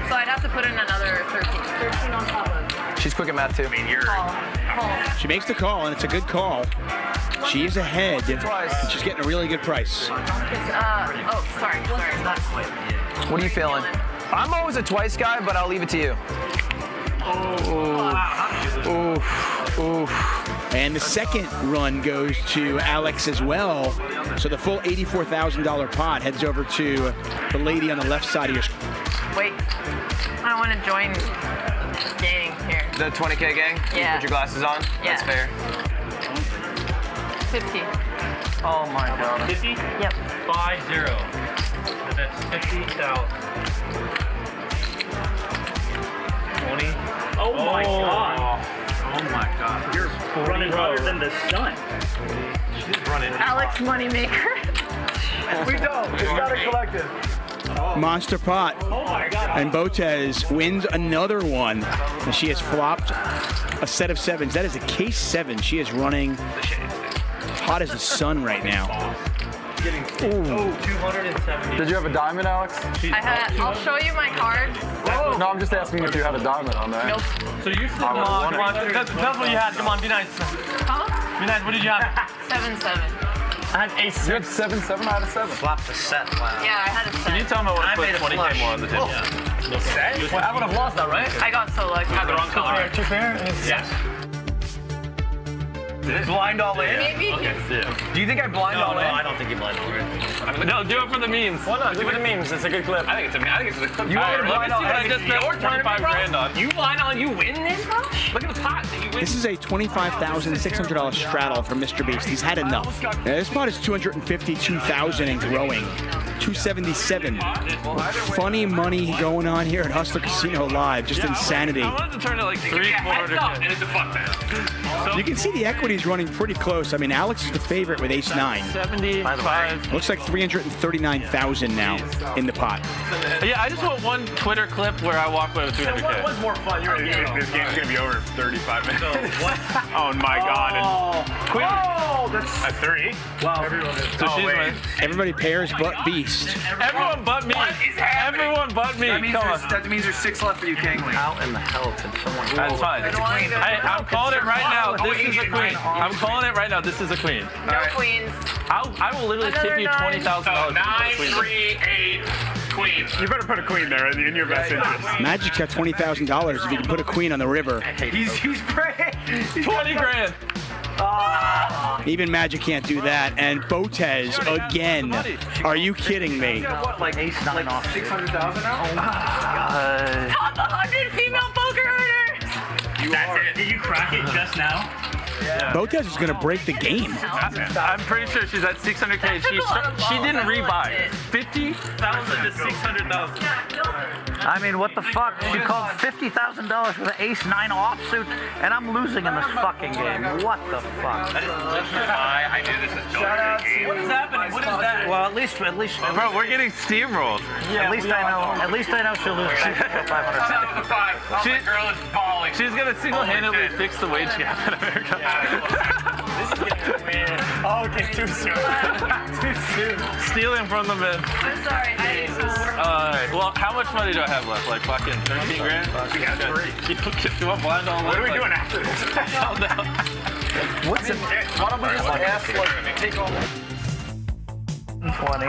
So I'd have to put in another 13. 13 on top of. She's quick at math too. I mean, Call. She makes the call, and it's a good call. She is ahead, and she's getting a really good price. Oh, sorry. What are you feeling? I'm always a twice guy, but I'll leave it to you. And the second run goes to Alex as well. So the full $84,000 pot heads over to the lady on the left side of your screen. Wait. I don't want to join the gang here. The 20K gang? Yeah. You put your glasses on? Yeah. That's fair. 50. Oh my god. 50? Yep. 50. And that's 50,000. 20. Oh my god. Oh my god. You're Running hotter than the sun. She's running. Alex Moneymaker. We don't. It's not a collective. Monster pot. Oh my god. And Botez wins another one. And she has flopped a set of sevens. That is a case 7. She is running hot as the sun right now. Oh, 270. Did you have a diamond, Alex? I'll show you my cards. No, I'm just asking if you had a diamond on there. Nope. So you said, come on, that's what you had. Come on, be nice. Huh? Be nice, what did you have? 7-7. I had a You had 7-7, I had a 7. Flopped the set. Wow. Yeah, I had a set. Can you tell me what I I put made a 20K flush. more on the table? Yeah. Well, I would have lost that, right? I got so lucky. You had the wrong color. Two pair? Yes. Blind all in? Maybe. Okay, yeah. Do you think I blind all No, in? I don't think you blind all in. No, do it for the memes. Why not? Do it for the memes. It's a good clip. I think it's a clip. You want me to let me blind see all what I in? just spent 25 grand on. You blind on, you win this much? Look at the pot that you win. This is a $25,600 straddle for Mr. Beast. He's had enough. Now, this pot is $252,000 and growing. 277. Funny money going on here at Hustler Casino Live. Just insanity. I wanted to turn it like 300. And it's a fuck man. You can see the equities running pretty close. I mean, Alex is the favorite with ace-9. 75. Looks like $339,000 now in the pot. Yeah, I just want one Twitter clip where I walk away with 300K. What's more fun? This game's gonna be over in 35 minutes. Oh my god. Queen. Oh, That's 3. wow. So she's winning. Everybody pairs but Beast. Everyone but me. Everyone but me. Come on. That means there's 6 left for you, King. How in the hell can someone do That's fine. I'm calling it right now. This is a queen. I'm calling it right now. This is a queen. No queens. I will literally tip you Another $20,000. 9, 3, 8, queen. You better put a queen there in your best interest. Magic's got $20,000 if you can put a queen on the river. He's praying. 20 grand. Even Magic can't do that. And Botez again. Are you kidding me? What, like ace-9 off? 600,000 now? Top 100 female poker owners. That's it. Did you crack it just now? Botez is going to break the game. I'm pretty sure she's at 600K. She didn't rebuy. 50,000 to 600,000. I mean, what the fuck? She called $50,000 with an ace-9 offsuit, and I'm losing in this fucking game. What the fuck? I knew this was going What is happening? What is that? Well, at least, Bro, we're getting steamrolled. at least I know she'll lose 500. 5. Oh, She- the girl is bawling. She's gonna single-handedly fix the wage gap in America. This is gonna win. Oh, okay, too soon. Too soon. Stealing from the men. I'm sorry. Alright, well, how much money do I have left? Like fucking 13 grand? We got 3. You want blind all in? What are we doing after this? Calm down. What's it? Why don't we just ask, like, take all 20.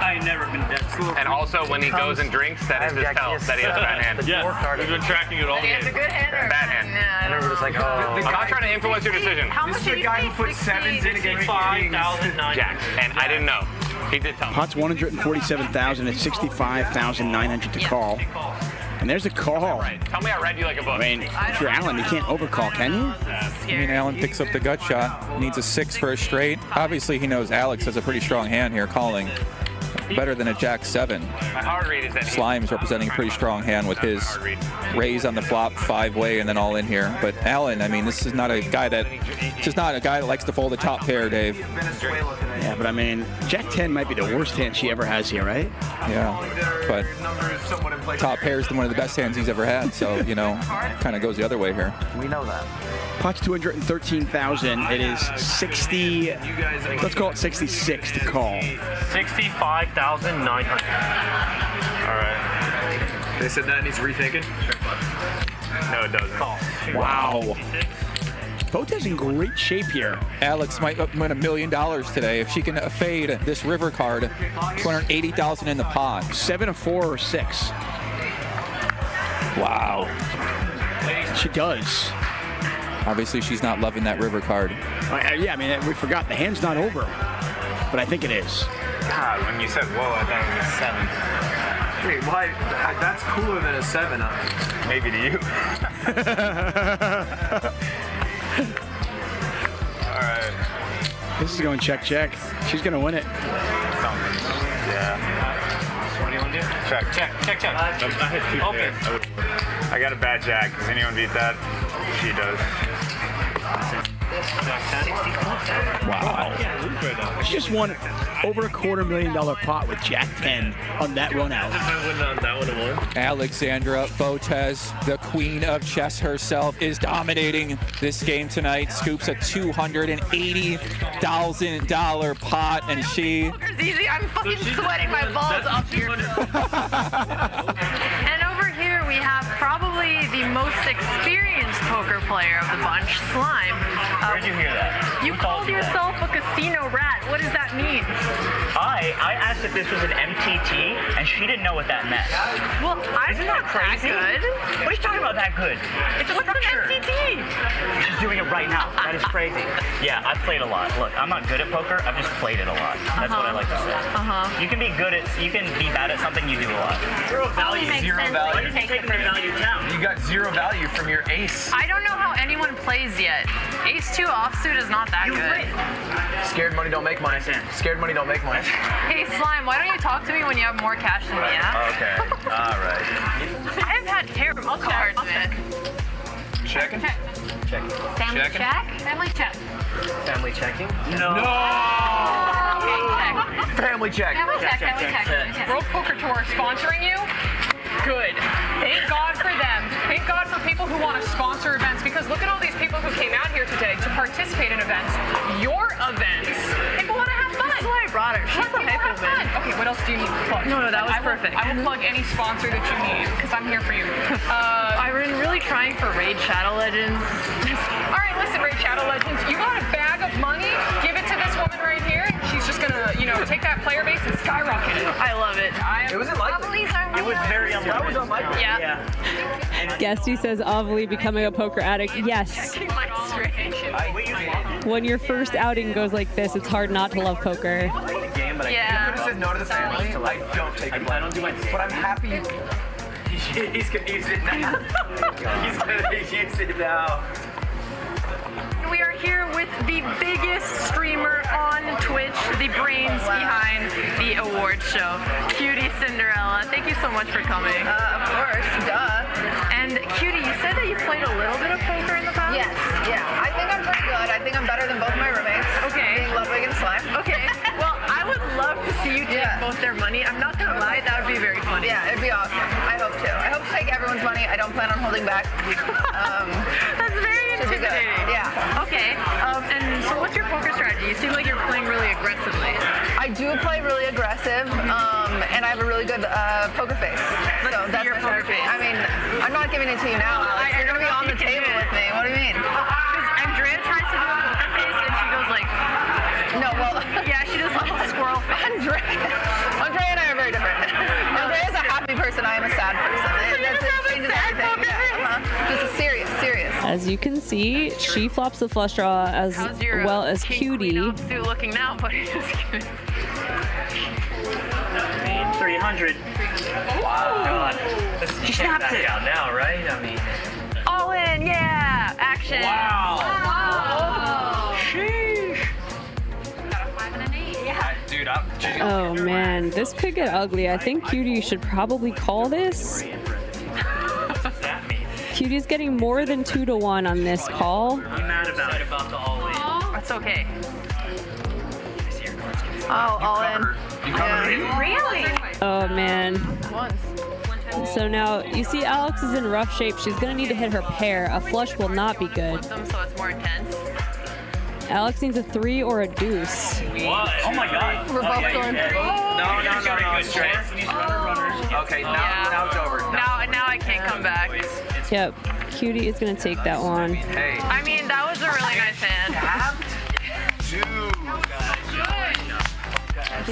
I ain't never been dead. And also, when he goes and drinks, that is his tell that he has a bad hand. Yeah, we've been tracking it all It's a game. good hand or a Bad hand. Nah, I don't know. Like, oh. I'm not trying to influence your decision. How much did he put 7s in against 5,009. Jack, and I didn't know. He did tell me. Pot's $147,000 at $65,900 to call. And there's a call. Tell me I read you like a book. I mean, if you're Allen, you can't overcall, can you? I mean, Allen picks up the gut shot, needs a 6 for a straight. Obviously, he knows Alex has a pretty strong hand here calling. Better than a Jack-7. My hard read is that Slime's representing a pretty strong hand with his raise on the flop, 5-way, and then all in here. But Allen, I mean, this is not a guy that likes to fold a top pair, Dave. Yeah, but I mean, Jack-10 might be the worst hand she ever has here, right? Yeah, but top pair is one of the best hands he's ever had. So, you know, kind of goes the other way here. We know that. Pot's $213,000. It is 60. Let's call it 66 to call. 65,900. All right. They said that needs rethinking. No, it doesn't. Wow. Botez in great shape here. Alex might win $1 million today if she can fade this river card. 280,000 in the pot. 7 of 4 or 6. Wow. She does. Obviously, she's not loving that river card. Yeah, I mean, we forgot the hand's not over, but I think it is. God, when you said whoa, I thought it was a 7. Wait, why? That's cooler than a 7. Maybe to you. All right. This is going check. She's going to win it. Yeah. What do you want to do? Check. I hit 2 okay. I got a bad jack. Does anyone beat that? She does. Wow. She just won over a $250,000 pot with Jack 10 on that run out. Alexandra Botez, the queen of chess herself, is dominating this game tonight. Scoops a $280,000 pot, and she... Poker's easy. I'm fucking sweating my balls off here. And over here we have probably the most experienced poker player of the bunch, Slime. Where'd you hear that? You called yourself a casino rat. What does that mean? I asked if this was an MTT, and she didn't know what that meant. Well, I'm Isn't not that crazy? that good. What are you talking about that good? It's a What's structure. an MTT? She's doing it right now. That is crazy. Yeah, I've played a lot. Look, I'm not good at poker. I've just played it a lot. That's what I like to say. You can be bad at something you do a lot. Zero value. Why did you take the value down? You got 0 value from your ace. I don't know how anyone plays yet. Ace-2 offsuit is not that good. Scared money don't make money. Scared money don't make money. Hey, Slime, why don't you talk to me when you have more cash than me, yeah? Okay. All right. I've had terrible cards, man. Checking. Family Checking. check? Family check. Family checking? No. Okay, check. Family check. Family check, family check. World Poker Tour sponsoring you? Good. Thank God for them. Thank God for people who want to sponsor events, because look at all these people who came out here today to participate in events. Your events. People want to have fun. That's why I brought her. She's a hype woman. Okay, what else do you need to plug? No, that was perfect. I will plug any sponsor that you need, because I'm here for you. I've been really trying for Raid Shadow Legends. All right, listen, Raid Shadow Legends, you got a bag of money, give it to this woman right here. She's just going to, take that player base and skyrocket it. I love it. It was unlikely. It was very unlikely. That was unlikely. Yeah. Guesty says, obviously becoming a poker addict. Yes. When your first outing goes like this, it's hard not to love poker. You could have said no to the family. I don't take it. I don't do my. But I'm happy. He's gonna use it now. He's gonna use it now. We are here with the biggest streamer on Twitch, the brains behind the awards show, Cutie Cinderella. Thank you so much for coming. Of course, duh. And Cutie, you said that you played a little bit of poker in the past? Yes, yeah. I think I'm pretty good. I think I'm better than both my roommates. Okay. Being Ludwig and Slime. Okay. Well, I would love to see you take both their money. I'm not gonna lie, that would be very funny. Yeah, it'd be awesome. I hope to. I hope to take everyone's money. I don't plan on holding back. That's very intimidating. Yeah. Okay. And so what's your poker strategy? You seem like you're playing really aggressively. I do play really aggressive, and I have a really good poker face. So that's your my poker strategy. face. I mean, I'm not giving it to you now, Alex. You're gonna be on the table with me. What do you mean? Because Andrea tries to do a poker face and she goes like, no, well, yeah, she does like a squirrel face. Andrea and I are very different. Andrea's a happy person. I am a sad person. That's it. Changes everything. Yeah. Just serious. As you can see, she flops the flush draw as well as Cutie. Offsuit looking now, buddy. Just kidding. 300. Wow. God. She snapped it. Down now, right? I mean. All in, yeah. Action. Wow. Sheesh. Got a 5 and an 8. Yeah. Dude, Oh man, this could get ugly. I think Cutie should probably call this. Cutie's getting more than 2 to 1 on this call. I'm mad about it. That's okay. Oh, all in. Really? Oh man. Once. So now you see Alex is in rough shape. She's gonna need to hit her pair. A flush will not be good. So it's more intense. Alex needs a 3 or a deuce. What? Oh my God. We're both going. No. Straight. Okay, now it's over. Now Yep. Cutie is going to take that one. Hey. I mean, that was a really nice hand.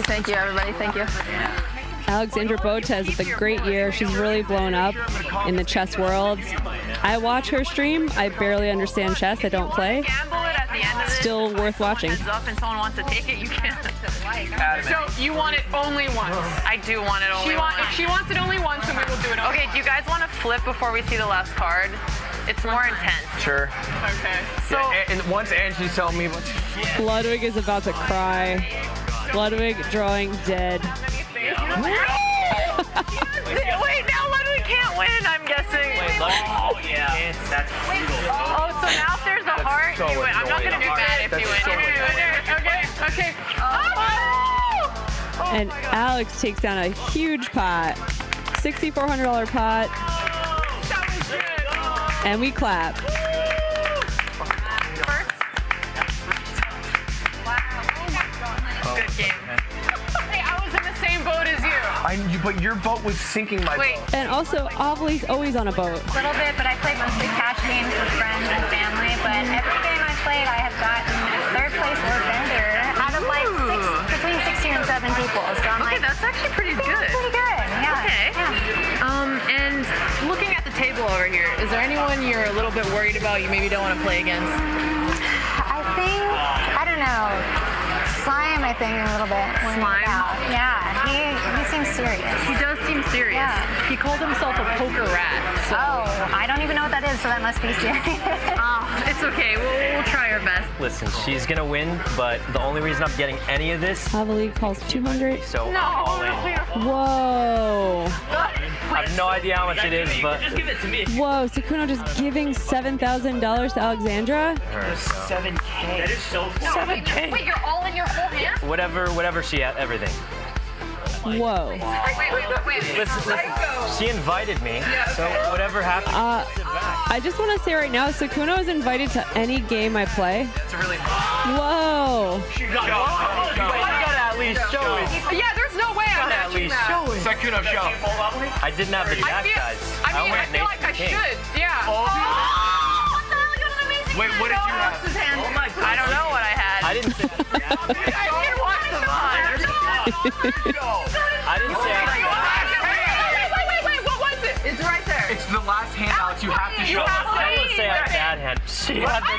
Thank you, everybody. Thank you. Alexandra Botez with a great year. She's really blown up in the chess world. I watch her stream. I barely understand chess. I don't play. Gamble it at the end of it. Still worth watching. Heads up and someone wants to take it, you can. So you want it only once? I do want it only once. If she wants it only once, then we will do it. Okay, do you guys want to flip before we see the last card? It's more intense. Sure. Okay. So, and once Angie's telling me what. Ludwig is about to cry. Ludwig drawing dead. Wait, now Ludwig can't win, I'm guessing. Oh, yeah. That's brutal. Oh, so now if there's a heart, you win. I'm not going to be mad if you win. Okay. And Alex takes down a huge pot. $6,400 pot. And we clap. Good game. Hey, I was in the same boat as you. But your boat was sinking my boat. And also, Ovily's always on a boat. A little bit, but I played mostly cash games with friends and family. But every game I played, I have gotten third place or better out of like between 16 and 7 people. So I'm Okay, like, that's actually pretty good. pretty good. Yeah. Okay. Yeah. And looking at the table over here, is there anyone you're a little bit worried about you maybe don't want to play against? I think, I don't know. Slime, I think, a little bit. Slime? Yeah, he seems serious. He does seem serious. Yeah. He called himself a poker rat. So. Oh, I don't even know what that is, so that must be serious. It's okay. We'll try our best. Listen, she's gonna win, but the only reason I'm getting any of this. Ovily calls 200. So I'm all in. Whoa. I have no idea how much it is, but just give it to me. Whoa, Sakuno just giving $7,000 to Alexandra? 7K. That is so cool. 7K. Wait, you're all in your whole hand? Whatever she had, everything. Whoa. Wait. Listen. She invited me, so whatever happens, I just want to say right now, Sakuno is invited to any game I play. It's a really. Whoa. You gotta at least show it. Yeah, there's no way I'm At matching least that. show it. Sakuno, show. I didn't have the jack, guys. I feel like I should. Yeah. Wait, what did you have? Oh my God. I don't know what I had. I didn't say I didn't watch the VOD. I didn't say Wait, what was it? It's right there. It's the last hand, Alex. You have to show us. I didn't say I had a bad hand. She had the.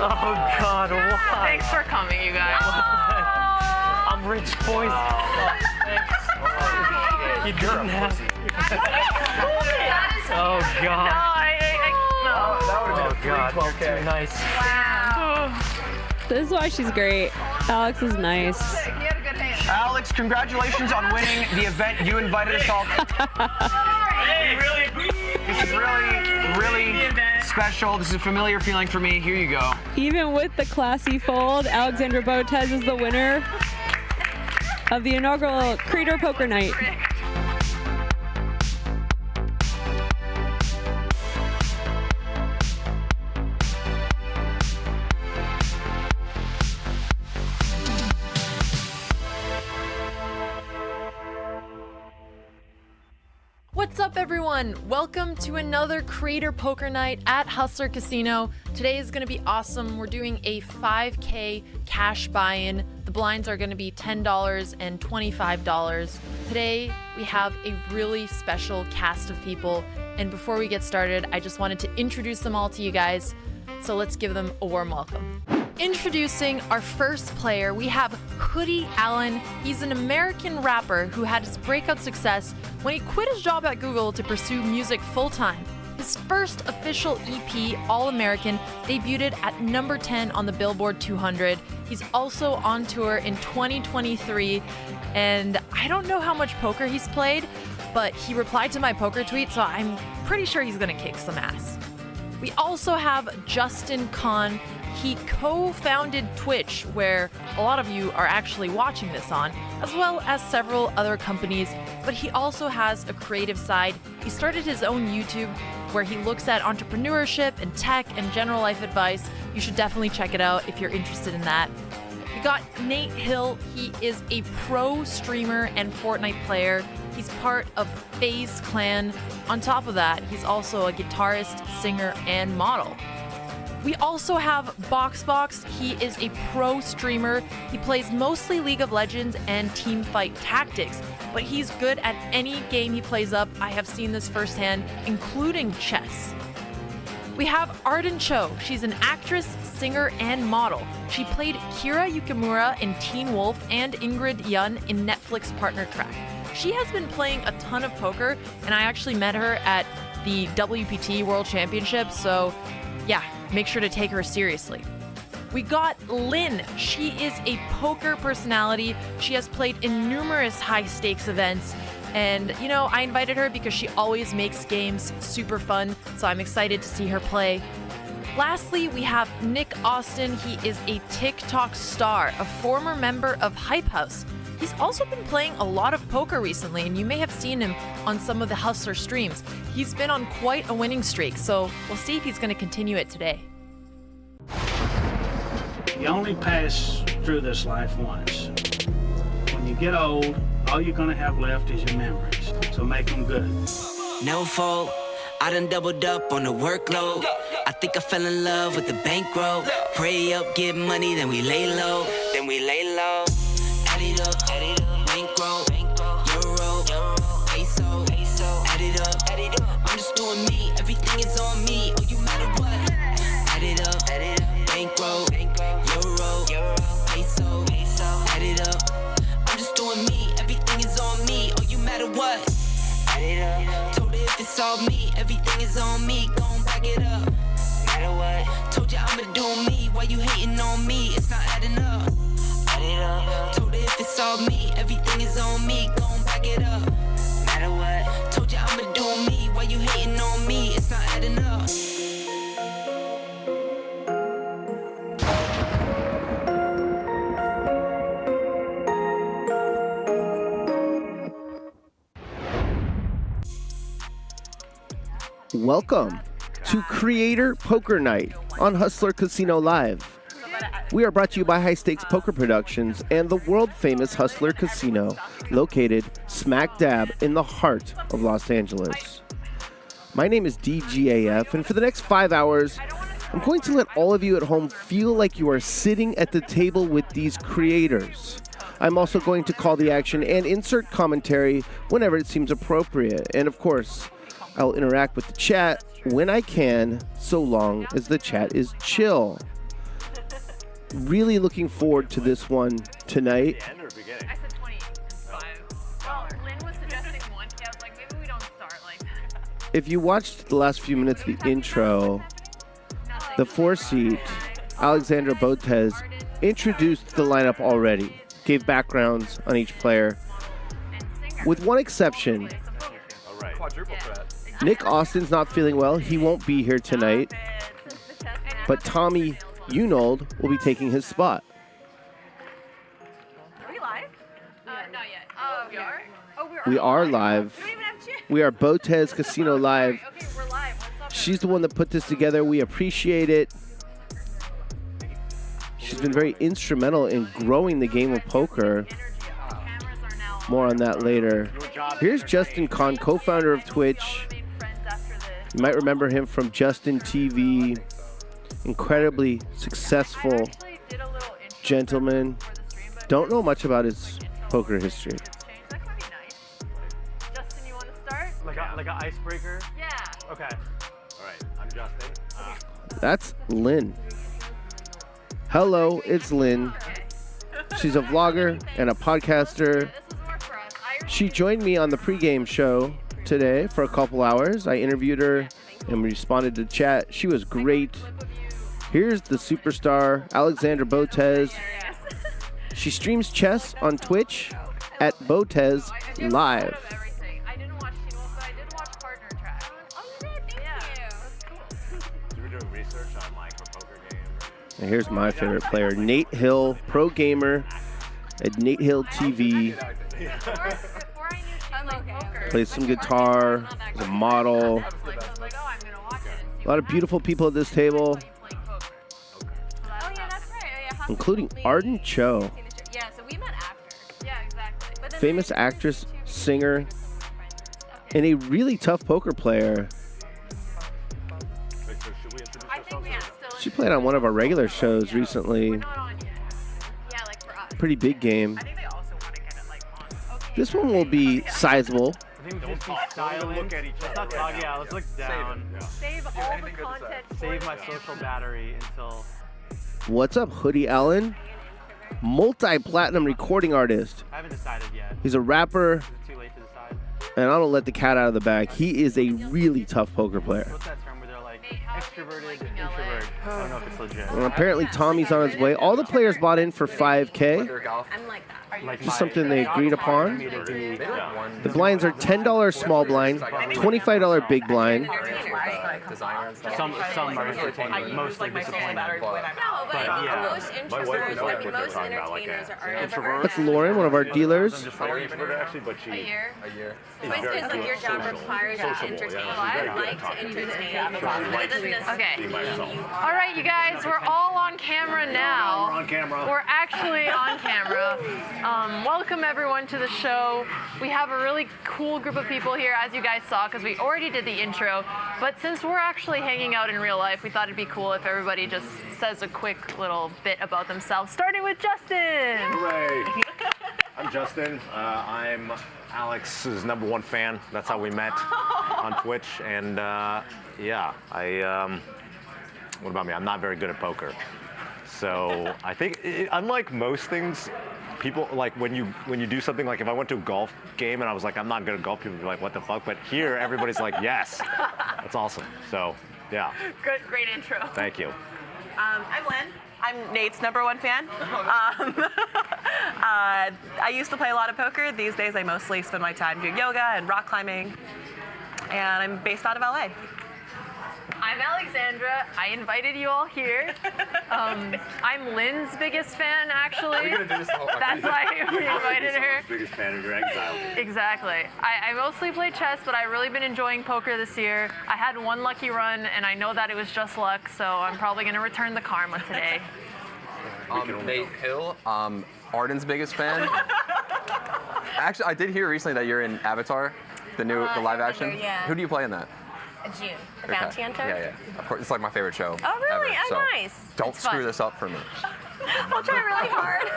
Oh God, why? Thanks for coming, you guys. I'm rich, boys. You didn't have. Oh God. No. That would have Oh God, you're too nice. Wow. This is why she's great. Alex is nice. He had a good hand. Alex, congratulations on winning the event you invited us all. This is really special. This is a familiar feeling for me. Here you go. Even with the classy fold, Alexandra Botez is the winner of the inaugural Creator Poker Night. What's up, everyone? Welcome to another Creator Poker Night at Hustler Casino. Today is going to be awesome. We're doing a 5K cash buy-in. The blinds are going to be $10 and $25. Today, we have a really special cast of people. And before we get started, I just wanted to introduce them all to you guys. So let's give them a warm welcome. Introducing our first player, we have Hoodie Allen. He's an American rapper who had his breakout success when he quit his job at Google to pursue music full-time. His first official EP, All American, debuted at number 10 on the Billboard 200. He's also on tour in 2023, and I don't know how much poker he's played, but he replied to my poker tweet, so I'm pretty sure he's gonna kick some ass. We also have Justin Kahn. He co-founded Twitch, where a lot of you are actually watching this on, as well as several other companies, but he also has a creative side. He started his own YouTube where he looks at entrepreneurship and tech and general life advice. You should definitely check it out if you're interested in that. We We got Nate Hill. He is a pro streamer and Fortnite player. He's part of FaZe Clan. On top of that, he's also a guitarist, singer, and model. We also have BoxBox. He is a pro streamer. He plays mostly League of Legends and Teamfight Tactics, but he's good at any game he plays up. I have seen this firsthand, including chess. We have Arden Cho. She's an actress, singer, and model. She played Kira Yukimura in Teen Wolf and Ingrid Yun in Netflix Partner Track. She has been playing a ton of poker, and I actually met her at the WPT World Championship, so yeah, make sure to take her seriously. We got Lynn. She is a poker personality. She has played in numerous high-stakes events, and you know, I invited her because she always makes games super fun, so I'm excited to see her play. Lastly, we have Nick Austin. He is a TikTok star, a former member of Hype House. He's also been playing a lot of poker recently, and you may have seen him on some of the Hustler streams. He's been on quite a winning streak, so we'll see if he's going to continue it today. You only pass through this life once. When you get old, all you're gonna have left is your memories, so make them good. No fault, I done doubled up on the workload. I think I fell in love with the bankroll. Pray up, get money, then we lay low. Add it up, bankroll, euro, peso, add it up. I'm just doing me, everything is on me. Oh, you matter what? Add it up, bankroll, euro, peso, add it up. I'm just doing me, everything is on me. Oh, you matter what? Add it up. Told her if it's all me, everything is on me. Gon' back it up. Matter what? Told you I'ma do me, why you hating on me? It's not adding up. Add it up. Told her if it's all me, everything is on me. Gon' back it up. Matter what? Told you I'ma do me, why you hating on me? It's not adding up. Welcome to Creator Poker Night on Hustler Casino Live. We are brought to you by High Stakes Poker Productions and the world-famous Hustler Casino, located smack dab in the heart of Los Angeles. My name is DGAF, and for the next 5 hours, I'm going to let all of you at home feel like you are sitting at the table with these creators. I'm also going to call the action and insert commentary whenever it seems appropriate. And of course, I'll interact with the chat when I can, so long as the chat is chill. Really looking forward to this one tonight. I said 25. Well, Lynn was suggesting 1. Yeah, I was like, maybe we don't start like that. If you watched the last few minutes of the intro, the 4-seat, Alexandra Botez, introduced the lineup already, gave backgrounds on each player, with one exception. Nick Austin's not feeling well. He won't be here tonight. But Tommy Unold will be taking his spot. Are we live? Not yet. Oh, we are? Oh, We are live. We don't even have chairs. We are Botez Casino Live. Okay, we're live. What's up? She's the one that put this together. We appreciate it. She's been very instrumental in growing the game of poker. More on that later. Here's Justin Kahn, co-founder of Twitch. You might remember him from Justin TV. Incredibly successful gentleman. Don't know much about his poker history. Justin, you want to start? Like an icebreaker? Yeah. Okay. All right. I'm Justin. That's Lynn. Hello, it's Lynn. She's a vlogger and a podcaster. She joined me on the pregame show today for a couple hours. I interviewed her and we responded to chat. She was great. Here's the superstar, Alexandra Botez. She streams chess on Twitch at BotezLive. I didn't watch Teen Wolf, but I did watch Partner Track. Oh, you did? Thank you. That's cool. You were doing research on like a poker game. And here's my favorite player, Nate Hill, pro gamer at Nate Hill TV. Before I knew she played poker. Plays some guitar, is a model. I was like, oh, I'm going to watch it and see A lot of beautiful people at this table. Oh, yeah, that's right. Yeah, including Arden Cho, Yeah, so we met after. Yeah, exactly. But then famous actress, singer, and a really tough poker player. She played on one of our regular shows recently. Pretty big game. This one will be sizable. Don't be silent. Look at each other. Let's not talk. Yeah, let's look down. Save all the content. Save my social battery until. What's up, Hoodie Allen? Multi-platinum recording artist. I haven't decided yet. He's a rapper. Is it too late to decide? And I don't let the cat out of the bag. He is a really tough poker player. What's that term where they're like extroverted, introvert? I don't know if it's legit. And apparently Tommy's on his way. All the players bought in for 5K. I'm like that. Just something they agreed upon. The blinds are $10 small blind, $25 big blind. Some are entertaining, mostly disappointing. Most introverts, most entertainers are introverts. That's Lauren, one of our dealers. A year. Because like your job requires you to entertain. I like to entertain. Okay. All right, you guys, we're all on camera now. We're on camera. We're actually on camera. Welcome everyone to the show. We have a really cool group of people here, as you guys saw, because we already did the intro. But since we're actually hanging out in real life, we thought it'd be cool if everybody just says a quick little bit about themselves, starting with Justin. Hooray. I'm Justin. I'm Alex's #1 fan. That's how we met on Twitch. And yeah, what about me? I'm not very good at poker. So I think, unlike most things, people like when you do something like if I went to a golf game and I was like, I'm not good at golf, people would be like, what the fuck? But here, everybody's like, yes, that's awesome. So yeah. Good, great intro. Thank you. I'm Lynn. I'm Nate's #1 fan. I used to play a lot of poker. These days, I mostly spend my time doing yoga and rock climbing. And I'm based out of LA. I'm Alexandra. I invited you all here. I'm Lynn's biggest fan, actually. Are we gonna do this the whole time? That's why we invited her. Biggest fan of your exile. Exactly. I mostly play chess, but I've really been enjoying poker this year. I had one lucky run, and I know that it was just luck, so I'm probably going to return the karma today. Nate Hill, Arden's biggest fan. Actually, I did hear recently that you're in Avatar, the live action. Yeah. Who do you play in that? June, the bounty hunter. Yeah. Of course, it's like my favorite show. Oh, really? Ever, so nice. Don't It's screw fun. this up for me. I'll try really hard.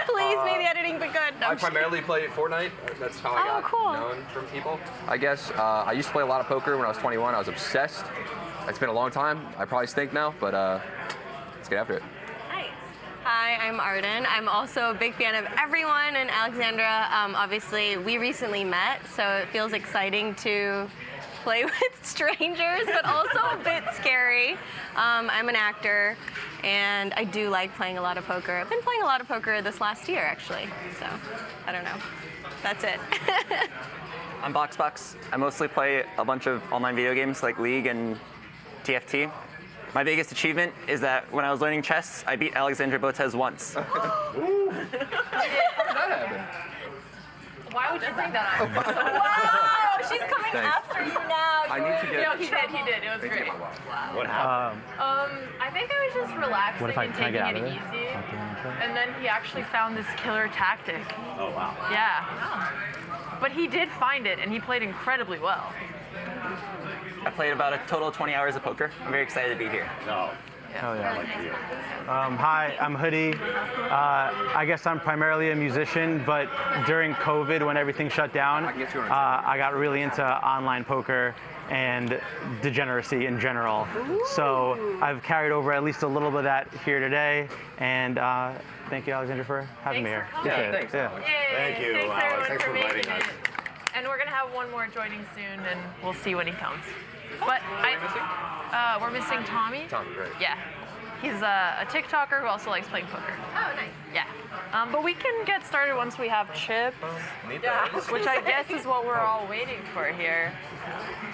Please, make the editing be good. No, I I'm just primarily play Fortnite. That's how I got known from people. I guess I used to play a lot of poker when I was 21. I was obsessed. It's been a long time. I probably stink now, but let's get after it. Hi, I'm Arden. I'm also a big fan of everyone and Alexandra. Obviously, we recently met, so it feels exciting to play with strangers, but also a bit scary. I'm an actor, and I do like playing a lot of poker. I've been playing a lot of poker this last year, actually, so I don't know. That's it. I'm BoxBox. I mostly play a bunch of online video games like League and TFT. My biggest achievement is that when I was learning chess, I beat Alexandra Botez once. Why would you bring that up? Wow, she's coming Thanks. after you now. I need to get- No, he did. It was great. What happened? I think I was just relaxing What if I- and can I taking get out it of it? easy. And then he actually found this killer tactic. Oh, wow. Yeah. But he did find it, and he played incredibly well. I played about a total of 20 hours of poker. I'm very excited to be here. No. Hell yeah. Hi, I'm Hoodie. I guess I'm primarily a musician, but during COVID, when everything shut down, I got really into online poker and degeneracy in general. So I've carried over at least a little bit of that here today. And thank you, Alexandra, for having me here. Appreciate it. Yeah. Thank you, Thanks, Alex. everyone, Thanks for for making inviting us. it. And we're going to have one more joining soon, and we'll see when he comes. But we're missing Tommy. Tommy, right. Yeah. He's a TikToker who also likes playing poker. Oh, nice. Yeah. But we can get started once we have chips, Yeah. which I guess is what we're all waiting for here.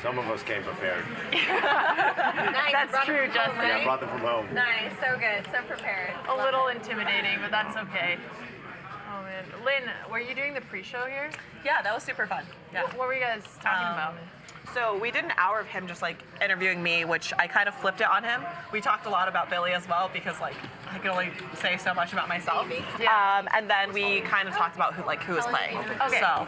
Some of us came prepared. Nice. That's true, Justin. Yeah, I brought them from home. Nice, so good, so prepared. A little intimidating, but that's okay. Oh man, Lynn, were you doing the pre-show here? Yeah, that was super fun. Yeah. What were you guys talking about? So we did an hour of him just like interviewing me, which I kind of flipped it on him. We talked a lot about Billy as well because like I can only say so much about myself. And then we kind of talked about who was playing. Okay. So,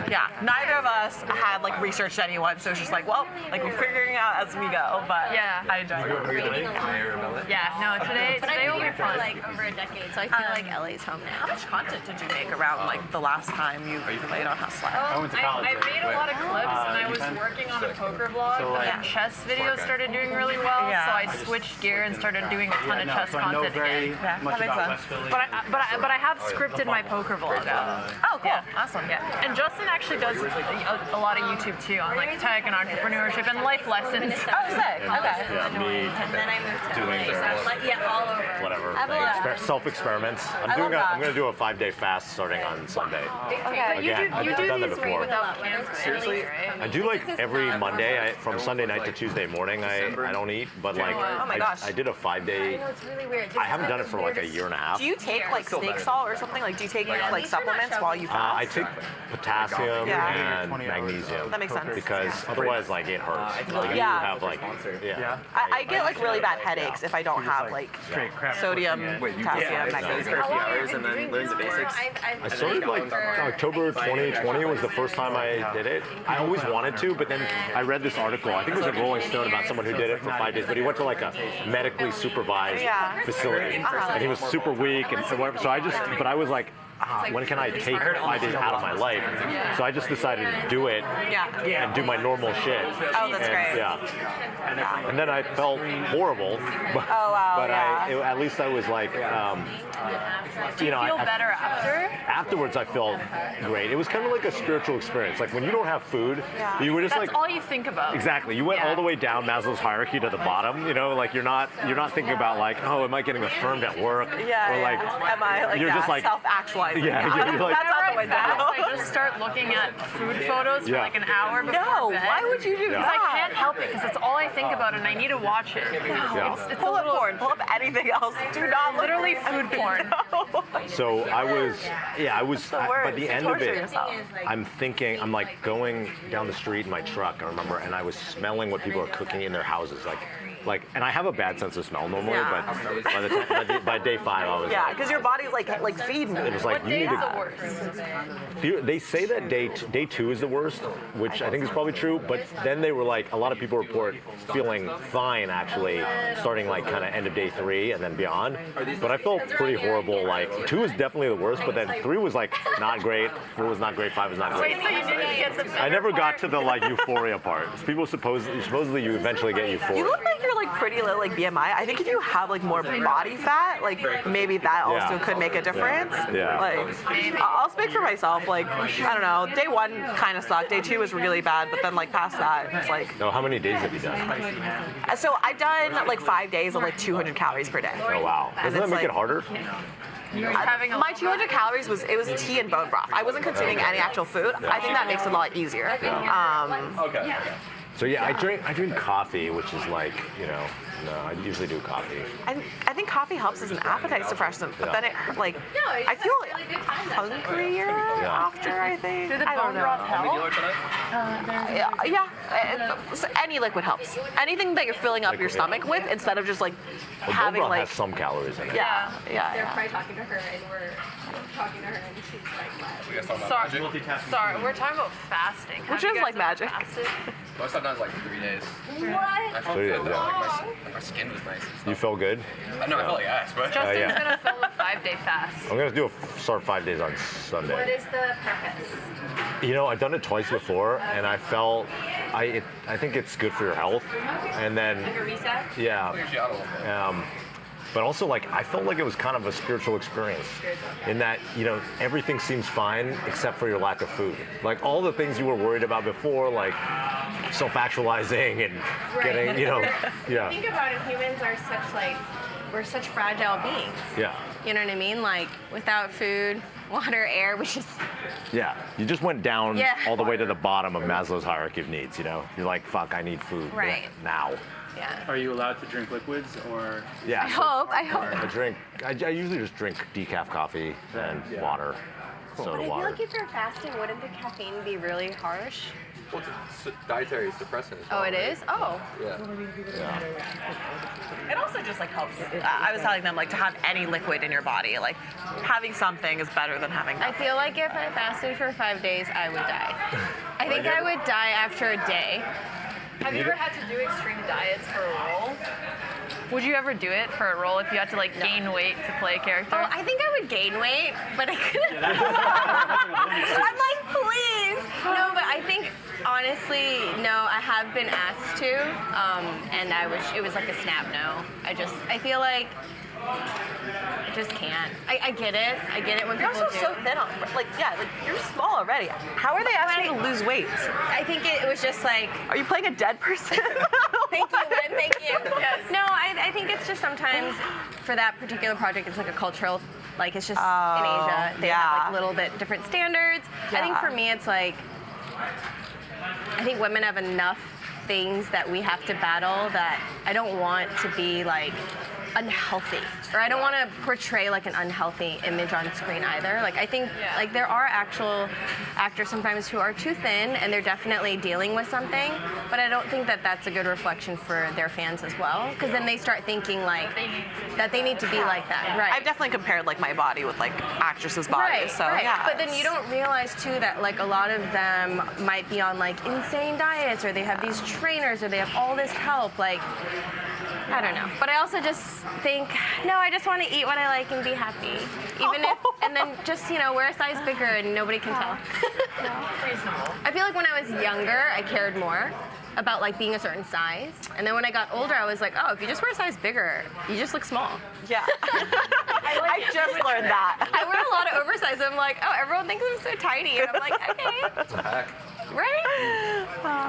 yeah, neither of us had like researched anyone, so it's just like, well, like we're figuring out as we go. But yeah, I enjoyed it. Yeah, no, today will be fun. Like over a decade, so I feel like LA's home now. How much content did you make around like the last time you played on Hustler? I made a lot of clips, and I was working on a poker vlog, but then chess videos started doing really well, so I switched gear and started doing a ton of chess content again. That makes sense. But I have scripted my poker vlog out. Oh, cool. Awesome. Yeah. And Justin actually does a lot of YouTube too on like tech and entrepreneurship and life lessons. Oh, sick. Okay. Yeah, me And then I moved to doing all over. whatever I have a lot. self-experiments. I'm going to do a 5-day fast starting on Sunday. Okay. Again, You I've do done that these before. without cans, seriously, right? I do like every Monday. From Sunday night to Tuesday morning, I don't eat. But like, Oh my gosh. I did a 5-day. It's really weird. I haven't done it for like a year and a half. Do you take like snake salt or something? Like, do you take like supplements while you fast? I take potassium and magnesium. That makes sense. Because otherwise, like, it hurts. Like, you have like, I get like really bad headaches if I don't have like sodium, potassium, magnesium. For a few hours and then learn the basics. I started like October 2020 was the first time I did it. I always wanted to, but then I read this article. I think it was in Rolling Stone about someone who did it for 5 days, but he went to like a medically supervised facility, and he was super weak and whatever. So I was like, when can I take 5 days out of my life? So I just decided to do it and do my normal shit. Oh, that's great. Yeah. And then I felt horrible, but, at least I was like, Do you feel better after? Afterwards, I felt great. It was kind of like a spiritual experience. Like when you don't have food, you were just That's like all you think about. Exactly. You went all the way down Maslow's hierarchy to the bottom. You know, like you're not thinking about like, oh, am I getting affirmed at work? Or like, am I like, you're just like self-actualizing? Yeah, you're like, that's out the window. I just start looking at food photos for like an hour before bed. Why would you do Because that? I can't help it because it's all I think about and I need to watch it. It's pull up porn. Pull up anything else. Do not literally food porn. So I was, by the end of torture it, yourself. I'm thinking, I'm like going down the street in my truck, I remember, and I was smelling what people are cooking in their houses. Like, and I have a bad sense of smell normally, but by day 5, I was because your body's like feeding me. It was like, what you day need is to. the worst? They say that day 2 is the worst, which I think is probably true. But then they were like, a lot of people report feeling fine actually, starting like kind of end of day 3 and then beyond. But I felt pretty horrible. Like 2 is definitely the worst, but then 3 was like not great. 4 was not great. 5 was not great. Wait, so you didn't get the better I never got part? to the like euphoria part. People supposedly you eventually get euphoria. You look like you're like pretty low like BMI. I think if you have like more body fat, like maybe that also could make a difference. Yeah. Like I'll speak for myself. Like I don't know. Day 1 kind of sucked. Day 2 was really bad, but then like past that, it's like. No, how many days have you done? So I've done like 5 days of like 200 calories per day. Oh wow. Doesn't that make it harder? My 200 calories was tea and bone broth. I wasn't consuming any actual food. I think that makes it a lot easier. Okay. So yeah, I drink coffee, which is like, I usually do coffee. I think coffee helps as an appetite suppressant, but then it like I feel hungrier after. I think. Did the bone broth help? So any liquid helps. Anything that you're filling up your stomach with instead of just like having like has some calories in it. They're probably talking to her, and we're talking to her, and she's like, Sorry, we're talking about fasting. Which is like magic. Most I've done is like 3 days. What? I felt good. Like my skin was nice. You feel good? No, I felt like ass, but. Justin's gonna film a 5-day fast. I'm gonna start 5 days on Sunday. What is the purpose? I've done it twice before, and I felt I think it's good for your health, and then Like a reset? yeah. But also, like, I felt like it was kind of a spiritual experience in that, everything seems fine except for your lack of food. Like, all the things you were worried about before, like self-actualizing and getting, Think about it, humans are we're such fragile beings. Yeah. You know what I mean? Like, without food, water, air, we just... Yeah. You just went down all the way to the bottom of Maslow's hierarchy of needs, You're like, fuck, I need food now. Yeah. Are you allowed to drink liquids or? Yeah. I hope. I usually just drink decaf coffee and water. But I feel like if you're fasting, wouldn't the caffeine be really harsh? Well, it's a dietary suppressant. Oh, it is? Oh. Yeah. It also just like helps. I was telling them like to have any liquid in your body, like having something is better than having nothing. I feel like if I fasted for 5 days, I would die. I think I would die after a day. Have you ever had to do extreme diets for a role? Would you ever do it for a role if you had to like gain weight to play a character? Oh, I think I would gain weight, but I couldn't. I'm like, please. No, but I think honestly, no. I have been asked to, and it was like a snap no. I feel like I just can't. I get it. I get it when You're people also so thin on, like you're small already. How are they asking you to lose weight? I think it was just like. Are you playing a dead person? Thank you, Lynn. Thank you. Yes. No, I think it's just sometimes for that particular project, it's like a cultural, like it's just in Asia, they have like a little bit different standards. Yeah. I think for me, it's like, I think women have enough things that we have to battle that I don't want to be like unhealthy, or I don't want to portray like an unhealthy image on screen either. Like I think like there are actual actors sometimes who are too thin and they're definitely dealing with something, but I don't think that that's a good reflection for their fans as well, because then they start thinking like that they need to be like that. Right. I've definitely compared like my body with like actresses' bodies. Right, so right. yeah. But then you don't realize too that like a lot of them might be on like insane diets, or they have these trainers, or they have all this help. Like I don't know. But I also just think, no, I just want to eat what I like and be happy. Even if, and then just, wear a size bigger and nobody can tell. Reasonable. I feel like when I was younger, I cared more about like being a certain size. And then when I got older, I was like, oh, if you just wear a size bigger, you just look small. Yeah. I just learned that. I wear a lot of oversized. I'm like, oh, everyone thinks I'm so tiny. And I'm like, okay. Right?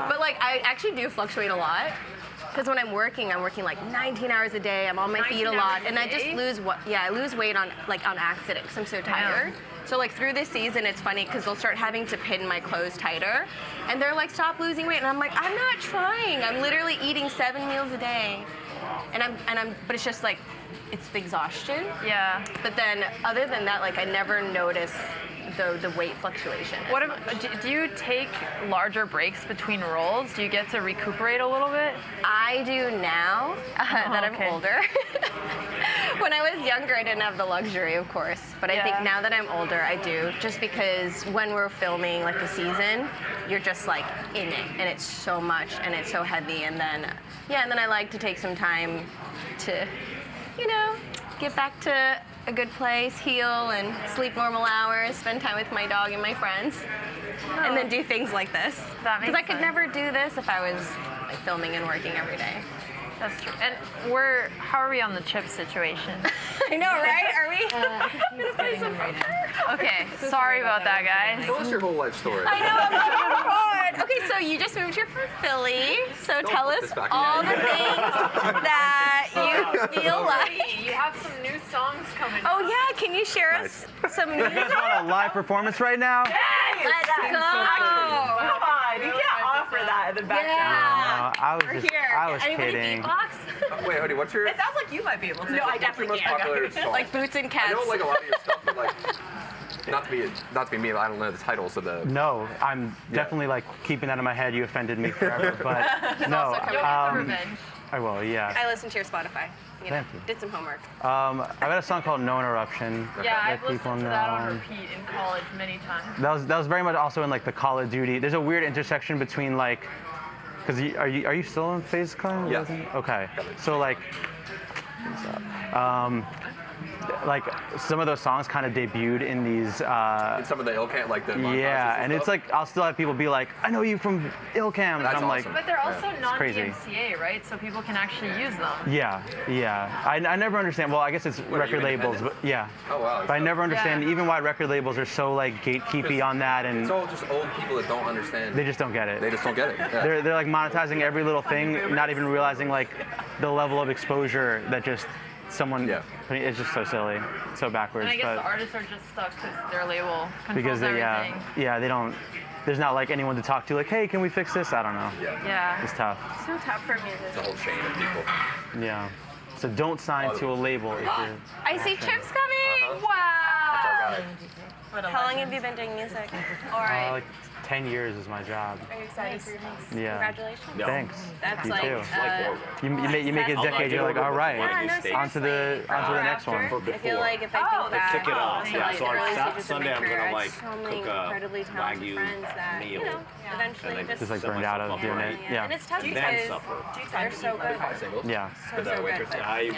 But like, I actually do fluctuate a lot. Because when I'm working like 19 hours a day. I'm on my feet a lot, and I just I lose weight on accident because I'm so tired. So like through this season, it's funny because they'll start having to pin my clothes tighter, and they're like, "Stop losing weight," and I'm like, "I'm not trying. I'm literally eating 7 meals a day," but it's just like, it's the exhaustion. Yeah. But then other than that, like I never notice the weight fluctuation. What do you take larger breaks between roles? Do you get to recuperate a little bit? I do now that I'm older. When I was younger, I didn't have the luxury, of course. But I think now that I'm older, I do. Just because when we're filming like the season, you're just like in it, and it's so much, and it's so heavy. And then I like to take some time to, get back to a good place, heal, and sleep normal hours, spend time with my dog and my friends, and then do things like this. Because I could never do this if I was like filming and working every day. That's true. And how are we on the chip situation? I know, right? Are we? He's getting them right now. Okay, sorry about that, guys. Tell us your whole life story. I know, I'm like, oh God. Okay, so you just moved here from Philly, so tell us all the things that you feel like. You have some new songs coming. Oh yeah, can you share us some You music? guys want a live performance right now? Let's go. Come on, you can't offer that in the background. I was kidding. Wait, Hoodie, what's your... It sounds like you might be able to. No, I definitely most popular can't. song? Like Boots and Cats. I know like a lot of your stuff, but like, not to be mean, I don't know the titles of the... No, I'm definitely like keeping that in my head. You offended me forever, but no. Also coming up for revenge. I will, yeah. I listened to your Spotify. Thank you. Did some homework. I got a song called No Interruption. Yeah, that I've listened people to know. that on repeat in college many times. That was very much also in like the Call of Duty. There's a weird intersection between like, because are you still in phase con? Yeah. Okay. So like, like some of those songs kind of debuted in these. In some of the Ilcam, like the montages and it's like I'll still have people be like, I know you from Ilcam, and I'm like, But they're also crazy. non-DMCA, right? So people can actually use them. Yeah. I never understand. Well, I guess it's record labels, but yeah. Oh wow. But I never understand even why record labels are so like gatekeepy on that, and it's all just old people that don't understand. they just don't get it. They just don't get it. Yeah. They're like monetizing every little thing, not even realizing like the level of exposure that just someone. Yeah. I mean, it's just so silly, so backwards. And I guess but the artists are just stuck because their label controls because they, everything. they don't. There's not like anyone to talk to. Like, hey, can we fix this? I don't know. Yeah. It's tough. So tough for music. It's a whole chain of people. Yeah. So don't sign to a label if you're. I see chips coming. Wow. How long have you been doing music? All right. Like 10 years is my job. Are you excited for your next? Yeah. Congratulations. Thanks. That's you like, too. You make it a decade. You're like, all right, on to the next one. I feel like if I think back, kick it off. to, Yeah, like, so the on early stages of Sunday my I'm career, gonna I like had so many cook a incredibly talented Wagyu friends that, you meal. know, eventually Just like burned out of doing it. Yeah. And it's tough And because then supper. they're so good. Yeah. So good. I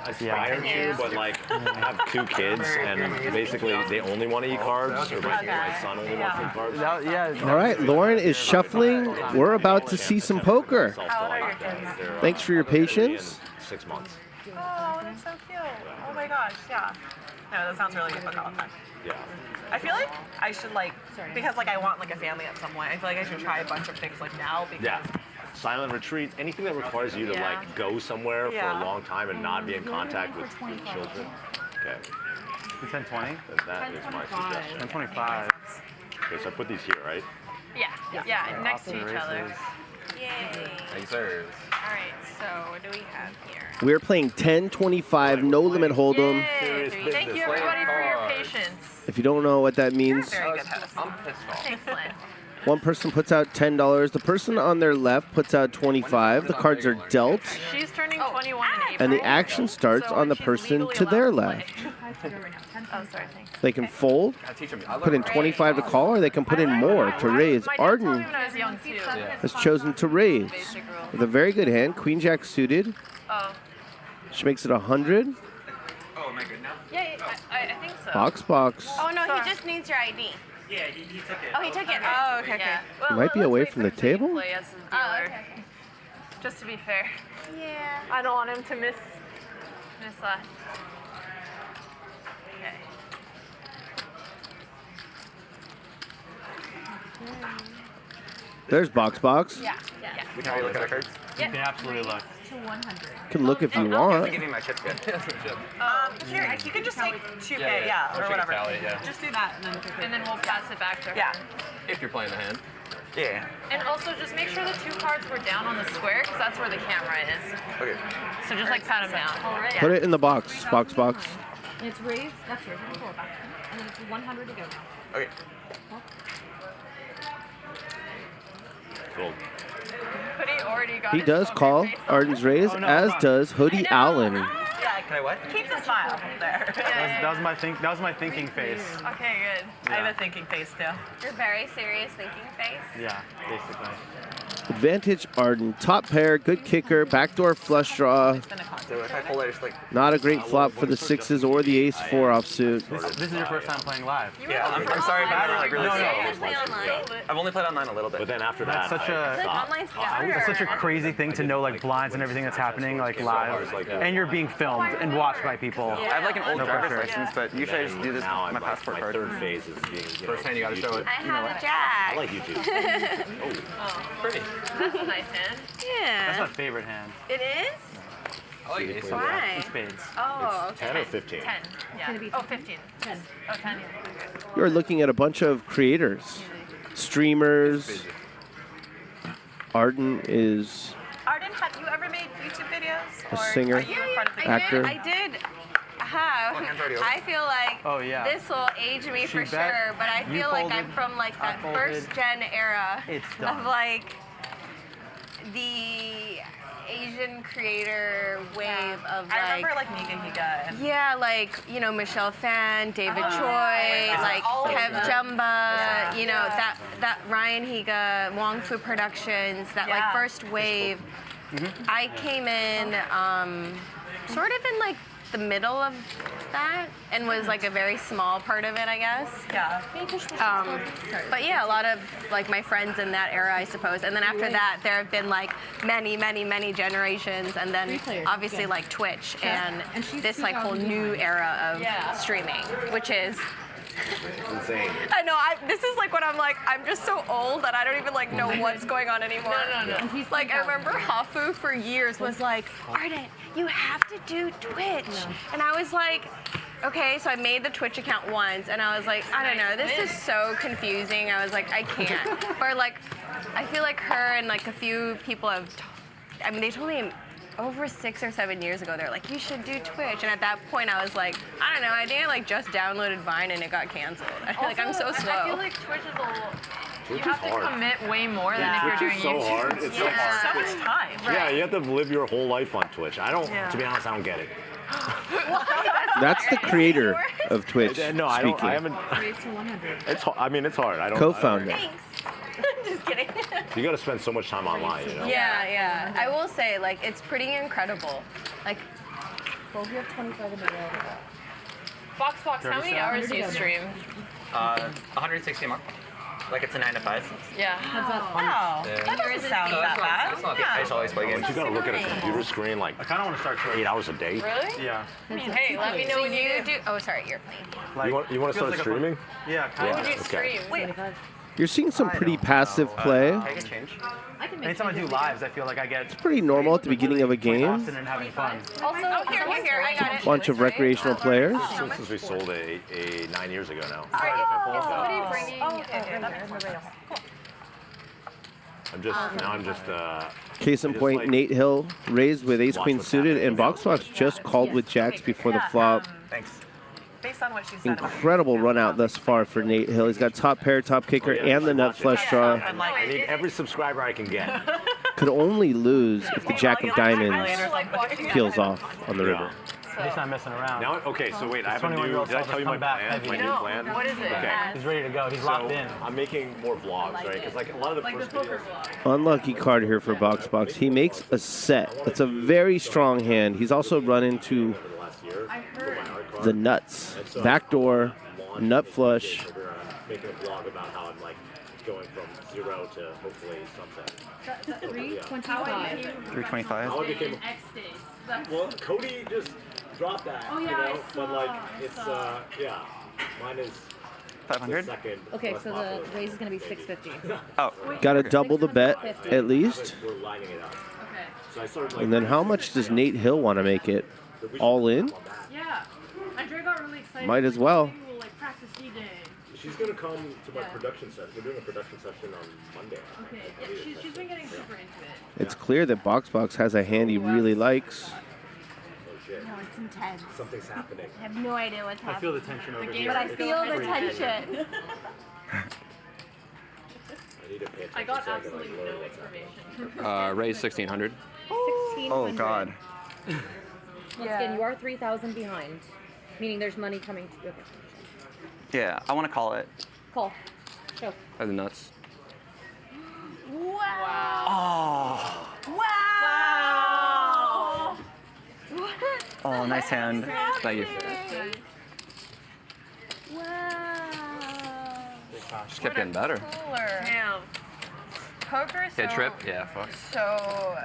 aspire to, but like I have 2 kids, and basically they only want to eat carbs, or my son only wants to eat carbs. Yeah. All right, Lauren is shuffling. We're about to see some poker. How old are your kids? Thanks for your patience. 6 months. Oh, that's so cute. Oh my gosh, yeah. No, that sounds really good for Valentine's. Yeah. I feel like I should because I want like a family at some point. I feel like I should try a bunch of things like now because Yeah. Silent retreat, anything that requires you to like go somewhere for a long time and not be in contact with children. Okay. 1020? That is my suggestion. 1025. Okay, so I put these here, right? Yeah, next to each other. Yay. Thanks, sir. All right, so what do we have here? We're playing 10-25, no limit hold'em. Thank you everybody for your patience. If you don't know what that means, Very good host. I'm pissed off. Thanks, Lynn. one person puts out $10. The person on their left puts out 25. The cards are dealt, She's turning 21 in April. and the action starts on the person to their left. Oh, sorry, thanks. They can fold, put in 25 to call, or they can put in more to raise. Arden When I was young too. has chosen to raise with a very good hand, Queen Jack suited. Oh. She makes it 100. Oh my goodness. Yeah, I think so. Box. Oh no, he just needs your ID. Yeah, he took it. Oh, he took it. Oh, okay, okay. It might be away from the table. Play as a dealer. Just to be fair. Yeah. I don't want him to miss that. Okay. There's box. Yeah. We can already look at our cards? Yeah. You can absolutely look. To 100. Can look if you You want. give me my chips again. Here, you can just take 2K, or whatever. Just do that, and then we'll pass it back to her. Yeah. If you're playing the hand. Yeah. And also, just make sure the 2 cards were down on the square, because that's where the camera is. Okay. So just like pat them down. Put it in the box. Box. And it's raised, that's yours, and then it's 100 to go. Okay. Cool. Hoodie already got He his does poker call face. Arden's raise, as does Hoodie Allen. Yeah, can I what? Keep the smile there. That was my thinking face. Okay, good. I have a thinking face too. Your very serious thinking face. Yeah, basically. Advantage Arden. Top pair, good kicker, backdoor flush draw. So if I fold, I just like. Not a great flop for the 6s or the ace-4 offsuit. This is your first time playing live. Yeah, I'm sorry if I'm like really You play online? I've only played online a little bit. But then after that, That's such a Online's harder. that's such a crazy thing to know, like blinds and everything that's happening like live, and you're being filmed and watched by people. I have like an old No driver's pressure. license, but usually I just do this with my passport my card. third phase is being First hand, you gotta show it. I have a jack. I like YouTube. Pretty. That's a nice hand. Yeah. That's my favorite hand. It is? I like ace. Why? Spades. Oh, okay. 10 or 15? 10. Yeah. Oh, 15. 10. Oh, 10. Okay. You're looking at a bunch of creators, streamers. Arden is Arden, have you ever made YouTube videos? a Or singer, are you in front of the actor. I did have. I feel like Oh, yeah. this will age me for She bet. sure, but I You feel like I'm folded, from like I that folded. first gen era It's of done. like the Asian creator wave of like. I remember like Mika Higa and Yeah, like, you know, Michelle Phan, David Choi, yeah. like All of Kev them. Jumba, Yeah. you know, that Ryan Higa, Wong Fu Productions, that like Yeah. first wave. I came in sort of in like the middle of that and was like a very small part of it, I guess. yeah. But yeah, a lot of like my friends in that era, I suppose. And then after that, there have been like many generations, and then obviously like Twitch and this like whole new era of streaming, which is. Insane. I know. This is like when I'm like, I'm just so old that I don't even like know what's going on anymore. No. Like I remember Hafu for years was like, Arden, you have to do Twitch, and I was like, okay. So I made the Twitch account once, and I was like, I don't know, this is so confusing. I was like, I can't. Or like, I feel like her and like a few people have. I mean, they told me over 6 or 7 years ago. They're like, you should do Twitch. And at that point, I was like, I don't know. I think I like just downloaded Vine and it got canceled. I feel like I'm so slow. I feel like Twitch is a little. You Twitch have is to hard. commit way more than if Twitch you're is doing so YouTube. hard. It's so hard. So much time. Yeah, you have to live your whole life on Twitch. I don't. Yeah. To be honest, I don't get it. That's the creator of Twitch No, I don't. I speaking. haven't. It's. I mean, it's hard. I don't. Co-founder. Just kidding. You got to spend so much time online. You know. Yeah. I will say, like, it's pretty incredible. Like, Well, you have 25 in the world. Fox, how many hours do you stream? 160 a month. Like it's a 9 to 5. Yeah. Wow. Yeah. That doesn't sound that bad. It's not bad. I just always play games. You got to look at a computer screen like. I kind of want to start 8 hours a day. Really? Yeah. I mean, hey, let me know so when you do. Oh, sorry, you're playing. You want to start streaming? Yeah. What would you Okay. stream? Wait. You're seeing some pretty passive play. I can change. Anytime I do lives, I feel like I get. It's pretty normal at the beginning of a game. Austin and having fun. Also, here, I got it. Bunch of recreational players. Since we sold a 9 years ago now. Is somebody bringing? I'm just. Case in point, Nate Hill raised with ace queen suited, and BoxBox just called with jacks before the flop. Thanks. Based on what she said. Incredible run out thus far for Nate Hill. He's got top pair, top kicker, and the nut flush draw. I need every subscriber I can get. Could only lose if the jack of diamonds peels off on the river. At least I'm messing around. Now, okay, so wait, I have a new. Did I tell you my plan? My new plan. What is it? Okay. He's ready to go. He's locked in. I'm making more vlogs, right? Because like a lot of the first videos. Unlucky card here for BoxBox. He makes a set. It's a very strong hand. He's also run into the nuts. Backdoor, nut flush. Making a vlog about how I'm like going from 0 to hopefully something. 325. 325. How I became well, Cody just dropped that, Oh, yeah, you know, I but saw, like it's yeah, mine is 500. second. Okay, so the raise is going to be 650. Oh. Got to double the bet at least. We're lining it up. So I started like. And then how much does Nate Hill want to make it? All in? Yeah. Andre got really excited. Might as well. Maybe we'll like practice D-Day. She's gonna come to my production session. We're doing a production session on Monday. Okay. Yeah, she's been getting super into it. It's clear that BoxBox has a hand he really likes. Oh shit. No, it's intense. Something's happening. I have no idea what's happening. I feel the tension over here. But I feel the tension. I need to pay attention I got so I can, absolutely like, learn no what's happening. information. Raise 1600. 1600. Oh God. Once again, you are 3,000 behind, meaning there's money coming to you. Okay. Yeah, I want to call it. Call. Show. That's nuts. Wow. Oh. Wow. Oh, nice hand. Thank you. Wow. Just kept getting better. Cooler. Damn. Poker is so, Hit trip? Yeah, fuck. so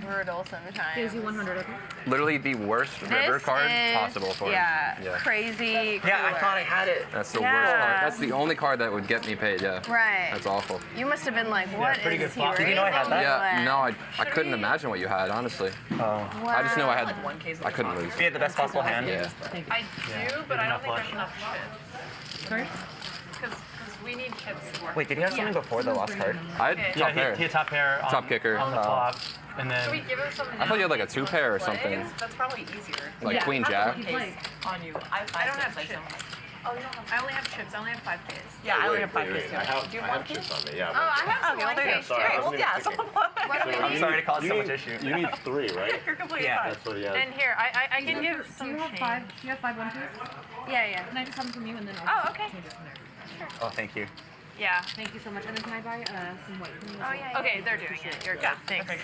brutal sometimes. Gives you 100, okay? Literally the worst river This card is, possible for him. Yeah, crazy. Yeah, I cooler. thought I had it. That's the Yeah. worst card. That's the only card that would get me paid, yeah. Right. That's awful. You must have been like, what pretty is good he flop. raising? Did you know I had that? Yeah, no, I couldn't imagine what you had, honestly. Oh. I just know I had, I couldn't lose. You had the best possible hand. Yeah. I do, but I don't think there's enough chips. Sorry? Because we need chips to work. Wait, did you have something before the last card? I had Okay. top pair. He had top pair. Top kicker. On the flop. And Should we then. give him some I thought you had like a 2-pair or play? something. That's probably easier. Like queen jack. On you. I don't have chips. Oh, you don't have, I only have chips. I only have 5Ks. Yeah, I only have 5 Ks too. I have, Do you I want have chips on me, yeah. Oh, I have some Okay, well, there you go. 1Ks Sorry, I Great. wasn't Well, yeah, even someone What do we I'm need? sorry to cause so You much need- issue. You need 3, right? You're completely Yeah. fine. That's what he has. And here, I can give some Do you have change. 5? Do you have 5 1 2s? Yeah, yeah. Can I just have them from you and then I'll Oh, okay. change it from there? Oh, thank you. Yeah. Thank you so much. And then can I buy some white from you? Oh, yeah. Okay, they're doing it. You're good. Thanks. Okay,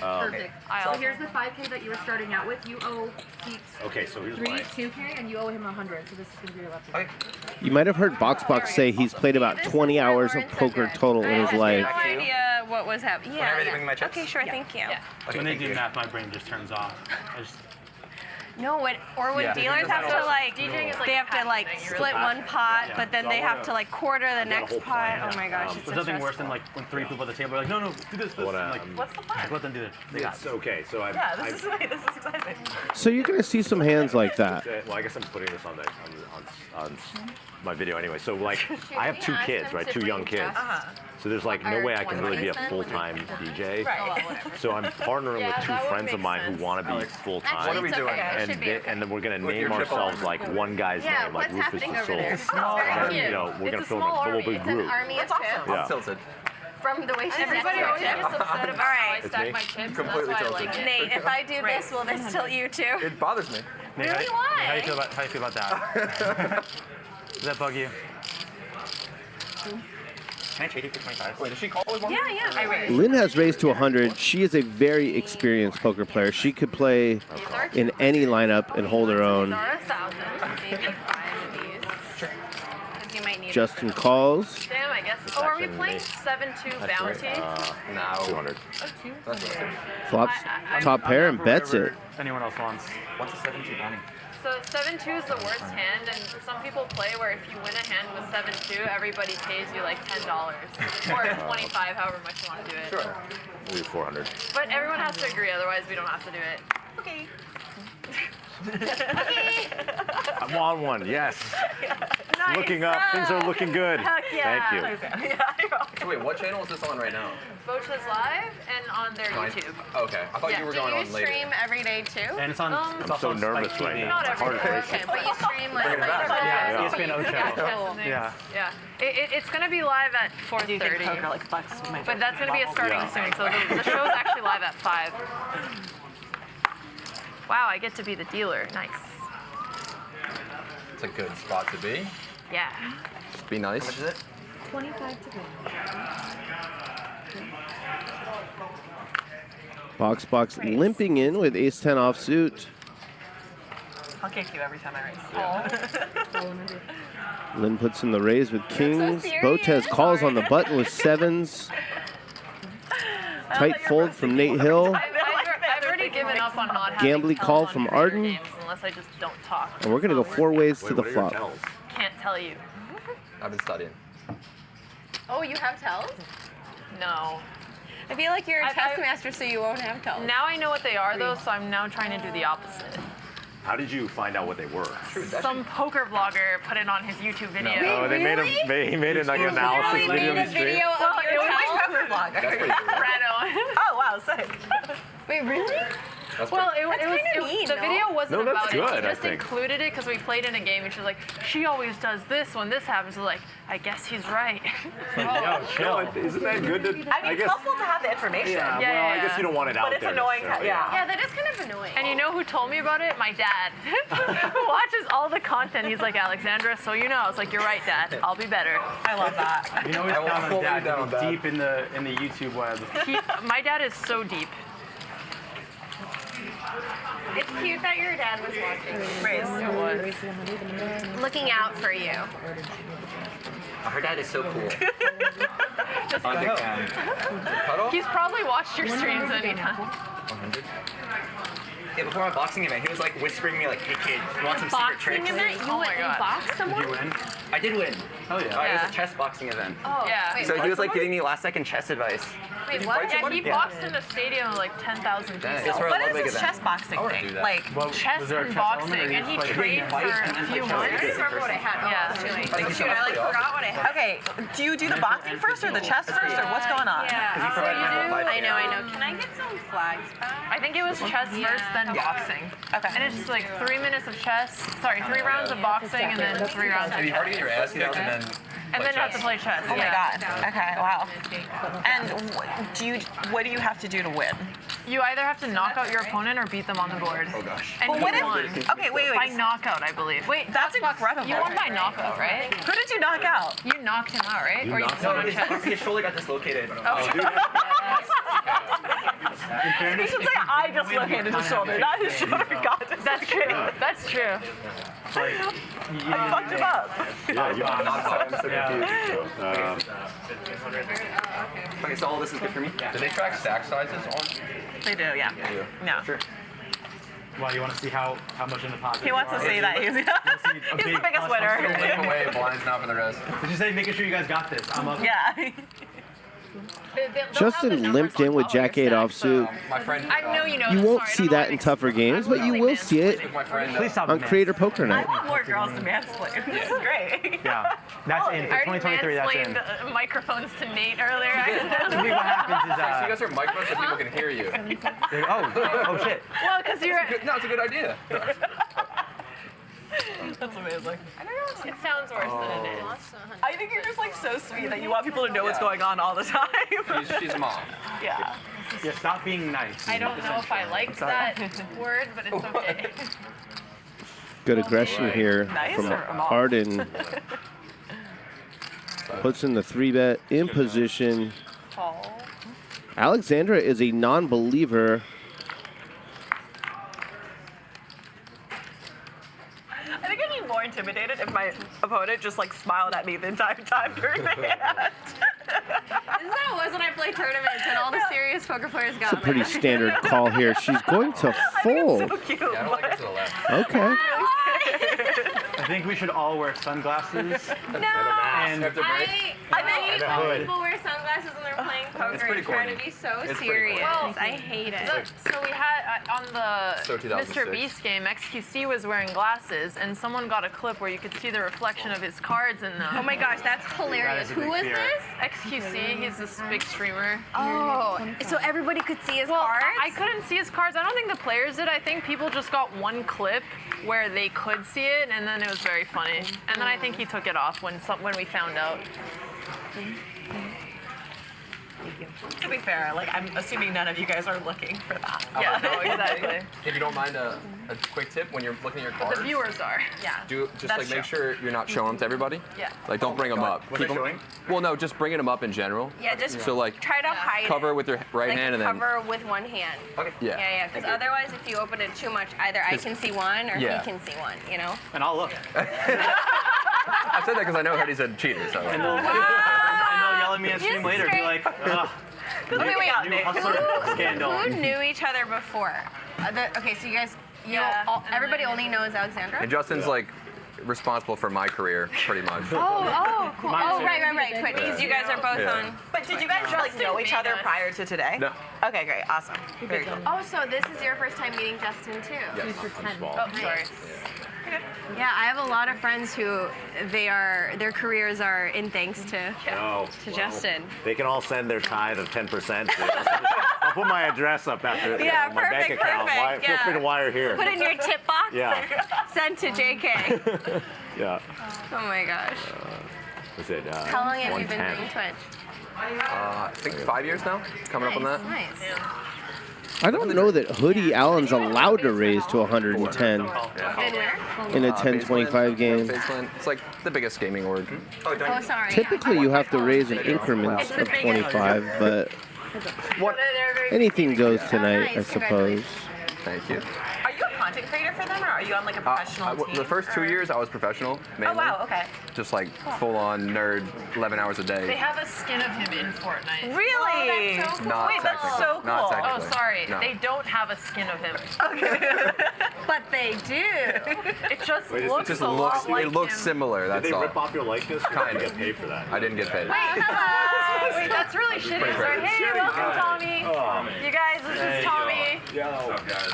Oh, perfect. I'll- So here's the 5K that you were starting out with. You owe Seeks Okay, so here's 3 mine. 2K, and you owe him 100. So this is gonna be your left. Okay. You might have heard BoxBox say he's played about 20 hours of poker total in his life. I have no idea what was happening. Yeah. Whenever they bring my chips? Okay, sure. Thank you. Okay, When they thank do you. math, my brain just turns off. I just. No, when Yeah. dealers have to like, DJing is like they a have to passion like thing. You're split really one pot, Yeah. but then So I they have wanna- to like quarter the got a next whole pot. plan, Oh my gosh, it's There's so nothing worse stressful. than like when 3 people at the table are like, no, do this. Wanna, I'm like, What's the plan? let them do it. They got It's okay, so I. Yeah, this is exciting. So you're going to see some hands like that. Well, I guess I'm putting this on the on my video anyway. So like, I have 2 kids, right? 2 young kids. So there's like no way I can really be a full-time DJ. So I'm partnering with two friends of mine who want to be full-time. What are we doing? And then we're going to name ourselves like one guy's name, like Rufus the Soul. And then, you know, we're going to film a little big group. Yeah. Yeah. From the way she Everybody always gets upset about how I It's stack me. my chips. Completely That's why I tilted. like it. Nate, if I do this, will this tilt you too? It bothers me. Nate, Really? how Why? do you feel about that? Does that bug you? Can I trade you for 25? Wait, did she call with one? Yeah. Lynn has raised to 100. She is a very experienced poker player. She could play in any lineup and hold her own. These are 1,000, maybe 5 of these. Because you might need Justin calls. Damn, I guess. Oh, are we playing 7-2 bounty? No. 200. That's right. Flops top pair and bets it. Anyone else wants? What's a 7-2 bounty? So 7-2 is the worst hand, and some people play where if you win a hand with 7-2, everybody pays you like $10 or 25, however much you want to do it. Sure. We'll do 400. But everyone has to agree, otherwise we don't have to do it. Okay. I'm on one, yes. Nice. Looking up, things are looking good. Heck yeah. Thank you. So wait, what channel is this on right now? BotezLive and on their Fine. YouTube. Okay, I thought you were going Do on you later. stream every day too? And it's on. I'm so nervous right now. Not My heart every is day. racing. But you stream like Bring it back. Yeah, ESPN Yeah, Ocho. chess and things. Yeah. Yeah. It's going to be live at 4:30. like fucks with my But that's going to be a starting soon, so the show's actually live at 5. Wow, I get to be the dealer. Nice. It's a good spot to be. Yeah. Just be nice. 25 to go. Box limping in with ace-10 offsuit. I'll kick you every time I raise. Lynn puts in the raise with kings. serious. Botez calls on the button with sevens. Tight fold from Nate Hill. I've already given up on not having Gambly tells call on from Twitter Arden. games unless I just don't talk. And we're going to go 4 ways to the flop. Can't tell you. I've been studying. Oh, you have tells? No. I feel like you're a I- chess master, so you won't have tells. Now I know what they are, though, so I'm now trying to do the opposite. How did you find out what they were? Some poker vlogger put it on his YouTube video. Oh, they made he made it like an analysis video of the stream. Well, it was My poker blogger. That's pretty cool. Brad Owen. Oh wow, sick. Wait, really? Well, it was kinda mean, the no? video wasn't No, that's about it. good, She I just think. included it because we played in a game, and she's like, she always does this when this happens. So like, I guess he's right. Yo, chill. Isn't that good to? I mean, I it's guess. helpful to have the information. Yeah, Yeah, well, I yeah, guess you don't want it out But it's there. annoying. necessarily. Yeah. That is kind of annoying. And you know who told me about it? My dad. Who watches all the content. He's like, Alexandra, so you know. I was like, you're right, Dad. I'll be better. I love that. You know, it's I will down on fully dad down to on be that. deep in the YouTube web. My dad is so deep. It's cute that your dad was watching. It was. Looking out for you. Her dad is so cool. Just On the go. cam. Cutoff? He's probably watched your streams anytime. 100. Yeah, before my boxing event, he was like whispering me like, "Hey kid, you want some secret Boxing tricks?" event? You Oh went my and God. boxed someone? Did you win? I did win. Oh yeah. It Yeah. was a chess boxing event. Oh, Yeah. Wait, So what? he was like giving me last second chess advice. Wait, what? Yeah, he boxed in a stadium of like 10,000 people. It's for a What is Ludwig this event. chess boxing I wanna thing? do that. Like, Well, Chess was there a and chess boxing, element, or and he you just trained played for a few months. I remember what I had. Yeah. I was doing. Thank you so shoot, much. I like for the offer. forgot what I had. Okay, do you do the boxing first or the chess first, or what's going on? Yeah. He provided me with I a 5K. know. Can I get some flags back? I think it was chess first, then boxing. Okay. And it's just like 3 minutes of chess. Sorry, 3 rounds of boxing, and then 3 rounds of Have you hard to chess. get your ass kicked and then And then have to play chess. Oh my yeah. god. Okay, wow. And what do you have to do to win? You either have to knock out your opponent or beat them on the board. Oh gosh. And Well, he what if- won. okay, wait. By knockout, I believe. Wait, That's incredible. you won by knockout, right? Who did you knock out? You knocked him out, right? Or you No, on chess? his shoulder got dislocated. You should say I dislocated his shoulder, not his shoulder got dislocated. That's true. That's true. I fucked him up. Yeah, you I'm so yeah. Okay, so all this is good for me? Do they track stack sizes on? They do, yeah. Yeah. Sure. Well, you want to see how much in the pocket? He wants to see that. He's the biggest winner. Flip away, blinds now for the rest. Just say making sure you guys got this. I'm up. Yeah. Justin limped in with Jack 8 offsuit. I know you know. You won't see that in tougher games, but you will see it on Creator Poker I Night. want more girls to mansplain. This is great. Yeah, that's in for I already 2023. That's in. mansplained microphones to Nate earlier. I think what happens is so you guys are microphones so people can hear you. Oh shit. Well, because you're. No, it's a good idea. That's amazing. I don't know. It sounds worse than it is. I think you're just like so sweet that you want people to know what's going on all the time. She's a mom. Yeah. Yeah, stop being nice. I don't know if I liked that word, but it's okay. Good aggression here Nice from or mom? Arden. Puts in the 3-bet in position. Alexandra is a non-believer. I think I'd be more intimidated if my opponent just like smiled at me the entire time during the hand. Isn't that what it was when I played tournaments and all the serious poker players got It's a pretty standard call here. She's going to fold. So cute. Yeah, I don't like it to the left. Okay. I think we should all wear sunglasses. No, And I think hood. people wear sunglasses when they're playing poker pretty and trying to corny. be so It's pretty serious. corny. I hate it. So we had on the So 2006. Mr. Beast game, XQC was wearing glasses, and someone got a clip where you could see the reflection of his cards in them. Oh my gosh, that's hilarious. a Who big was fear. this? XQC, he's this big streamer. Oh, so everybody could see his cards? I couldn't see his cards. I don't think the players did. I think people just got one clip where they could see it, and then it was very funny. And then I think he took it off when we found out. To be fair, like I'm assuming none of you guys are looking for that. Yeah, no, exactly. If you don't mind a quick tip when you're looking at your cards, The viewers are. Yeah. just That's like make true. sure you're not showing them to everybody. Yeah. Like don't bring them up. Was Keep I 'em- showing? Well, no, just bringing them up in general. Yeah, just So like try to hide cover it. with your right Like hand and then cover with one hand. Okay. Yeah. Yeah, because otherwise if you open it too much, either I can see one or Yeah. he can see one, you know? And I'll look. I said that because I know Hetty's a cheater. So. And they'll yell at me on stream later. Be like, ugh. Okay, wait. New hustler scandal. Who knew each other before? Okay, so you guys, everybody only knows Alexandra? And Justin's like responsible for my career, pretty much. Oh, cool. Mine Oh, too. right. Twitch, because you guys are both Yeah. on. But did you guys like know each other prior to today? No. Okay, great, awesome. Very cool. Oh, so this is your first time meeting Justin too? Yes. Oh, sorry. Yeah, I have a lot of friends who their careers are in thanks to Justin. They can all send their tithe of 10%. I'll put my address up after Yeah, my bank perfect, account. perfect, Feel yeah. free to wire here. Put it in your tip box. Yeah. Send to JK. Yeah. Oh my gosh. Was it? How long have you been 110? doing Twitch? I think 5 years now. Coming up on that. Nice. I don't know that Hoodie Allen's allowed to raise to 110 And where? in a 10-25 game. It's like the biggest gaming org. Oh, sorry. Typically, you have to raise in increments of 25, but anything goes tonight, I suppose. Thank you. Are you a content creator for them, or are you on like a professional team? The first 2 years I was professional, mainly. Oh wow, okay. Just like full on nerd, 11 hours a day. They have a skin of him in Fortnite. Really? Oh, that's so cool. Not Wait, that's technically. so cool. Not Oh, technically. sorry. No. They don't have a skin of him. But they do. It just Wait, looks It just a looks, lot like it looks him. similar, Did that's they all. rip off your likeness? Or Kind did you of. get paid for that? I didn't get paid. Wait, that's really shitty. pretty Sorry. great. Hey, welcome, Tommy. You guys, this is Tommy.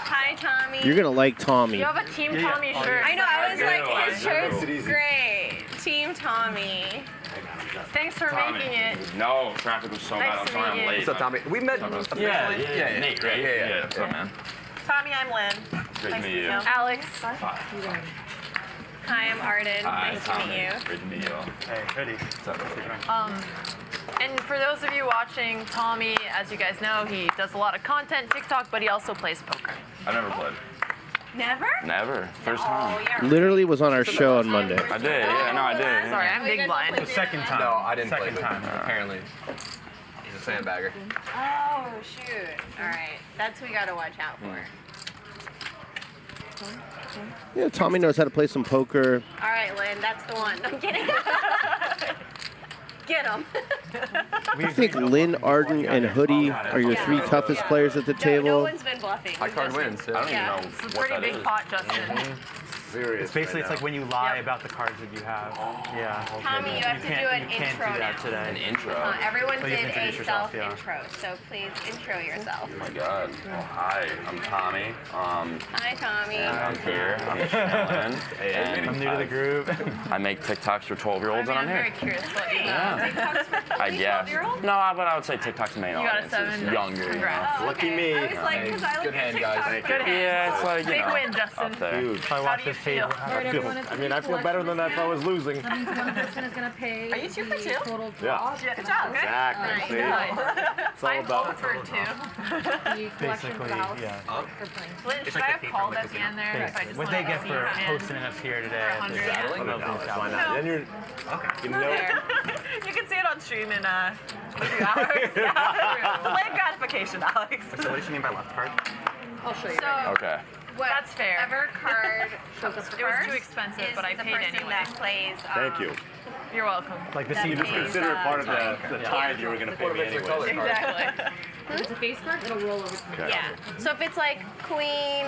Hi, Tommy. You're gonna like Tommy. You have a Team Tommy shirt. I know, I was like, I his know. shirt's great. Team Tommy. Thanks for making it. No, traffic was so Nice bad. I'm to sorry meet I'm you. late. So Tommy, we met officially. Yeah. Nate, right? Yeah. What's up, man? Tommy, I'm Lynn. Great to meet you. Alex. Hi, I'm Arden. Hi, Nice Tommy. to meet you. Great to meet you. Hey, Hoodie. What's up? And for those of you watching, Tommy, as you guys know, he does a lot of content, TikTok, but he also plays poker. I never played. Never? Never. First time. Literally was on our show on Monday. I did. Yeah, no, I did. Sorry, I'm big blind. The second time. No, I didn't play Second with time. him, apparently. He's a sandbagger. Oh, shoot. All right. That's what we got to watch out for. Yeah, Tommy knows how to play some poker. All right, Lynn, that's the one. I'm kidding. Get him. I think Lynn, Arden, and Hoodie are your three toughest players at the No table. one's been bluffing. High card wins. I don't Yeah. even know It's a what pretty that big is. pot, Justin. serious. It's basically right it's like when you lie about the cards that you have. Yeah. Tommy, you have to do an You can't intro do that now. today. An intro. Everyone Oh, you did have to a introduce yourself, yeah. self-intro, so please intro yourself. Oh my God. Well, hi, I'm Tommy. Hi, Tommy. I'm here. I'm chilling. And I'm new to the group. I make TikToks for 12-year-olds and I'm here. Curious what you I guess. No, but I would say TikTok's main You got a audience is 7. younger. You know? Congrats. Lucky me. I was like, because I look Good at hand, TikTok. guys. Good hand. Yeah, it's like, you Big know, win, Justin. up there. Dude, If I How watch do you this tape, I feel better than if I was losing. That means one person is going to pay. Are you 2 for 2? Total Yeah. draw. Good job. Good. Exactly. See? It's all I'm about. for 2. The collection for the house yeah. for playing. Lynn, should I have called at the end there if I just What wanted they get to see for your hand? hosting us here today? For 100. Why not? Then you're. You know. You can see it on stream in a few hours. Late gratification, Alex. So what does she mean by left card? I'll show you. So, Okay. That's fair. whatever card shows up It was first too expensive, is but I the paid person anyway. that plays. Thank you. You're welcome. Like the That seed. pays, Consider it part of the tithe you were going to pay me anyway. Exactly. If it's a face card, it'll roll over to me. Okay. Yeah. So if it's like queen,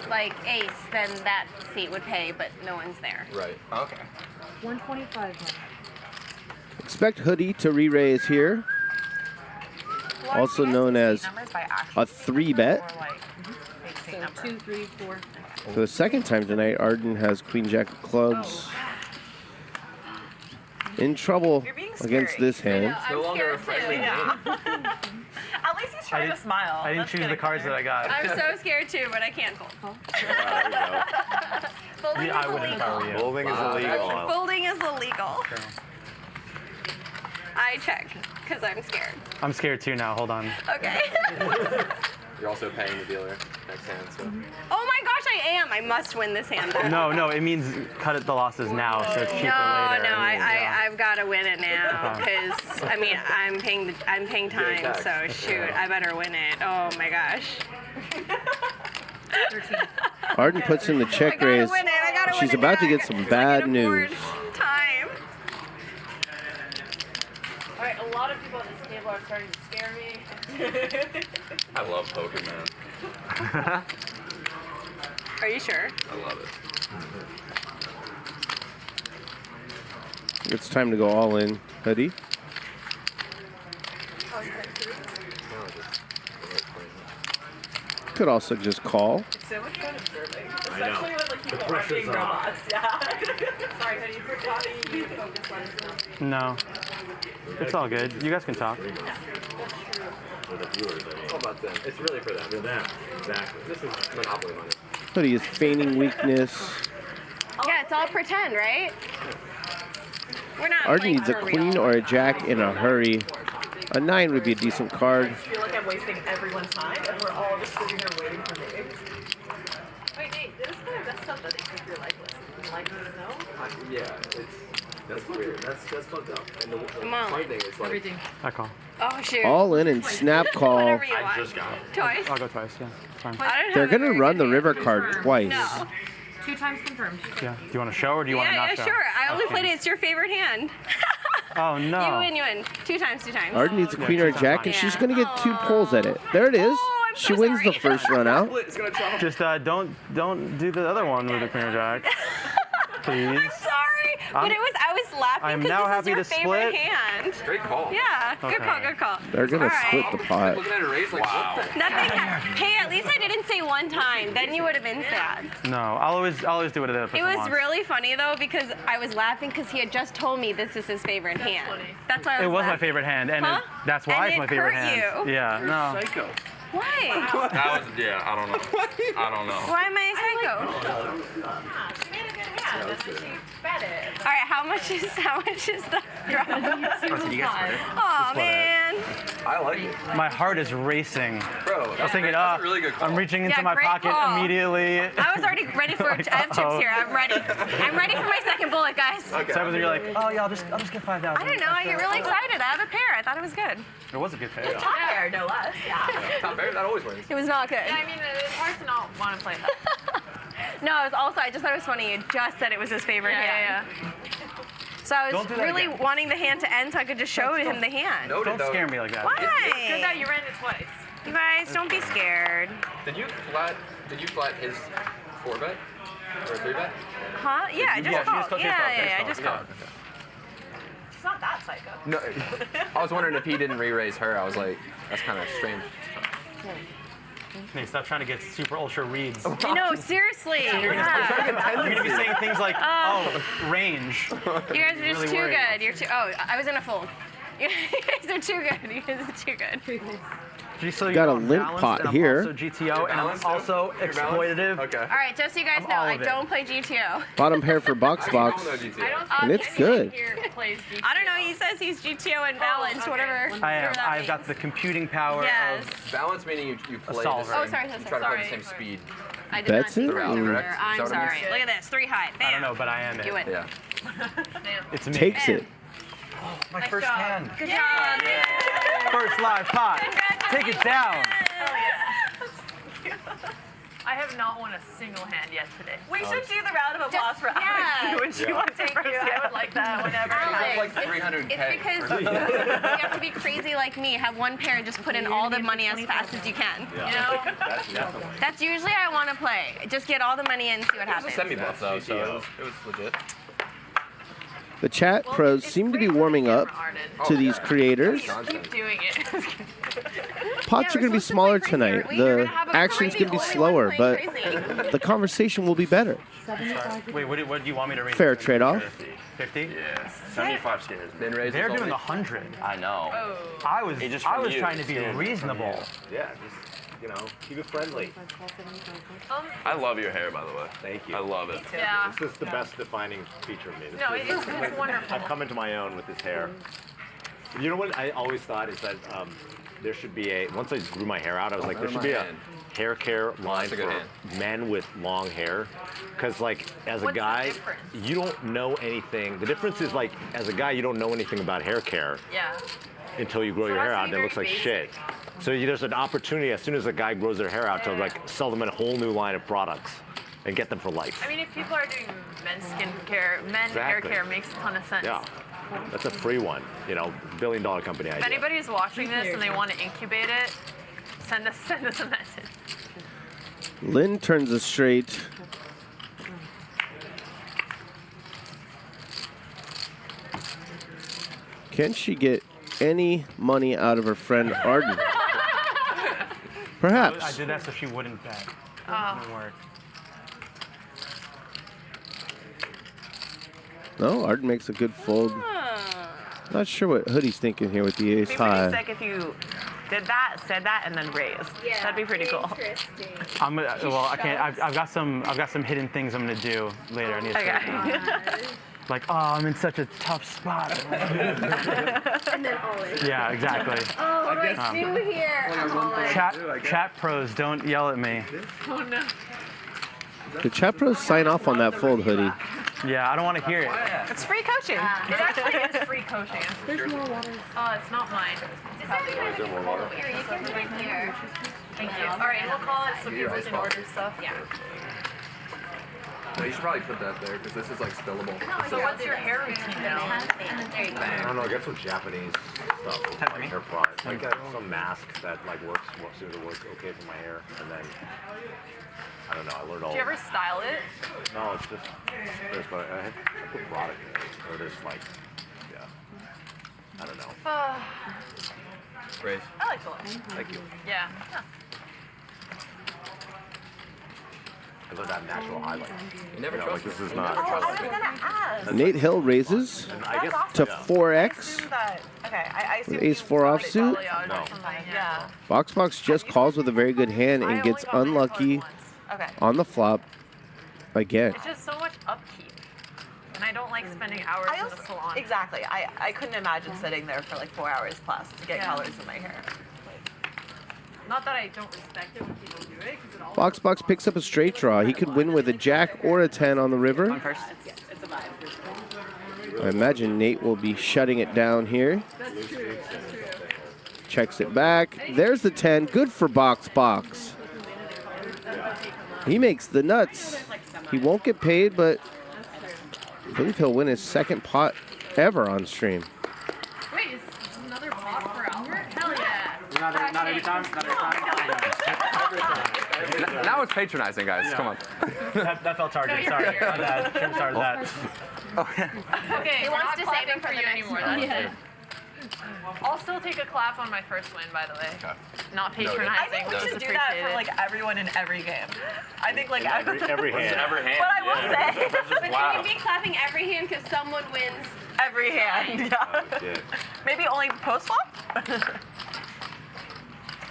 like ace, then that seat would pay, but no one's there. Right. Okay. 125. Expect Hoodie to re-raise here, also known as a 3-bet. So 2, 3, 4. For the second time tonight, Arden has Queen Jack of Clubs. In trouble against this hand. It's no longer a friendly game. At least he's trying to smile. I didn't That's choose the getting cards that I got. I'm so scared too, but I can't fold. Folding Yeah, I is wouldn't if I were illegal. you. Folding is illegal. Folding is illegal. I check because I'm scared. I'm scared too now. Hold on. Okay. You're also paying the dealer next hand, so. Oh my gosh, I am. I must win this hand. Then. No, it means cut the losses now, so it's cheaper later. No, I've got to win it now because I mean I'm paying time, so shoot, I better win it. Oh my gosh. 13. Arden puts in the check raise. Win it. I gotta She's win it about to now. get some bad news. Time. All right, a lot of people at this table are starting to scare me. I love poker, man. Are you sure? I love it. It's time to go all in, Hoodie. Could also just call. So much fun observing, I know. especially when like The people are pressure's being on. robots. Yeah. Sorry, honey, if you're talking, you focus on No. It's all good. You guys can talk. For the viewers, I mean. All about them. It's really for them. For them. Exactly. This is monopoly money. Hoodie is feigning weakness. Yeah, it's all pretend, right? We're not. Arden playing needs a for queen real. or a jack in a hurry. A 9 would be a decent card. I feel like I'm wasting everyone's time, and we're all just sitting here waiting for me. Wait, Nate, this is kind of messed up that they think you're like this. Like this, no? Yeah, that's weird. That's fucked up. And the Come on. funny thing is like. Everything. I call. Oh shoot. All in and snap call. Whatever you I want. just got it. Twice. I'll go twice, yeah. It's fine. I don't They're have a going to very run good the river hand. card twice. No. 2 times confirmed. Yeah. Do you want to show or do you want to Yeah, not show? sure. I only played it. It's your favorite hand. Oh, no. You win, you win. 2 times, 2 times. Arden needs a queen or a jack, and Yeah. she's going to get 2 pulls at it. There it is. I'm She so wins the sorry. first run out. Just don't do the other one with the queen or jack. Please. I'm sorry, but I was laughing I'm because now this is your happy to favorite split. hand. Great call. Yeah, good Okay. call, good call. They're going to All split right. the pot. Looking at a race like, wow. Nothing. Hey, at least I didn't say one time. Then you would have been sad. No, I'll always do what the other It person was wants. really funny though because I was laughing because he had just told me this is his favorite hand. That's why I was It was my laughing. favorite hand, and Huh? that's why And it's it my favorite hurt hand. you. Yeah, no. Psycho. Why? That was, yeah, I don't know. I don't know. Why am I a psycho? She made a good hand, and then she bet it. All right, how much is the draw? Oh, Oh man. I like it. My heart is racing. Bro, I was thinking, that's a really good call. I'm reaching into Yeah, my great pocket call. immediately. I was already ready for. I have chips here. I'm ready. I'm ready for my second bullet, guys. Okay. So you're like, oh yeah, I'll just get 5,000. I don't know. I get really excited. I have a pair. I thought it was good. It was a good pair. Top pair, no less. Yeah. Top pair, that always wins. It was not good. Yeah, I mean, it's hard to not want to play that. No, it was also. I just thought it was funny. You just said it was his favorite hand. So I was Don't do that really again. wanting the hand to end so I could just show him the hand. Don't scare me like that. Why? It's good that you ran it twice. You guys, don't be scared. Did you flat his 4-bet? For a 3-bet? Huh? Yeah, I just called. Yeah, I just called. She's not that psycho. No, I was wondering if he didn't re-raise her. I was like, that's kind of strange. Nate, stop trying to get super ultra reads. No, seriously. You're gonna be saying things like, oh, range. You guys are just too good. You're too. Oh, I was in a fold. You guys are too good. You guys are too good. Got a lint pot here. Also GTO, and I'm also exploitative. Okay. All right, just so you guys know, I don't play GTO. Bottom pair for Box, and it's good. I don't know. He says he's GTO and balanced, whatever. I am. whatever that I've means. got the computing power Yes. of Balance meaning you play the solver. same. Oh, sorry, You try to play the same speed. I did not That's see it? the round Correct. there. I'm Is that what it sorry. means? Look at this. 3 high. Bam. I don't know, but I am it. You win. Yeah. It's me. Takes it. My Nice first job. hand. Good job. First live pot. Take it down. I have not won a single hand yet today. We should do the round of applause for Alex when she wants Thank you. I would like that whenever. Alex, like 300K. it's because you have to be crazy like me, have one pair and just put in all the money as fast as you can. Yeah. You know? That's definitely. That's usually how I want to play. Just get all the money in and see what It was a happens. semi-bluff though, so it was legit. The chat pros seem to be warming up to these creators. Keep doing it. Pots are going to be smaller tonight. The action's going to be slower, but the conversation will be better. Wait, what do you want me to raise? Fair trade-off. 50? Yeah. 75 scares. Then raise. They're doing 100. I know. I was just I from was you. trying to be Yeah, reasonable. Yeah, just, you know, keep it friendly. I love your hair, by the way. Thank you. I love it. Yeah. This is the best defining feature of me. This No, is- it's wonderful. I've come into my own with this hair. You know what I always thought is that there should be a, once I grew my hair out, I was like, there should be a hair care line That's a good for hand. men with long hair. Because like, as a What's the guy, difference? you don't know anything. The difference is like, as a guy, you don't know anything about hair care Yeah. until you grow your it has hair to out be and it looks very like basic. shit. So there's an opportunity as soon as a guy grows their hair out to like sell them a whole new line of products and get them for life. I mean, if people are doing men's skincare, men's hair Exactly. care makes a ton of sense. Yeah, that's a free one. You know, $1 billion company If idea. anybody's watching this and they want to incubate it, send us a message. Lynn turns a straight. Can she get any money out of her friend Arden? Perhaps. I did that so she wouldn't bet. Oh. Didn't work. No, Arden makes a good fold. Not sure what Hoodie's thinking here with the ace It'd be pretty high. sick if you did that, said that, and then raised. That'd be pretty cool. I'm gonna, well, I can't. I've got some hidden things I'm gonna do later. I need to Okay. like, oh, I'm in such a tough spot. And then always. Yeah, exactly. Oh, what do I do here? I'm always. Chat pros, don't yell at me. Oh no. The chat pros sign off on that fold, Hoodie. Yeah, I don't want to hear it. It's free coaching. It actually is free coaching. There's more water. It's not mine. Is there more water? Here, you can drink here. Thank you. All right, we'll call it so people can order stuff. Yeah. No, you should probably put that there because this is like spillable. So what's your hair routine now? There you go. I don't know, I get some Japanese stuff, like hair products. Like some mask that like seems to work okay for my hair. And then, I don't know, I learned all. Do you ever style it? No, it's just, but I put product in it. Or just like, yeah. I don't know. Raise. I like the look. Thank you. Yeah. I love that natural highlight. You never Like trust this me. is You not. never trust I was gonna ask. Nate Hill raises I guess, to yeah. 4x. Okay, I assume With ace 4 offsuit. No. Yeah. Box just calls with a very good hand and gets unlucky Okay. on the flop again. It's just so much upkeep. And I don't like spending hours I in also, the salon. exactly. I couldn't imagine sitting there for like 4 hours plus to get Yeah. colors in my hair. Not that I don't respect it when people do it, because it all Box picks up a straight draw. He could win with a jack or a 10 on the river. First. I imagine Nate will be shutting it down here. That's true. Checks it back. There's the 10. Good for Box. He makes the nuts. He won't get paid, but I believe he'll win his second pot ever on stream. Wait, is another pot for Albert? Hell yeah. not every time? Not every time? Now it's patronizing, guys. Come on. That felt targeted. Sorry. My bad. Shouldn't start that. Okay, He we're wants not to save clapping him for for you the next anymore. one. That's Yeah. it. I'll still take a clap on my first win, by the way. Okay. Not I patronizing, think we which is should do that for appreciated. like everyone in every game. I think like every hand. Every hand. But I will say, But you can be clapping every hand because someone wins every hand. Yeah. Maybe only post flop.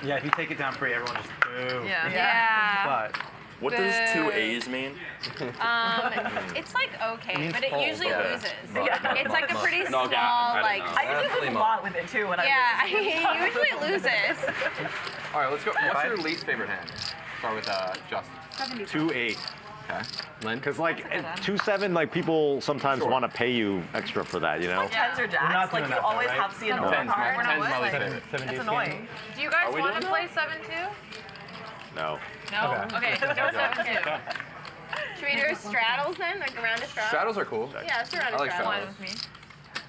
Yeah, if you take it down free, everyone just boo. Yeah. But What does 2 A's mean? It's like okay, means but it fold, usually okay. loses. Yeah. It's like a pretty No, okay, small, I like. didn't know. I usually lose a lot with it too when Yeah, I he usually loses. All right, let's go. What's your least favorite hand? Start with Justin. 2-8. Okay. Lynn? Because like 2-7, like people sometimes want to pay you extra for that, you know? Tens or jacks, like you always have to see a number Tens, card. tens We're not my least like- favorite. It's annoying. Do you guys Are we want to doing play 7-2? No. No? Okay, do 7-2. Should we do straddles then, like a round of straddles? Straddles are cool. Yeah, let's do a round I of like straddles. straddles. With me.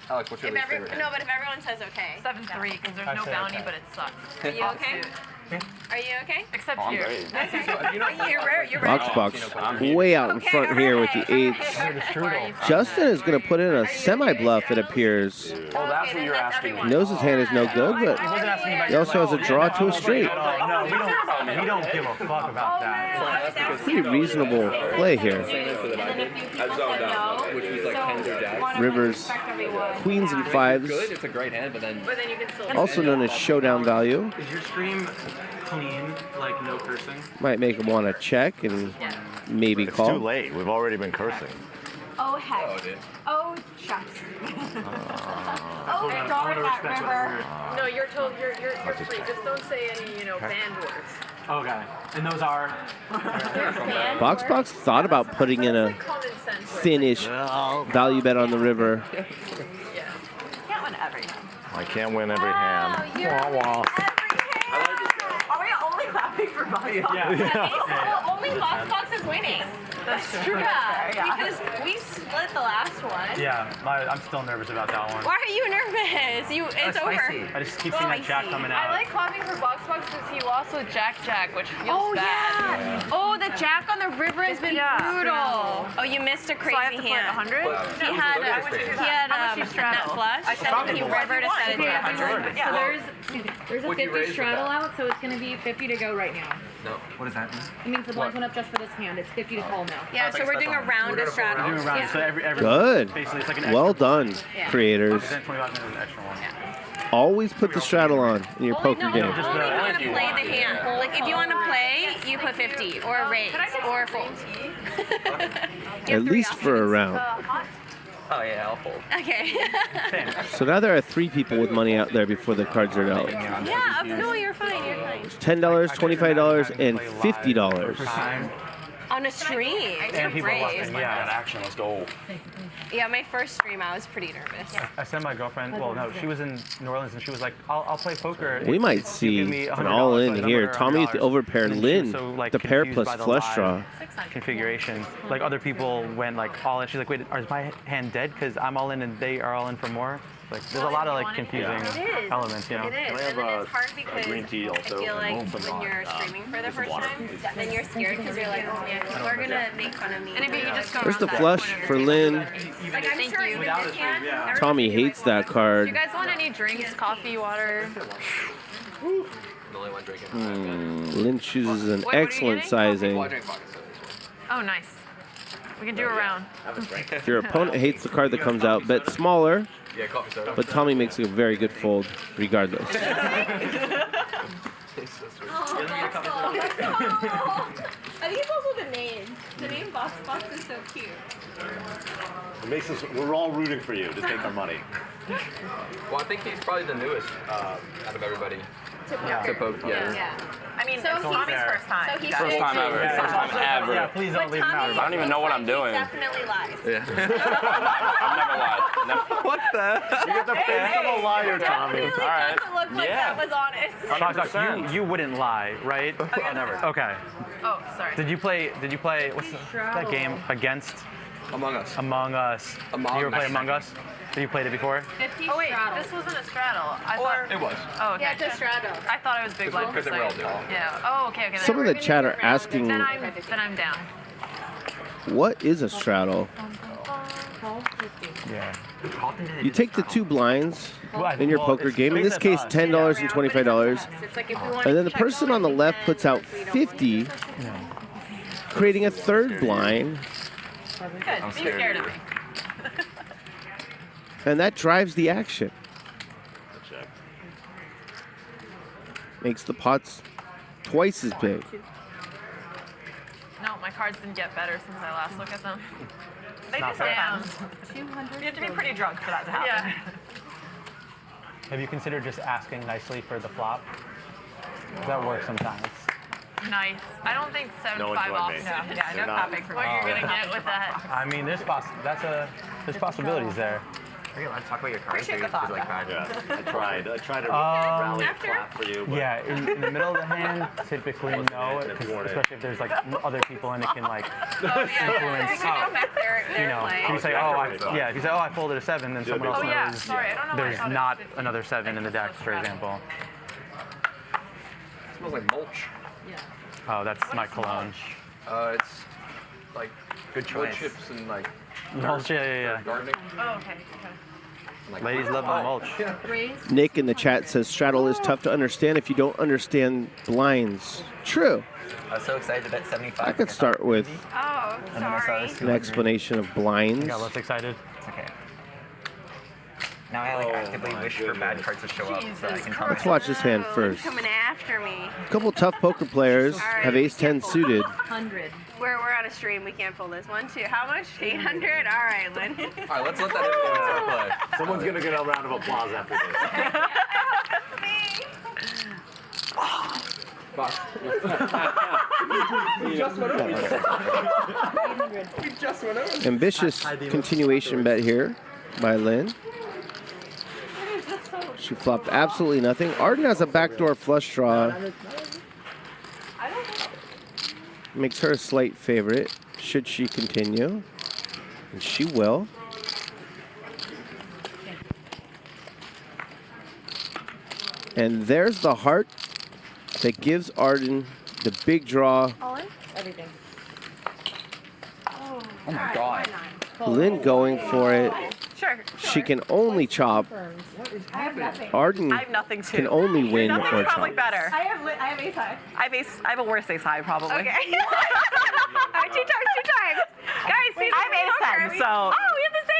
Alex, what's your If least every, favorite hand? no, but if everyone says okay. 7-3, because there's I no say bounty, okay. but it sucks. Are you okay? Are you okay? Except Oh, I'm here. great. You're rare. You're rare. Box way out in front here with the eights. Justin is going to put in a semi-bluff, it appears. Oh, that's what you're asking He me. knows his hand is no good, but he also has a draw to a straight. No, we don't give a fuck about that. Pretty reasonable play here. I zoned out, which was like 10s or jacks. Rivers, queens and fives, Good, it's a great hand, but then. also known as showdown value. Is your stream clean, like no cursing? Might make him want to check and maybe It's call. too late. We've already been cursing. Oh heck. Oh, dude. Oh shucks. Oh darn that river. No, you're told you're free. Just don't say any, banned words. Okay. And those are. Box thought about putting in a finish value bet on the river. Can't win every hand. I can't win every hand. Wah, wah. Are we only clapping for Box Box? Well, only Box is winning. That's true. Yeah, because we split the last one. Yeah, I'm still nervous about that one. Why are you nervous? It's over. I just keep seeing that jack coming out. I like clapping for Box because he lost with Jack, which feels Oh bad. yeah. Oh, the jack on the river has been brutal. Oh, you missed a crazy So I have to play hand. 100? He had How much you net straddle? flush. I said He river to set it down. So there's a Would you 50 raise the straddle bet? out, so it's going to be 50 to go right now. No. What does that mean? It means the blinds went up just for this hand. It's 50 to call now. Yeah, so we're doing a round of straddles. We're doing rounds, so every Good. basically it's like an Well extra done, creators. Then 25 minutes an extra one. Always put the straddle on in your poker game. Only if you want to play the hand. Like if you want to play, you put 50 or a raise or a fold. At least for a round. Oh yeah, I'll fold. Okay. So now there are 3 people with money out there before the cards are out. Yeah, no, you're fine. You're fine. $10, $25, and $50. On a stream. And people watching, yeah. Action, let's go. Yeah, my first stream, I was pretty nervous. I sent my girlfriend, well, no, she was in New Orleans and she was like, I'll play poker. We might if you see give me an $100, all-in like here. $100. Tommy with the overpair, And she was Lynn, so, like, the pair confused plus by the flush live draw. Configuration. Like other people went like all in. She's like, wait, is my hand dead because I'm all in and they are all in for more? Like there's a lot of like confusing elements, you know. It is, and then it's hard because green tea also? I feel like when you're streaming for the first time, then you're scared because you're like, oh man, people are gonna make fun of me. And if you just go There's the around flush for Lynn. Like I'm sure even this hand, Tommy hates that Do card. you guys want any drinks, coffee, water? The only one drinking. Lynn chooses an What are you excellent getting? sizing. Well, I drink vodka soda. Oh, nice. We can do a round. If your opponent hates the card that comes out, bet smaller. Yeah, coffee soda. But Tommy makes a very good fold regardless. I think it's also the name. The name Box is so cute. It makes us, we're all rooting for you to take our money. Well, I think he's probably the newest out of everybody. To poker. To poker, yeah. Yeah. I mean, So it's Tommy's he's- first time. so he's First time ever. First time ever. Yeah, please don't But leave him out. Tommy I don't even know what I'm doing. definitely lies. Yeah. I've never lied. Never. What the? You get the face of a liar, Tommy. It All right. doesn't look like Yeah. that was honest. Fox, you wouldn't lie, right? Never. Okay. Oh, sorry. Did you play what's that game against Among Us. Among Us? Among you ever play Us. Among Us? Have you played it before? 50 Oh wait, straddle. this wasn't a straddle. I thought It was. Oh, okay. Yeah, it's a straddle. I thought it was big blind. Because they were all doing it. Yeah. Oh, okay. Okay. Some of the chat are asking, Then I'm down. what is a straddle? Yeah. You take the 2 blinds in your poker game. In this case, $10 and $25. And then the person on the left puts out 50, creating a 3rd blind. Good. Be scared of me. And that drives the action. Makes the pots twice as big. No, my cards didn't get better since I last looked at them. They do sometimes. You have to be pretty drunk for that to happen. Yeah. Have you considered just asking nicely for the flop? That works sometimes. Nice. I don't think 7-5 No one joined off. me. Yeah, They're no not. popping for what you're gonna get with that. I mean, there's possibilities there. Are you allowed to talk about your cards? Appreciate the thought. Like that? Yeah, I tried to rally a clap for you. But Yeah, in the middle of the hand, typically no, especially if there's like other people and it can like influence. It can affect their You know, play. if you say, if you say, I folded a 7, then someone else Oh, yeah. knows Sorry, I don't know why I there's thought it not was 50. another 7 in the deck, for example. It smells like mulch. Oh, that's my cologne. It's like Good wood choice. chips and like Mulch, yeah. gardening. Oh, okay. Like, Ladies love the mulch. Nick in the chat says straddle is tough to understand if you don't understand blinds. True. I was so excited to bet 75. I could start with Oh, And then I saw sorry. this an explanation of blinds. I got less excited. It's okay. Now I like actively wish for bad cards to show up so I can tell Let's watch this hand first. Coming after me. A couple tough poker players have ace-10 suited. 100. We're on a stream. We can't fold this. 1, 2. How much? 800. All right, Lynn. All right, let's let that influence our play. someone's gonna get a round of applause after this. Ambitious continuation bet here by Lynn. She flopped absolutely nothing. Arden has a backdoor flush draw. Makes her a slight favorite, should she continue. And she will. And there's the heart that gives Arden the big draw. All in? Everything. Oh my god. Lynn going for it. Sure. She can only chop. I have nothing. Arden I have nothing too. can only win Nothing's or probably chop. better. I have ace high. I have a worse ace high probably. Okay. All right, 2 times. Guys, see, I have ace 10, so. Oh, we have the same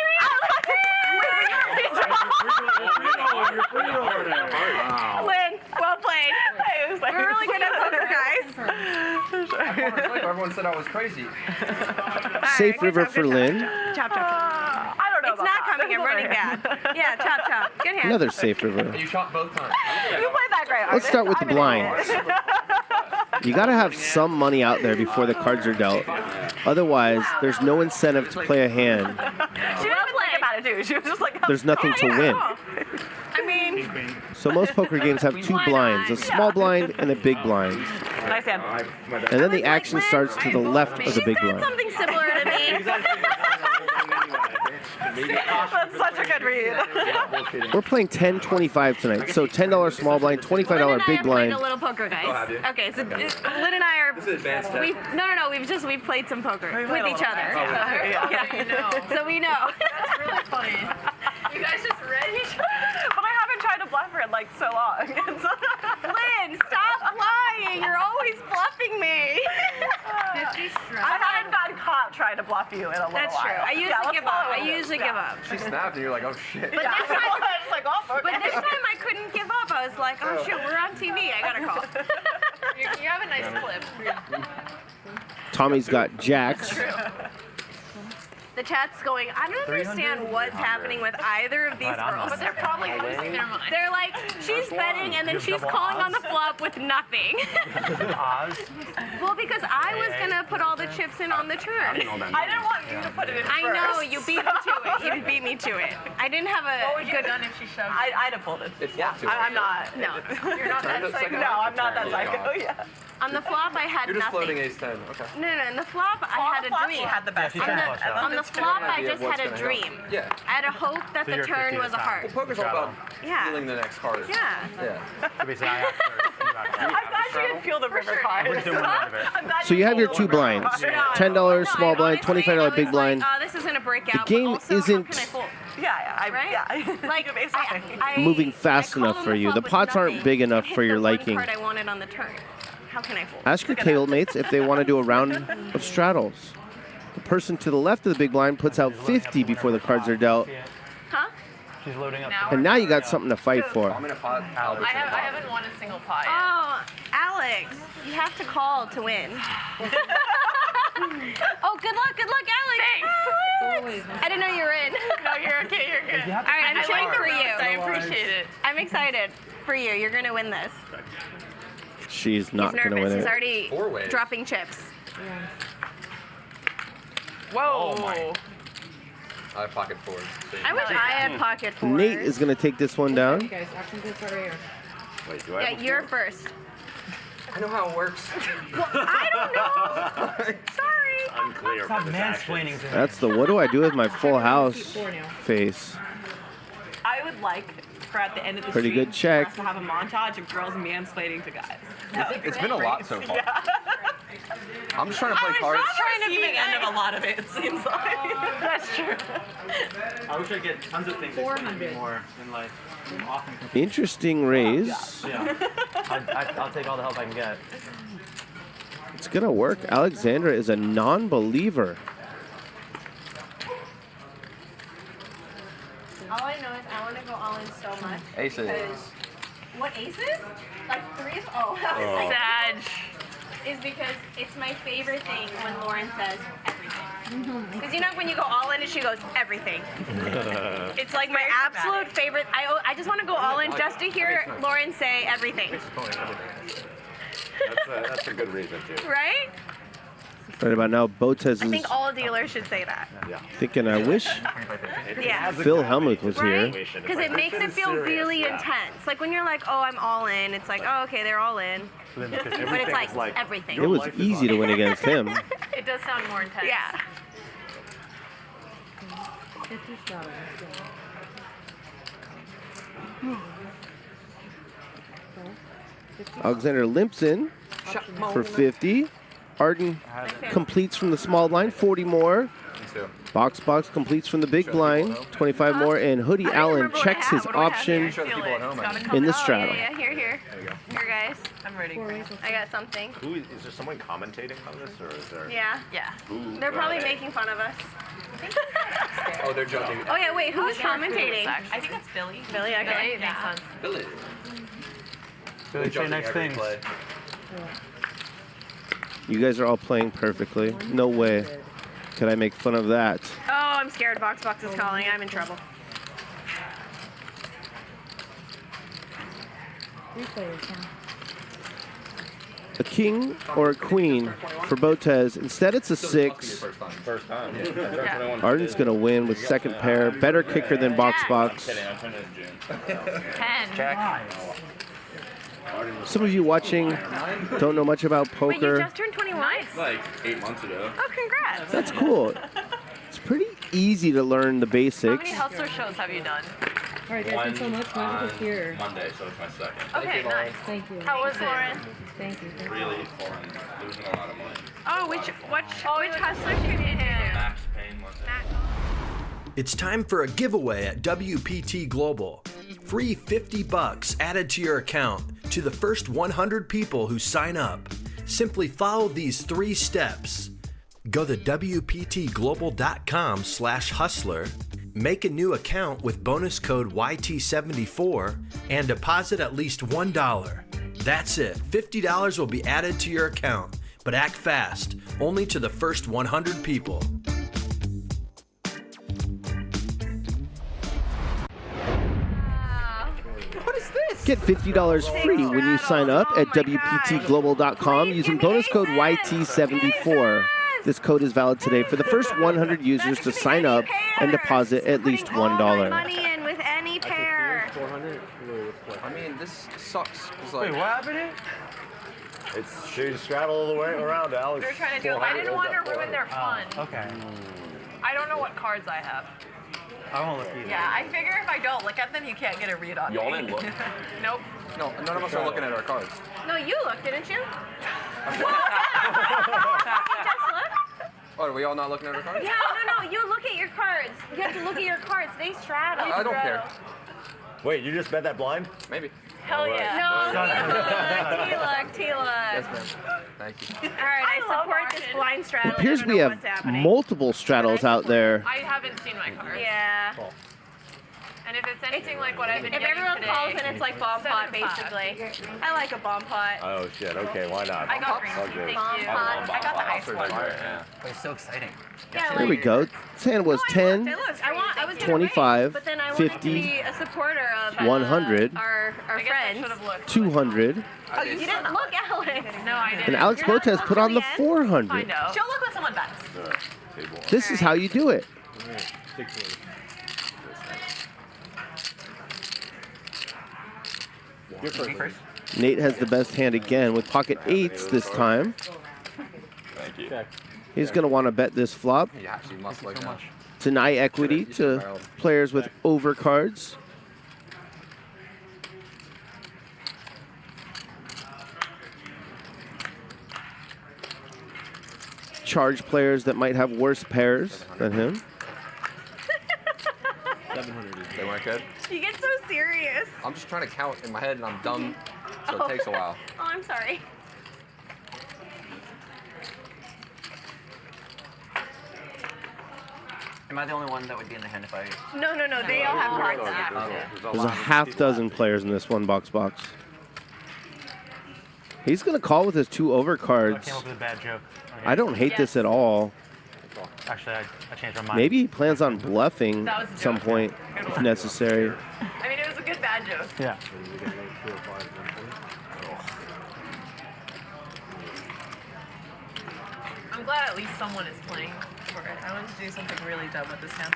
Lynn, well played. We're really good at poker, guys. Everyone said I was crazy. Safe river for Lynn. Chop, chop, chop. I don't know. It's not coming. I'm running bad. Yeah, chop, chop. Good hand. Another safe river. And you shot both times. You played that great. Let's start with the blinds. You got to have some money out there before the cards are dealt. Otherwise, there's no incentive to play a hand. She didn't even think about it too. She was just like, There's nothing to win. I mean, So most poker games have 2 blinds, a small blind and a big blind. nice hand. And then the action starts to the left of the big blind. something similar to me. That's such a good read. We're playing 10-25 tonight. So $10 small blind, $25 big blind. A little poker, guys. Okay, so Lynn and I are. This is advanced test. We've played some poker played with a each little other. bit. Yeah. So we know. That's really funny. You guys just read each other. But I haven't tried to bluff her in like so long. Lynn, stop lying. You're always bluffing me. 50 straddle. I haven't gotten caught trying to bluff you in a little That's while. true. I usually give up. I usually give up. She snapped and you're like, oh shit. But this time, It's like, oh, okay. but this time I couldn't give up. I was like, oh shit, we're on TV. I gotta call. You have a nice clip. Tommy's got jacks. The chat's going, I don't understand what's happening with either of these girls. But they're probably losing their mind. They're like, she's betting and then she's calling on the flop with nothing. Well, because I was gonna put all the chips in on the turn. I didn't want you to put it in I first. know, you beat me to it. You beat me to it. I didn't have a What would you have done if she shoved? I'd have pulled it. It flopped too. I'm not. No. You're not that psycho. No, I'm not that psycho. Yeah. On the flop, I had You're just nothing. floating ace 10. Okay. No, in the flop, I had a flop, dream. she had the best. Yeah, she hand. had the best. On the the flop, I just had a dream. Yeah. I had a hope that the turn was a heart. Well, poker's all about feeling the next card. Yeah. I'm glad she didn't feel the river card. So you have your two blinds. $10 small blind, $25 big blind. This isn't a breakout. The game isn't Like, moving fast enough for you. The pots aren't big enough for your liking. card I wanted on the turn. How can I fold? Ask your tablemates if they want to do a round of straddles. The person to the left of the big blind puts out 50 before the cards are dealt. Huh? She's loading up. And now you got something to fight for. I'm in a pot. I haven't won a single pot yet. Oh, Alex, you have to call to win. Oh, good luck, Alex. Thanks. I didn't know you were in. No, you're okay. You're good. All right, I'm cheering for you. I appreciate it. I'm excited for you. You're gonna win this. She's not He's going to nervous. win He's it. already dropping chips. Whoa. I have pocket fours. I wish I had pocket fours. Nate is going to take this one down. guys, action groups are right here. Wait, do Yeah, you're first. I know how it works. Well, I don't know. Sorry. Unclear. Stop mansplaining to me. That's the what do I do with my full house face. I would like for at the end of the Pretty stream good check. for us to have a montage of girls mansplaining to guys. It's been a lot so far. Yeah. I'm just trying to play cards. Trying to be the end of a lot of it, it seems like. That's true. I wish I get tons of things explained to me more in life. I'm often confused. Interesting raise. Yeah. I'll take all the help I can get. It's going to work. Alexandra is a non-believer. All I know is I want to go all in so much. Aces. Because what aces? Like threes? Oh. Sag. Is because it's my favorite thing when Lauren says everything. Because you know when you go all in and she goes everything. It's like my absolute favorite. I just want to go all in just to hear Lauren say everything. That's a good reason, too. Right? Right about now, Botez I is think all dealers should say that. thinking, I wish Yeah. Phil Helmuth was here. Because it makes it feel really intense. Like when you're like, oh, I'm all in. It's like, oh, okay, they're all in. But it's like everything. It was easy to win against him. It does sound more intense. Yeah. Alexander limps in for 50. Arden completes from the small blind, 40 more. Box completes from the big blind, 25 more. And Hoodie Allen checks his option in the straddle. Yeah, here. Here, guys. I'm ready. I got something. Is there someone commentating on this, or is there? Yeah. They're probably making fun of us. Oh, they're judging. Oh yeah, wait, who's commentating? I think it's Billy. Billy, okay. Billy, makes sense. Billy. Billy, say next things. You guys are all playing perfectly. No way could I make fun of that. Oh, I'm scared. Box is calling. I'm in trouble. A king or a queen for Botez. Instead, it's a 6. First time. Arden's going to win with second pair. Better kicker than Box. 10. Some of you watching don't know much about Wait, you poker. just turned 21? Like 8 months ago. Oh, congrats. That's cool. It's pretty easy to learn the How basics. many hustler shows have you done? All right, guys, thanks so much. Magic is here. Monday, so it's my second. Okay, nice. Thank you. How was Lauren? Thank you. Really fun. Losing a lot of money. Oh, which hustler should you do? Max Payne Monday. It's time for a giveaway at WPT Global. Free $50 added to your account to the first 100 people who sign up. Simply follow these 3 steps. Go to WPTglobal.com/hustler, make a new account with bonus code YT74, and deposit at least $1. That's it. $50 will be added to your account, but act fast, only to the first 100 people. Get $50 free when you sign up at WPTglobal.com using bonus code YT74. This code is valid today for the first 100 users to sign up and deposit at least $1. Money in with any pair. I mean, this sucks. Wait, what happened? She straddled all the way around, Alex. They're trying to do it. I didn't want to ruin their fun. Okay. I don't know what cards I have. I won't look either. Yeah, I figure if I don't look at them, you can't get a read on me. Y'all didn't look. Nope. No, none of us are looking at our cards. No, you looked, didn't you? Oh, are we all not looking at our cards? Yeah, no, you look at your cards. You have to look at your cards. They straddle. I don't care. Wait, you just bet that blind? Maybe. Hell yeah. No, T-look. Yes, ma'am. Thank you. All right, I support this blind straddle. It appears we have multiple straddles out there. I haven't seen my cards. Yeah. And if it's anything like what I've been If getting everyone today, calls in, it's like bomb pot, 7-5. basically. I like a bomb pot. Oh shit. Okay, why not? I got green. Okay. Thank you. I got the ice one. Yeah. It's so exciting. Yeah, There we go. Sand was 10, I was gonna 25, raise, but then I wanted to 50, be a supporter of 100, our friends. 200, Oh, you didn't look, Alex. No, I didn't. and Alex Botez put on the 400. I know. She'll look when someone bets. This is how you do it. Nate has the best hand again with pocket eights this time. Thank you. He's going to want to bet this flop. Yeah, she must look so much. Deny equity to players with overcards. Charge players that might have worse pairs than him. 700. They weren't good. You get so serious. I'm just trying to count in my head, and I'm dumb, so Oh. it takes a while. Oh, I'm sorry. Am I the only one that would be in the hand if I... No, they all have cards. There's a half dozen players in this one box. He's going to call with his two overcards. I came up with a bad joke. I don't hate this at all. Actually, I changed my mind. Maybe he plans on bluffing That was a at some joke. point if necessary. I mean, it was a good bad joke. Yeah. I'm glad at least someone is playing for it. I want to do something really dumb with this hand.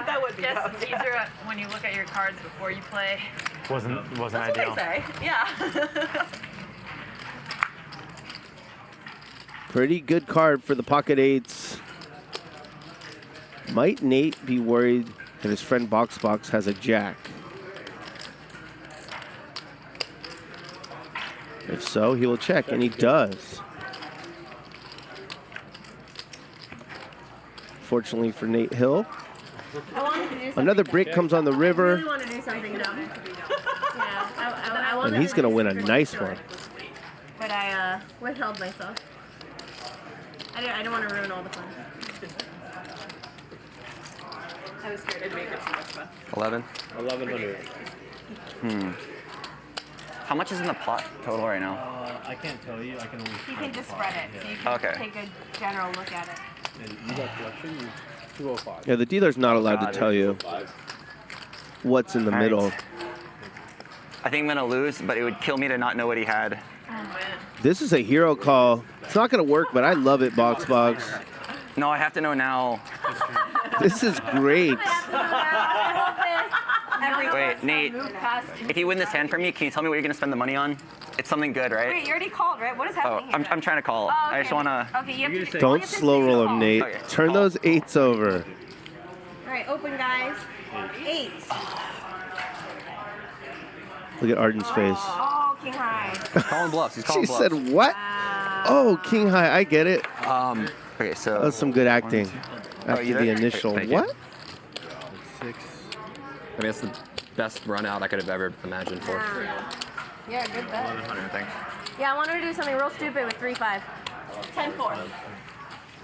That would be guess dumb. it's easier when you look at your cards before you play. Wasn't That's ideal. what they say. Yeah. Pretty good card for the pocket eights. Might Nate be worried that his friend Box has a jack? If so, he will check, and he does. Fortunately for Nate Hill, another brick comes on the I river, really want to do something dumb. Yeah, I and he's going to win a nice one. But I withheld myself. I didn't want to ruin all the fun. I was scared it'd make it too much fun. 11. 1100. How much is in the pot total right now? I can't tell you. I can only. You can just spread it, so you can Okay. take a general look at it. And you got collection? 205. Yeah, the dealer's not allowed to tell you what's in the All right. middle. I think I'm going to lose, but it would kill me to not know what he had. This is a hero call. It's not going to work, but I love it, Box. No, I have to know now. This is great. Wait, Nate, if you win this hand for me, can you tell me what you're going to spend the money on? It's something good, right? Wait, you already called, right? What is happening here? I'm trying to call. Oh, okay. I just want to... Okay, you have to... Don't slow roll him, Nate. Okay. Turn those eights over. All right, open, guys. Eights. Look at Arden's face. Oh, king high. He's calling bluffs. He's calling She bluffs. said, what? Oh, king high. I get it. Okay, so... That was some good acting after you the there? initial. Thank you. What? 6. I mean, that's the best run out I could have ever imagined for. Yeah, good bet. 1100, thanks. Yeah, I wanted to do something real stupid with 3-5. 10-4.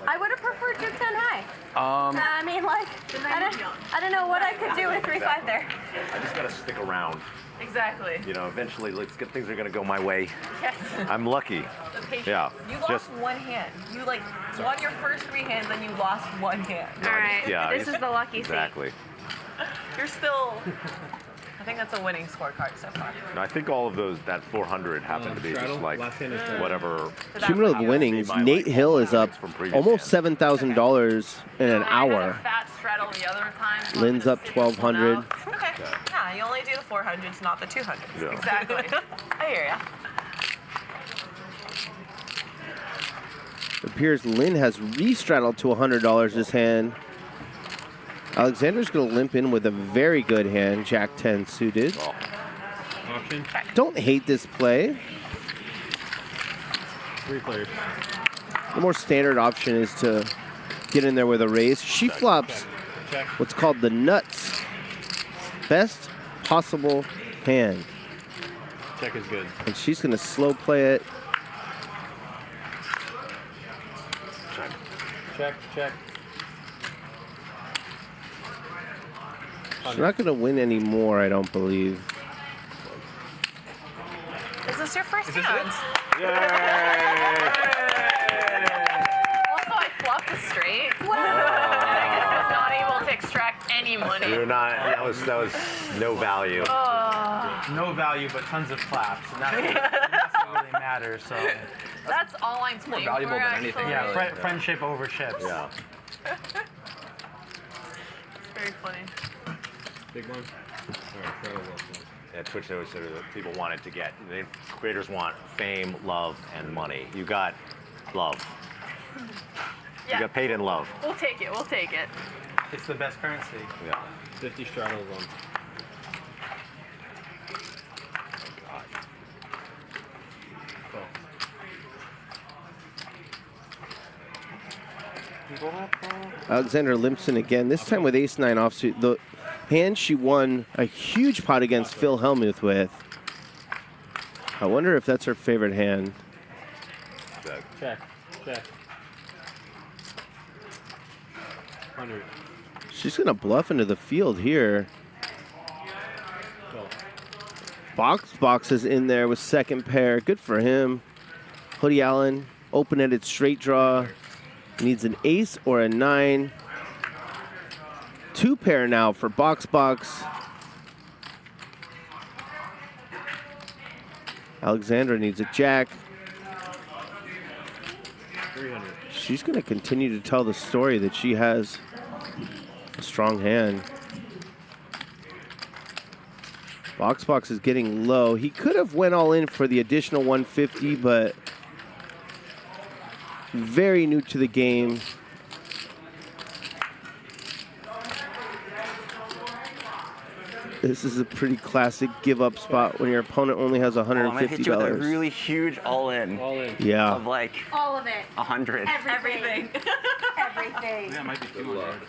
I would have preferred your 10 high. I mean, like, I don't know what I could do with 3-5 there. I just gotta stick around. Exactly. You know, eventually, things are gonna go my way. Yes. I'm lucky. The patience. Yeah. You lost one hand. You like won your first 3 hands, then you lost 1 hand. All right. Yeah, This is the lucky seat. exactly. You're still. I think that's a winning scorecard so far. No, I think all of those, that 400 happened to be just like whatever. Cumulative winnings. Nate Hill is up almost $7,000 in an hour. Fat straddle the other time. Lynn's up 1,200. Okay. Yeah, you only do the 400s, not the 200s. Yeah. Exactly. I hear ya. It appears Lynn has re-straddled to $100 this hand. Alexander's going to limp in with a very good hand, Jack 10 suited. Option. Don't hate this play. 3 players. The more standard option is to get in there with a raise. She flops what's called the nuts. Best possible hand. Check is good. And she's going to slow play it. Check. Check, check. She's not going to win anymore, I don't believe. Is this your first hand? Also, I flopped a straight. Wow. And I just was not able to extract any money. You're not. That was no value. No value, but tons of claps. And that's what really matters. So That's all I'm playing more valuable for, than anything. actually. yeah, Really. friendship over chips. Yeah. It's very funny. Big one. All right, try to look. Yeah, Twitch knows that people wanted to get. Creators want fame, love, and money. You got love. Yeah. You got paid in love. We'll take it. We'll take it. It's the best currency. Yeah. 50 straddles on. Alexander limps in again, this time with ace-9 offsuit. The hand she won a huge pot against Phil Hellmuth with. I wonder if that's her favorite hand. Check. Check. 100. She's going to bluff into the field here. Box is in there with second pair. Good for him. Hoodie Allen, open-ended straight draw. Needs an ace or a 9. 2 pair now for Box. Alexandra needs a jack. 300. She's going to continue to tell the story that she has a strong hand. Box is getting low. He could have went all in for the additional 150, but very new to the game. This is a pretty classic give-up spot when your opponent only has $150. I'm gonna hit you with a really huge all-in. Yeah. Of like All of it. 100. Everything. Everything. That might be 200.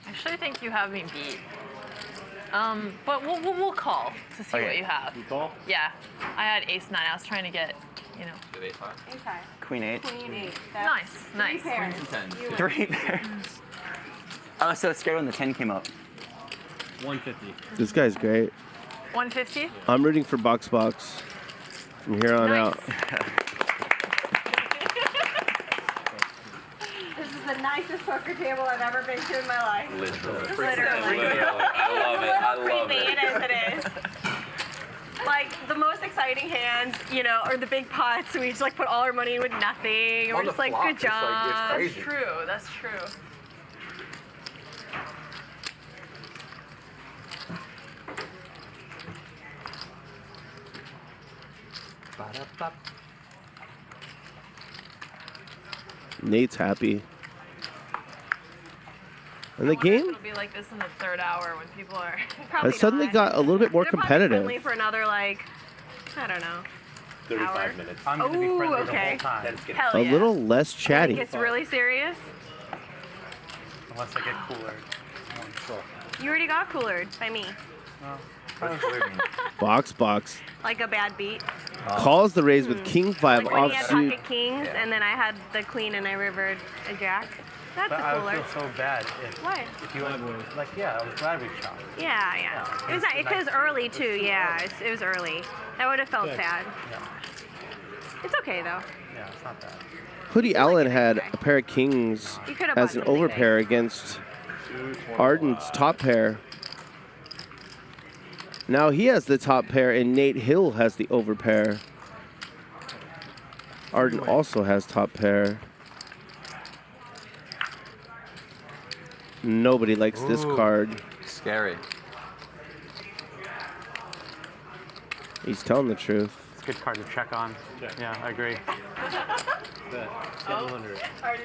I actually think you have me beat. But we'll call to see what you have. You call? Yeah. I had ace 9. I was trying to get, you know. Okay. Queen 8. Queen 8. Nice. Three pairs. 3 pairs. Oh, so it's scared when the 10 came up. 150. This guy's great. 150? I'm rooting for Box from here on out. This is the nicest poker table I've ever been to in my life. Literally. Literally. I love it. I love Pre-made as it is. Like the most exciting hands, you know, are the big pots. We just like put all our money in with nothing. And we're On the just like, flop, good it's like- job. it's crazy. That's true. That's true. Nate's happy. And the game It'll be like this in the third hour when people are. has suddenly got a little bit more They're probably competitive. friendly for another like, I don't know. 35 minutes. I'm going to be friendly the okay. whole time. Hell A yeah. little less chatty. Like it's really serious. Unless I get cooler. You already got coolered by me. Box Like a bad beat. calls the raise with King 5 Like when he had offsuit. pocket kings and then I had the queen and I rivered a jack. That's But a I would cooler. feel so bad if, What? if you had, like, yeah, I was glad we shot. Yeah. It was it was early too. Yeah, it was early. That would have felt Good. sad. It's okay though. Yeah, it's not bad. Hoodie Allen had a pair of kings You could have as an bought something overpair against Arden's top pair. Now he has the top pair and Nate Hill has the overpair. Arden also has top pair. Nobody likes this Ooh. card. Scary. He's telling the truth. good card to check on. Yeah, I agree. 700. I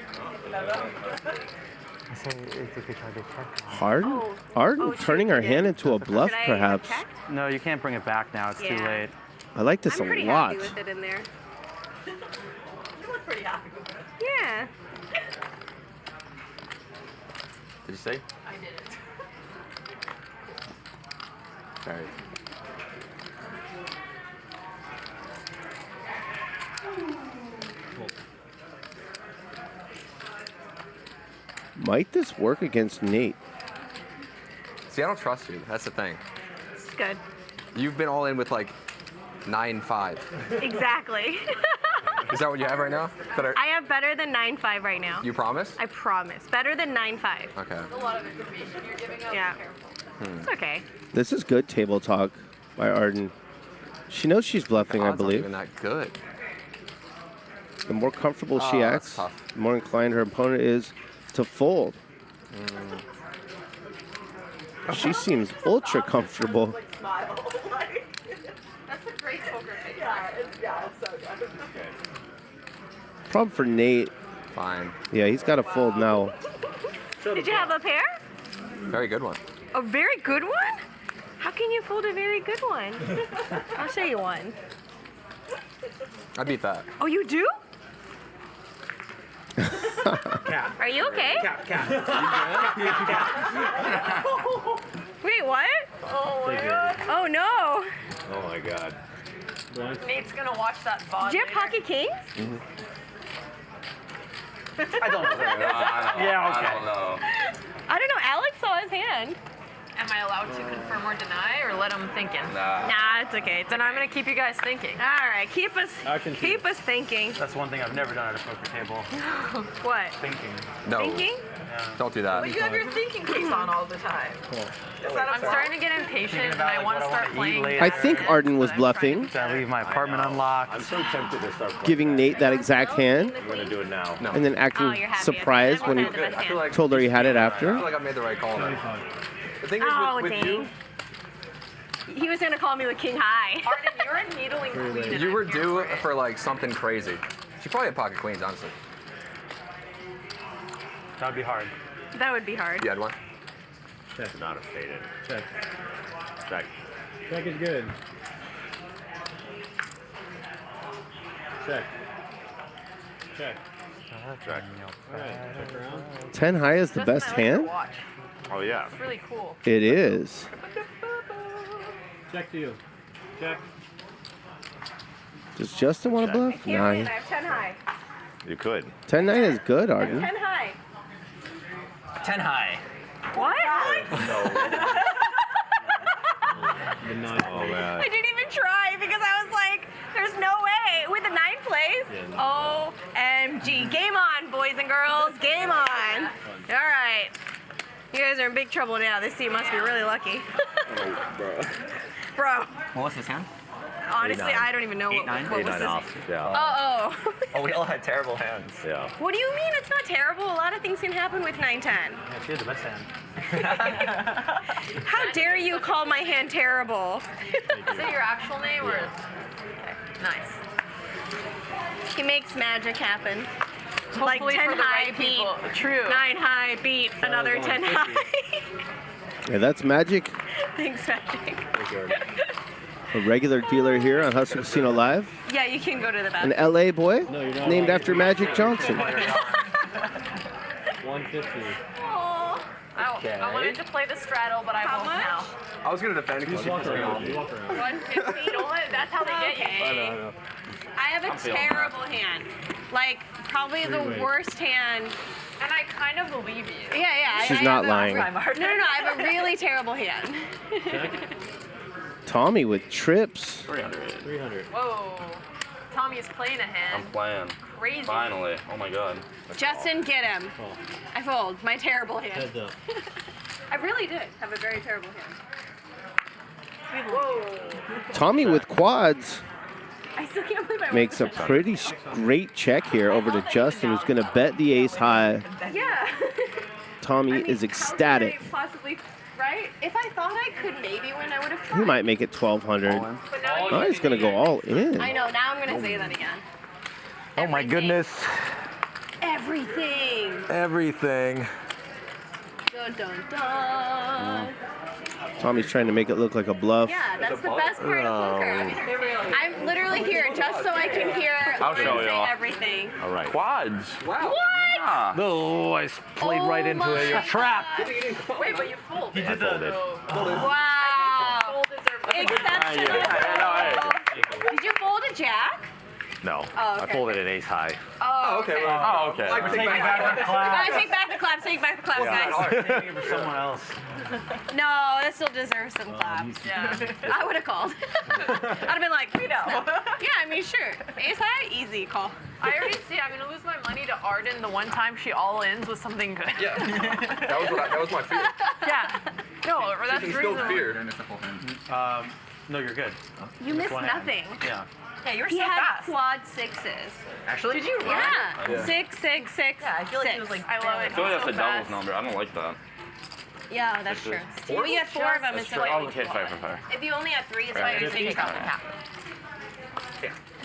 say it's a good card to check on. Arden? Arden turning her hand into a bluff, perhaps. No, you can't bring it back now. It's too late. I like this I'm a pretty lot. happy with it in there. You look pretty happy with it. Yeah. Did you say? I did it. All right. Might this work against Nate? See, I don't trust you. That's the thing. It's good. You've been all in with like 9-5. Exactly. Is that what you have right now? I have better than 9.5 right now. You promise? I promise. Better than 9.5. Okay. That's a lot of information you're giving out. Yeah. It's okay. This is good table talk by Arden. She knows she's bluffing, I Odds aren't believe. even that good. The more comfortable she Oh, that's acts, tough. the more inclined her opponent is to fold. She seems ultra comfortable. Smile. That's a great poker face. Yeah, it's so good. Problem for Nate. Fine. Yeah, he's got to fold now. Did you have a pair? Very good one. A very good one? How can you fold a very good one? I'll show you one. I beat that. Oh, you do? Cat. Are you okay? Cat. Wait, what? Oh my god. Oh no. Oh my God. Nate's gonna watch that VOD. Do you have pocket kings? I don't know. Yeah, okay. I don't know. I don't know. Alex saw his hand. Am I allowed to confirm or deny, or let them thinking? Nah, it's okay. Then I'm gonna keep you guys thinking. All right, keep us thinking. That's one thing I've never done at a poker table. What? Thinking. No. Thinking? Don't do that. But you have your thinking case on all the time. I'm starting to get impatient, and I want to start playing. I think Arden was bluffing, Should I leave my apartment unlocked? I'm so tempted to start playing. giving Nate that exact hand, I'm gonna do it now. No. and then acting you're happy. surprised when he I feel like told her he had it I after. feel like I made the right call there. The thing is Oh, with dang. you, He was gonna call me the king high. Arden, you're a needling queen. you were due for like something crazy. She probably had pocket queens, honestly. That would be hard. That would be hard. You had one? Should not have faded. Check. Check. Check is good. Check. Check. Check. Alright, check around. 10 high is the best hand? Oh yeah. It's really cool. It is. Check to you. Check. Does Justin want to bluff? Can't Nah. win. I have 10 high. You could. 10-9 is good, Arden. 10 high. 10 high. What? The 9. Oh man. I didn't even try because I was like, there's no way. With the 9th place? OMG. Game on, boys and girls. Game on. All right. You guys are in big trouble now. This team must be really lucky. Bro. What was this hand? Honestly, 8-9. I don't even know what was this. Yeah. Oh. Oh, we all had terrible hands. Yeah. What do you mean it's not terrible? A lot of things can happen with 9-10. Yeah, she had the best hand. How dare you call my hand terrible? Is it your actual name or? Okay, nice. He makes magic happen. Hopefully like 10 for the high right beat. people. True. 9 high beat another 10 high. Yeah, that's Magic, Thanks, Magic. a regular dealer here on Hustler Casino Live. Yeah, you can go to the An bathroom. LA boy No, you're not named allowed. after Magic Johnson. 150. I wanted to play the straddle, but I won't now. I was gonna defend because she Walk pissed me off. around. You walk around. 150. That's how they get you. Okay. I have a terrible hand. Like, probably the worst hand. And I kind of believe you. Yeah. She's I not have a- lying. No, I have a really terrible hand. Tommy with trips. 300. Whoa. Tommy is playing a hand. I'm playing. Crazy. Finally. Oh my god. Justin, get him. I fold. My terrible hand. Heads up. I really did have a very terrible hand. Whoa. Tommy with quads I still can't believe I makes a pretty straight check here over to Justin, who's going to bet the ace high. Yeah. Tommy is ecstatic. Possibly, right? If I thought I could maybe win, I would have tried. He might make it 1,200. But now Oh, he's gonna go all in. I know. Now I'm gonna say that again. Oh my goodness. Everything. Everything. Dun dun dun. Tommy's trying to make it look like a bluff. Yeah, that's the best part of poker. I mean, I'm literally here just so I can hear I'll show Lynn say y'all. everything. All right. Quads. What? Oh, I played right into a trap. Wait, but you folded. I folded. Wow. Exceptional. Did you fold a jack? No, Oh, okay. I folded an ace high. Oh, okay. Oh, okay. Like, take back the clap. Take back the claps. Take back the claps, guys. Saving it for someone else. No, that still deserves some claps. Yeah. I would have called. I'd have been like, we know. Yeah, I mean, sure. Ace high, easy call. I already see. I'm gonna lose my money to Arden the one time she all-ins with something good. Yeah. That was my fear. Yeah. No, that's She's the still reason. feared. No, you're good. You missed nothing. Yeah. Yeah, you were He so had fast. quad sixes. Actually? Did you run? Yeah. Yeah. 6, 6, 6. Yeah, I feel like he was like, I love it. I feel like that's so a doubles fast. number. I don't like that. Yeah, that's true. Well, you had 4 of them. That's It's true. like, Oh, okay, fair. if you only had 3, it's Right. like you're taking Fifty. half.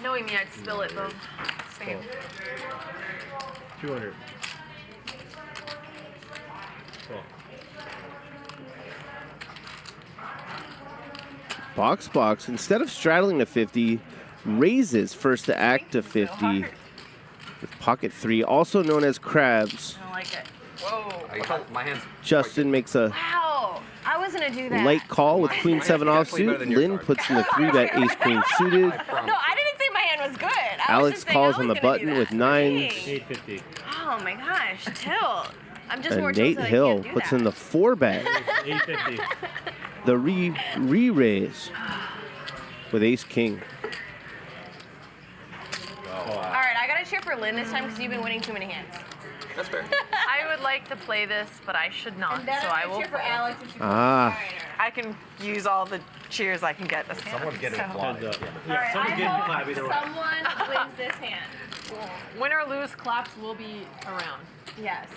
Knowing me, I'd spill it though. Same. 200. Cool. Box, instead of straddling to 50, raises first to act to 50 with pocket 3, also known as crabs. I don't like it. Whoa. My hands. Justin makes a Wow. I was going to do that. light call with queen 7 offsuit. Lynn puts in the 3-bet ace queen suited. No, I didn't think my hand was good. I was Alex just saying calls I on was the gonna do button that. with 9s. 850. Oh my gosh, tilt. I'm just more And tilted Nate I Hill can't do puts that. in the 4-bet. 850. The re-raise with ace king. All right, I got to cheer for Lynn this time because you've been winning too many hands. That's fair. I would like to play this, but I should not. And then So I'm I gonna will. cheer for Alex and cheer for Ah. I can use all the cheers I can get this hand. Someone get it applauded. Heads up. All Yeah, right, someone I get in the hope clap either way. someone wins this hand. Win or lose, claps will be around. Yes.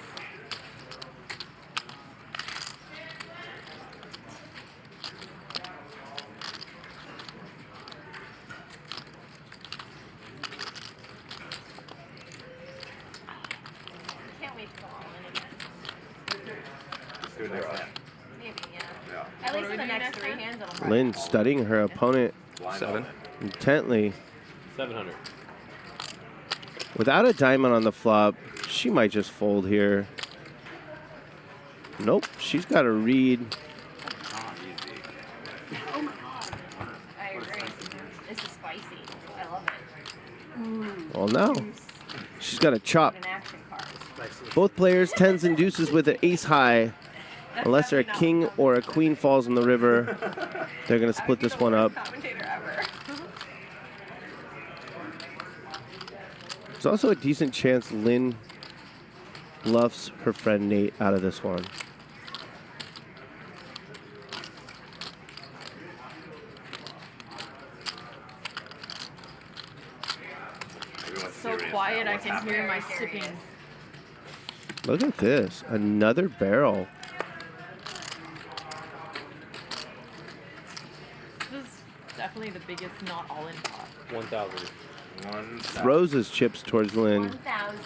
Can't wait to go all in again. Maybe, yeah. At least in the next 3 hands, it'll Lynn studying her opponent 7. intently. 700. Without a diamond on the flop, she might just fold here. Nope, she's got to read. Oh my god. I agree. This is spicy. I love it. Well, no. She's got a chop. An action card. Both players 10s and deuces with an ace high. Unless a king or a queen falls in the river, they're going to split this one up. Commentator ever. There's also a decent chance Lynn bluffs her friend Nate out of this one. So quiet, I can hear my sipping. Look at this. Another barrel. This is definitely the biggest not all in pot. 1,000. Throws his chips towards Lynn. 1,000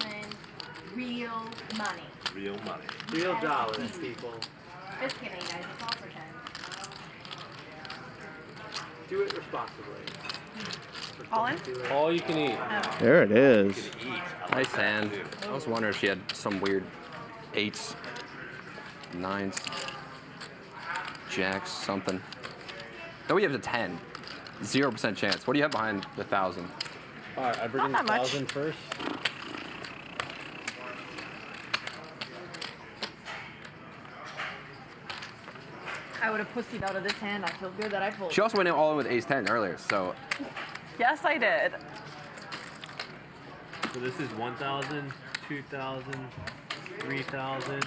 real money. Real money. Real dollars, people. Just kidding, guys. It's all pretend. Do it responsibly. All in? All you can eat. There it is. Nice hand. I was wondering if she had some weird 8s, 9s, jacks, something. No, you have a 10. 0% chance. What do you have behind the 1,000? All right, I bring in the 1,000 first. I would have pussied out of this hand. I feel good that I pulled. She also went in all in with ace 10 earlier, so Yes, I did. So this is 1,000, 2,000, 3,000,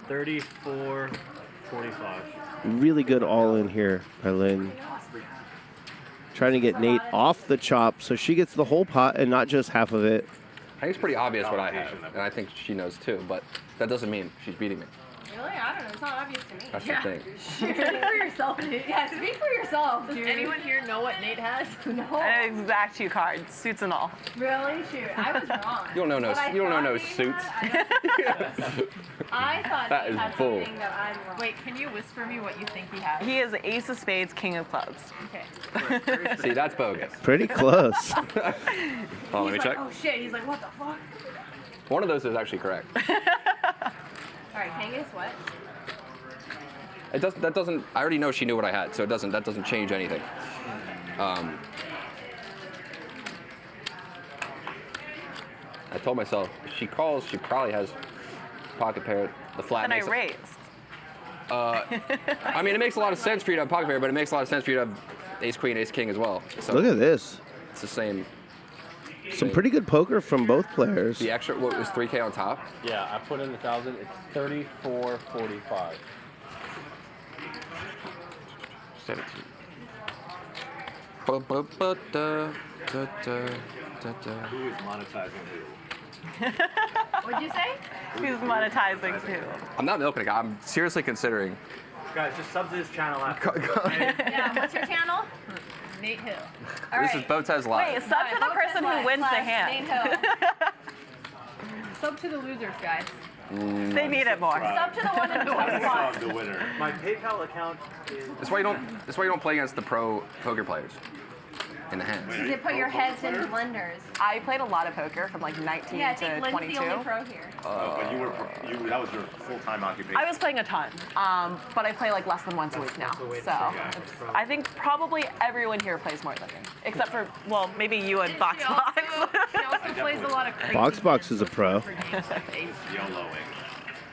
34, 45. Really good all in here by Lynn. Trying to get Nate off the chop so she gets the whole pot and not just half of it. I think it's pretty obvious what I have, and I think she knows too, but that doesn't mean she's beating me. Really? I don't know. It's not obvious to me. That's the thing. Speak for yourself. Yeah, speak for yourself, Does dude. anyone here know what Nate has? No. An exact 2 cards, suits and all. Really? Shoot. I was wrong. You don't know no. What I You don't know thought no Nate suits. I thought That Nate is had bull. something that I'm wrong. Wait, can you whisper me what you think he has? He is Ace of Spades, King of Clubs. Okay. See, that's bogus. Pretty close. Hold on, let me He's check. like, oh shit. He's like, what the fuck? One of those is actually correct. Alright, can you guess what? It doesn't. That doesn't. I already know she knew what I had, so it doesn't. That doesn't change anything. I told myself if she calls, she probably has pocket pair, the flat. And I makes it- raised. I mean, it makes a lot of sense for you to have pocket pair, but it makes a lot of sense for you to have ace queen, ace king as well. So Look at this. it's the same. Some pretty good poker from both players. The extra, what was 3K on top? Yeah, I put in 1,000. It's 34.45. 17. Who is monetizing who? What'd you say? He's monetizing too. I'm not milking it. I'm seriously considering. Guys, just sub to this channel after. Yeah, what's your channel? Nate Hill. This is BotezLive. Wait, sub to the person who wins the hand. Sub to the losers, guys. They need it more. Sub to the one in the top spot. The winner. My PayPal account is. That's why you don't. That's why you don't play against the pro poker players in the hands. Does it put your heads in blenders? I played a lot of poker from like 19 Yeah, I to think Lynn's 22. the only pro here. But you were that was your full-time occupation. I was playing a ton, but I play like less than once a week now. So I think probably everyone here plays more than me, except for, well, maybe you and BoxBox. She also plays a lot of crazy Box is a pro. YOLOing.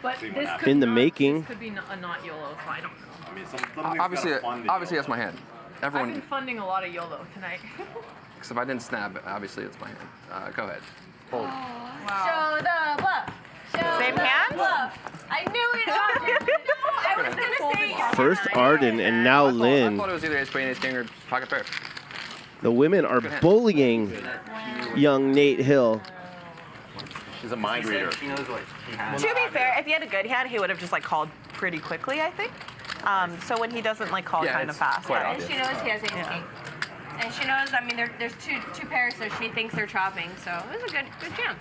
But this could In the not, making. This could be a not YOLO, so I don't know. I mean, some things Obviously, gotta fund it. obviously that's my hand. I've been Everyone, funding a lot of YOLO tonight. because if I didn't snap, obviously it's my hand. Go ahead. Fold. Show the bluff. Show Same the hand? bluff. I knew it. I was gonna say. First Arden and now I Lynn. thought it was either ace queen, ace king, or pocket pair. The women are bullying young Nate Hill. She's a mind reader. She knows what he has. To be fair, if he had a good hand, he would have just like called pretty quickly, I think. So when he doesn't like call Yeah, kind of it's fast. quite right? And she knows he has ace king. And she knows, I mean, there's two pairs, so she thinks they're chopping. So it was a good chance.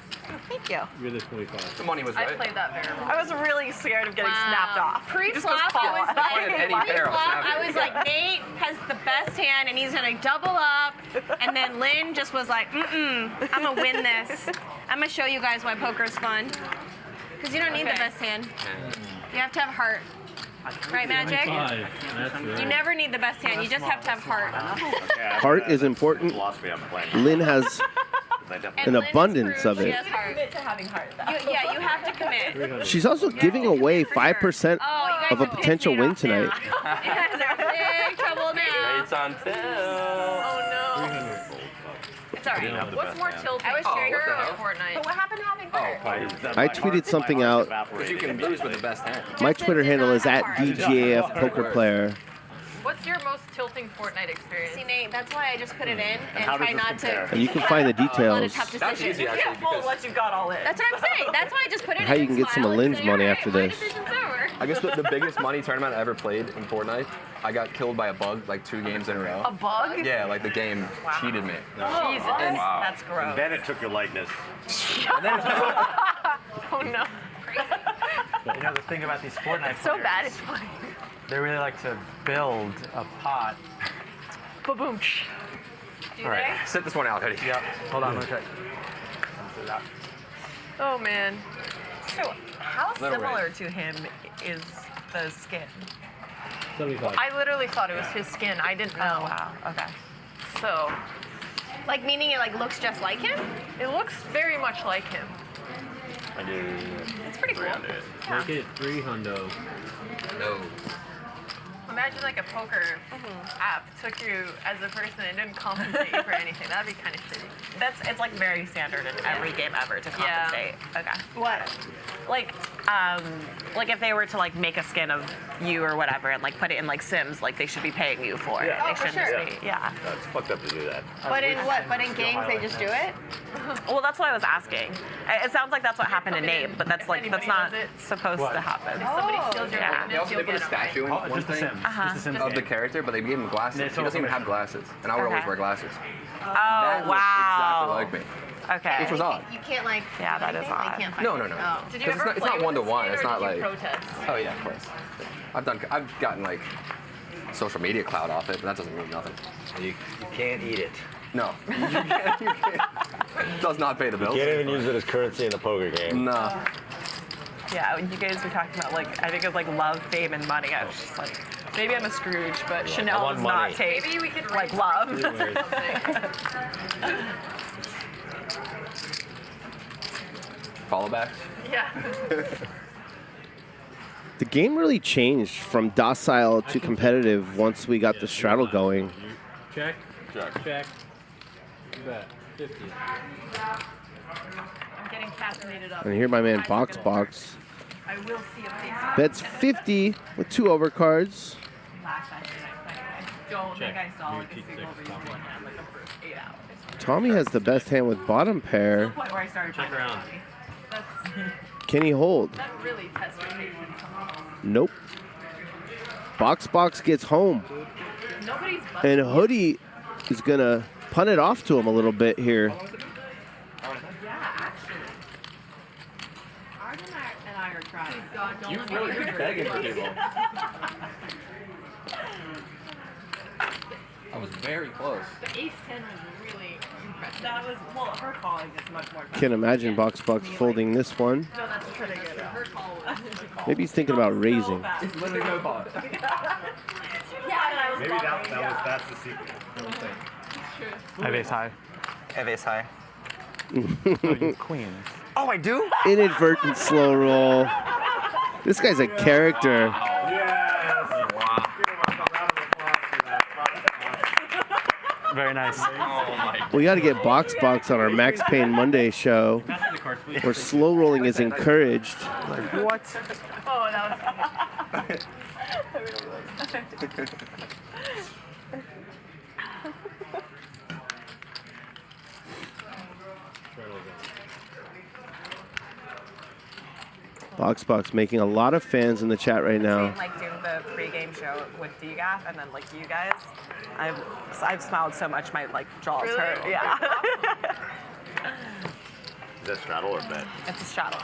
Thank you. You're the 25. The money was I right. played that very well. I was really scared of getting snapped off. Pre-flop, Just 'cause I was Paul- If I had any like, pair, I'll snap I it. was like, Nate has the best hand, and he's gonna double up. And then Lynn just was like, I'm gonna win this. I'm gonna show you guys why poker's fun. Because you don't need the best hand. You have to have heart. Right, Magic? You never need the best hand. You just have to have heart. Heart is important. Philosophy I'm playing. Lynn has an abundance of She it. has heart. Commit to having heart, though. Yeah, you have to commit. She's also giving away 5% of a potential win tonight. You guys are in big trouble now. It's on tilt. Oh no. It's alright. have the What's best more hand. tilting? I was cheering Poker her or out. Fortnite? But what happened to having heart? I tweeted something out. Because you can lose with the best hand. My Twitter handle is @DGAF Poker Player. What's your most tilting Fortnite experience? See, Nate, that's why I just put it in and how does try this not compare? to. And you can find the a lot of details. tough That's decisions. easy, actually. Yeah, full once you've got all in. That's what I'm saying. That's why I just put it in. How you can get some of smile and Lynn's say, money "All right, after my this." decision's over." I guess the biggest money tournament I ever played in Fortnite, I got killed by a bug like 2 games in a row. A bug? Yeah, like the game cheated me. Jesus. That's gross. And then it took your likeness. Oh no. You know the thing about these Fortnite So players, bad, it's funny. they really like to build a pot. Ba-boom. All right, sit this one out, Eddie. Yep. Hold on, let me check. Oh man. So how No similar way. to him is the skin? 75. I literally thought it was his skin. I didn't know. Oh, wow. Okay. So Like meaning it like looks just like him. it looks very much like him. I do. It's pretty cool. Make it 300. No. Imagine like a poker app took you as a person and didn't compensate you for anything. That'd be kind of shitty. It's like very standard in every game ever to compensate. Okay. What? like if they were to like make a skin of you or whatever and like put it in like Sims, like they should be paying you for it. Yeah. They Oh, for shouldn't sure. just be. Yeah. No, it's fucked up to do that. But in what? But in games they just do it? Well, that's what I was asking. It sounds like that's what happened in Nabe, but that's not supposed to happen. Somebody steals your Yeah. They put a statue in one thing of the character, but they gave him glasses. He doesn't even have glasses, and I would always wear glasses. Oh, That looks wow. exactly like me. Okay. Which was odd. You can't like. Yeah, that is odd. No. Oh. Did you Because ever it's play not with one to this one. kid, It's or not did like. you protest? Oh yeah, of course. I've gotten like social media clout off it, but that doesn't mean nothing. You can't eat it. No. You can't. It does not pay the bills. You can't even use it as currency in a poker game. No. Yeah, when you guys were talking about like, I think it was like love, fame, and money. I was just like, maybe I'm a Scrooge, but Yeah, I Chanel want does money. not take Maybe we could like raise love. Follow backs. Yeah. The game really changed from docile to competitive once we got the straddle going. Check. Check. Bet. 50. I'm getting fascinated up. And here my man Box I will see a face. bets 50 with 2 overcards. Don't think I saw like a single reason one hand like the first 8 hours. Tommy has the best hand with bottom pair. Point where I started Check around. That's Can he hold? that really tests your patience. Nope. Box gets home. Nobody's And Hoodie is going to punt it off to him a little bit here. Yeah, actually. Arden and I are trying. Please God, don't let me really get been begging for people. I was very close. The ace 10 was really impressive. That was, well, her calling is much more. Can't imagine Box folding this one. No, that's pretty good. Her call was. Maybe he's thinking about raising. It's literally no thought. Yeah, Maybe that's the secret. I have ace high. I have ace high. Queen. Oh, I do? Inadvertent slow roll. This guy's a character. Very nice. We got to get Box on our Max Payne Monday show where slow rolling is encouraged. What? Oh, that was. Box making a lot of fans in the chat right now. Like doing the pregame show with DGAF and then like you guys, I've smiled so much my like jaws Really? hurt. Yeah. Is that straddle or bet? It's a straddle.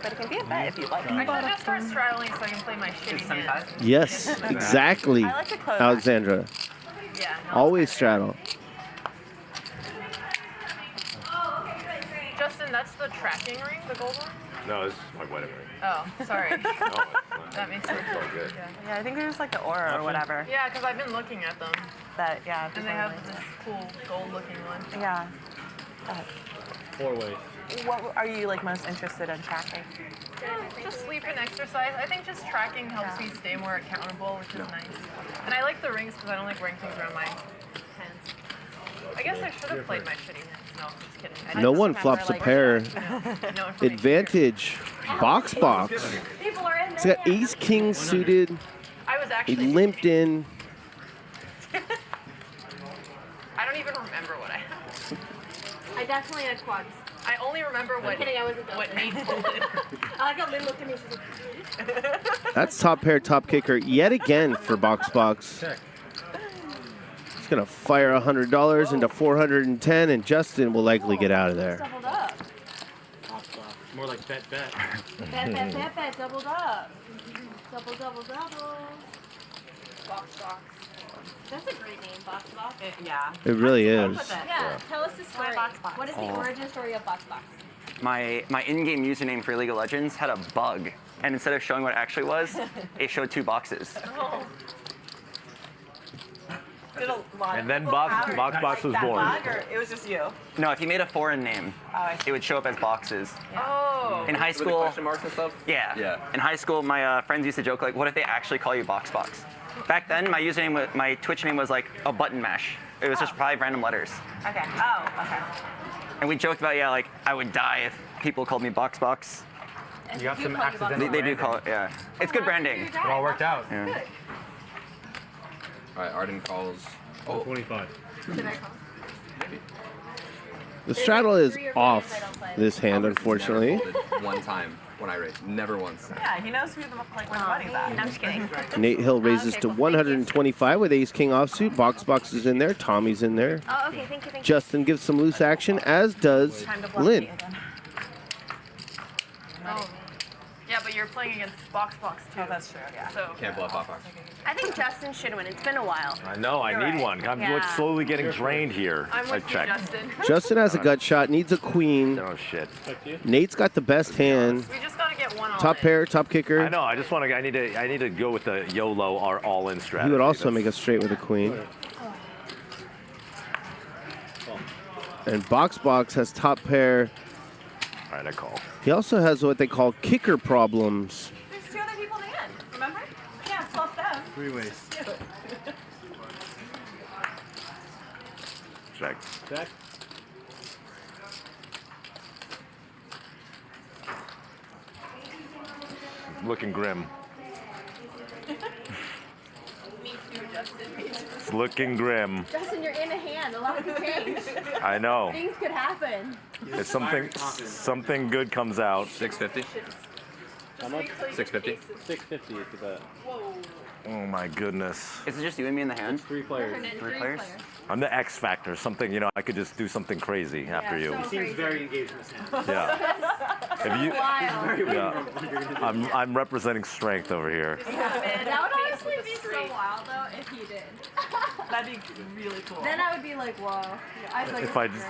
But it can be a bet if you like. I should just start straddling so I can play my shitty hand. Yes, exactly, I like to close Alexandra. Yeah. Always straddle. Justin, that's the tracking ring, the gold one? No, this is my wedding ring. Oh, sorry. No, it's not. That makes sense. It's all good. Yeah, I think there's like the aura or whatever. Yeah, because I've been looking at them. That yeah. And they have this cool gold-looking one. Yeah. 4 ways. What are you like most interested in tracking? Just sleep and exercise. I think just tracking helps me stay more accountable, which is nice. And I like the rings because I don't like wearing things around my hands. I guess I should have played my shitty hands. No, I'm just kidding. I No just one remember, flops a like, pair. no information. Advantage. Box. People are in He's got ace king suited. I was He actually. limped in. I don't even remember what I had. I definitely had quads. I only remember what. I'm kidding, I wasn't done. What Nate folded. I like how Lynn looked at me. She's like, That's top pair, top kicker yet again for Box. He's going to fire $100 into 410, and Justin will likely get out of there. doubled up. More like bet. Bet, doubled up. Double. Box. That's a great name, Box. Yeah. It really is. Yeah, tell us the story. What is the origin story of Box? My in-game username for League of Legends had a bug, and instead of showing what it actually was, it showed 2 boxes. Did a lot And then Box was born. Or it was just you. No, if you made a foreign name, I it would show up as boxes. Oh. In high With the school, question marks and stuff? yeah. Yeah. In high school, my friends used to joke like, "What if they actually call you Box?" Back then, my username, my Twitch name was like a button mash. It was just 5 random letters. Okay. Oh, okay. And we joked about, yeah, like I would die people called me Box. You got some accidental They do call it, yeah. It's good branding. It all worked out. Yeah. All right, Arden calls. Oh, 25. Should I call? The straddle is off this hand, unfortunately. One time when I raised, never once. Yeah, he knows who the where the money's at. I'm just kidding. Nate Hill raises to 125 with Ace King offsuit. Box is in there. Tommy's in there. Oh, okay, thank you. Justin gives some loose action, as does Lynn. Oh. Yeah, but you're playing against Box too. Oh, that's true. Yeah. So Can't bluff Box. I think Justin should win. It's been a while. I know, I need one. I'm slowly getting drained here. I'm with you, checked. Justin. Justin has a gut shot, needs a queen. Oh, shit. Nate's got the best hand. We just gotta get one Top pair, top kicker. I know, I just want to, I need to go with the YOLO or all-in strategy. He would also make a straight with a queen. And Box has top pair. All right, I call. He also has what they call kicker problems. There's two other people in the hand. Remember? Yeah, plus them. 3 ways. Check. Check. Looking grim. Me too, Justin. It's looking grim. Justin, you're in a hand. A lot could change. I know. Things could happen. It's something good comes out. 650. How much? 650. 650 is the bet. Oh my goodness. Is it just you and me in the hand? 3 players. 3 players? I'm the X factor. Something, I could just do something crazy after you. He seems very engaged in his hand. Yeah. If you, yeah. I'm representing strength over here. That would honestly be so wild though if he did. That'd be really cool. Then I would be like, whoa. I'd be like, If I just,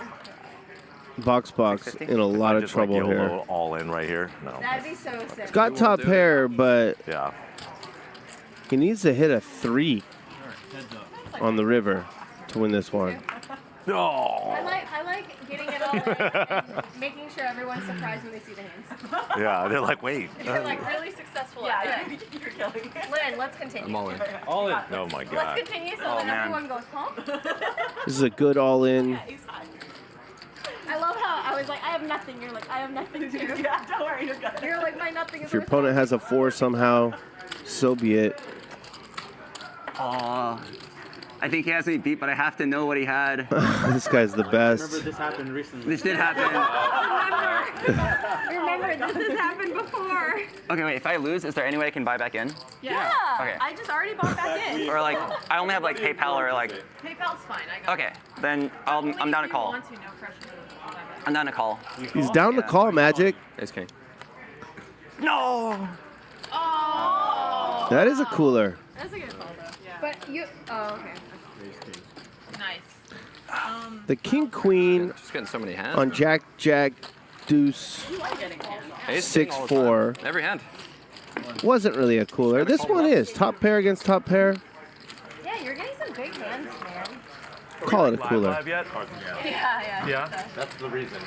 Box in a lot of just trouble like YOLO here. all in right here. No. that'd be so sick. He's got top pair, but Yeah. he needs to hit a 3 on the river to win this one. No. I like getting it all in and making sure everyone's surprised when they see the hands. Yeah, they're like, wait. You're like really successful at it. You're killing it. Lynn, let's continue. I'm all in. All in. Oh my Let's God. continue so Oh, that man. everyone goes, huh? This is a good all-in. I love how I was like, I have nothing. You're like, I have nothing too. Yeah, don't worry, you're good. You're like, my nothing is If your opponent has a 4 somehow, so be it. Oh, I think he has me beat, but I have to know what he had. This guy's the best. Remember, this happened recently. This did happen. Remember, this has happened before. Okay, wait, if I lose, is there any way I can buy back in? Yeah. Okay. I just already bought back in. Or like, I only have like PayPal or like, PayPal's fine. I got okay, then I'm down to call. Want to, no pressure. I'm down to call. He's down to call, Magic. Ace King. No! Oh. That is a cooler. That's a good call though. Yeah. But you, oh, okay. Nice. The King Queen Just getting so many hands. on Jack Deuce Ace King all the 6-4 time. Every hand. wasn't really a cooler. This one is top pair against top pair. Yeah, you're getting some big hands, man. Call it a cooler. Live yet? Yeah. Yeah. That's the reason.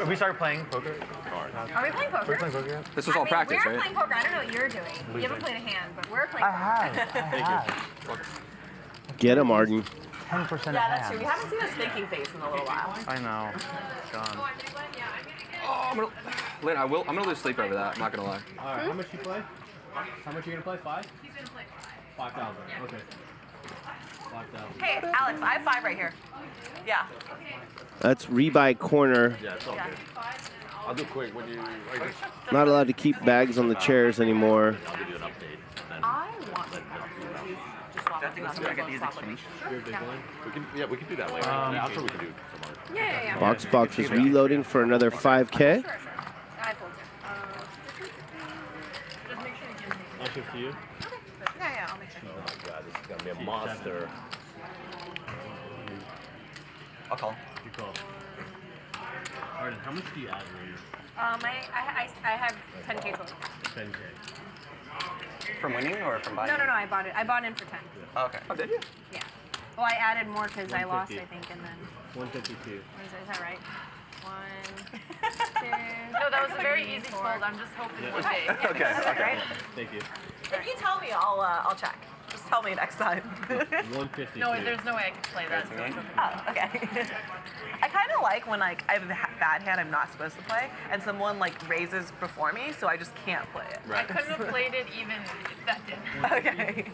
We started playing poker. Are we playing poker? We're playing poker. This was all practice, we're right? playing poker. I don't know what you're doing. You haven't played a hand, but we're playing poker. Get him, Arden. 10% Yeah, that's true. We haven't seen a thinking face in a little while. I know. Gone. Oh, Lynn, I'm gonna lose sleep over that. I'm not gonna lie. All right, how much you play? How much are you gonna play? 5? He's gonna play 5,000. Okay. 5,000. Hey, Alex, I have 5 right here. Yeah. That's rebuy corner. Yeah, it's all good. I'll do quick when you. Not allowed to keep bags on the chairs anymore. I'll give you an update. I want to We can do that later. I'm sure we can do tomorrow. Yeah. Box is reloading for another 5K. I pulled Just make sure you give me. I'll shift to you. Yeah, I'll make sure. Oh my God, this is gonna be a monster. I'll call. You call. Arden, how much do you add right here? I have 10K total. 10K. From winning or from buying? No, I bought it. I bought in for 10. Oh, okay. Oh, did you? Yeah. Well, I added more because I lost, I think, and then. 152. Is that right? 1, 2. No, that was a very easy fold. I'm just hoping one day. Okay. Right? Thank you. If you tell me, I'll check. Just tell me next time. 150. No, there's no way I can play that. Oh, okay. I kind of like when like I have a bad hand I'm not supposed to play, and someone like raises before me, so I just can't play it. I couldn't have played it even if that didn't. Okay.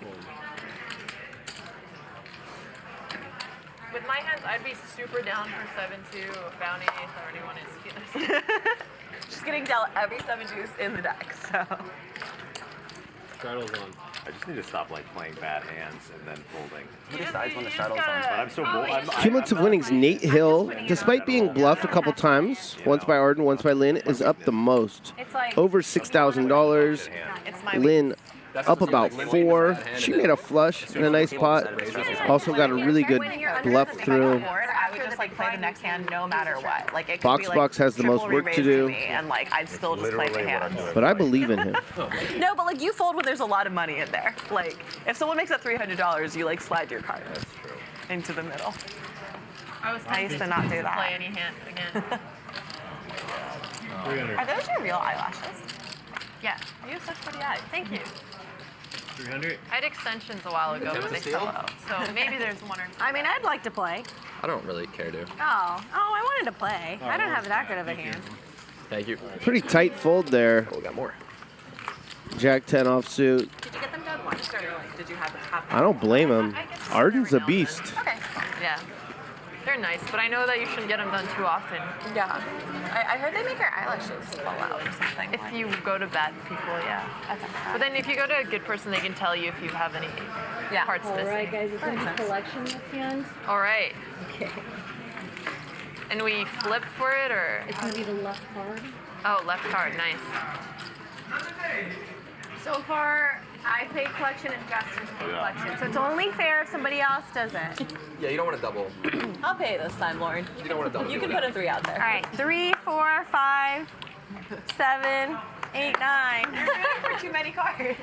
With my hands, I'd be super down for 7-2, bounty, 31 is Just getting dealt every 7 deuce in the deck, so. Straddle's on. I just need to stop like playing bad hands and then folding. Who decides when the straddle's on? But I'm so bored. Cumulative winnings, Nate Hill, despite being bluffed a couple times, once by Arden, once by Lynn, is up the most. Over $6,000. Lynn up about 4. She made a flush in a nice pot. Also got a really good bluff through. I would just like play the next hand no matter what. Like it could Box be, like, Box has the most triple work to re-raise do. me, and like I'd still just play the hands. But I believe in him. No, but like you fold when there's a lot of money in there. Like if someone makes up $300, you like slide your card into the middle. I used to not do that. Play any hand again. Are those your real eyelashes? Yeah. You have such pretty eyes. Thank you. 300. I had extensions a while ago, but they fell out. So maybe there's one or two. I mean, I'd like to play. I don't really care to. Oh, I wanted to play. I don't have that good of a hand. Thank you. Pretty tight fold there. Oh, we got more. Jack 10 offsuit. Did you get them done once or like did you have them? I don't blame him. Arden's a beast. Okay. Yeah. They're nice, but I know that you shouldn't get them done too often. Yeah. I heard they make your eyelashes fall out or something. If you go to bad people, yeah. Okay. But then if you go to a good person, they can tell you if you have any parts missing. All right, guys, it's going to be collection this hand. All right. Okay. And we flip for it, or? It's going to be the left card. Oh, left card, nice. So far, I paid collection and Justin paid collection. So it's only fair if somebody else does it. Yeah, you don't want to double. I'll pay this time, Lauren. You don't want to double. You can put a 3 out there. All right, 3, 4, 5, 7, 8, 9. You're doing it for too many cards.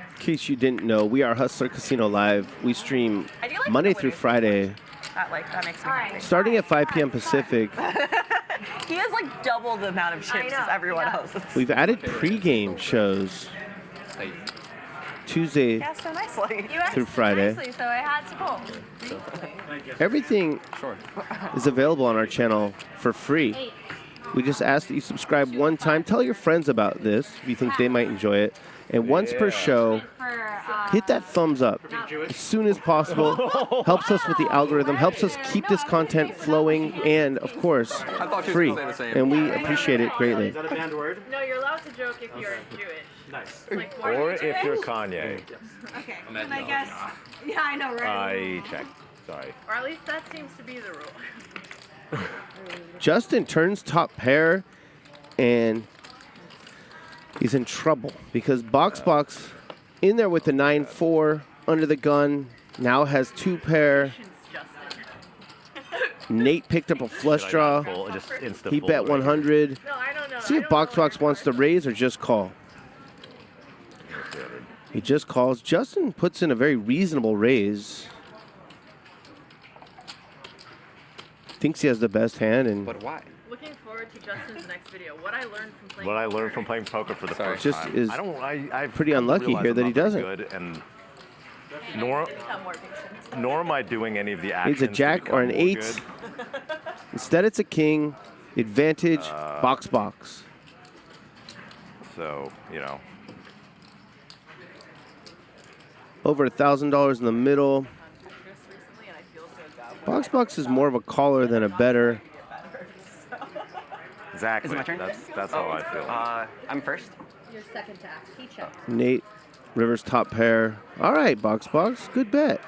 In case you didn't know, we are Hustler Casino Live. We stream Monday through Friday, That makes me happy. starting at 5 p.m. Pacific. He has like double the amount of chips as everyone else. We've added pregame shows Tuesday Yeah, so nicely. through Friday. Nicely, so I had to pull. Everything is available on our channel for free. We just ask that you subscribe one time. Tell your friends about this if you think they might enjoy it. And once per show, hit that thumbs up as soon as possible. Helps us with the algorithm, helps us keep this content flowing, and of course, free. And we appreciate it greatly. Is that a banned word? No, you're allowed to joke if you're Jewish. Nice. Or if you're Kanye. Okay, and I guess, yeah, I know, right? I checked. Sorry. Or at least that seems to be the rule. Justin turns top pair, and he's in trouble because Box in there with the 9-4 under the gun now has 2 pair. Nate picked up a flush draw. He bet 100. See if Box wants to raise or just call. He just calls. Justin puts in a very reasonable raise. Thinks he has the best hand, and But why? Looking forward to Justin's next video. What I learned from playing. What I learned from playing poker for the first just time. is I've pretty come to unlucky realize here I'm that he not very doesn't. Good, and nor am I doing any of the actions. Needs a jack to or an become more 8. good. Instead, it's a king. Advantage, box. So, Over $1,000 in the middle. Box is more of a caller than a better. Exactly. Is it my turn? That's how I feel. I'm first. Your second tax. He checked. Nate, Rivers top pair. All right, Box. Good bet.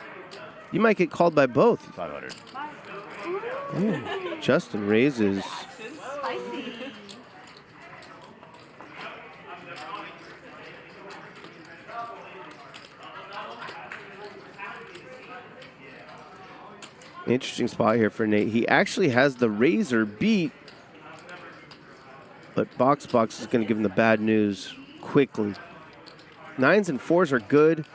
You might get called by both. 500. Justin raises. Spicy. Interesting spot here for Nate. He actually has the razor beat, but Box is going to give him the bad news quickly. 9s and 4s are good.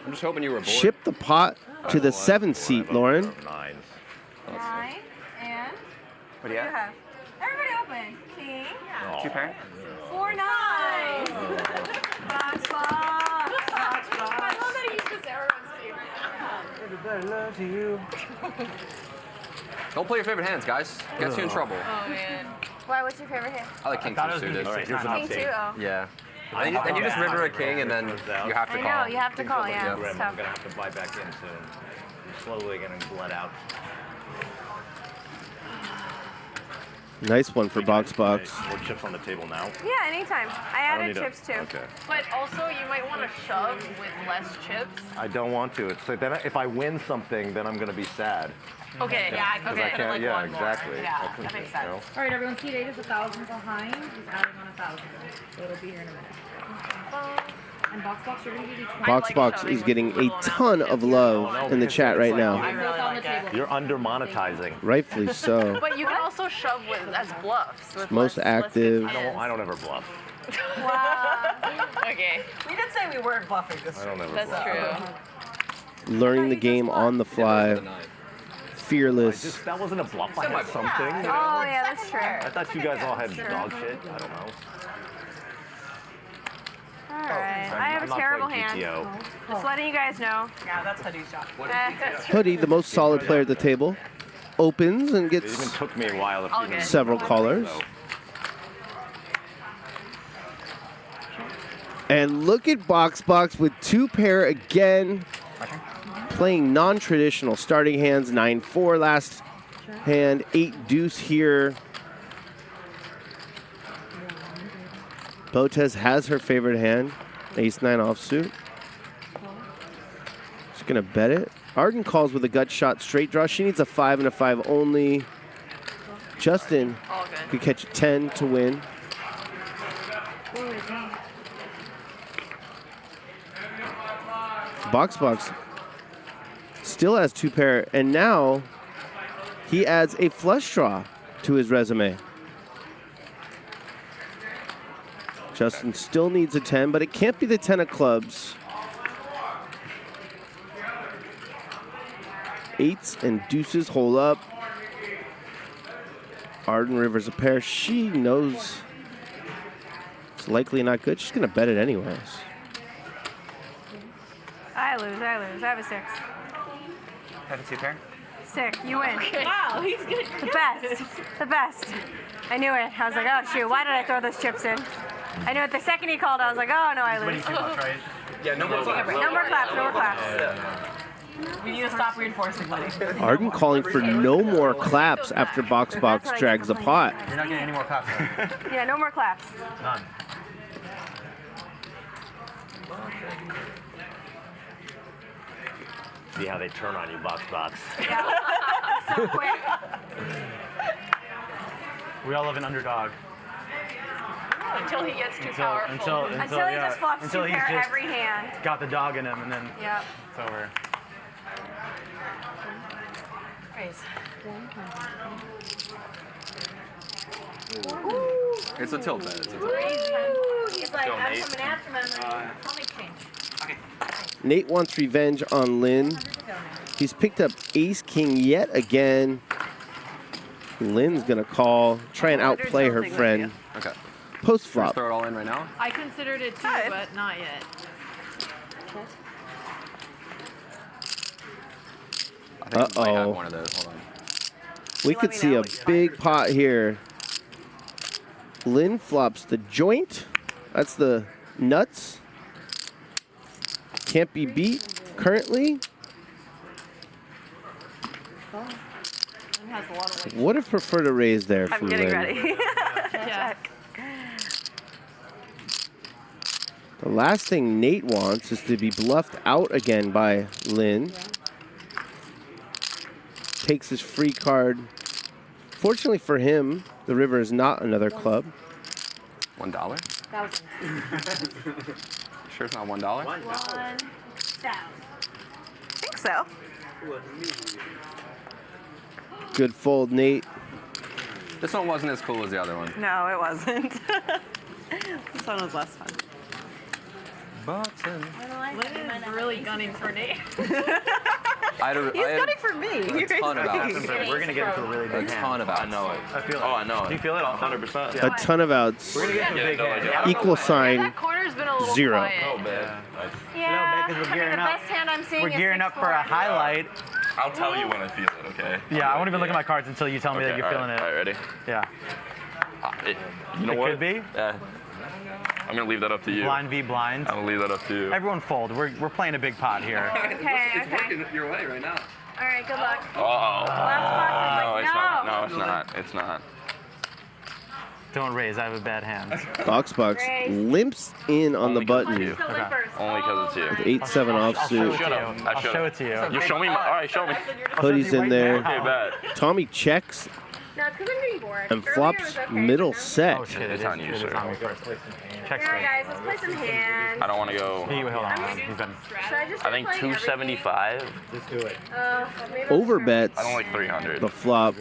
I'm just hoping you were bored. Ship the pot to the 7th seat, Lauren. 9. 9 and What do you have? Everybody open. King. Oh, Two pair. 4 9. Box. I love that he's just everyone's favorite. Everybody loves you. Don't play your favorite hands, guys. Gets you in trouble. Oh man. Why? What's your favorite hand? I like king two suited. All right, here's an King 2. Oh. Yeah. Then you just river a king, and then you have to I call. know. You have to call. Yeah. I'm It's gonna tough. have to buy back in soon. I'm slowly getting bled out. Nice one for Box. More chips on the table now. Yeah, anytime. I added chips too. Okay. But also, you might want to shove with less chips. I don't want to. It's like then if I win something, then I'm gonna be sad. Okay. Yeah. Because I can't. Yeah, exactly. Yeah, I couldn't, that makes you know? sense. All right, everyone, seat 8 is 1,000 behind. He's adding on 1,000. So it'll be here in a minute. And Box, you're going to be Box is getting a ton of love in the chat right now. You're under monetizing. Rightfully so. But you can also shove with as bluffs. With Most active. I don't ever bluff. Wow. Okay. We did say we weren't bluffing this I don't ever That's bluff. true. Learning the game on the fly. Fearless. That wasn't a bluff. I had something. Oh yeah, that's true. I thought you guys all had dog shit. I don't know. All right. I have a terrible hand. Just letting you guys know. Yeah, that's Hoodie's job. Hoodie, the most solid player at the table, opens and It gets even took me a while to even several callers. And look at Box with 2 pair again. Playing non-traditional starting hands, 9-4 last hand, 8 deuce here. Botez has her favorite hand, ace-9 offsuit. She's gonna bet it. Arden calls with a gut shot straight draw. She needs a 5 and a 5 only. Justin could catch a 10 to win. Box still has 2 pair, and now he adds a flush draw to his resume. Justin still needs a 10, but it can't be the 10 of clubs. 8s and deuces hold up. Arden rivers a pair. She knows it's likely not good. She's gonna bet it anyways. I lose. I have a 6. Have a 2 pair. Sick. You win. Wow, he's good. The best. I knew it. I was like, oh shoot, why did I throw those chips in? I knew it the second he called. I was like, oh no, I lose. Yeah, no more claps. No more claps. We need to stop reinforcing, buddy. Arden calling for no more claps after Box drags the pot. You're not getting any more claps. Yeah, no more claps. None. See how they turn on you, Box. Yeah. So quick. We all love an underdog. Until he gets too powerful. Until he just flops 2 until he's pair just every hand. got the dog in him, and then Yep. it's over. It's a tilt bet. It's a tilt. He's like, I'm coming after him. I'll make change. Nate wants revenge on Lynn. He's picked up ace-king yet again. Lynn's gonna call, try and outplay her friend. Okay. Post Should we flop. throw it all in right now? I considered it too, but not yet. I think we might have Uh-oh. one of those. Hold on. We could see a big pot here. Lynn flops the joint. That's the nuts. Can't be beat currently. Would have preferred a raise there from Lynn. Yeah. The last thing Nate wants is to be bluffed out again by Lynn. Takes his free card. Fortunately for him, the river is not another club. $1? 1,000. Sure it's not $1? 1,000. I think so. Good fold, Nate. This one wasn't as cool as the other one. No, it wasn't. This one was less fun. Lynn is really gunning for Nate. He's gunning for me. A ton of outs. We're gonna get into a really big hand. A ton of outs. I know it. I feel it. Oh, I know it. Do you feel it? 100%. A ton of outs. We're gonna get into a big hand. Equal sign That corner's been a little 0. quiet. Oh, man. Yeah, because we're I mean, gearing the up. best hand I'm seeing We're is gearing up for a 6-4. highlight. I'll tell you when I feel it, okay? Yeah, I won't even look at my cards until you tell me that you're feeling it. All right, ready? Yeah. You know It what? could be. Yeah. I'm going to leave that up to you. Blind v blind. I'm going to leave that up to you. Everyone fold. We're playing a big pot here. Okay. Working your way right now. All right, good luck. Uh-oh. Last box is like, No, it's not. It's not. Don't raise. I have a bad hand. Box limps in on the button. Only because it's you. With 8-7 offsuit. I'll show it to you. You show me. All right, show me. Hoodie's in there. Okay, bad. Tommy checks No, it's because I'm being bored. and flops middle set. Oh shit! It's on you, sir. Check All right, guys, let's play some hands. I don't want to go. Hey, wait, hold on. Should I just I think 275. Let's do it. Over bets I don't like 300. the flop.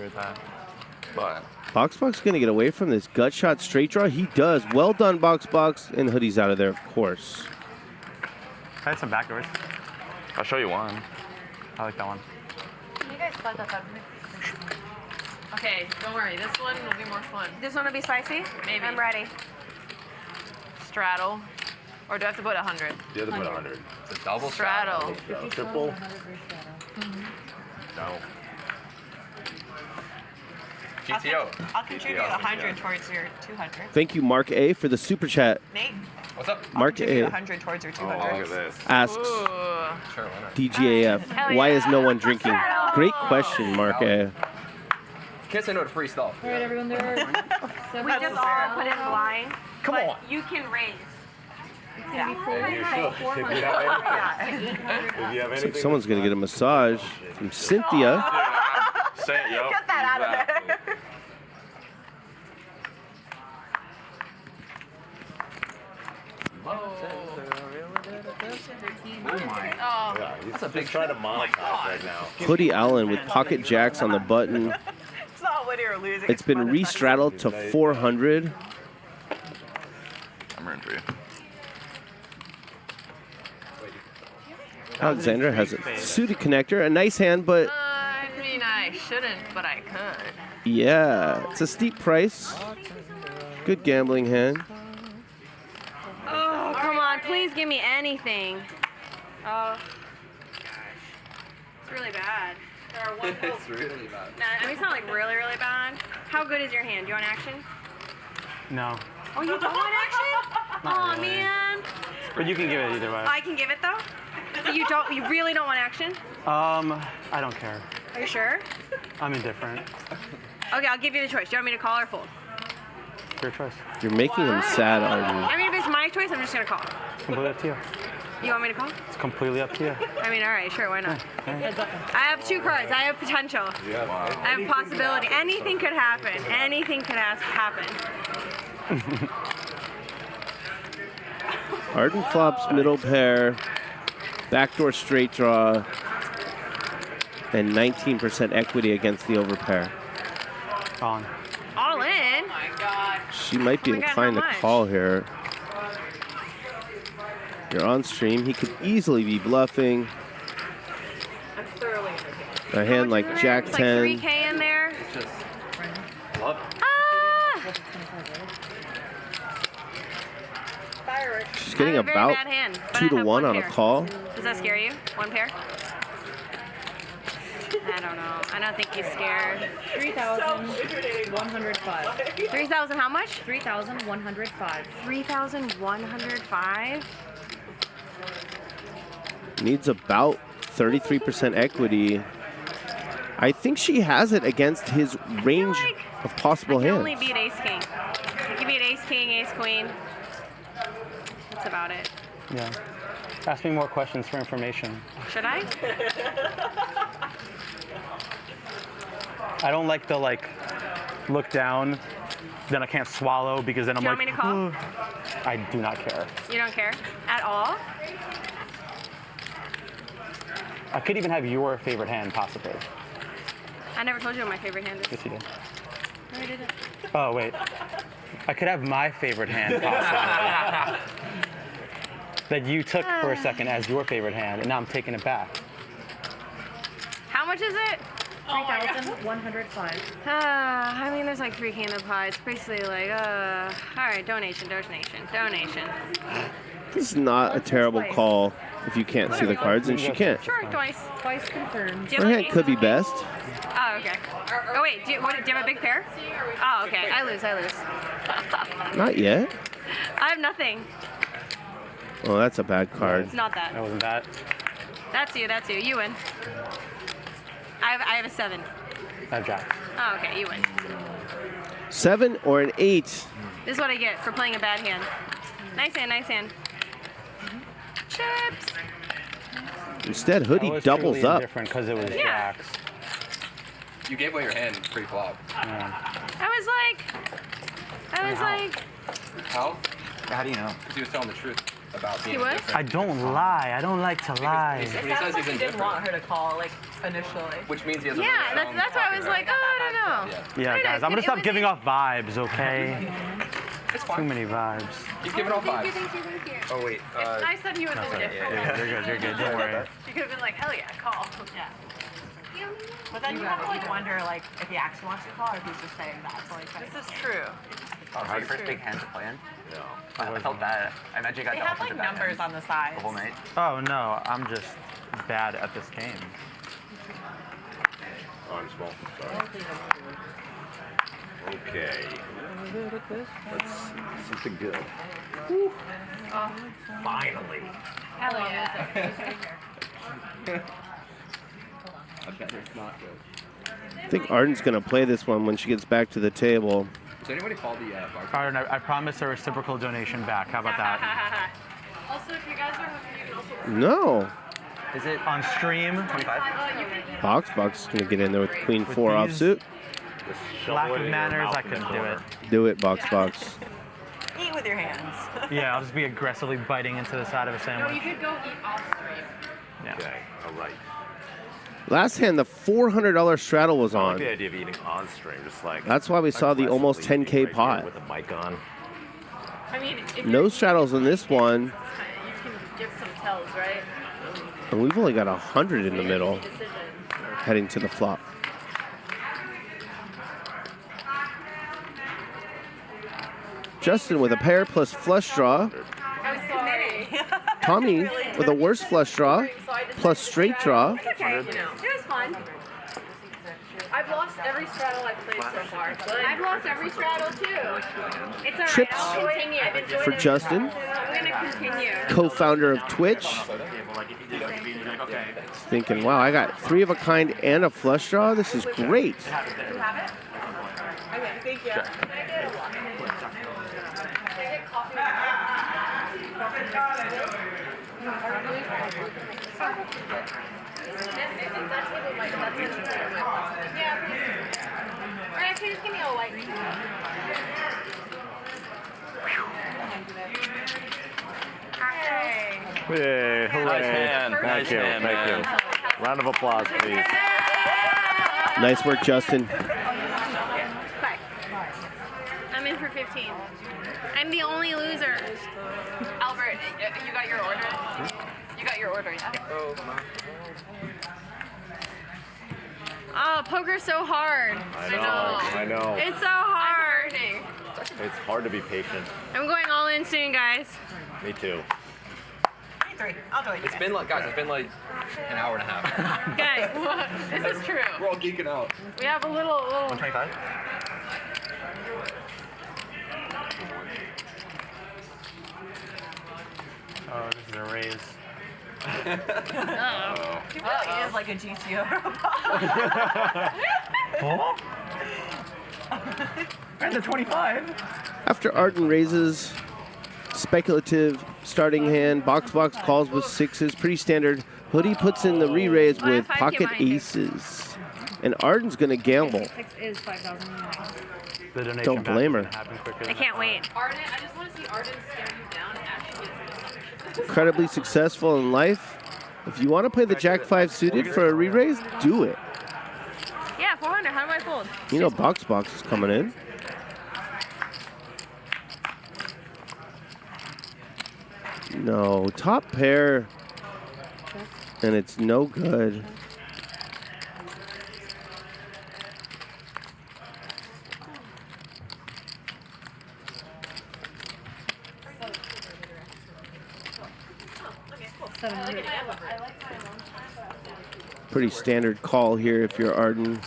But Box gonna get away from this gut shot straight draw. He does. Well done, Box, and Hoodie's out of there, of course. I had some backdoors. I'll show you one. I like that one. Can you guys slide that for me? Okay, don't worry. This one will be more fun. This one will be spicy? Maybe. I'm ready. Straddle. Or do I have to put 100? You have to put 100. It's a double Straddle. Triple. No. GTO. I'll contribute 100 towards your 200. Thank you, Mark A, for the super chat. Nate? What's up? Mark Contribute A 100 towards your Oh, 200. look at this. asks Sure, why not? DGAF, why is no one drinking? Great question, Mark A. Can't say no to free stuff. All right, everyone, there are We just all put in blind. Come but on. You can raise. It's gonna be If you have Looks like someone's gonna get a massage from Cynthia. Say it, yo. Get that out of there. Oh. Yeah, that's a big try to monetize right now. Hoodie Allen with pocket jacks on the button. It's not winning or losing. It's been re-straddled to 400. I'm rooting for you. Alexandra has a suited connector, a nice hand, but I mean, I shouldn't, but I could. yeah, it's a steep price. Good gambling hand. Oh, come on. Please give me anything. Oh. It's really bad. It's really bad. Nah, I mean, it's not like really, really bad. How good is your hand? Do you want action? No. Oh, you don't want action? Not Oh, really. man. But you can give it either way. I can give it, though? But you don't, you really don't want action? I don't care. Are you sure? I'm indifferent. Okay, I'll give you the choice. Do you want me to call or fold? Your choice. You're making him sad, Arden. I mean, if it's my choice, I'm just going to call. It's completely up to you. You want me to call? It's completely up to you. I mean, all right, sure, why not? I have 2 cards. I have potential. I have possibility. Anything could happen. Anything could happen. Arden flops middle pair, backdoor straight draw, and 19% equity against the overpair. On. All in? Oh my god. She might be Oh my God, inclined how to much? call here. You're on stream. He could easily be bluffing. I'm thoroughly entertained. A hand like Jack It's 10. like 3K in there. Love Ah! She's getting I have a very about bad hand, but 2 I to have 1 on a pair. call. Does that scare you? 1 pair? I don't know. I don't think he's scared. 3,105. 3,000 how much? 3,105. 3,105? Needs about 33% equity. I think she has it against his range of possible I can hands. only beat ace king. You beat ace king, ace queen. That's about it. Yeah. Ask me more questions for information. Should I? I don't like the look down, then I can't swallow because then I'm Do you like, want me to call? I do not care. You don't care at all? I could even have your favorite hand possibly. I never told you what my favorite hand is. Yes, you did. No, I didn't. Oh wait, I could have my favorite hand possibly. That you took for a second as your favorite hand, and now I'm taking it back. much is it? 3,105. I mean, there's like 3K in the pot. It's basically like, all right, donation. This is not a terrible call if you can't see the cards, and she can't. Sure, twice. Twice confirmed. Her hand could be best. Oh, okay. Oh, wait, do you have a big pair? Oh, okay. I lose. Not yet. I have nothing. Oh, that's a bad card. It's not that. That wasn't that. That's you. You win. I have a 7. I have jack. Oh, okay, you win. 7 or an 8. This is what I get for playing a bad hand. Nice hand. Chips. Instead, Hoodie doubles up. Different because it was Yeah. jacks. You gave away your hand pre-flop. I was like. How? How do you know? Because he was telling the truth about being He was? indifferent. I don't lie. I don't like to lie. It It He says sounds like he's he didn't want indifferent. her to call, like, initially. Which means he has a Yeah, really strong that's why I pocket, was right? like, oh, I don't know. Yeah, guys, I'm gonna stop giving off vibes, okay? It's fine. Too many vibes. He's giving off fives. Oh wait. It's nice that you was Okay, indifferent. you're good. Don't worry. She could have been like, hell yeah, call. Yeah. But then you have to, like, wonder, like, if he actually wants to call or if he's just saying that. So, like, this is true. Oh, so your first big hand to play in? No. I felt bad. I imagine you got They dealt have, with like, a bad numbers hand on the side. the whole night. Oh no, I'm just bad at this game. Oh, I'm small. Sorry. Okay. Let's something good. Finally. Hell yeah. I bet it's not good. I think Arden's going to play this one when she gets back to the table. Does anybody call the bar? Arden, I promise a reciprocal donation back. How about that? Also, if you guys are hungry, you can also. No. Is it on stream? 25? Box is going to get in there with Queen 4 these? offsuit. Lack of manners, I couldn't do it. Do it, Box. Eat with your hands. Yeah, I'll just be aggressively biting into the side of a No, sandwich. you could go eat off stream. Yeah. Okay. All right. Last hand, the $400 straddle was I like on. the idea of eating on stream, just like. That's why we saw the almost aggressively 10K eating right pot. here with a mic on. I mean, if No straddles in this one, you can give some tells, right? and we've only got 100 in the middle, heading to the flop. Justin with a pair plus flush draw. I'm sorry. Tommy with a worse flush draw plus straight draw. Okay, it was fun. I've lost every straddle I've played so far. I've lost every straddle too. It's alright. Trips I'll continue. I've enjoyed for it. Justin, I'm gonna continue. co-founder of Twitch. Thinking, wow, I got 3 of a kind and a flush draw. This is great. You have it? Okay, thank you. Or actually, just give me a white. Hey. Yay, hooray. Nice hand. Thank Nice you, hand, thank man. you. Round of applause, please. Nice work, Justin. Bye. I'm in for 15. I'm the only loser. Albert, you got your order? You got your order, yeah? Oh, poker's so hard. I know. It's so hard. It's hard to be patient. I'm going all in soon, guys. Me too. 3. I'll do it. It's been like, guys, it's been like an hour and a half. Guys, This is true. We're all geeking out. We have a little. 125? Oh, this is a raise. Uh-oh. He really is like a GTO robot. That's a 25. After Arden raises, speculative starting hand, box calls with 6s, pretty standard. Hoodie puts in the re-raise with pocket aces. And Arden's going to gamble. 6 is 5,000. The donation Don't blame her. I can't wait. Arden, I just want to see Arden stare you down and actually get some. Incredibly successful in life. If you want to play the Jack 5 suited for a re-raise, do it. Yeah, 400. How do I fold? You know box is coming in. No, top pair. And it's no good. 700. Pretty standard call here if you're Arden.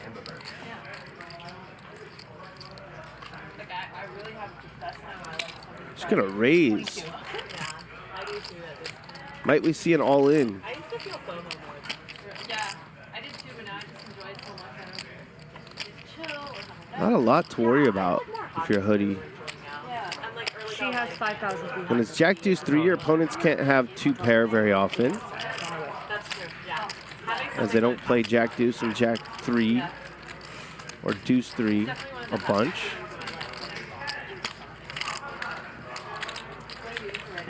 She's gonna raise. Might we see an all-in? Not a lot to worry about if you're Hoodie. She has 5,000 people. When it's Jack Deuce 3, your opponents can't have 2 pair very often, as they don't play Jack Deuce and Jack 3 or Deuce 3 a bunch.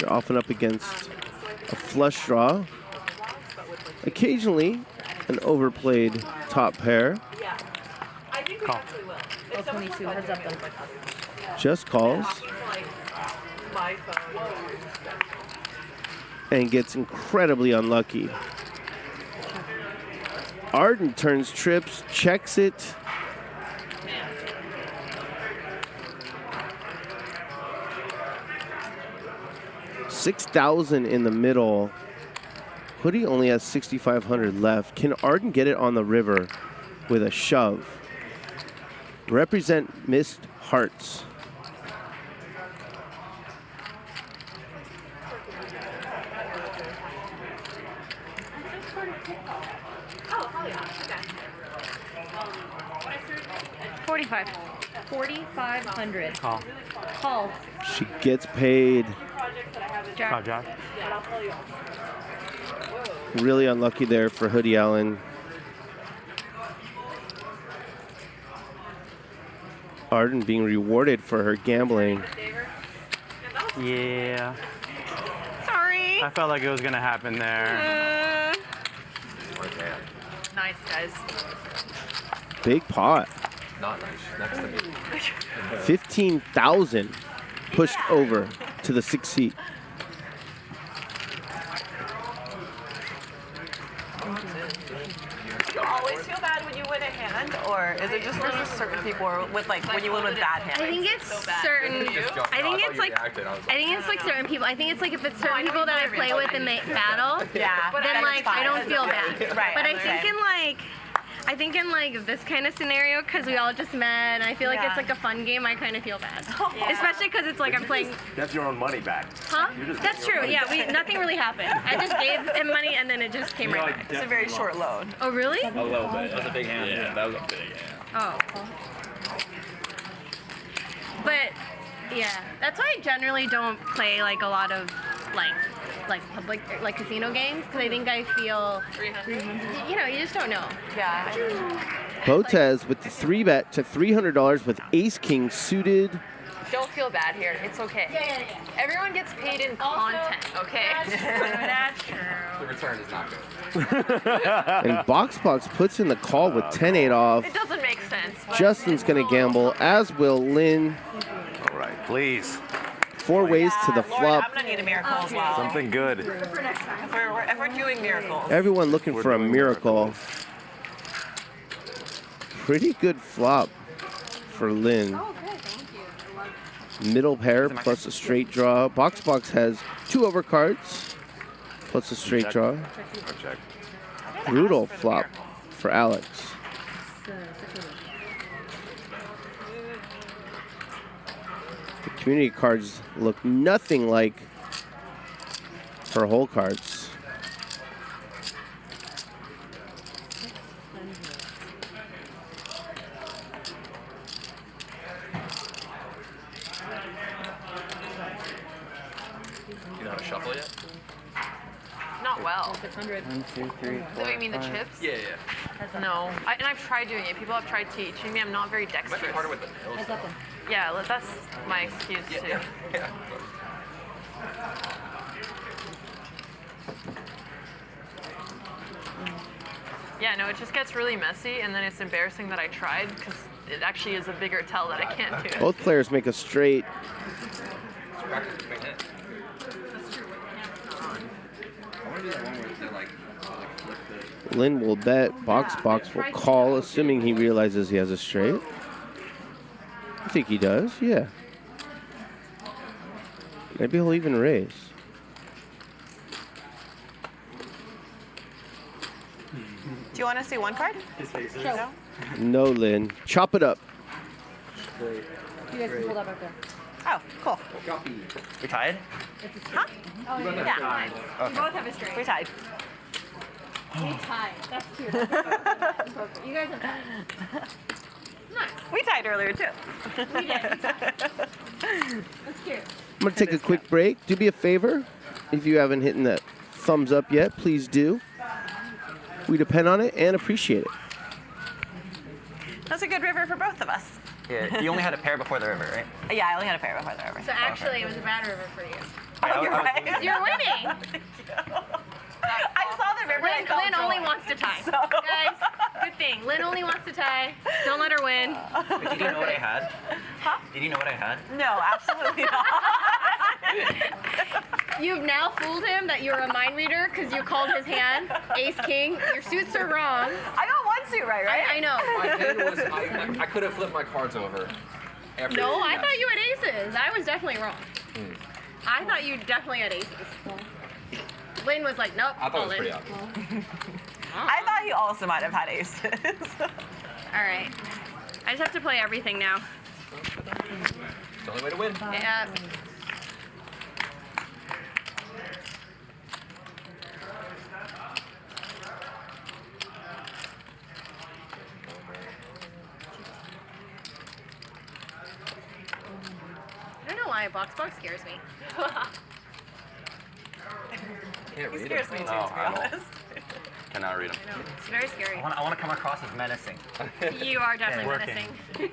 You're often up against a flush draw, occasionally an overplayed top pair. Call. Oh, 22. Heads up then. Just calls. And gets incredibly unlucky. Arden turns trips, checks it. $6,000 in the middle. Hoodie only has 6,500 left. Can Arden get it on the river with a shove? Represent missed hearts. $4,500. Call. Call. She gets paid. Jack. Jack. Really unlucky there for Hoodie Allen. Arden being rewarded for her gambling. Yeah. Sorry. I felt like it was gonna happen there. Nice, guys. Big pot. Not nice. Next to me. 15,000 pushed over to the 6th seat. Do you always feel bad when you win a hand, or is it just for certain people, or with like when you win with bad hands? I think it's certain. I think it's like. I think it's like certain people. I think it's like if it's certain people that I play with in battle, Yeah. then like I don't feel bad. Right. But I think in like this kind of scenario, because we all just met, and I feel like it's like a fun game, I kind of feel bad. Especially because it's like I'm playing. That's your own money back. Huh? You're just That's getting true. your Yeah, money back. nothing really happened. I just gave him money, and then it just came right back. It's a very short load. Oh really? A little bit. That was a big hand. Yeah, that was a big hand. Oh. But yeah, that's why I generally don't play like a lot of like public like casino games, because I think I feel 300. You know, you just don't know. Yeah. Botez with the 3-bet to $300 with Ace King suited. Don't feel bad here. It's okay. Yeah. Everyone gets paid in content, okay? That's true. The return is not good. And Box puts in the call with 10-8 off. It doesn't make sense. But Justin's going to gamble, as will Lynn. All right, please. 4 ways to the Lord, flop. I'm gonna need a miracle as well. Something good. If we're doing miracles. Everyone looking for a miracle. Pretty good flop for Lynn. Middle pair plus a straight draw. Box has 2 overcards plus a straight draw. Check. Brutal flop for Alex. The community cards look nothing like her whole cards. You know how to shuffle yet? not well. 600. 1, 2, 3, 4. So you mean the chips? Yeah, yeah. No. And I've tried doing it. People have tried teaching me. I'm not very dexterous. Might be harder with the nose. Yeah, that's my excuse too. Yeah. Yeah, no, it just gets really messy, and then it's embarrassing that I tried, because it actually is a bigger tell that I can't do it. Both players make a straight. Lynn will bet. Box will call, assuming he realizes he has a straight. I think he does, yeah. Maybe he'll even raise. Do you want to see one card? Show. No, Lynn. Chop it up. You guys can hold up up there. Oh, cool. We tied? Huh? Oh, yeah. Okay. We both have a straight. We tied. We tied. That's cute. You guys have tied. Nice. We tied earlier too. We did. That's cute. I'm going to take a quick break. Do me a favor. If you haven't hit that thumbs up yet, please do. We depend on it and appreciate it. That's a good river for both of us. Yeah, you only had a pair before the river, right? Yeah, I only had a pair before the river. So actually, it was a bad river for you. Oh, you're right. You're winning. I saw the river. and I felt Lynn only joy. wants to tie. So- Guys, good thing. Lynn only wants to tie. Don't let her win. Wait, did you know what I had? Huh? Did you know what I had? No, absolutely not. You've now fooled him that you're a mind reader because you called his hand ace king. Your suits are wrong. I got one suit right? I know. My hand was, I could have flipped my cards over. After No, I yes. thought you had aces. I was definitely wrong. I thought you definitely had aces. Lynn was like, nope. I thought it was all pretty in. obvious. I thought you also might have had aces. All right. I just have to play everything now. It's the only way to win. Yeah. I don't know why a box scares me. Can't read scares it. me too, Oh, to be I don't. honest. Cannot read them. I know. It's very scary. I want to come across as menacing. You are definitely Working. menacing.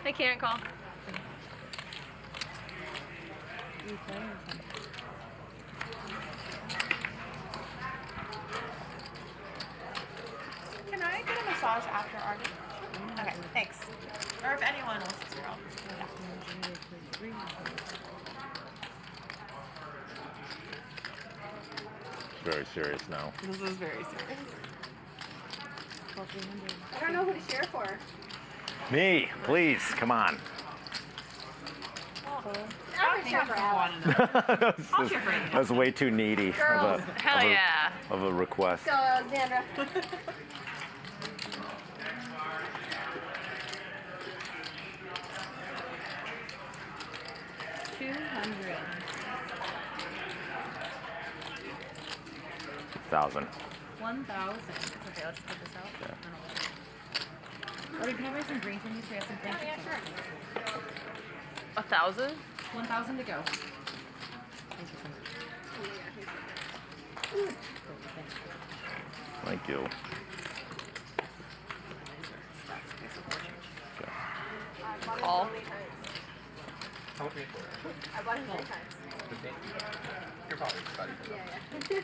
I can't call. Can I get a massage after our game? Okay, thanks. Or if anyone else is here, I'll Very serious now. This is very serious. I don't know who to share for. Me, please, come on. I would share for Alex. That's way too needy Girls, hell yeah. of a request. Go, Alexandra. 200. 1,000. 1,000. It's okay, I'll just put this out. Or can I buy some green from you so you have some things? Yeah, sure. 1,000? 1,000 to go. Thank you. Call. How much meat for it? I bought him 3 times. 15? You're probably about equal. Yeah.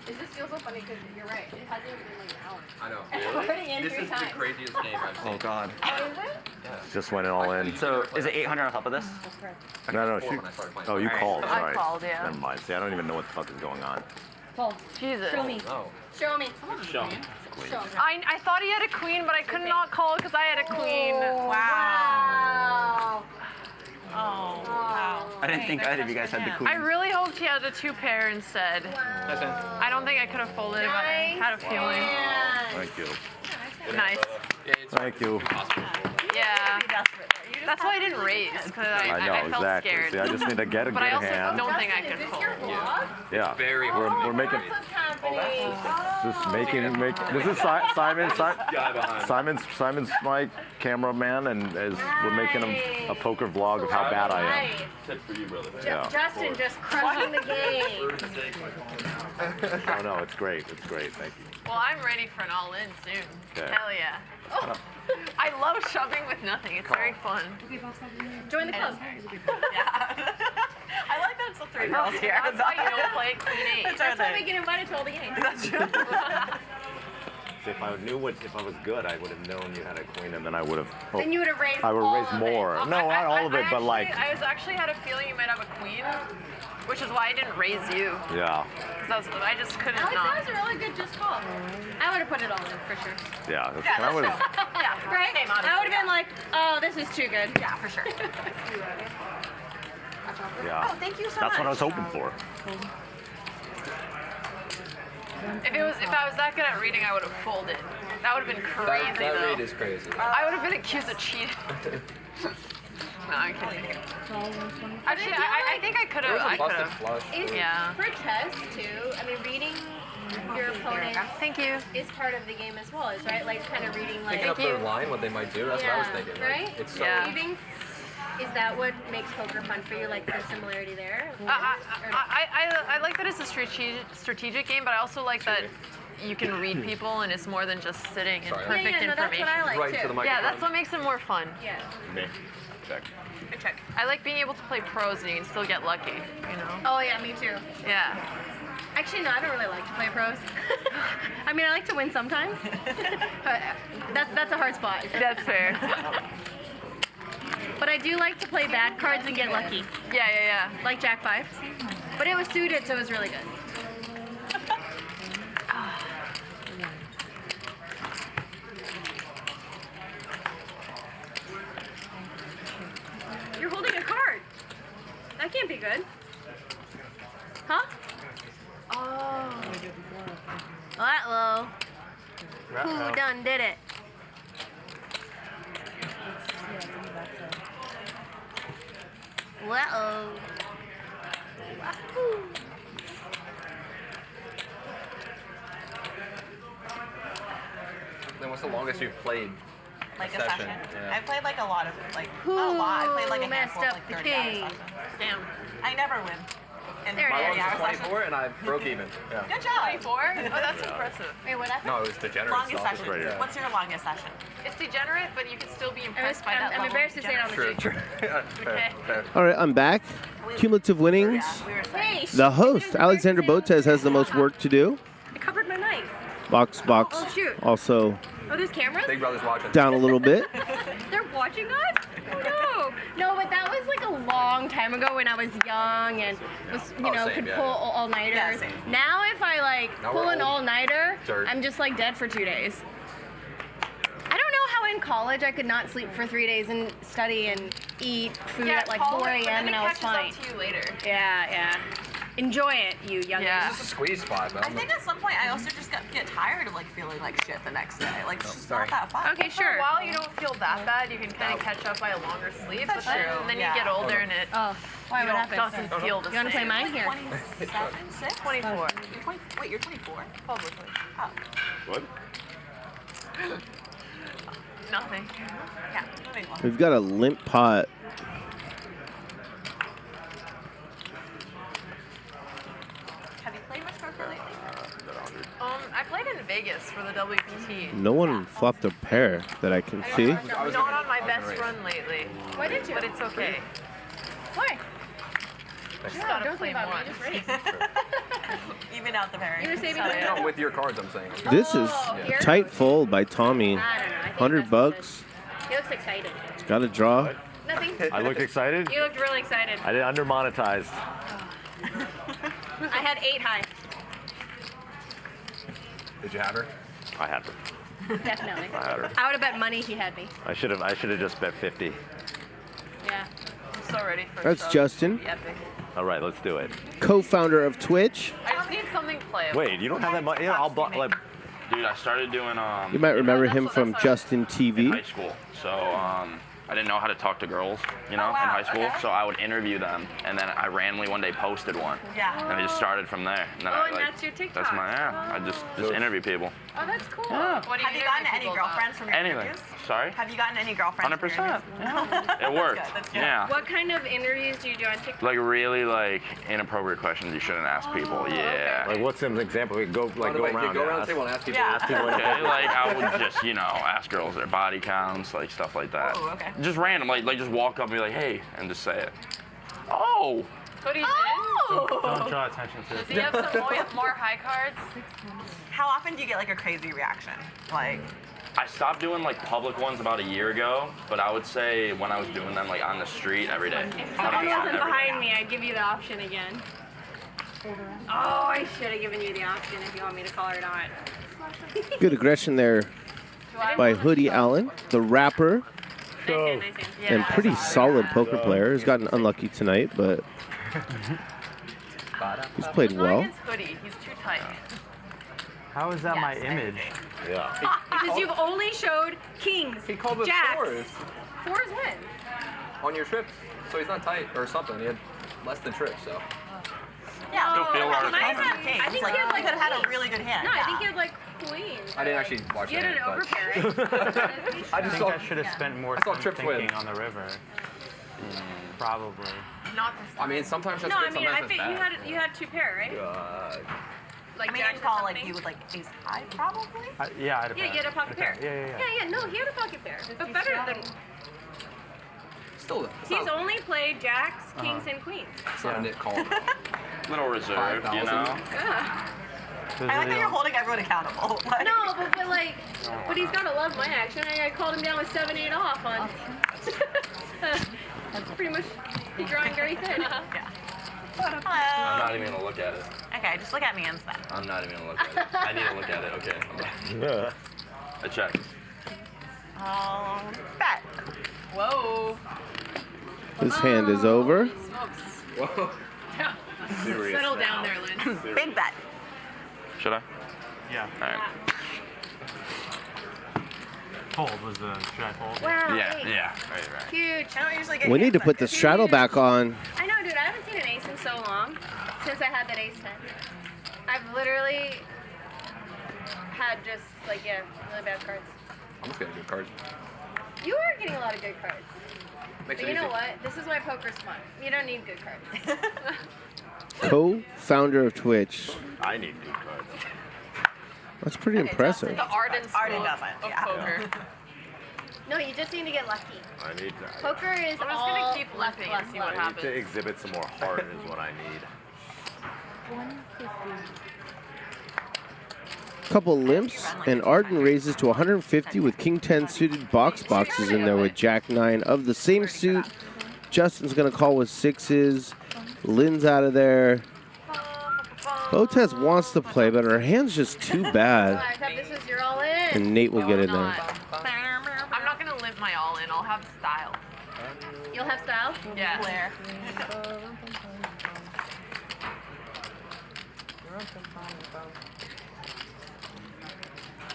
It just feels so funny because you're right. It hasn't even been like an hour. I know. And I'm already in This 3 is times. the craziest game I've seen. Oh God. Oh, is it? Just went all in. So is it 800 on top of this? No, she, oh, you All right. called. I Sorry. called, yeah. Never mind. See, I don't even know what the fuck is going on. Paul, Jesus. show me. Oh. Show me. Show me. Show me. I thought he had a queen, but I could not call because I had a queen. Wow. Oh, wow. I didn't think either of you guys had the queen. I really hoped he had a 2-pair instead. I don't think I could have folded, but I had a feeling. Thank you. Nice. Thank you. Yeah. That's why I didn't raise, because I know, I felt exactly. scared. See, I just need to get a But good I also hand. don't think I could fold. Yeah. Very we're making. Just making. This is Simon's my cameraman, and we're making him a poker vlog of how bad I am. Tip for you, brother. Yeah. Justin just crushing the game. Oh no, it's great. It's great. Thank you. Well, I'm ready for an all-in soon. Okay. Hell yeah. Oh, I love shoving with nothing. It's very fun. Join the club. I like that it's the 3 girls here. That's why you don't play Queen 8. That's why we get invited to all the games. That's true. See, if I knew if I was good, I would have known you had a queen, and then I would have. Then you would have raised I would all have raised of it. more. No, not all of it, but like. I actually had a feeling you might have a queen, which is why I didn't raise you. Yeah. Because I just couldn't Alex, not. that was a really good just call. I would have put it all in for sure. Yeah. Yeah, I would've- yeah, right? I would have been like, oh, this is too good. Yeah, for sure. Yeah. Oh, thank you so That's much. what I was hoping for. If I was that good at reading, I would have folded. That would have been crazy That though. read is crazy. I would have been accused of cheating. No, I'm kidding. Actually, I think I could have. There was a I could busted have. flush. Yeah. For chess too, I mean, reading your opponent Thank you. is part of the game as well, is right? Like kind of reading like. Picking up their line, what they might do. That's what I was thinking. Like, Right? it's so Reading. Is that what makes poker fun for you? Like the similarity there? I like that it's a strategic game, but I also like that you can read people and it's more than just sitting in perfect no, that's information. what I like Right to too. the Yeah, microphone. that's what makes it more fun. Yeah. Me. Check. Check. I like being able to play pros and you can still get lucky, you know? Oh yeah, me too. Yeah. Actually, no, I don't really like to play pros. I mean, I like to win sometimes. But that's a hard spot. That's fair. But I do like to play bad cards and get lucky. Yeah. Like Jack 5. But it was suited, so it was really good. You're holding a card. That can't be good. Huh? Oh. Uh-oh. Who done did it? Uh-oh. Wahoo. Then what's the longest you've played? Like a session? session. Yeah. I played like a lot of not a lot. I played like a messed handful of up like the 30 hour game. sessions. Damn. I never win. And There it My is. longest hour was 24 and I broke even. Yeah. Good job. 24? Oh, that's impressive. Wait, what happened? No, it was degenerate. Longest stuff. session. Right here. What's your longest session? It's degenerate, but you can still be impressed by that I'm level. embarrassed to say it on the True, street. true. Okay. Fair. All right, I'm back. Cumulative winnings. Hey, The host, Alexandra Botez, has the most work to do. I covered my mic. Box Oh, shoot. also Oh, there's cameras? Big Brother's watching. down a little bit. They're watching us? Oh, no. No, but that was like a long time ago when I was young and was, Same, could yeah. pull all-nighters. Yeah, same. Now if I Now pull we're an old. all-nighter, Dirt. I'm just like dead for 2 days. I don't know how in college I could not sleep for 3 days and study and eat food at like 4 college, but a.m. then and it I was catches fine. up to you later. Yeah. Enjoy it, you youngins. Yeah. It's just a squeeze spot, man. I think at some point I also just get tired of like feeling like shit the next day. Like it's just sorry. not that fun. Okay, For sure. a while, you don't feel that bad. You can kind of catch up by a longer sleep, but That's true. then you Yeah. get older and it Oh, why? What happened? doesn't feel the You want to play same. mine here? 27, 6? 24. You're 20, wait, you're 24? Publicly. Oh. What? Nothing. Yeah. Moving on. We've got a limp pot. Have you played much poker lately? I played in Vegas for the WPT. No one flopped a pair that I can see. Not on my best run lately. Why did you? But it's okay. Why? Just No, gotta don't play think about more. me. Just raise. Even out the pairing. You were saving Sorry. Not with your cards, I'm saying. This is here? tight fold by Tommy. I don't know. I think 100 that's what it bucks. is. He looks excited. It's got a draw. Nothing. I look excited. You looked really excited. I did undermonetized. I had 8 high. Did you have her? I had her. Definitely. I had her. I would have bet money he had me. I should have just bet 50. Yeah. I'm so ready for That's show. Justin. It's epic. All right, let's do it. Co-founder of Twitch. I just need something playable. Wait, you don't have that money? Yeah, I'll like. Dude, I started doing You might remember him from Justin in TV. high school. So I didn't know how to talk to girls, in high school. okay. So I would interview them, and then I randomly one day posted one. Yeah. And I just started from there. And then Oh, I, and like, that's your TikTok. That's my I just interview people. Oh, that's cool. Yeah. What do Have you gotten any girlfriends from your Anything. interviews? Sorry. Have you gotten any girlfriends? 100%. Yeah. It worked. That's good. Yeah. What kind of interviews do you do on TikTok? Like really inappropriate questions you shouldn't ask people. Yeah. Like, what's an example? We go By the way, around. go around ask- the table and ask people. Yeah. ask people what they Okay, like I would just, ask girls their body counts, like stuff like that. Oh, okay. Just random, like just walk up and be like, hey, and just say it. Oh! What do you Don't draw attention to Does it. he have some more high cards? How often do you get like a crazy reaction? Like, I stopped doing like public ones about a year ago, but I would say when I was doing them like on the street every day. If someone 100% wasn't every day. behind me, I'd give you the option again. Oh, I should have given you the option if you want me to call or not. Good aggression there by Hoodie Allen, the rapper, and pretty solid poker player. He's gotten unlucky tonight, but he's played well. Hoodie, he's too tight. How is that my image? Yeah. Because you've only showed kings, jacks. Fours win. On your trips. So he's not tight or something. He had less than trips, so. Yeah. Still feel our I think he had like could have had a really good hand. No, I think he had like queens. I didn't actually watch You had it. an overpair. I think I should have spent more time trips thinking win. on the river. Probably. Not this I mean, sometimes that's No, good, I mean, sometimes I think that's bad. you had 2 pair, right? Like I mean, I'd call like you would like ace high probably. Yeah, I had a Yeah, you had a pocket pair. Yeah. No, he had a pocket pair, but better than. Still, He's only played jacks, kings, and queens. It's not a nit call. Little reserved, you know. Yeah. I like that you're holding everyone accountable. No, but he's gotta love my action. I called him down with 7-8 off on. That's pretty much drawing very thin. Yeah. I'm Hello. not even gonna look at it. Okay, just look at me instead. I'm not even gonna look at it. I need to look at it. Okay. I checked. Bet. Whoa. His hand is over. Whoa. Serious Settle now. down there, Lynn. Big bet. Should I? Yeah. All right. Fold was the. Should I fold? Wow. Yeah. ace. Yeah. Right. Huge. I don't usually get We need hands to like put the this. straddle back on. I know, dude. I haven't seen an ace in so long. Since I had that ace 10. I've literally had just like really bad cards. I'm just getting good cards. You are getting a lot of good cards. Makes But it you know easy. what? This is why poker's fun. You don't need good cards. Co-founder of Twitch. I need good cards. That's pretty impressive. The Arden doesn't. Of poker. No, you just need to get lucky. I need to. Poker is I'm just all gonna keep luck, lifting luck, and see what luck. I need happens. to exhibit some more heart is what I need. Couple limps, and Arden raises to 150 with King 10 suited boxes in there with Jack 9 of the same suit. Justin's gonna call with 6s. Lynn's out of there. Botez wants to play, but her hand's just too bad. I thought this was your all in. And Nate will get in there. I'm not gonna live my all in. I'll have style. You'll have style? Yeah. Blair.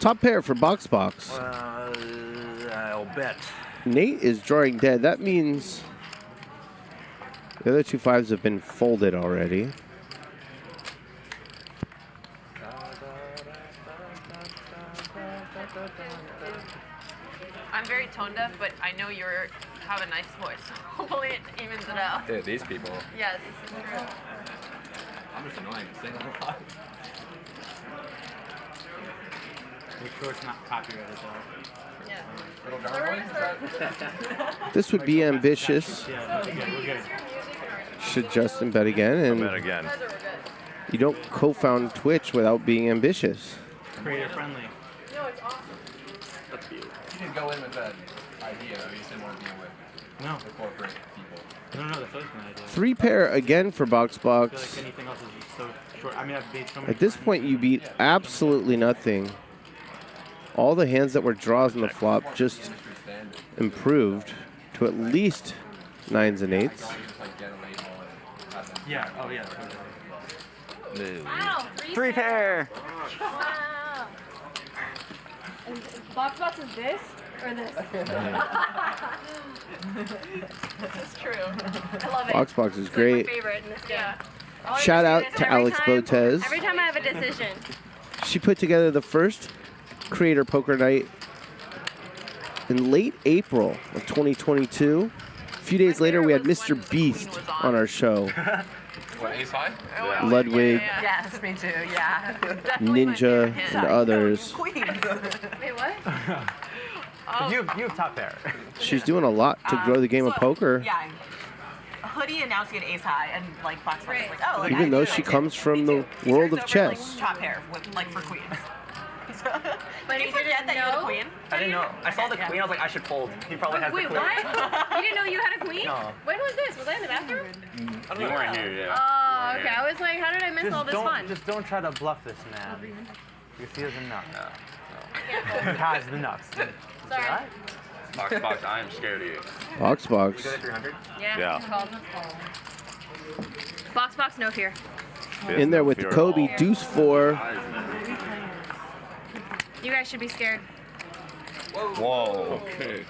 Top pair for Box. I'll bet. Nate is drawing dead. That means the other 2 5s have been folded already. I'm very tone deaf, but I know you have a nice voice. Hopefully it evens it out. Yeah, these people. Yes, this is true. I'm just annoying. Sing a lot. Make sure it's not copyrighted though. This would be ambitious. Yeah, we're good. Should Justin bet again? And Bet again. you don't co-found Twitch without being ambitious. Creator friendly. No, it's awesome. That's beautiful. You didn't go in with that idea. You just didn't want to deal with the corporate people. No, that's always my idea. 3 pair again for Box. I feel like anything else is just so short. I mean, I've beat so many. At this point, you beat absolutely nothing. All the hands that were draws on the flop just improved to at least 9s and 8s. Yeah. Oh yeah. Wow. 3 pair. Wow. And Box is this or this? This is true. I love it. Box is It's great. my favorite in this game. Shout out to Alex Botez. Every time I have a decision. She put together the first Creator Poker Night in late April of 2022. A few days later, we had Mr. Beast on our show. What, ace high? Ludwig, Yes, me too. Yeah. Ninja, and others. Queen. Wait, what? You have top pair. She's doing a lot to grow the game of poker. Yeah. Hoodie announced he had ace high, and like Box was like, oh, look, Even I though do. she comes from the world of chess. Top pair with like for queens. But Did you forget that you had a queen? I didn't know. I saw the queen. I was like, I should fold. He probably has Wait, the queen. what? You didn't know you had a queen? No. When was this? Was I in the bathroom? You weren't here, yeah. Oh, Oh, okay. I was like, how did I miss all this fun? Just don't try to bluff this man. Because he doesn't know. He has the nuts. Sorry. Box, I am scared of you. Box. We go to 300? Yeah. Called. Box, no fear. In there with the Kobe, deuce 4. You guys should be scared. Whoa. Okay.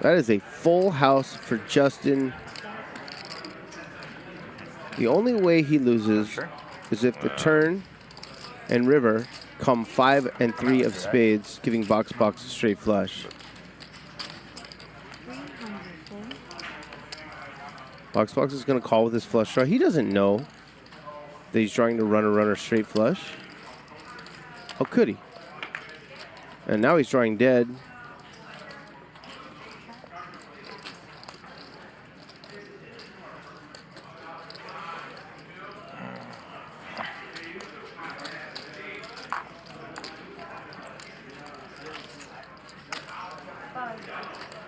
That is a full house for Justin. The only way he loses is if the turn and river come 5 and 3 of spades, giving Box a straight flush. Box is going to call with his flush draw. He doesn't know that he's trying to runner straight flush. How could he? And now he's drawing dead.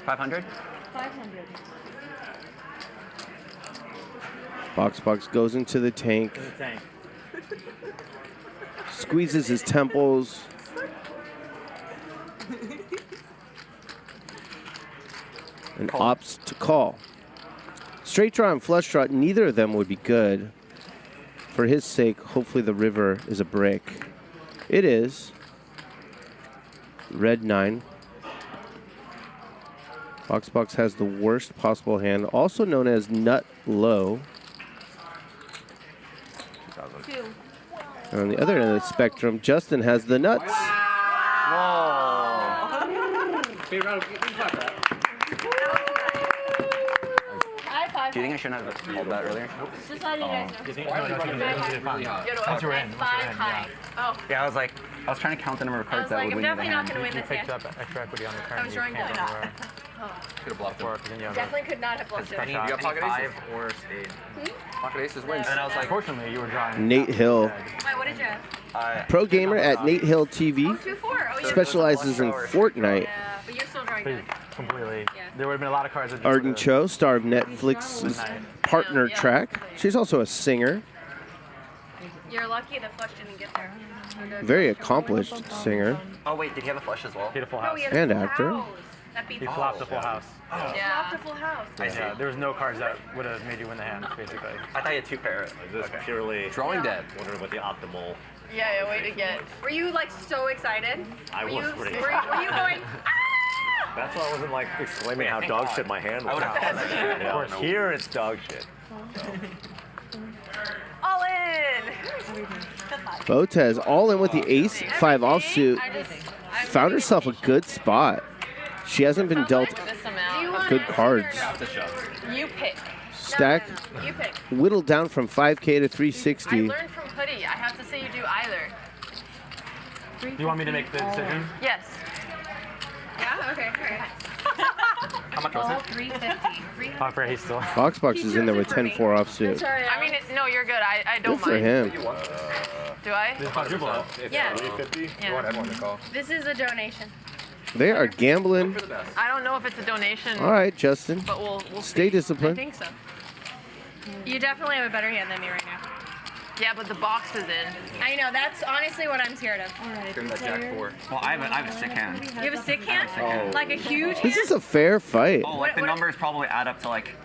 $500? Box goes into the tank. Squeezes his temples. And opts to call. Straight draw and flush draw, neither of them would be good. For his sake, hopefully the river is a brick. It is. Red 9. Box has the worst possible hand, also known as nut low. And on the other end of the spectrum, Justin has the nuts. Do you think I shouldn't have called that earlier? Just letting you guys know. You think, no, once you're in. Oh. Yeah, I was trying to count the number of cards that would win you the definitely not hand. going to win this Picked hand. up extra equity on the turn. I was drawing good. Could have bluffed him. Definitely could not have bluffed it. You got pocket aces? Or spade. Pocket aces wins. And I was like, unfortunately, you were drawing. Nate Hill. Wait, what did you have? Pro gamer at Nate Hill TV. 2-4. Oh, yeah. Specializes in Fortnite. Yeah, but you're still drawing good. Completely. There would have been a lot of cards that Arden Cho, star of Netflix's partner track. She's also a singer. You're lucky the flush didn't get there. Very accomplished singer. Oh wait, did he have a flush as well? He had a full No, house. he had a And full actor. house. That beats He flopped a full house. Yeah. Flopped a full house. Yeah, there was no cards that would have made you win the hand, basically. I thought he had 2 pair. This is purely Drawing dead. wondering what the optimal. Yeah, way to get. Were you like so excited? I was pretty. Were you going? That's why I wasn't like exclaiming how dog shit my hand was. I Of course, here it's dog shit. All in. Botez all in with the ace 5 offsuit. Found herself a good spot. She hasn't been dealt This amount. good cards. You pick. Stack You pick. whittled down from 5K to I 360. learned from Hoodie. I have to say you do either. You want me to make the decision? Yes. Yeah. Okay. All right. How much was it? 350. Oh, for he's still. Box is in there with 10-4 offsuit. Sorry. I mean, no, you're good. I don't Good for mind. him. Do I? Yeah. 350. Yeah. What everyone to call. This is a donation. They are gambling. I don't know if it's a donation. All right, Justin. But we'll Stay see. disciplined. I think so. You definitely have a better hand than me right now. Yeah, but the box is in. I know. That's honestly what I'm scared of. Give him that jack 4. Well, I have a sick hand. You have a sick hand? Oh. Like a huge hand? This is a fair fight. Oh, like the numbers probably add up to like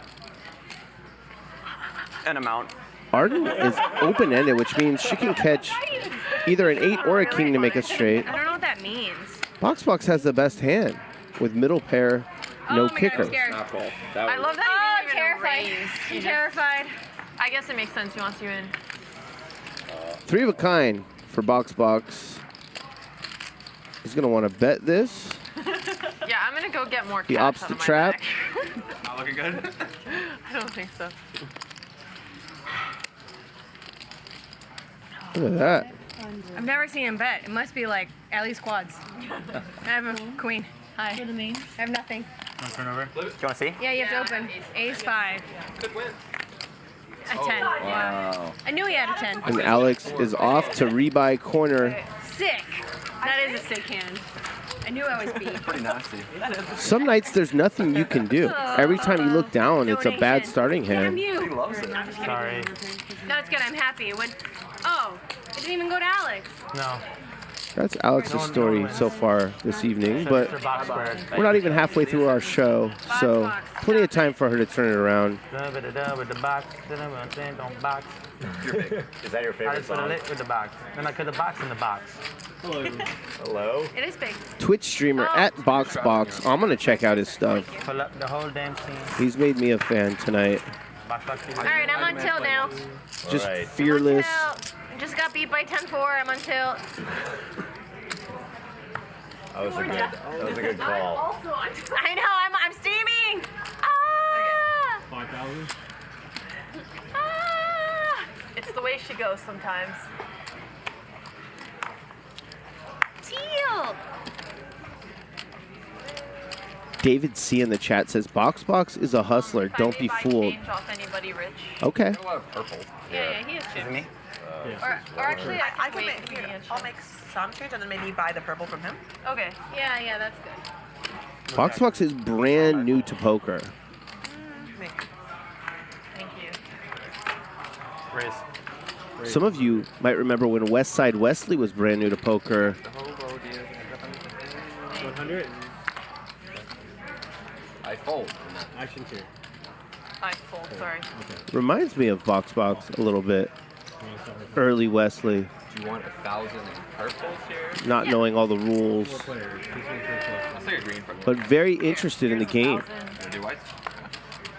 an amount. Arden is open-ended, which means she can catch either an 8 or a king to make a straight. I don't know what that means. Box has the best hand with middle pair, no kicker. I'm scared. I love that you didn't even terrified. raise. I'm terrified. I guess it makes sense. He wants you in. 3 of a kind for Box. He's going to want to bet this. Yeah, I'm gonna go get more cash. He opts out the of my trap. bag. Not looking good. I don't think so. Look at that. I've never seen him bet. It must be like at least quads. I have a queen. Hi. For the main? I have nothing. Turn over. Do you want to see? Yeah, you have to open. Ace 5. Could win. A 10. Wow. I knew he had a 10. And Alex is off to rebuy corner. Sick. That is a sick hand. I knew I was beat. Pretty nasty. Some nights there's nothing you can do. Every time you look down, it's a bad starting hand. Damn you. He loves it. Sorry. No, it's good. I'm happy. Oh, it didn't even go to Alex. No. That's Alex's story so far this evening, but we're not even halfway through our show, so plenty of time for her to turn it around. With the box, don't box. Is that your I favorite just put a song? lit with the box. Then I put the box in the box. Hello. Hello. It is big. Twitch streamer at BoxBox. I'm gonna check out his stuff. Pull up the whole damn scene. He's made me a fan tonight. All right, I'm on tilt now. Just fearless. Just got beat by 10-4. I'm on tilt. That was a good call. I know. I'm steaming. Ah! 5,000. Ah! It's the way she goes sometimes. Teal. David C in the chat says BoxBox is a hustler. Don't be fooled. Change off anybody rich. Okay. A lot of purple. Yeah, he is chips. me? Or actually, I can make here. I'll make some change and then maybe buy the purple from him. Okay. Yeah, that's good. BoxBox is brand new to poker. Thank you. Riz. Some of you might remember when Westside Wesley was brand new to poker. 100. I fold. Action 2. I fold, sorry. Reminds me of BoxBox a little bit. Early Wesley, Do you want 1,000 purples here? not knowing all the rules, I'll say a green from you. but very interested in the game. You wanna do whites?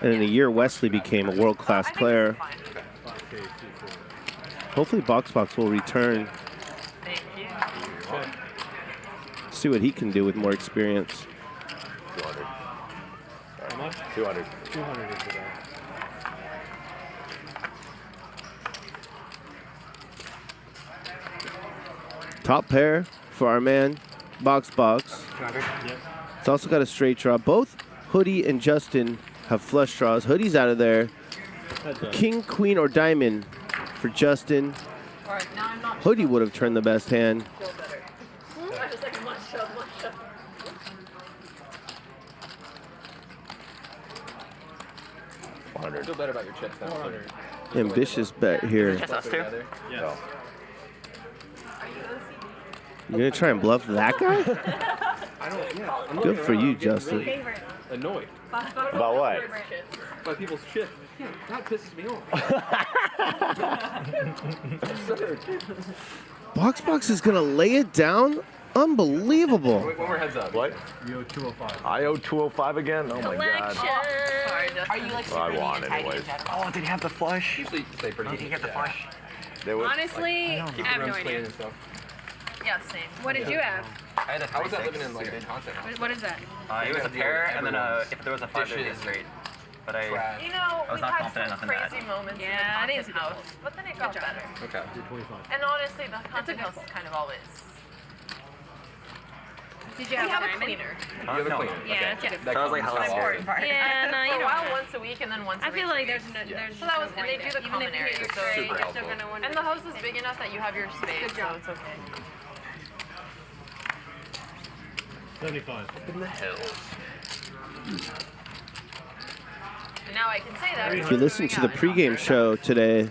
And in a year, Wesley became a world-class player. Hopefully BoxBox will return. Thank you. See what he can do with more experience. 200. How much? 200. 200 is today. Top pair for our man, BoxBox. Yep. It's also got a straight draw. Both Hoodie and Justin have flush draws. Hoodie's out of there. King, queen, or diamond for Justin. All right, now I'm not. Hoodie would have turned the best hand. Feel better. I just like one shove. I feel better about your chips now. 400. Ambitious bet here. Just us two? Yes. You're gonna try and bluff that guy? I don't. Yeah. I'm Good looking for around, you, I'm getting Justin. really annoyed. About what? By people's shit. Yeah, that pisses me off. Absurd. BoxBox is gonna lay it down? Unbelievable. When we're heads up. What? You owe 205. I owe 205 again? Oh my god. Sorry, Justin. Are you like Well, I super won mean and tidy anyways. in general? Oh, did he have the flush? Usually say pretty Did he get the flush? There was, Honestly, I have no idea. and stuff. Yeah, same. What did you have? I had a How was that 3-6. living in like a concept house? What is that? It was a pair, and then if there was a 5, there would be a Dishes. straight. But I You know, was we've not had confident some enough in that. crazy moments Yeah, in it the is content house, but then it got better. Okay. And honestly, the content house is kind of always. Did We you have have a a diamond? cleaner. You have a no. cleaner. Yeah, Okay. that's good. So I was like, That's how important Yeah, For no, a you while, don't. once a week, and then once. I every feel 2 like weeks. there's So that was, and they do the even common if you areas. hit your So tray, Super you're still helpful. gonna wonder. and the house is big enough that you have your space, Good job. so it's okay. 75. in the hills. And now I can say that. If you listen to the pregame show today,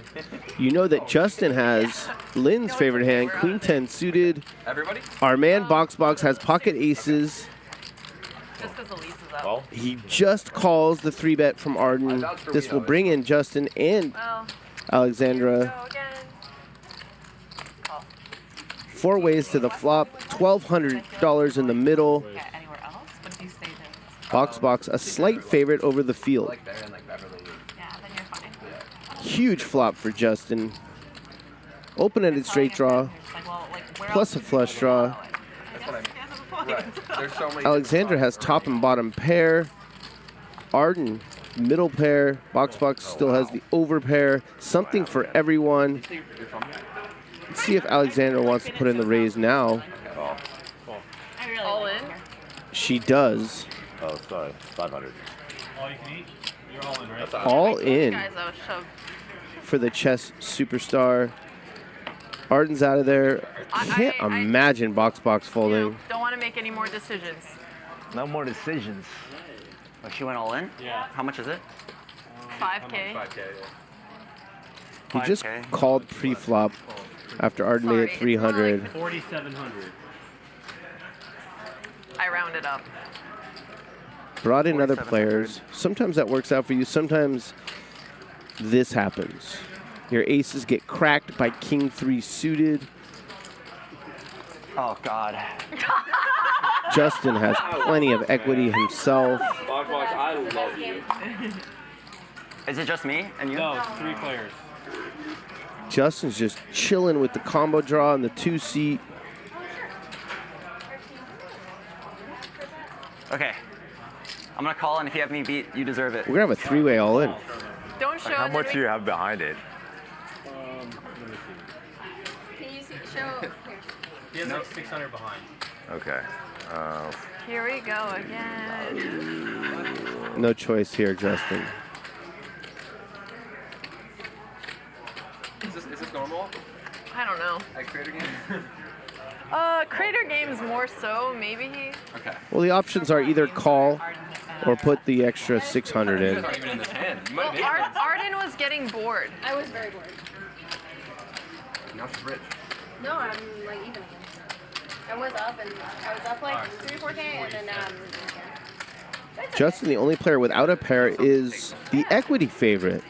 you know that Justin has Lynn's favorite hand, Queen 10 suited. Everybody? Our man BoxBox has pocket aces. Just because Elise is up. Well, He just calls the 3-bet from Arden. This will bring in Justin and Well, Alexandra. go again. 4 ways to the flop, $1,200 in the middle. Yeah, anywhere else? But if you stay there. BoxBox a slight favorite over the field. Like there and like Beverly. Yeah, then you're fine. Huge flop for Justin. Open-ended straight draw, Like, well, like, where plus a flush draw. That's what I mean. Right. There's so many. Alexandra has top and bottom pair. Arden, middle pair. BoxBox still has the over pair. Something for everyone. Let's see if Alexandra wants to put in the raise now. I really All like in? it. She does. oh, sorry. 500. All you can eat? You're all in, right? All in Guys, I was shoved. for the chess superstar. Arden's out of there. Can't imagine BoxBox folding. Don't want to make any more decisions. No more decisions. Oh, she went all in? Yeah. How much is it? 5K. 5K, He just called pre-flop after Arden made it 300. 4,700. I rounded up. Brought in other players. Sometimes that works out for you. Sometimes this happens. Your aces get cracked by King 3 suited. Oh, God. Justin has plenty of equity himself. Box, I love you. Is it just me and you? No, 3 players. Justin's just chilling with the combo draw and the 2-seat. Okay. I'm going to call, and if you have me beat, you deserve it. We're going to have a 3-way all in. Don't show How much do you have behind it? Can you show? He has like 600 behind. Okay. Here we go again. No choice here, Justin. Is this normal? I don't know. At Creator Game? Creator Games more so, maybe. Okay. Well, the options are either call or put the extra 600 in. Not even in this hand. You Well, might have made Arden was getting bored. I was very bored. Now she's rich. No, I'm like even. I was up like 3 or 4K, and then now I'm losing again. Justin, the only player without a pair, is the equity favorite.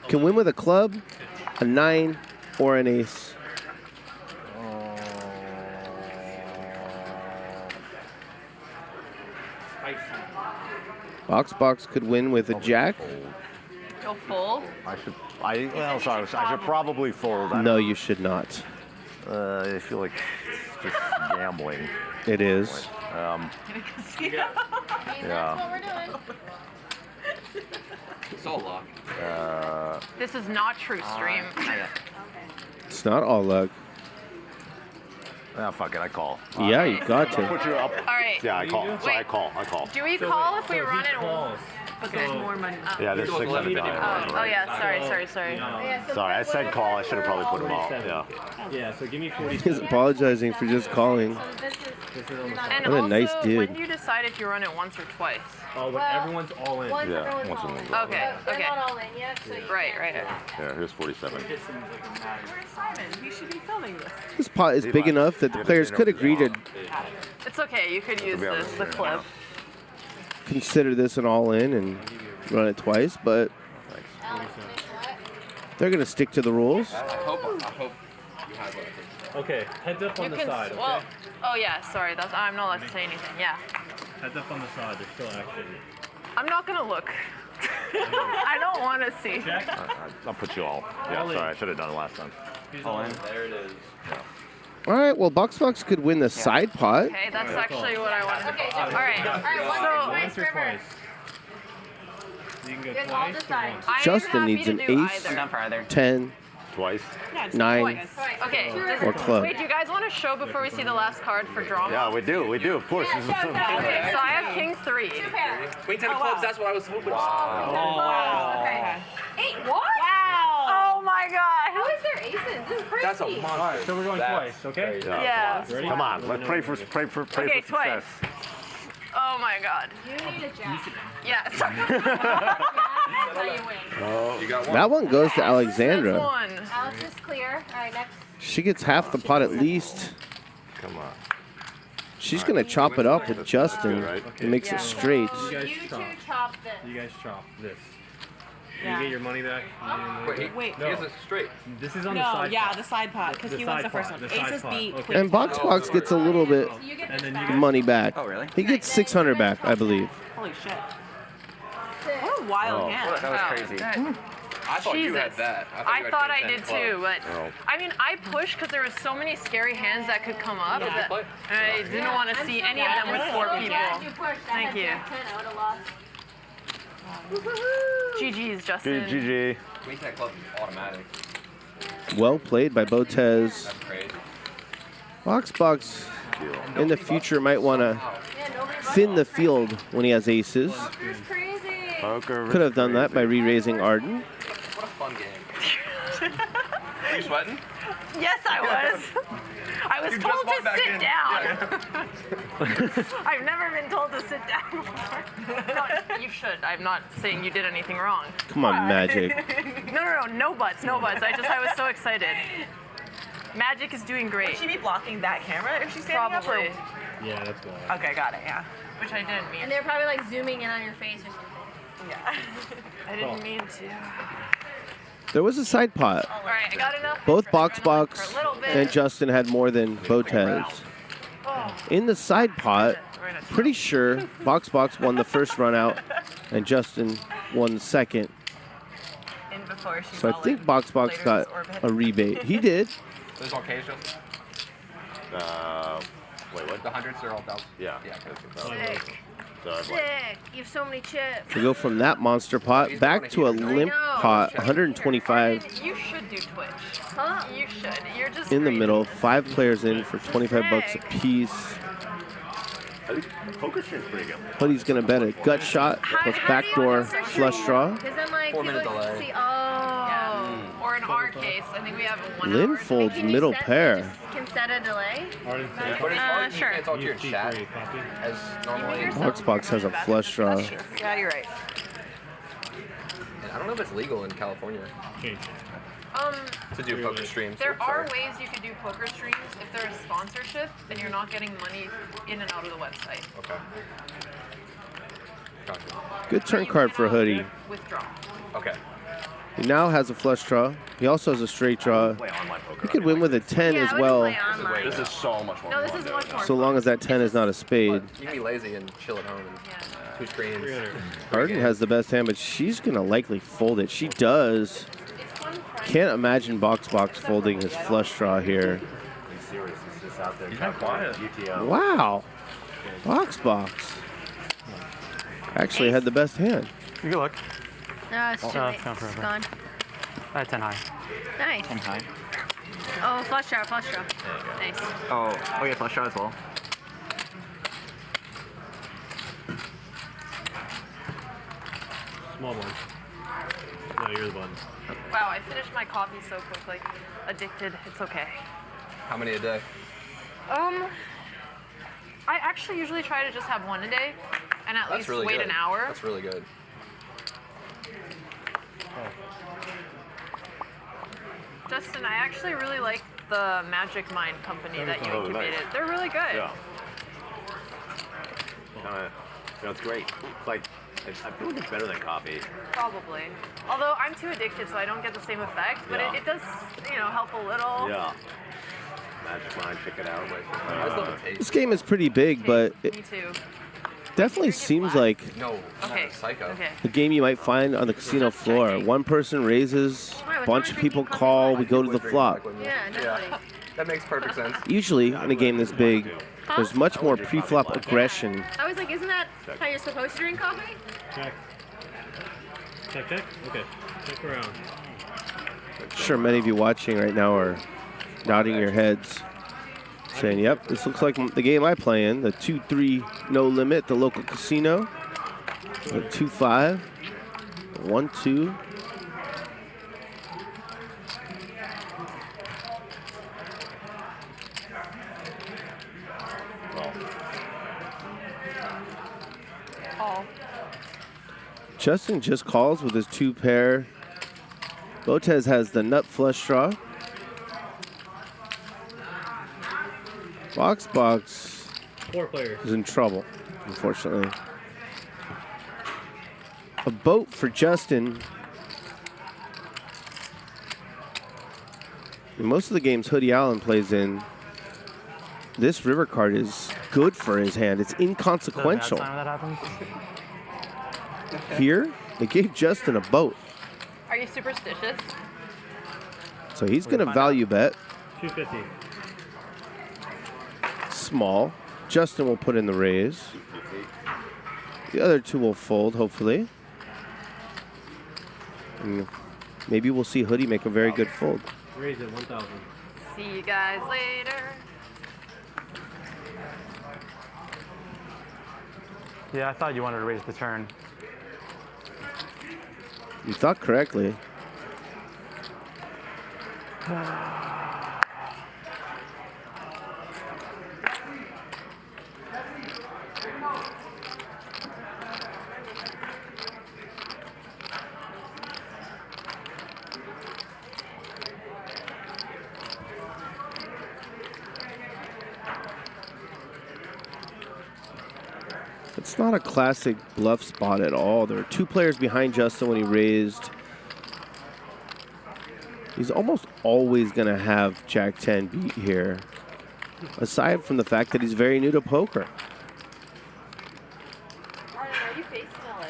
Can win with a club, a 9, or an ace. Box could win with a jack. Go full. I should probably fold. No, you should not. I feel like it's just gambling. It is. Yeah. That's what we're doing. It's all luck. This is not true stream. It's not all luck. Ah, fuck it, I call. Yeah, you got I'll put to. you up. All right. Yeah, I call. So I Wait. call. Do we call if we run it? But there's more money. Yeah, there's 600 dollars. Oh yeah, sorry. Sorry, I said call. I should have probably put them all. Yeah. Yeah, so give me 40. He's apologizing for just calling. And What a also, nice dude. when do you decide if you run it once or twice? Oh, when everyone's all in. Yeah, once in a while. Okay. They're not all in yet, so you Right. Yeah, here's 47. Where's Simon? He should be filming this. This pot is big enough that the players could agree to It's okay. You could use the clip. consider this an all-in and run it twice, but they're going to stick to the rules. I hope you have one. Okay, heads up on the side, okay? Well, oh yeah. Sorry. I'm not allowed to say anything. Yeah. Heads up on the side, there's still action. I'm not gonna look. I don't want to see. I'll put you all. Yeah, sorry, I should have done it last time. All in. There it is. All right, well, Box could win the side pot. Okay, that's actually what I wanted. Okay, All right. Once or twice. You can go Guys all twice or decide. once. Justin needs an ace, 10, Twice. 9. Okay. Or club. Wait, do you guys want to show before we see the last card for drama? Yeah, we do, of course. This is Okay, so I have King 3. Queen 10 of clubs, that's what I was hoping. Okay. 8. What? Wow. Oh my God. How is there aces? This is crazy. That's a monster. So we're going twice, okay? Yeah. Ready? Come on, let's pray for Okay, success. twice. Oh my God. You need a jack. Yes. That's how you win. You got one. That one goes to Alexandra. Alex is clear. All right, next. She gets half the pot at least. Come on. She's going to chop it up with Justin and makes it straight. So you two chop this. You guys chop this. You get your money back. Wait, No. he has it straight. This is on the No, side yeah, pot. the side pot, because he wants the first one. Aces beat. Okay. And Box gets a little bit And then you of money back. Oh, really? He gets 600 back, I believe. Holy shit. What a wild hand. That was crazy. I thought you had Jesus. that. I you thought had I King did 10 too, clubs. but I mean, I pushed because there was so many scary hands that could come up that I didn't want to see any of them with 4 people. Thank you. I would have lost. GG's, Justin. GG. Queen 10 clubs is automatic. Well played by Botez. That's crazy. Box in the future might want to thin the field when he has aces. Poker's crazy. Poker. Could have done that by re-raising Arden. What a fun game. Are you sweating? Yes, I was. I I was You told just walked to back sit in. down. I've never been told to sit down before. No, you should. I'm not saying you did anything wrong. Come on, Magic. No butts. I was so excited. Magic is doing great. Would she be blocking that camera if she's standing Probably. up? Yeah, that's good. Okay, got it, yeah. Which I didn't mean. And they're probably like zooming in on your face or something. Yeah. I didn't mean to. There was a side pot. All right, I got enough. Both Box and Justin had more than Botez. In the side pot, pretty sure Box won the first run out and Justin won the second. And before she So I think Box got a rebate. He did. Those all K's, Justin? Wait, what? The hundreds are all thousands? Yeah. Sick. So I've Sick. You have so many chips. We go from that monster pot back to a limp pot, 125 You should do Twitch. Huh? You should. You're just in the great. middle. 5 players in for 25 bucks a piece. I think poker stream's pretty good. Hoodie's gonna bet a gut shot plus backdoor flush draw. Because then like 4 minute people delay. see, oh. Or in our case, I think we have a 1 Lynn hour. folds Can you middle set- pair. Can set a delay? But it's hard. sure. You can't talk to your chat as normally. Box has a flush draw. Yeah, you're right. And I don't know if it's legal in California to do poker streams. There are ways you could do poker streams if they're a sponsorship and you're not getting money in and out of the website. Okay. Gotcha. Good turn card for Hoodie. Withdraw. Okay. He now has a flush draw. He also has a straight draw. Play online poker. He could win with a 10 Yeah, as I would well, play online. This is so much more No, this fun, is though, much yeah. more so long as that 10 is not a spade. You can be lazy and chill at home and 2 screens. Arden has the best hand, but she's gonna likely fold it. She does. Can't imagine Box folding his flush draw here. He's serious. He's just out there. He's not quiet. UTO. Wow. Box. Actually had the best hand. You can look. No, it's too late. no, It's no. gone. I had 10 high. Nice. 10 high. Oh, flush draw. Nice. Oh yeah, flush draw as well. Small one. No, you're the one. Wow, I finished my coffee so quickly. Addicted. It's okay. How many a day? I actually usually try to just have one a day and at That's least really wait good. an hour. That's really good. Justin, I actually really like the Magic Mind company that you Oh, incubated. nice. They're really good. Yeah. It's great. It's like, I feel like it's better than coffee. Probably. Although I'm too addicted, so I don't get the same effect. But Yeah. it does, help a little. Yeah. Magic Mind, check it out. I just love the taste. This game is pretty big, but it Me too. definitely seems like No, Okay. not psycho. Okay. a game you might find on the casino floor. One person raises, a bunch of people call, we go to the flop. Yeah, definitely. That makes perfect sense. Usually, in a game this big, there's much more pre-flop aggression. I was like, isn't that how you're supposed to drink coffee? Check. Check. Okay. Check around. I'm sure many of you watching right now are nodding your heads, saying, yep, this looks like the game I play in, the 2-3 no limit at the local casino. The 2-5, 1-2. Oh. Justin just calls with his 2-pair. Botez has the nut flush draw. Box 4 players. is in trouble, unfortunately. A boat for Justin. In most of the games Hoodie Allen plays in, this river card is good for his hand. It's inconsequential. Time that happens. Here, they gave Justin a boat. Are you superstitious? So he's going to value bet. 250. Small. Justin will put in the raise. The other two will fold, hopefully. And maybe we'll see Hoodie make a very good fold. Raise it 1,000. See you guys later. Yeah, I thought you wanted to raise the turn. You thought correctly. It's not a classic bluff spot at all. There are 2 players behind Justin when he raised. He's almost always going to have Jack-10 beat here, aside from the fact that he's very new to poker. Are you based in LA?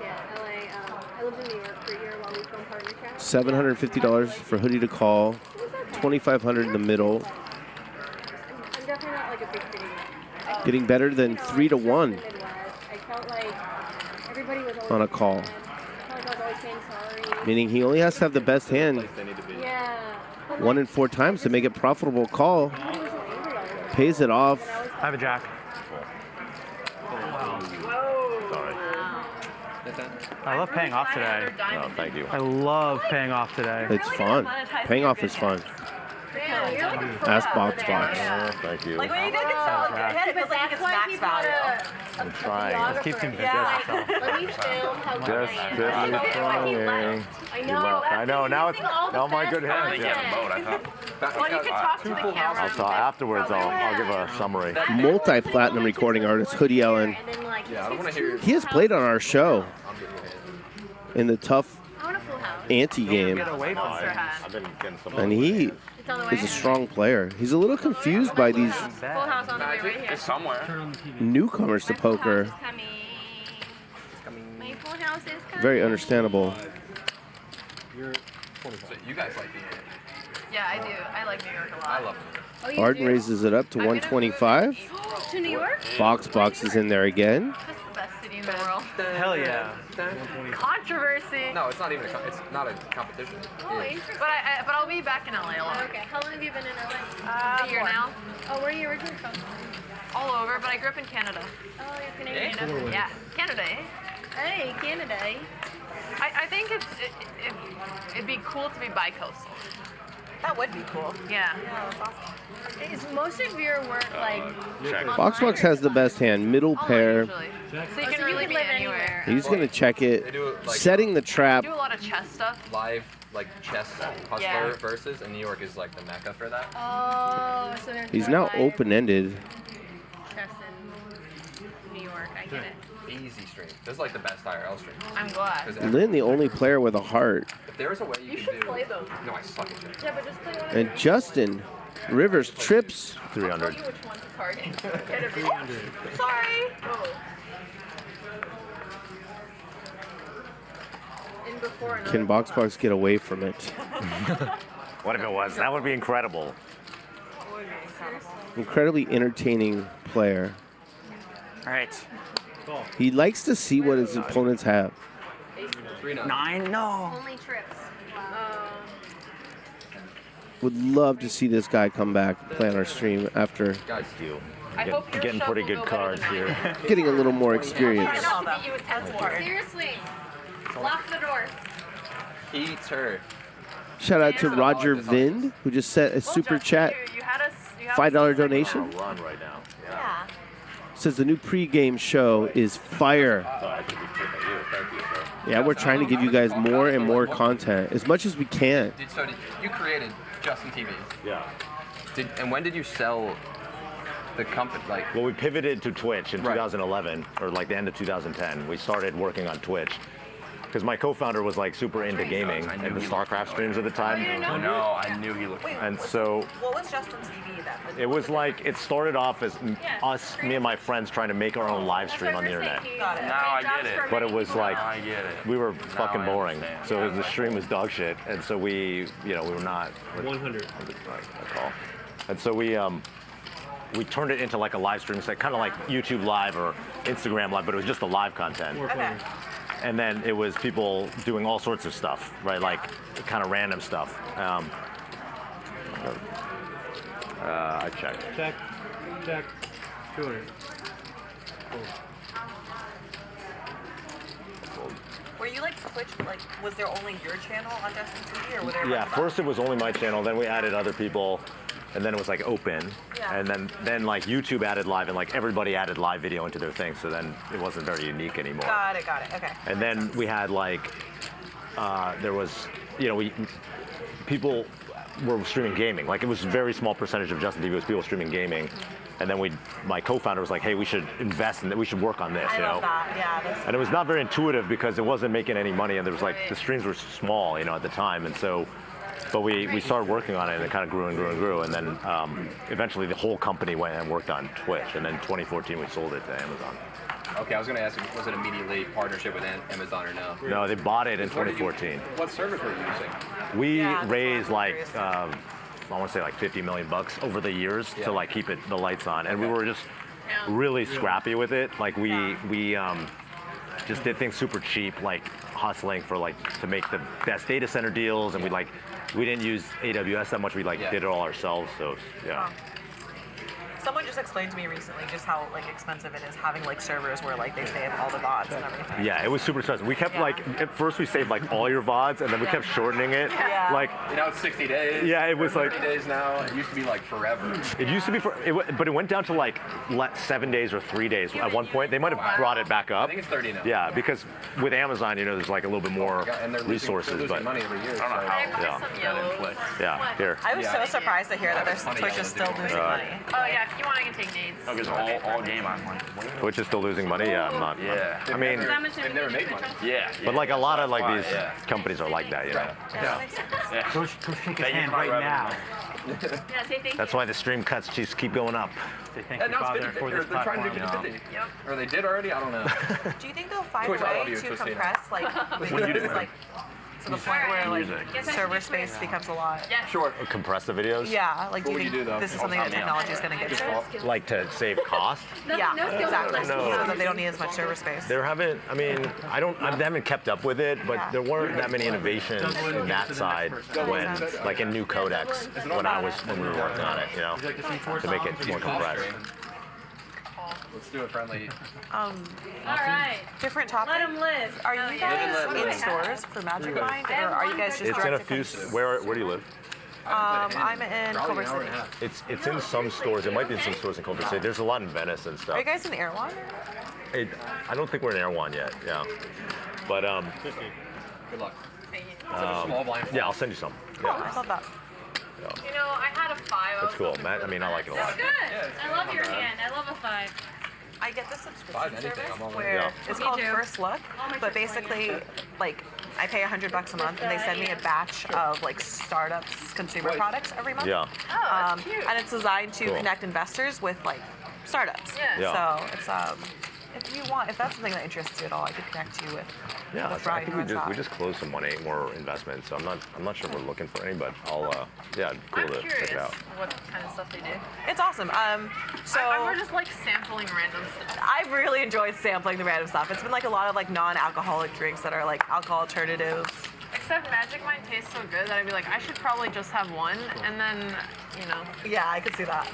Yeah, LA. I lived in New York for a year while we filmed Partner Trap. $750 for Hoodie to call, $2,500 in the middle. I'm definitely not like a big city. Getting better than 3-1 I felt like everybody was always on a call, I felt like I was always saying sorry. meaning he only has to have the best hand Yeah. 1 in 4 times to make it profitable call. Pays it off. I have a jack. Sorry. I love paying off today. No, thank you. I love paying off today. It's fun. Paying off is fun. Ask Box. Thank you. Like when you did get so good, it feels like you get max value. I'm trying. Let's keep him busy. Let me film how good Just I am. barely trying. I You know. left. I know. Now it's all my good I hands. think you Yeah. have a boat. I thought. Well, you could talk to the camera. I'll talk afterwards. I'll give a summary. Multi-platinum recording artist Hoodie Allen. Yeah, I don't want to hear. He has played on our show in the tough I want a full house. ante game, I've been getting some. and he is a strong player. He's a little confused by these Full house on the way right here. It's somewhere. newcomers to poker. Coming. My full house is coming. Very understandable. So you guys like New York? Yeah, I do. I like New York a lot. I love Oh, you Arden do? raises it up to 125. To New York? Box is in there again. That's the best city in the world. Hell yeah. Controversy. No, it's not even. It's not a competition. Oh, It's- interesting. But I'll be back in LA a lot. Okay, how long have you been in LA? A year now. Oh, where are you originally from? All over, but I grew up in Canada. Oh, you're Canadian. Yeah, Canada, eh? Hey, Canada. Eh? I think it'd be cool to be bi-coastal. That would be cool. Yeah. Is most of your work like Box has the best hand, middle pair. Usually. So you can really be anywhere. He's going to check They it, do it like setting the trap. Do a lot of chess stuff. live like chess hustler Yeah. versus, and New York is like the mecca for that. Oh, so there's He's more now live open-ended. chess in New York. I get it. Easy stream. This is like the best IRL stream. I'm glad. Lynn, the only player with a heart. If there is a way you, You can should do. play those. No, I suck at chess. Yeah, but just play one of And them. Justin Rivers trips 300. Which one's the target? 300. Sorry. Oh. In before another. Can Box get away from it? What if it was? That would be incredible. Incredibly entertaining player. All right. He likes to see what his opponents have. 9? No. Only trips. Would love to see this guy come back and play on our stream after Guys, you. I hope your Getting shove pretty will good go better cards than mine. here. getting a little more experience. Not to beat you with 10 more. Seriously. Lock the door. Eats her. Shout out to Roger Vind, who just sent a super chat, You had us. You have $5 donation. Run right now. Yeah. Says the new pregame show is fire. Thank you, sir. Yeah, we're trying to give you guys more and more content, as much as we can. So you created Justin TV. Yeah. And when did you sell the company? Like, Well, we pivoted to Twitch in Right. 2011, or like the end of 2010. We started working on Twitch because my co-founder was like super into gaming and the StarCraft streams at the time. No, I knew he looked. And so What was Justin TV then? it was like, it started off as me and my friends trying to make our own live stream on the internet. Got it. Now I get it. But it was like, Now I get it. we were fucking I boring. understand. So the stream was dog shit. And so we were not. 100. And so we turned it into like a live stream site, kind of like YouTube Live or Instagram Live, but it was just the live content. Okay. And then it was people doing all sorts of stuff, right? Like kind of random stuff. I checked. Check. 200. Were you like Twitch? Like, was there only your channel on Justin TV, or were there? Yeah, first it was only my channel, then we added other people, and then it was like open. Yeah. And then like YouTube added live, and like everybody added live video into their thing, so then it wasn't very unique anymore. Got it. Okay. And then we had like, there was, people were streaming gaming. Like it was a very small percentage of Justin TV was people streaming gaming. And then my co-founder was like, hey, we should invest in that. We should work on this, I you know? love that. Yeah, that's And it was not very intuitive because it wasn't making any money, and there was like, the streams were small, you know, at the time. And so, but we started working on it, and it kind of grew and grew and grew. And then eventually the whole company went and worked on Twitch. And then 2014, we sold it to Amazon. Okay, I was going to ask, was it immediately partnership with Amazon or no? No, they bought it in 2014. What service were you using? We raised like, I want to say like 50 million bucks over the years to like keep the lights on. And we were just really scrappy with it. Like we just did things super cheap, like hustling for like to make the best data center deals. And we didn't use AWS that much. We did it all ourselves. So yeah. Someone just explained to me recently just how like expensive it is having like servers where like they save all the VODs and everything. Yeah, it was super expensive. We kept like, at first we saved like all your VODs, and then we kept shortening it. Yeah. Like, you know, it's 60 days. Yeah, it was like 30 days now. It used to be like forever. It used to be but it went down to like 7 days or 3 days at one point. They might have brought it back up. I think it's 30 now. Yeah, because with Amazon, you know, there's like a little bit more resources. They're losing money every year. I don't know how. Yeah, here. I was so surprised to hear that their Twitch is still losing money. Oh yeah, if you want, I can take names. Oh, because all game I'm like, Twitch is still losing money? Yeah, I'm not. Yeah. I mean, they've never made money. Yeah. but like a lot of like these companies are like that, you know? Yeah. Go shake his hand right now. Yeah, say thank you. That's why the stream cuts just keep going up. Say thank Yeah, you, now Father, it's 50, for this they're trying to do platform. 50-50. Yep. Or they did already? I don't know. Do you think they'll find Twitch, a I way love you, to Twitch, compress like What do you do? videos, like to the point where like server space becomes a lot? Sure. Compress the videos? Yeah, like do What you would you think do, though? this is something that technology is going to get to? Like to save cost? Yeah, exactly. No. So that they don't need as much server space. There haven't, I mean, I haven't kept up with it, but there weren't that many innovations in that side when, like in new codecs, when we were working on it, you know, to make it more compressed. Let's do a friendly. All right. Different topic. Let them live. Are you guys in stores for Magic Mind, or are you guys just It's in a direct few, to where do you live? I'm in Culver City. It's in some stores, it might be in some stores in Culver City. There's a lot in Venice and Are stuff. you guys in Erewhon? I don't think we're in Erewhon yet, yeah. But, Good luck. yeah, I'll send you some. Cool, I love that. You know, I had a 5. That's cool, Matt. I mean, I like it a lot. That's good. I love your hand. I love a 5. I get the subscription anything, service I'm all in. where Yeah. it's Me called too. First Look, but basically, like, I pay $100 a month, and they send me a batch of like startups consumer products every month. Yeah. Oh, that's cute. And it's designed to Cool. connect investors with like startups. Yeah. So it's if that's something that interests you at all, I could connect you with. Yeah, with I Ryan think who runs we that. just closed some more investments, so I'm not sure we're looking for any, but I'll cool I'm to curious check it out. what kind of stuff they do. It's awesome. So we're just like sampling random stuff. I've really enjoyed sampling the random stuff. It's been like a lot of like non-alcoholic drinks that are like alcohol alternatives. Except Magic Mind tastes so good that I'd be like, I should probably just have one, and then, you know. Yeah, I could see that.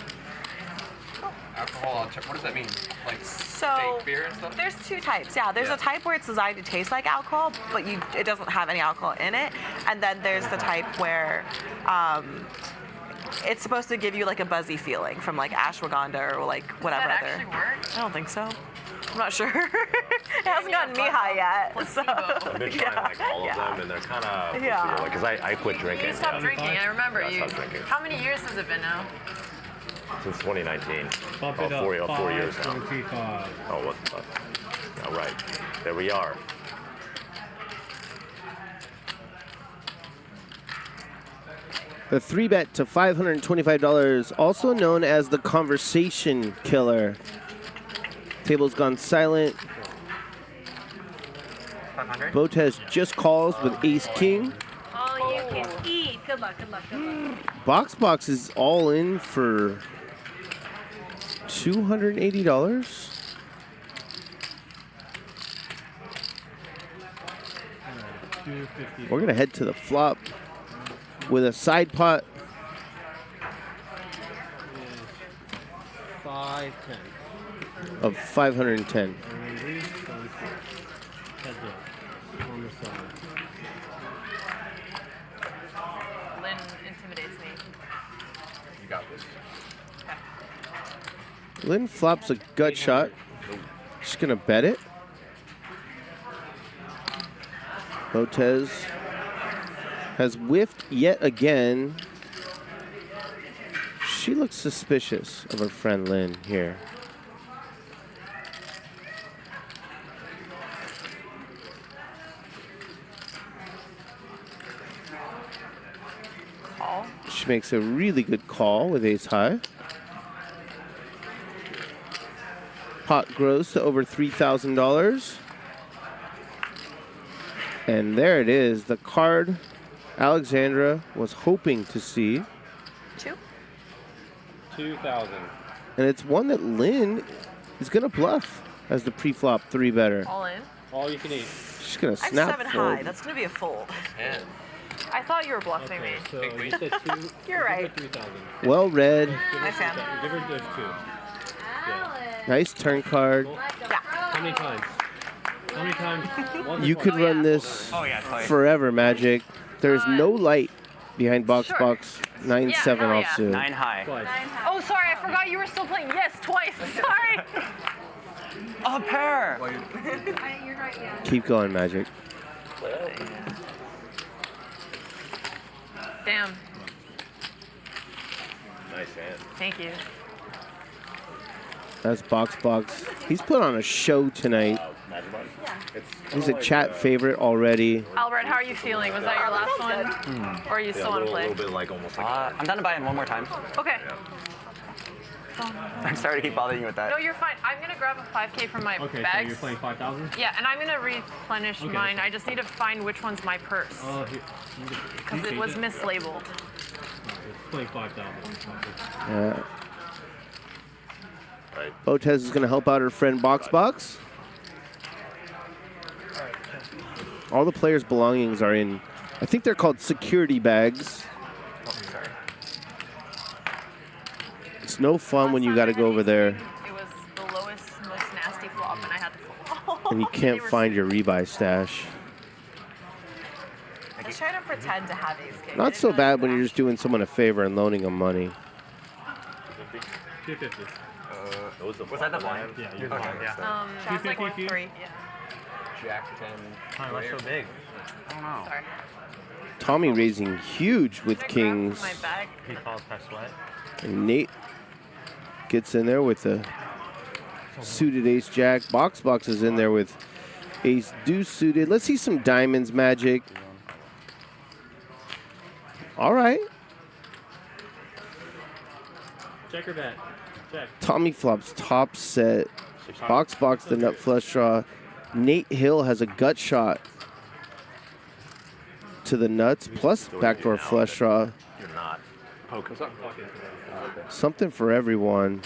Alcohol, what does that mean? Like So fake beer and stuff? there's two types. Yeah, there's a type where it's designed to taste like alcohol, but it doesn't have any alcohol in it. And then there's the type where it's supposed to give you like a buzzy feeling from like ashwagandha or like whatever Does that other. actually work? I don't think so. I'm not sure. It hasn't gotten me high yet. So. I've been trying like all of them, and they're kind of because I quit drinking. You stopped drinking, I remember Yeah, I you. stopped drinking. How many years has it been now? Since 2019. Bump Oh, it up. 4 years now. 525. Oh, what the fuck? All right, there we are. The 3-bet to $525, also known as the Conversation Killer. Table's gone silent. 500. Botez just calls with Ace King. All you can eat. Good luck, good luck, good luck. Box is all in for $280. We're gonna head to the flop with a side pot. 510. Of 510. On the side. Lynn intimidates me. You got this. Lynn flops a gut shot. She's gonna bet it. Botez has whiffed yet again. She looks suspicious of her friend Lynn here. Call. She makes a really good call with ace high. Pot grows to over $3,000. And there it is, the card Alexandra was hoping to see. 2,000. And it's one that Lynn is going to bluff as the pre-flop 3-better. All in. All you can eat. She's going to I have snap 7 fold. high. That's going to be a fold. I thought you were bluffing me. So you said 2. You're right. 3,000. Well read. Nice hand. Give her those 2. Nice turn card. How many times? How many times? Once or You twice? could run this Oh, yeah, twice. forever, Magic. There's no light behind box 9-7 hell yeah. offsuit. 9 high. Oh, sorry, I forgot you were still playing. Yes, twice. Sorry. A pair. Keep going, Magic. Damn. Nice hand. Thank you. That's box. He's put on a show tonight. He's a chat favorite already. Albert, how are you feeling? Was that your last one? Or are you still want to A play? little bit like almost like. I'm down to buy in one more time. Okay. I'm sorry to keep bothering you with that. No, you're fine. I'm going to grab a 5K from my Okay, so bags. you're playing 5,000? Yeah, and I'm going to replenish Okay. mine. I just need to find which one's my purse. Oh, Because it was mislabeled. Playing 5,000. Yeah. Botez is going to help out her friend Box. All the players' belongings are in, I think they're called security bags. It's no fun when you got to go over there It was the lowest, most nasty flop, and I had to fold. and you can't find your rebuy stash. I was trying to pretend to have ace king. Not so bad when you're just doing someone a favor and loaning them money. 250. Was that the blind? Yeah, you're Okay, fine. yeah. Sounds like 250 3. Yeah. Jack 10. Oh, that's so big. I don't know. Sorry. Tommy raising huge with kings. My bag. He calls press sweat. And Nate gets in there with the suited ace jack. Box is in there with ace deuce suited. Let's see some diamonds, Magic. All right. Check or bet? Check. Tommy flops top set. Box the nut flush draw. Nate Hill has a gut shot to the nuts plus backdoor flush draw. You're not. Poker. Something for everyone.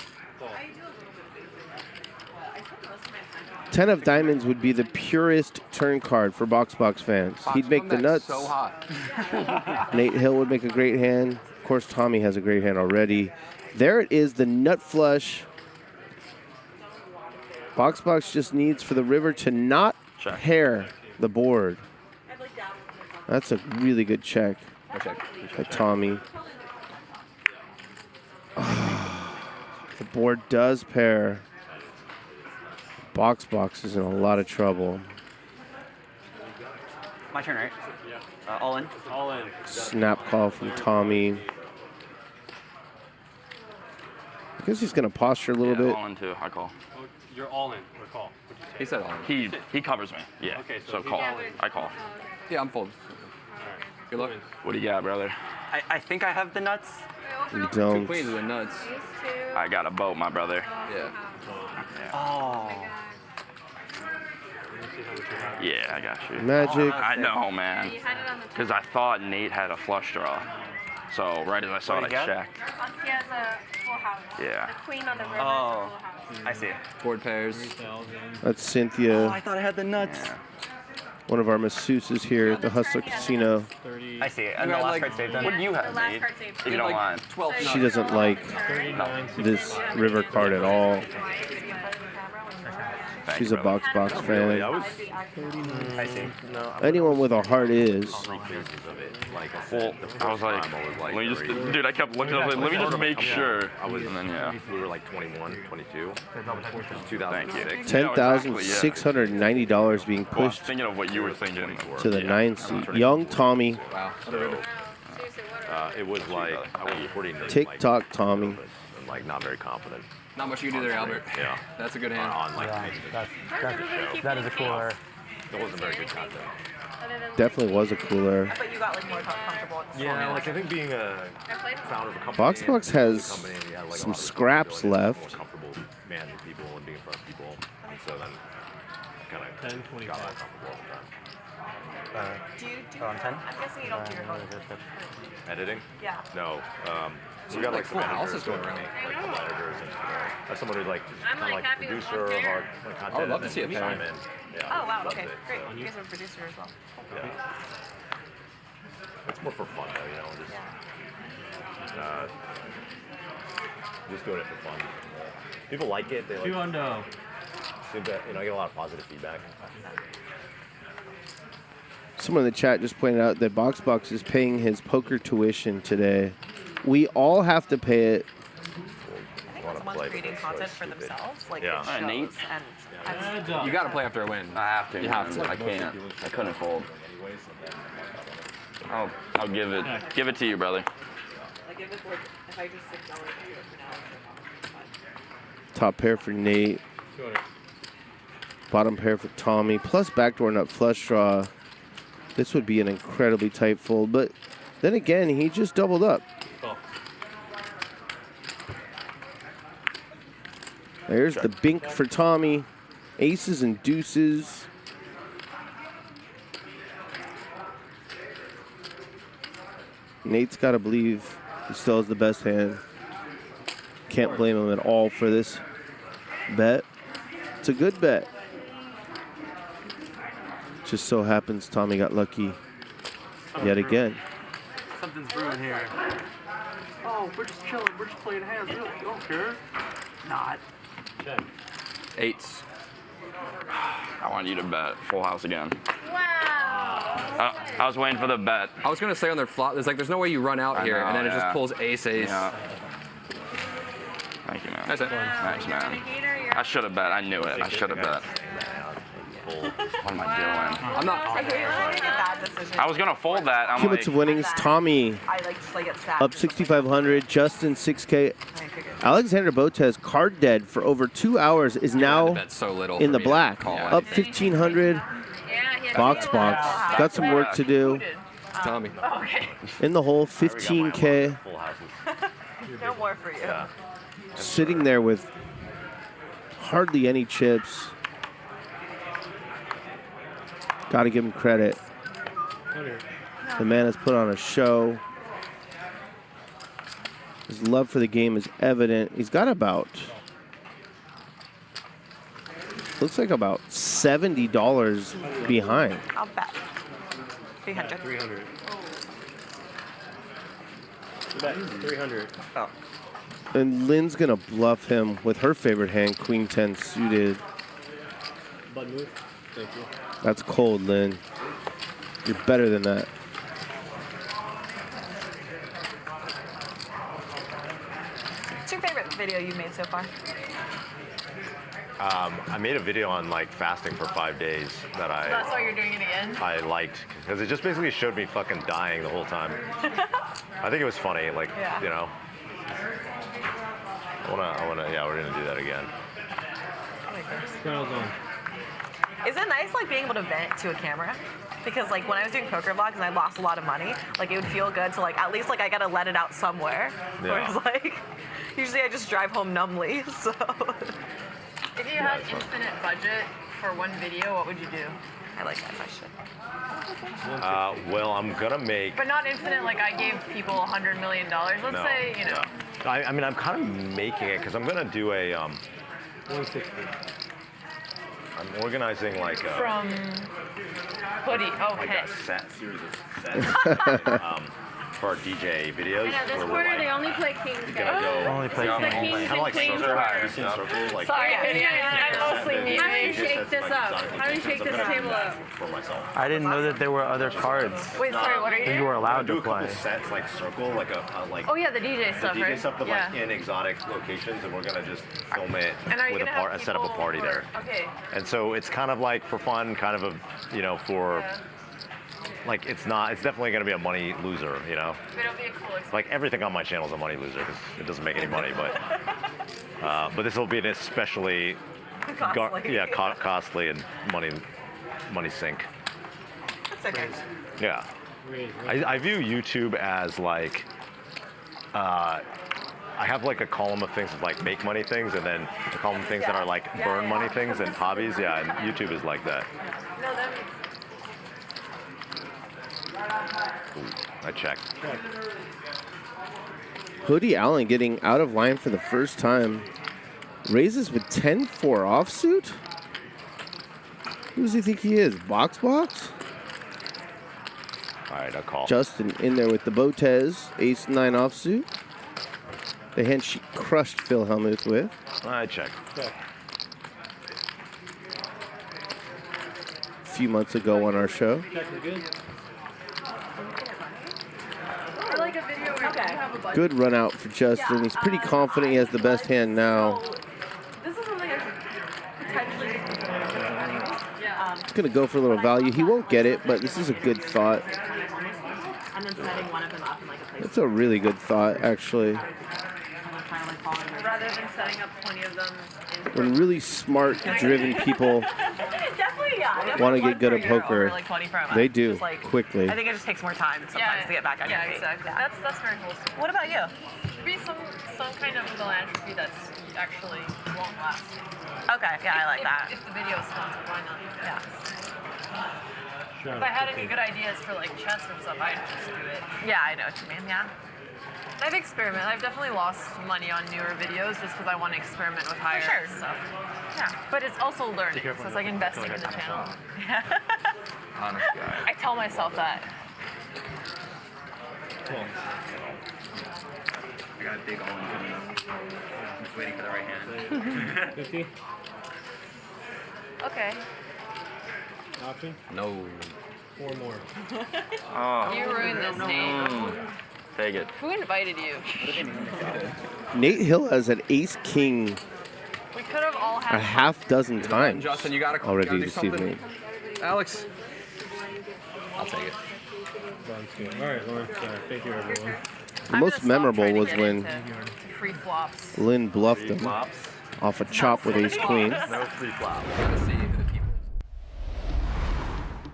10 of diamonds would be the purest turn card for box fans. He'd make the nuts. So hot. Nate Hill would make a great hand. Of course, Tommy has a great hand already. There it is, the nut flush. Box just needs for the river to not pair the board. That's a really good check by Tommy. The board does pair. Box is in a lot of trouble. My turn, right? All in? All in. Snap call from Tommy. I guess he's going to posture a little bit. All in too. I call. Oh, you're all in. Or call. He said all in. He covers me. Yeah. Okay, so so call. he's all in. I call. Yeah, I'm folding. Good luck. What do you got, brother? I think I have the nuts. You don't. Two queens with nuts. I got a boat, my brother. Yeah. Oh. Yeah, I got you. Magic. I know, man. Because I thought Nate had a flush draw. So right as I saw it, I checked. He has a full house. Yeah. The queen on the river Oh. is a full house. I see. Board pairs. That's Cynthia. Oh, I thought I had the nuts. One of our masseuses here at the Hustler Casino. I see it. And the last card saved them. What do you have, The last Nate? card saved. If you don't mind. 12 She doesn't like this river card at all. She's a box fan. I see. Anyone with a heart is. Well, I was like, let me just, dude, I kept looking up, like, let me just make sure. And then, yeah. We were like 21, 22. Thank you. $10,690 being Well, I was pushed thinking of what you were thinking. to the 9 seat. Young Tommy. Wow. So, It was like I was pretty TikTok Tommy. and like not very confident. Not much you can do there, Albert. Yeah. That's a good hand. On like That is a cooler. It wasn't very good content. Definitely was a cooler. But you got like more comfortable. Yeah, like I think being a founder of a company. Boxbox has some scraps left. More comfortable managing people and being in front of people, and so then kind of 10, 25. got more comfortable all the time. Do you do? On 10? I'm guessing you don't do your own. Editing? Yeah. No. So we got like some editors going around, like a couple editors, and as someone who's like I'm, kind of like happy producer with of our one pair. content. I would love to and see a then pair. chime in. Yeah, Oh wow. loved Okay. it. Great. You guys are a producer as well. Yeah. It's more for fun though, you know, just doing it for fun. People like it. They like. Seem to, I get a lot of positive feedback. Someone in the chat just pointed out that Boxbox is paying his poker tuition today. We all have to pay it. I think when someone's creating content for themselves, like Yeah. it shows. Nate? And You got to play after a win. I have to. You have to. I can't. I couldn't fold. I'll give it to you, brother. like if it's like if I just $6 for now. Top pair for Nate. Bottom pair for Tommy. Plus backdoor nut flush draw. This would be an incredibly tight fold, but then again, he just doubled up. There's the bink for Tommy. Aces and deuces. Nate's got to believe he still has the best hand. Can't blame him at all for this bet. It's a good bet. Just so happens Tommy got lucky yet again. Something's brewing here. Oh, we're just chilling. We're just playing hands. You don't care. Not. Eights. I want you to bet full house again. Wow. I was waiting for the bet. I was gonna say on their flop, there's no way you run out here, and then it just pulls ace. Yeah. Thank you, man. That's it. Thanks, man. I should have bet. I knew it. I should have bet. What am I doing? I'm not. Like, you really make a bad decision. I was gonna fold that. I'm Cumulative like, winnings, Tommy I like just like get sad. up 6,500, Justin 6K. Alexander Botez, card dead for over 2 hours, is now bet so little in for the me to black. call it. Up 1,500. Box. Got some work to do. Tommy. Okay. In the hole, 15K. No more for you. Sitting there with hardly any chips. Got to give him credit. The man has put on a show. His love for the game is evident. He's got about, looks like about $70 behind. I'll bet. 300. 300. Bet 300. Oh. And Lynn's going to bluff him with her favorite hand, Queen 10 suited. Button move. Thank you. That's cold, Lynn. You're better than that. What's your favorite video you've made so far? I made a video on like fasting for 5 days that That's why you're doing it again? I liked because it just basically showed me fucking dying the whole time. I think it was funny, like you know. Yeah, we're gonna do that again. Is it nice like being able to vent to a camera? Because like when I was doing poker vlogs and I lost a lot of money, like it would feel good to like at least like I gotta let it out somewhere. Yeah. Whereas like usually I just drive home numbly. So If you had infinite budget for one video, what would you do? I like that question. Well, I'm gonna make. But not infinite, like I gave people $100 million. Let's No, say, you know. I mean, I'm kind of making it because I'm gonna do a. 160. I'm organizing like a. From Hoodie. Like Okay. a series of sets. For our DJ videos. I know, this where we're quarter like, they only play kings, gonna guys. go. Only play The kings. kings Kind of like and queens circle, are- you see circle, like. Sorry, Hoodie. I'm mostly How do you muted. shake this up? How do you shake this table up? For myself. I didn't know that there were other cards Wait, sorry, what are you that you doing? were allowed do to a couple play. sets like circle, like a like. Oh, yeah, the DJ The stuff, DJ right? stuff, but Yeah. like in exotic locations, and we're gonna just film it And are you with gonna have set up a people party for- there. Okay. And so it's kind of like for fun, kind of a for like it's not. It's definitely going to be a money loser, you know. But it'll be a cool experience. Like everything on my channel is a money loser because it doesn't make any money. But this will be an especially costly and money sink. That's okay. Yeah. I view YouTube as like, I have like a column of things that like make money things, and then a column of things that are like burn money things and hobbies. Yeah, and YouTube is like that. No, that makes Ooh, I checked. Hoodie Allen getting out of line for the first time. Raises with 10-4 offsuit? Who does he think he is? Box? All right, I'll call. Justin in there with the Botez, ace-9 offsuit. The hand she crushed Phil Hellmuth with. I checked. A few months ago on our show. Good run out for Justin. He's pretty confident he has the best hand now. This is something I should potentially He's going to go for a little value. He won't get it, but this is a good thought. and then setting one of them up in like a place. That's a really good thought, actually. Rather than setting up 20 of them in When really smart, driven people Definitely, yeah. want to get good at poker, Like 20 per month. they do Just, like, quickly. I think it just takes more time sometimes to get back on your feet. exactly. Yeah. That's very wholesome. What about you? Be some kind of philanthropy that's actually won't last. Okay, yeah, I like that. If the video is sponsored, why not? Yeah. If I had any good ideas for like chess or stuff, I'd just do it. Yeah, I know what you mean. Yeah. I've experimented. I've definitely lost money on newer videos just because I want to experiment with higher stuff. Yeah. But it's also learning, so it's like investing in the channel. Honest guy. I tell myself that. Cool. I got a big all-in coming up. I'm just waiting for the right hand. 50? Okay. Option? No. 4 more. Oh. You ruined this, Nate. Take it. Who invited you? Nate Hill has an ace-king We could have all a had. half dozen times Justin, you gotta already do this something. evening. Alex. I'll take it. Sounds good. All right, Lauren. Thank you, everyone. The most memorable was when Free flops. Lynn bluffed him off a chop with ace-queen. No free flop.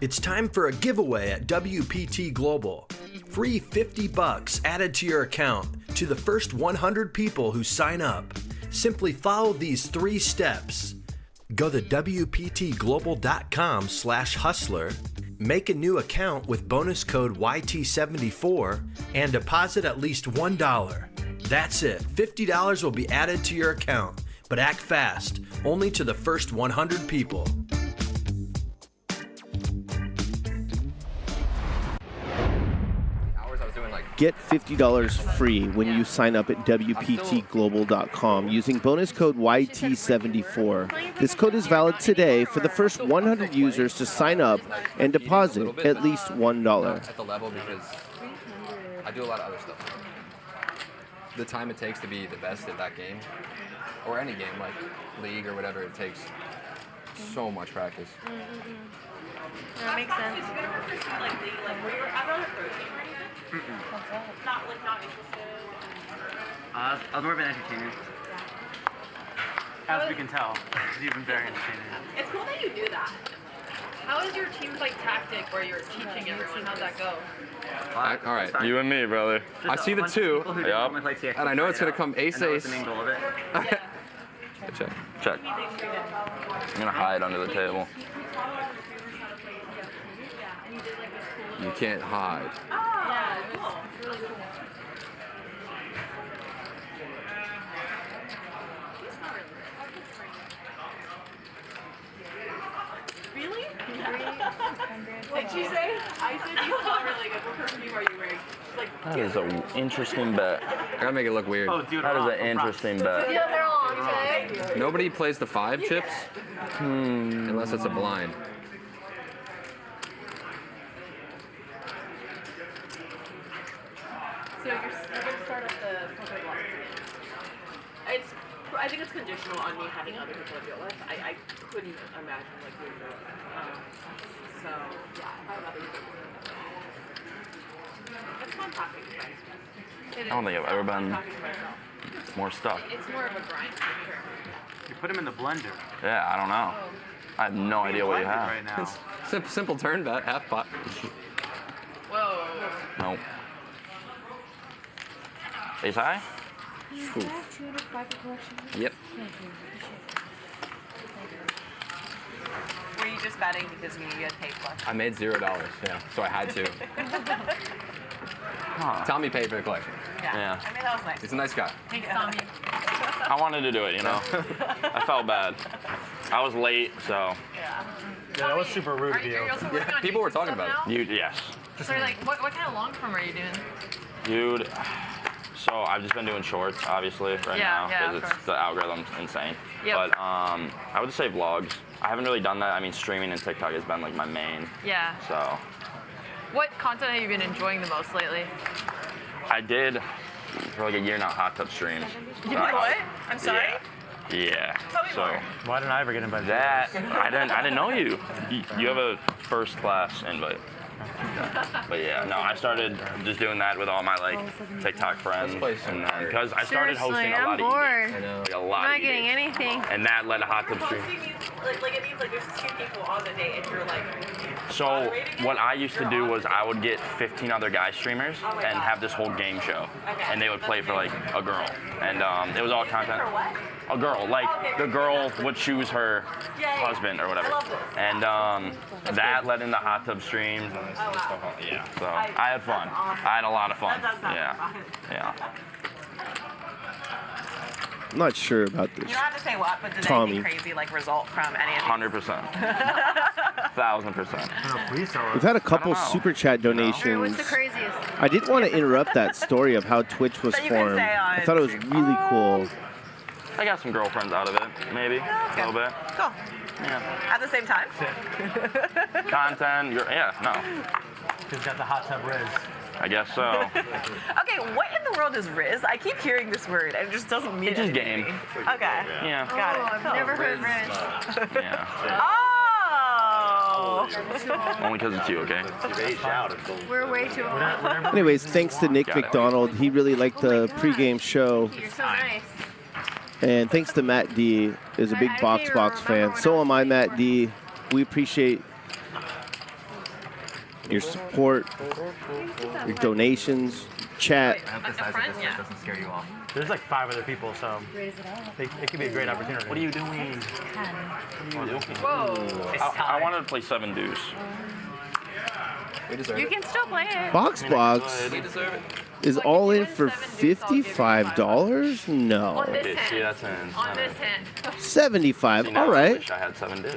It's time for a giveaway at WPT Global. Free $50 added to your account to the first 100 people who sign up. Simply follow these 3 steps. Go to WPTglobal.com/hustler, make a new account with bonus code YT74, and deposit at least $1. That's it. $50 will be added to your account, but act fast, only to the first 100 people. Get $50 free when you sign up at WPTglobal.com using bonus code YT74. This code is valid today for the first 100 users to sign up and deposit at least $1. At the level because I do a lot of other stuff. The time it takes to be the best at that game, or any game like League or whatever, it takes so much practice. That makes sense. I was more of an entertainer. As we can tell, he's even very entertaining. It's cool that you do that. How is your team's like tactic where you're teaching everyone? How'd that go? All right, you and me, brother. I see the 2. Yup. And I know it's gonna come ace ace. Check. Check. I'm gonna hide under the table. You can't hide. Yeah, cool. It's really cool. Really? What'd you say? I said you smell really good. What perfume are you wearing? She's like, That is an interesting bet. I gotta make it look weird. That is an interesting bet. yeah, they're all on today. Nobody plays the 5 chips unless it's a blind. So you're gonna start up the poker block again. I think it's conditional on me having other people to deal with. I couldn't imagine like doing that. So yeah, if I have other people. It's fun talking to friends. I don't think I've ever been more stuck. It's more of a grind for sure. You put them in the blender. Yeah, I don't know. I have no idea what you have. Right now. It's simple turn bet, half pot. Whoa. Nope. Ace high? Yep. Were you just betting because you had paid flush? I made $0, yeah, so I had to. Tommy paid for the collection. Yeah. I mean, that was nice. He's a nice guy. Thanks, Tommy. I wanted to do it, you know. I felt bad. I was late, so. Yeah, that was super rude of you. Are you also working on People were YouTube talking stuff about now? Yes. So like, what kind of long form are you doing? Dude, so I've just been doing shorts, obviously, right now, Yeah, because the algorithm's insane. Yep. But I would just say vlogs. I haven't really done that. I mean, streaming and TikTok has been like my main. Yeah. So What content have you been enjoying the most lately? I did for like a year now hot tub streams. You did what? I'm sorry? Yeah. Tell me So more. Why didn't I ever get invited? that I didn't know you. You have a first class invite. But yeah, no, I started just doing that with all my like TikTok friends, and then because I started hosting a lot of bored. like a lot I'm not of getting anything. and that led to hot tub streams. Like it means like there's 2 people on the date and you're like. So what I used to do was I would get 15 other guy streamers and have this whole game show, and they would play for like a girl, and it was all content. A girl, like the girl would choose her husband or whatever, and that led into hot tub streams and stuff. Yeah, so I had fun. I had a lot of fun. Yeah, yeah. I'm not sure about You this. don't have to say what, but did Tommy. anything crazy like result from any of 100%. 1000%. We've had a couple super chat donations. What's the craziest? I didn't want to interrupt that story of how Twitch was That you can formed. say on I thought it was really cool. I got some girlfriends out of it, maybe a little bit. Cool. Yeah. At the same time? Content, yeah, no. Who's got the hot tub Riz? I guess so. Okay, what in the world is Riz? I keep hearing this word and it just doesn't mean It's just anything. game. Okay. Yeah. Got it. I've never heard Riz. Yeah. Oh! Only because it's you, okay? We're way too old. Anyways, thanks to Nick Got it. McDonald. He really liked the pregame show. You're so nice. And thanks to Matt D, is a big Box fan. So am I, Matt D. We appreciate your support, your donations, chat. doesn't scare you off. There's like 5 other people, so it could be a great opportunity. What are you doing? Whoa. I wanted to play 7 deuce. You can still play it. Box is all in for $55? No. On this See, hand. that's an On this hand. 75. See, now All I right. wish I had 7 deuce.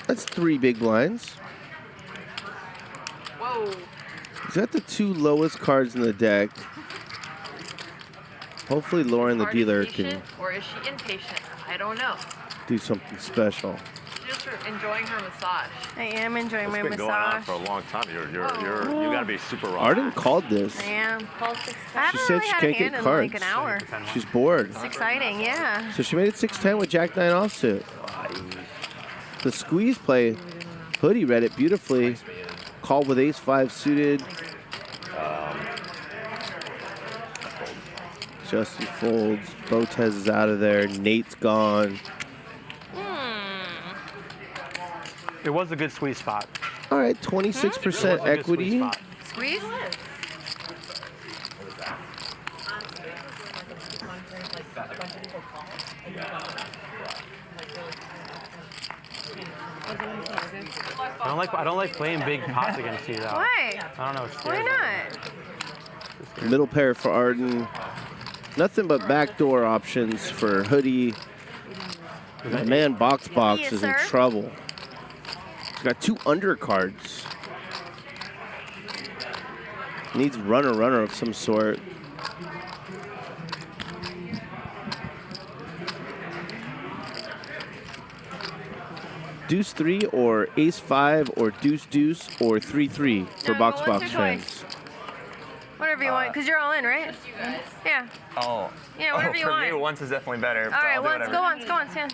That's 3 big blinds. Whoa. Is that the 2 lowest cards in the deck? Hopefully Lauren the Are dealer you can patient or is she impatient? I don't know. do something special. Just enjoying her massage. I am enjoying It's my been going on massage. for a long time. You gotta be super raw. Arden called this. I am. I She haven't said really she had a can't hand get in cards. like an hour. She's bored. It's exciting, yeah. So she made it 6-10 with Jack 9 offsuit. The squeeze play, Hoodie read it beautifully. Called with ace 5 suited. Justin folds. Botez is out of there. Nate's gone. It was a good squeeze spot. All right, 26% equity. Squeeze? I don't like playing big pots against you though. Why? I don't know. It Why scares me. not? Middle pair for Arden. Nothing but backdoor options for Hoodie. My man Box Yes, is in sir. trouble. He's got 2 undercards. Needs runner of some sort. Deuce 3 or ace 5 or deuce or 3-3 for No, Box what's your fans. Whatever you want, because you're all in, right? Yeah. Oh. Yeah, whatever you for want. me, once is definitely better. All but right, I'll do once. whatever. Go on, Stan.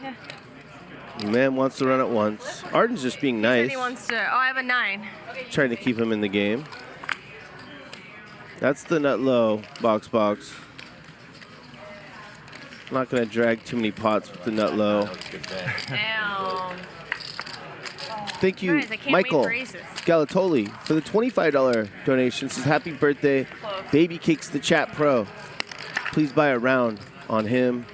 Yeah. Man wants to run at once. Arden's just being He said nice, he wants to. Oh, I have a 9. trying to keep him in the game. That's the nut low, box. I'm not going to drag too many pots with the nut low. Damn. Thank you, Guys, I can't Michael wait for aces. Galatoli, for the $25 donation. Says happy birthday, Baby Cakes the Chat Pro. Please buy a round on him.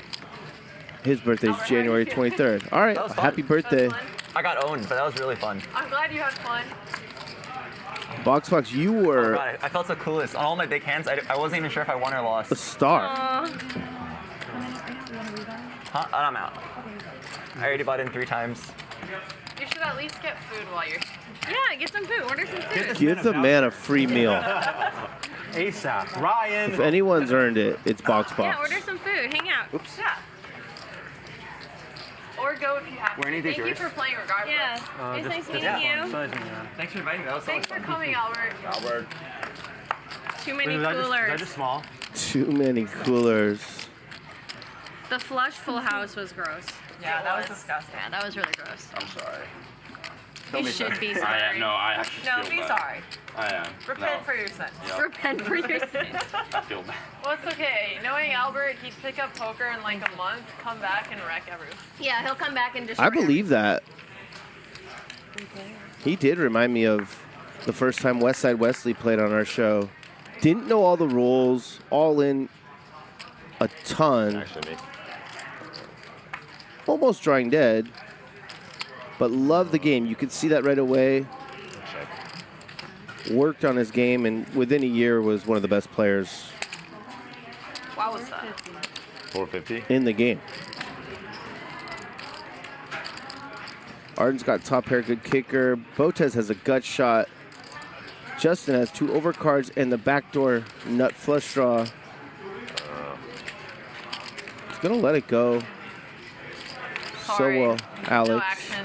His birthday's January 23rd. All right, That was fun. happy birthday. I got owned, but that was really fun. I'm glad you had fun. Box, you were God, I felt so clueless. On all my big hands, I wasn't even sure if I won or lost. a star. Huh? I'm out. I already bought in 3 times. You should at least get food while you're. Yeah, get some food. Order some food. Give the man a free meal. ASAP. Ryan. If anyone's earned it, it's Box. Yeah, order some food. Hang out. Oops. Yeah. Or go if you have to. Where anything Thank you yours? for playing regardless. Yeah. It's nice meeting you. Thanks for inviting me. That was so Thanks much for fun. coming, Albert. Albert. Too many Is that coolers. just small? Too many coolers. The flush full house was gross. Yeah, that was disgusting. Yeah, that was really gross. I'm sorry. You should be I sorry. am. No, I actually No, feel be bad. sorry. I am. Repent No. for your sins. Yep. Repent for your sins. I feel bad. Well, it's okay. Knowing Albert, he'd pick up poker in like a month, come back and wreck everything. Yeah, he'll come back and just. I believe that. He did remind me of the first time Westside Wesley played on our show. Didn't know all the rules, all in a ton. Actually, me. Almost drawing dead, but loved the game. You could see that right away. Worked on his game, and within a year was one of the best players What was that? 450. in the game. Arden's got top pair, good kicker. Botez has a gut shot. Justin has 2 overcards and the backdoor nut flush draw. He's gonna let it go. Sorry. So well, Alex. No action.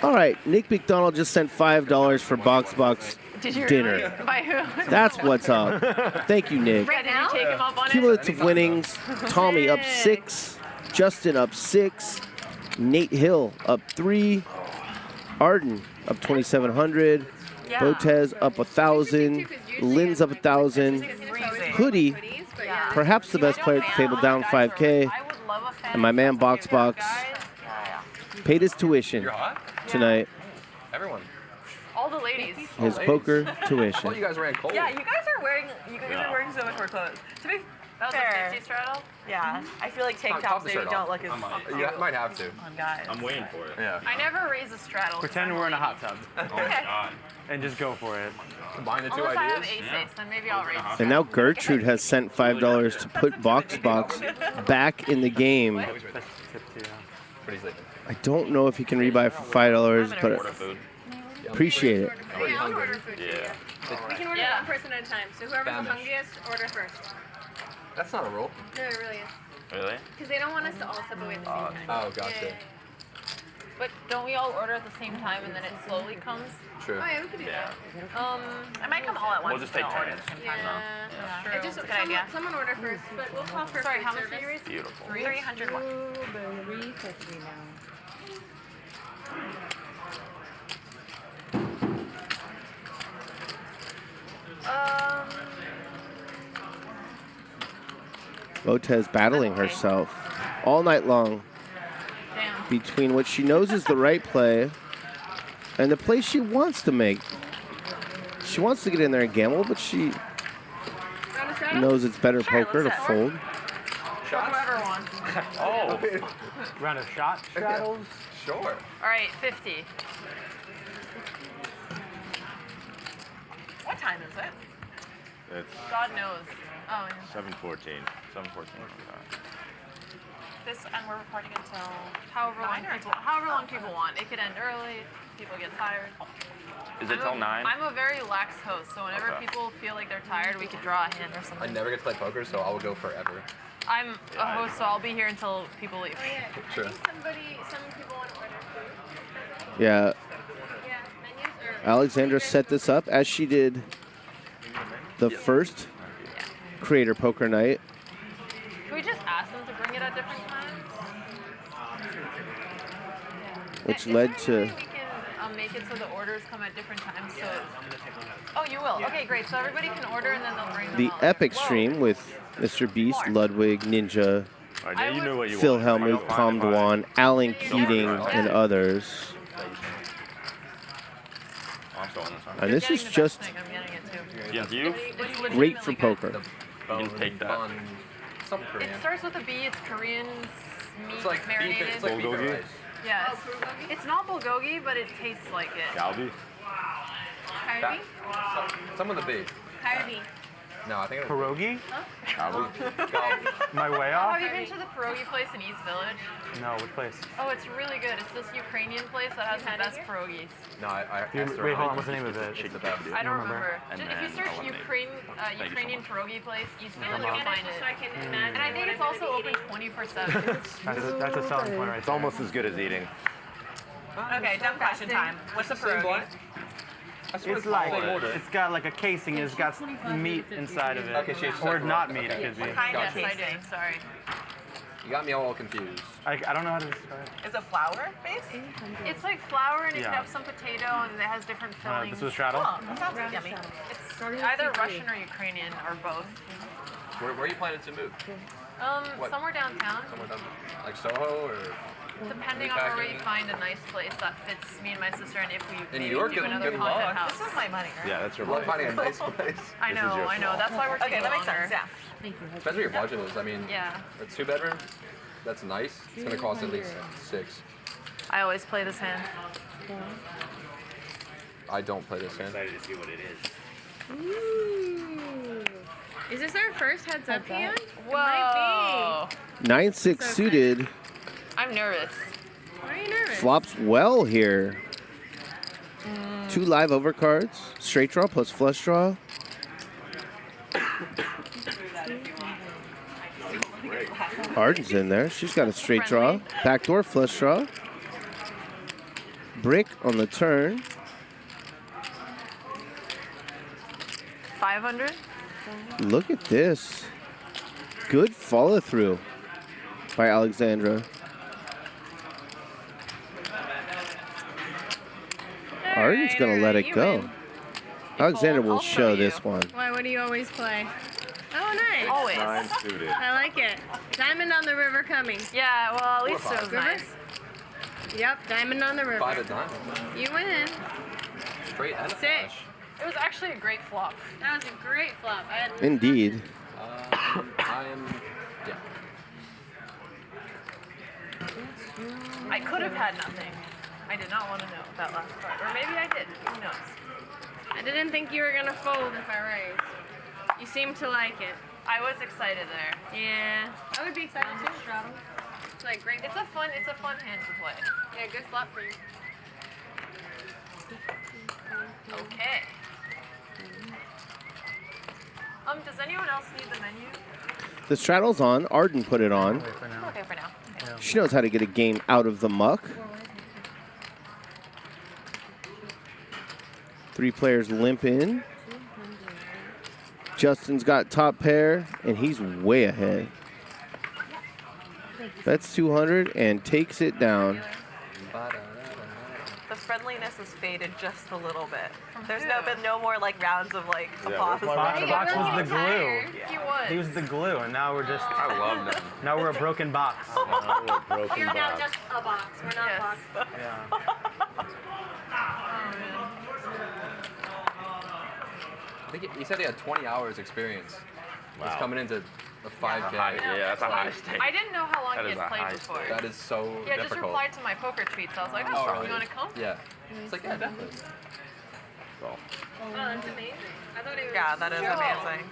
All right, Nick McDonald just sent $5 for Box Did you dinner. really? By who? That's what's up. Thank you, Nick. Right now? Did you take him up on it? Cumulative winnings: Tommy up 6, Justin up 6, Nate Hill up 3, Arden up 2,700, Botez up 1,000, Lynn's up 1,000, Hoodie, perhaps the best player at the table, down 5K, and my man Box paid his tuition tonight. Everyone. All the ladies. His poker Oh, tuition. you guys ran cold. Yeah, you guys are wearing so much more clothes. To be That was fair, a 50 straddle? Yeah, I feel like tank Top tops the maybe shirt don't off. look as You might have to. on guys. I'm waiting for it. Yeah. I never raise a straddle. Pretend we're in a hot tub. Oh my god. And just go for it. Combine the 2 Unless I have ideas. ace, then maybe I'll raise a And now Gertrude has sent $5 to put Box back in the game. Pretty sleeping. I don't know if he can rebuy for $5, but appreciate it. Already hungry. Yeah. We can order one person at a time. So whoever's the Famished. hungriest, order first. That's not a rule. No, it really is. Really? Because they don't want us to all step away at the same time. Oh, gotcha. Yeah. But don't we all order at the same time and then it slowly comes? True. Oh yeah, we could do that. I might come all at once. We'll just take and order turns. at the same time, Yeah. though. It just Good idea. someone order first, but we'll call for Sorry, food how much service. did you raise? Beautiful. 300 more. 350 now. Botez battling herself all night long between what she knows is the right play and the play she wants to make. She wants to get in there and gamble, but she knows it's better poker to fold. Whoever wants. Oh. Round of shot straddles. Sure. All right, 50. What time is it? It's God knows. Oh, yeah. 7:14. 7:14. This, and we're recording until however long people want. It could end early. People get tired. Is it till 9? I'm a very lax host, so whenever Okay. people feel like they're tired, we could draw a hand or I something. never get to play poker, so I will go forever. I'm a host, so I'll be here until people leave. True. Some people want to order food. Yeah, Yeah, menus or. Alexandra set this up as she did the first Creator Poker Night, Can we just ask them to bring it at different times? which led to We can make it so the orders come at different times. So. Oh, you will. Okay, great. So everybody can order and then they'll bring them the out. epic stream with Mr. Beast, Ludwig, Ninja, You knew what you Phil wanted. Hellmuth, Comdwan, Alan Keating, and others. And this is just Yes, you? great for poker. You can take that. It starts with a B. It's Korean meat like beef- marinated. it's like beef and rice. Yeah, it's not bulgogi, but it tastes like it. Galbi? Harvey? Some of the B. Harvey. No, I think it Pierogi? Galbi. My way Oh, off? have you been to the pierogi place in East Village? No, what place? Oh, it's really good. It's this Ukrainian place that has the best pierogies. No, I Wait, hold on. What's the name of it? It's the best. I don't remember. And If you then search eliminate. Ukrainian pierogi place, East Village, on. you'll find it. So I can imagine And I think what it's I'm also gonna be open eating. 24/7. That's a selling point right It's there. almost as good as eating. Okay, dumb question time. What's the pierogi? It's like, it's got like a casing, it's got meat inside of it. Okay, so it's or separate. not meat, it could be. Kind of Yes, I tasting. do. Sorry. You got me all confused. I don't know how to describe it. Is it flour based? It's like flour and it can Yeah. have some potato and it has different fillings. This was straddle? Oh, that sounds yummy. It's either Russian or Ukrainian or both. Where are you planning to move? What? Somewhere downtown. Somewhere down, like Soho or? Depending on where we find a nice place that fits me and my sister, and if we In New maybe York, do good- another good content luck. house. This is my money, right? Yeah, that's your Love money. finding a nice place. I know, your I know. fault. That's why we're taking Okay, that makes longer. sense. Yeah. Depends what your budget is. I mean, Yeah. a 2-bedroom, that's nice. It's gonna cost at least 6. I always play this hand. I don't play this hand. Excited to see what it is. Ooh. Is this our first heads up hand? Whoa! 9-6 suited I'm nervous. Why are you nervous? flops well here. 2 live overcards, straight draw plus flush draw. Arden's in there. She's got a straight draw. Backdoor flush draw. Brick on the turn. 500? Look at this. Good follow through by Alexandra. Arden's gonna let it go. Alexandra will show this one. Why? What do you always play? Oh, nice. Always. 9 suited. I like it. Diamond on the river coming. Yeah, well, at least it was River? nice. Yep, diamond on the river. 5 at diamond. You win. Straight and a Sick. flush. It was actually a great flop. That was a great flop. I had Indeed. I am, yeah. I could have had nothing. I did not want to know that last part. Or maybe I did. Who knows? I didn't think you were gonna fold if I raised. You seem to like it. I was excited there. Yeah. I would be excited too. It's like great. It's a fun hand to play. Yeah, good flop for you. Okay. Does anyone else need the menu? The straddle's on. Arden put it on. Okay for now. Okay. She knows how to get a game out of the muck. 3 players limp in. Justin's got top pair, and he's way ahead. Bets 200 and takes it down. The friendliness has faded just a little bit. There's been no more like rounds of like applause. Box was the glue. He was. He was the glue, and now we're just. I love them. Now we're a broken box. You're now just a box. We're not box. Yeah. I think he said he had 20 hours experience. Wow. He's coming into a 5K. Yeah, that's a high stake. I didn't know how long That he is had a played high before. That is so Yeah, just difficult. replied to my poker tweets. I was like, oh, really? you want to come? Yeah. It's like, yeah, definitely. Well, Oh, that's amazing. I thought he was. Yeah, that is amazing.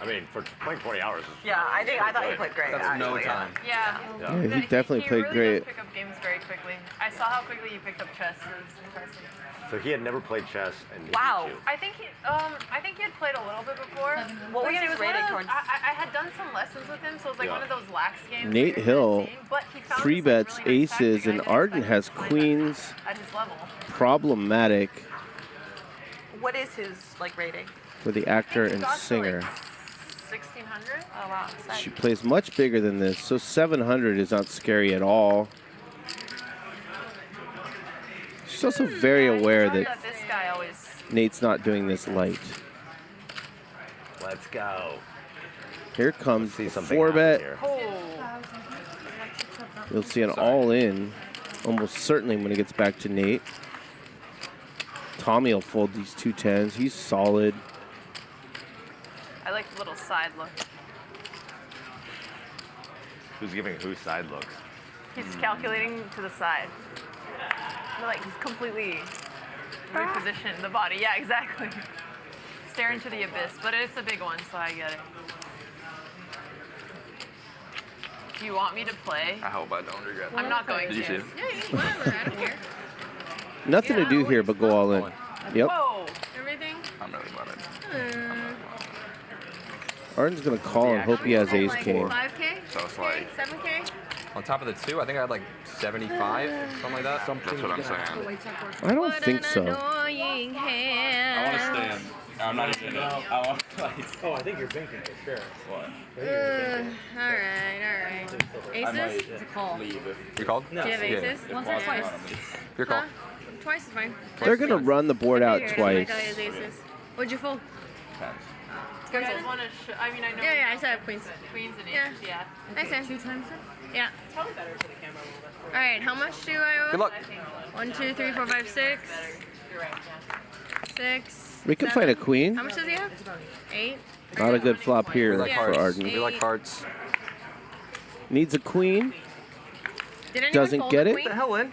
I mean, for playing 20 hours. Yeah, I thought he played great. That's actually, no yeah. time. Yeah. Yeah, he But definitely he played really great. does pick up games very quickly. I saw how quickly he picked up chess. It was impressive. So he had never played chess, and he Wow. beat you. I think he had played a little bit before. What was Again, his it one rating of those- towards- I had done some lessons with him, so it was like Yeah. one of those lax games. Nate where you're Hill, seeing, but he found 3 this, like, bets really nice aces, tactic. I and didn't Arden expect has him to play queens. that at his level. Problematic. What is his like rating? for the actor and singer. 1,600? Oh, wow. She plays much bigger than this, so 700 is not scary at all. She's also very aware that This guy always... Nate's not doing this light. Let's go. Here comes the something 4-bet. happen You'll see an all-in, almost certainly when it gets back to Nate. Tommy will fold these 2 10s. He's solid. I like the little side look. Who's giving who side looks? He's calculating to the side. Like he's completely repositioned the body. Yeah, exactly. Staring to the abyss, but it's a big one, so I get it. Do you want me to play? I hope I don't regret that. I'm not going Did you to. see it? Yeah, whatever. I don't care. Nothing to do here but go all in. Yep. Whoa. Everything? I'm really glad I did. Arden's going to call and hope he has ace king. 5K? So it's like 7K? On top of the 2, I think I had like 75, something like that. That's what I'm saying. I don't think so. Annoying hand. I want to stand. I'm not even. I want to like. Oh, I think you're thinking for sure. What? All right. Aces? It's a call. Leave if You called? Do you have aces? Once or twice? Your call. Twice is fine. They're going to run the board out Here, twice. my guy has aces. What'd you fold? You guys want to I mean, I know. Yeah, I still have queens. Queens and aces, yeah. Nice hand. 2 times then? Yeah. It's probably better for the camera a little bit. All right, how much do I owe? Good luck. 1, 2, 3, 4, 5, 6. You're right, yeah. 6. We can 7. find a queen. How much does he have? 8. Not a good flop here We like for hearts. Arden. We like hearts. Needs a queen. Did anyone Doesn't fold get a it. queen? What the hell, Lynn?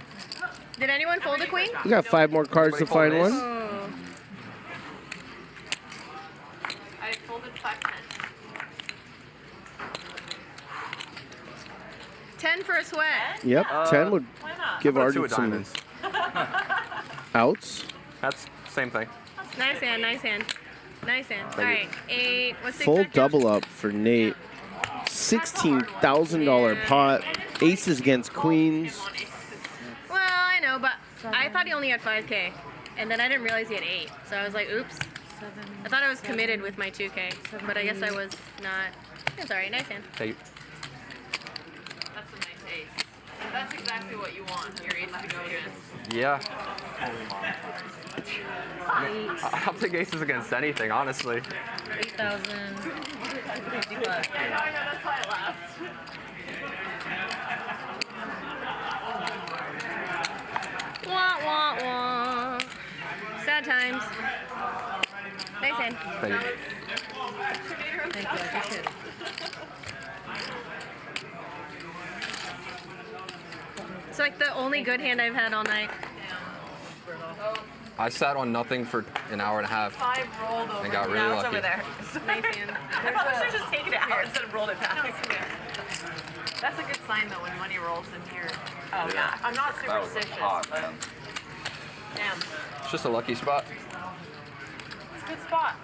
Did anyone fold a queen? We got 5 more cards to find one. Oh. I folded 5 10. 10 for a sweat. Yep, 10 would give How about 2 Arden of some diamonds? outs. That's same thing. Nice hand, nice hand. Nice hand. All right, 8. What's the Full exact count? double up for Nate. $16,000 pot. Aces against queens. Well, I know, but I thought he only had 5K. And then I didn't realize he had 8. So I was like, oops. I thought I was committed with my 2K. But I guess I was not. It's all right, nice hand. Take it. That's a nice ace. That's exactly what you want, your ace to go against. Yeah. I'll take aces against anything, honestly. 8,000. Yeah, that's why I laughed. Wah, wah, wah. Sad times. Nice hand. Thank you. Thank you, I appreciate it. It's like the only good hand I've had all night. I sat on nothing for an hour and a half 5 rolled over. and got really Now it's lucky. over there. Nice hand. I probably should have just taken it out instead of rolled it back. That's a good sign though when money rolls in here. Oh yeah. I'm not That was superstitious, hot, but man. damn. It's just a lucky spot. It's a good spot.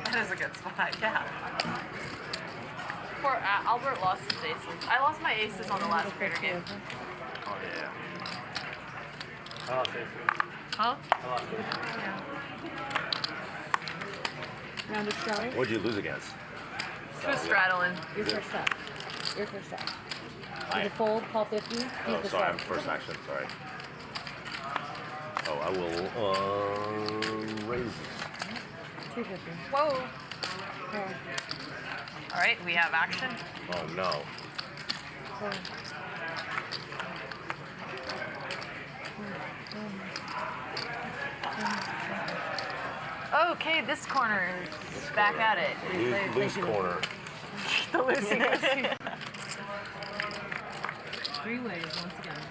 That is a good spot, yeah. Poor Albert lost his aces. I lost my aces on the last Crater game. Oh yeah. I lost aces. Huh? I lost aces. Round of straddle. What'd you lose against? She was straddling. Your first shot. Your first shot. Either fold, call 50. Use Oh, the sorry, I'm straddle. first action. Sorry. Oh, I will raise. 250. Whoa. Oh. All right, we have action. Oh no. Oh. Okay, this corner is back at it. Loose corner. The loosey. 3 ways once again.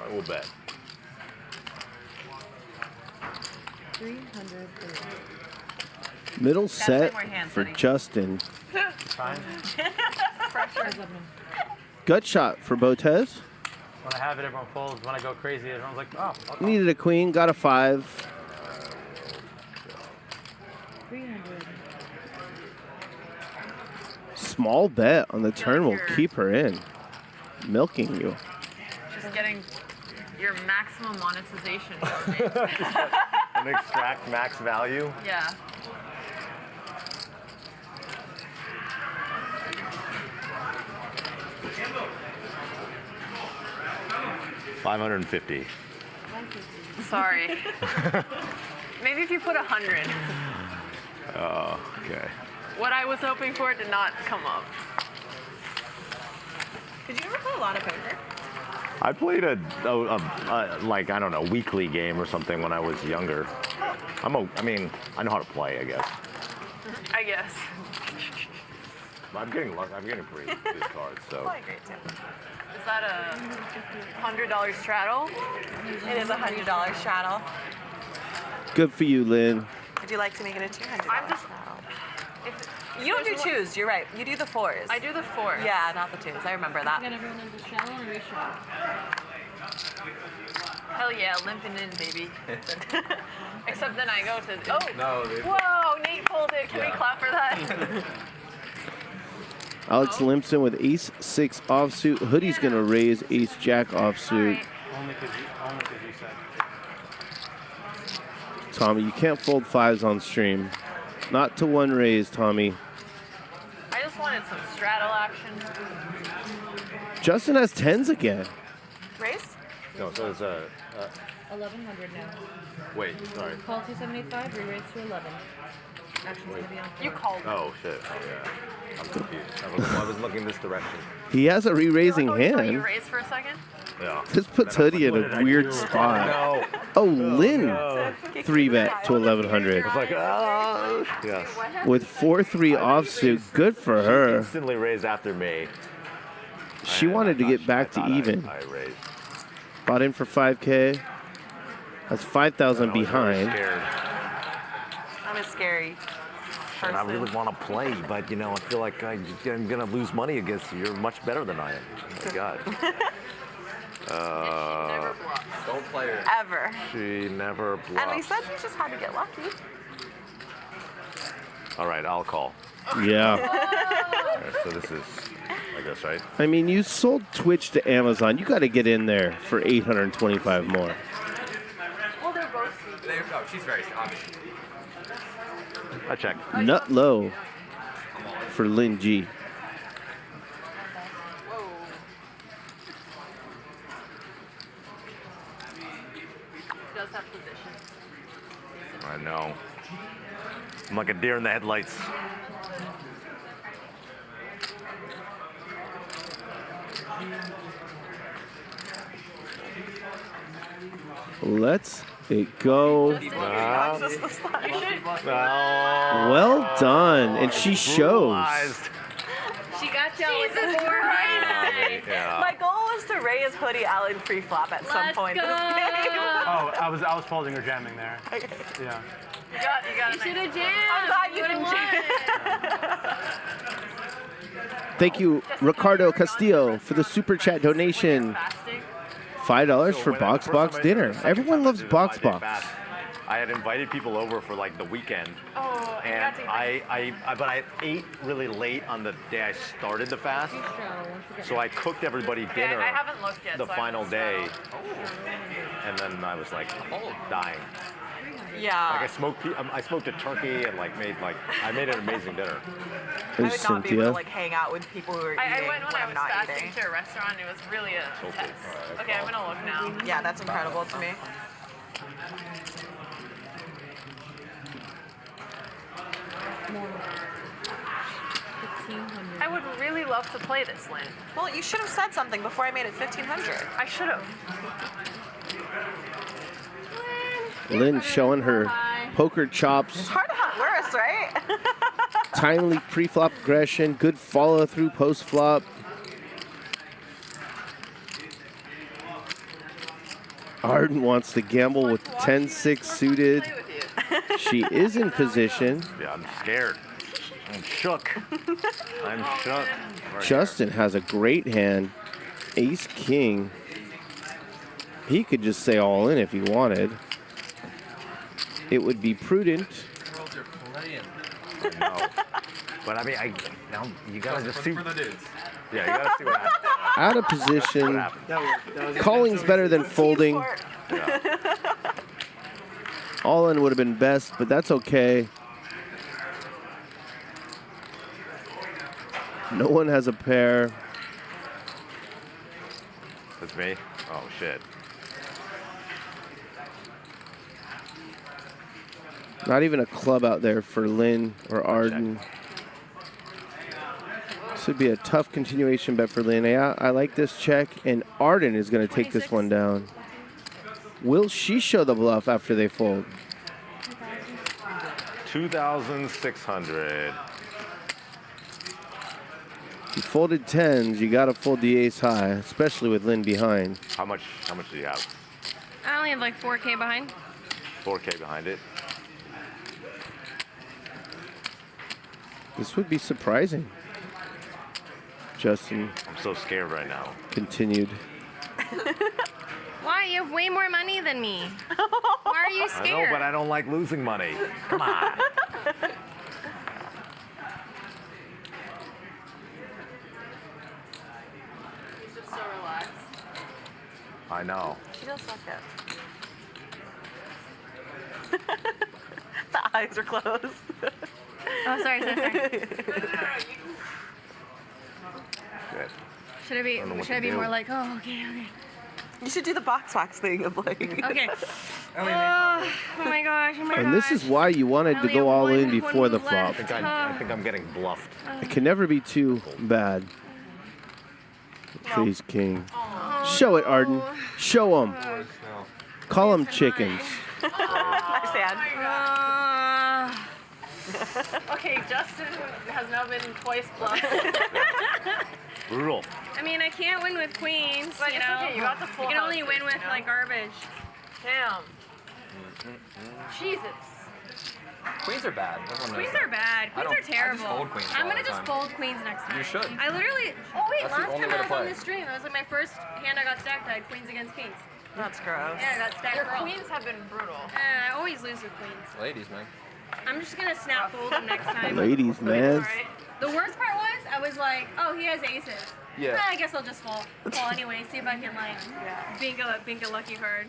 I will bet. 330. Middle set more hands, for buddy. Justin. Fine. Pressure. Gut shot for Botez. When I have it, everyone folds. When I go crazy, everyone's like, oh, okay. Needed a queen, got a 5. 300. Small bet on the turn will keep her in. Milking you. just getting your maximum monetization from it. And extract max value. Yeah. $550. Sorry. Maybe if you put 100. Oh, okay. What I was hoping for did not come up. Did you ever play a lot of poker? I played a like, I don't know, weekly game or something when I was younger. I mean, I know how to play, I guess. I guess. I'm getting pretty good cards, so. I agree too. Is that a $100 straddle? It is a $100 straddle. Good for you, Lynn. Would you like to make it a $200 I'm straddle? You don't do twos, you're right. You do the fours. I do the fours. Yeah, not the twos. I remember that. Get everyone into straddle or restraddle? Hell yeah, limping in, baby. Except then I go to. Oh! No, Whoa, Nate pulled it. Can we clap for that? Alex Limpson with ace-6 offsuit. Hoodie's gonna raise ace-jack offsuit. Only because you said. Tommy, you can't fold 5s on stream. Not to 1 raise, Tommy. I just wanted some straddle action. Justin has 10s again. Raise? No, so it's a. 1100 now. Wait, sorry. Call 275, re-raise to 11. Action's gonna be on. You called. Oh, shit. Yeah. I'm confused. I was looking this direction. He has a re-raising You hand. raised for a second? Yeah. This puts Hoodie in a weird spot. No. Oh, Lynn. 3-bet to 1100. It's like, oh, yes. With 4-3 offsuit, good for She her. instantly raised after me. She wanted to get back to even. I raised. Bought in for 5K. That's 5,000 behind. I'm a scary person. And I really want to play, but you know, I feel like I'm gonna lose money against you. You're much better than I am. Oh my God. Don't play her. Ever. She never bluffs. And we said you just had to get lucky. All right, I'll call. Yeah. Okay, so this is like this, right? I mean, you sold Twitch to Amazon. You got to get in there for 825 more. Well, they're both. No, she's very obvious. I check. Nut low for Lynn G. Does have position. I know. I'm like a deer in the headlights. Let's it go. Well done. And she shows. She got you with the 400. Yeah. My goal was to raise Hoodie Allen pre-flop at some point. Oh, I was folding or jamming there. Yeah. You got You should have jammed. I'm glad you would've didn't won. Thank you, Ricardo Castillo, for the super chat donation. $5 for Box Box dinner. Everyone loves Box Box. I had invited people over for like the weekend, and but I ate really late on the day I started the fast, so I cooked everybody dinner I haven't looked yet. the so final I day, and then I was like dying. Yeah. Like I smoked a turkey and I made an amazing dinner. I would not be able to hang out with people who are eating I went when I I'm was not fasting eating. to a restaurant. It was really a test. Okay, I'm gonna look now. Yeah, that's incredible to me. I would really love to play this, Lynn. Well, you should have said something before I made it 1,500. I should have. Lynn showing her poker chops. It's hard to have worse, right? Timely pre-flop aggression. Good follow-through post-flop. Arden wants to gamble with 10-6 suited. She is in position. Yeah, I'm scared. I'm shook. I'm shook. Justin has a great hand. Ace King. He could just say all in if he wanted. It would be prudent. I know. But I mean, now you gotta just see. For the dudes. Yeah, you gotta see what happens. Out of position. Calling's better than folding. All in would have been best, but that's okay. No one has a pair. That's me? Oh, shit. Not even a club out there for Lynn or Arden. This would be a tough continuation bet for Lynn. Yeah, I like this check, and Arden is going to take this one down. Will she show the bluff after they fold? 2,600. You folded tens, you got to fold the ace high, especially with Lynn behind. How much do you have? I only have like 4K behind. 4K behind it. This would be surprising. Justin. I'm so scared right now. Continued. Why? You have way more money than me. Why are you scared? I know, but I don't like losing money. Come on. He's just so relaxed. I know. She does suck it. The eyes are closed. Oh, sorry. Shit. Should I be more like, oh, okay. You should do the box wax thing of like. Okay. Oh my gosh. And this is why you wanted to go all in before the flop. I think I'm getting bluffed. It can never be too bad. Please, King. Show it, Arden. Show them. Call them chickens. Nice hand. Okay, Justin has now been twice bluffed. Brutal. I mean, I can't win with queens, But you it's know. okay, you got the full You can only houses, win with you know? like garbage. Damn. Jesus. Queens are bad. Everyone knows Queens that. are bad. Queens are terrible. I just fold queens I'm all gonna the just time. fold queens next time. You should. I literally. Oh wait, That's the last only time way I to was on play. this stream, that was like my first hand I got stacked. I had queens against kings. That's gross. Yeah, I got stacked. Your for all. queens have been brutal. I always lose with queens. Ladies, man. I'm just gonna snap fold them next time. Ladies, man. The worst part was I was like, oh, he has aces. Yeah. I guess I'll just fall anyway. See if I can like bingo lucky card.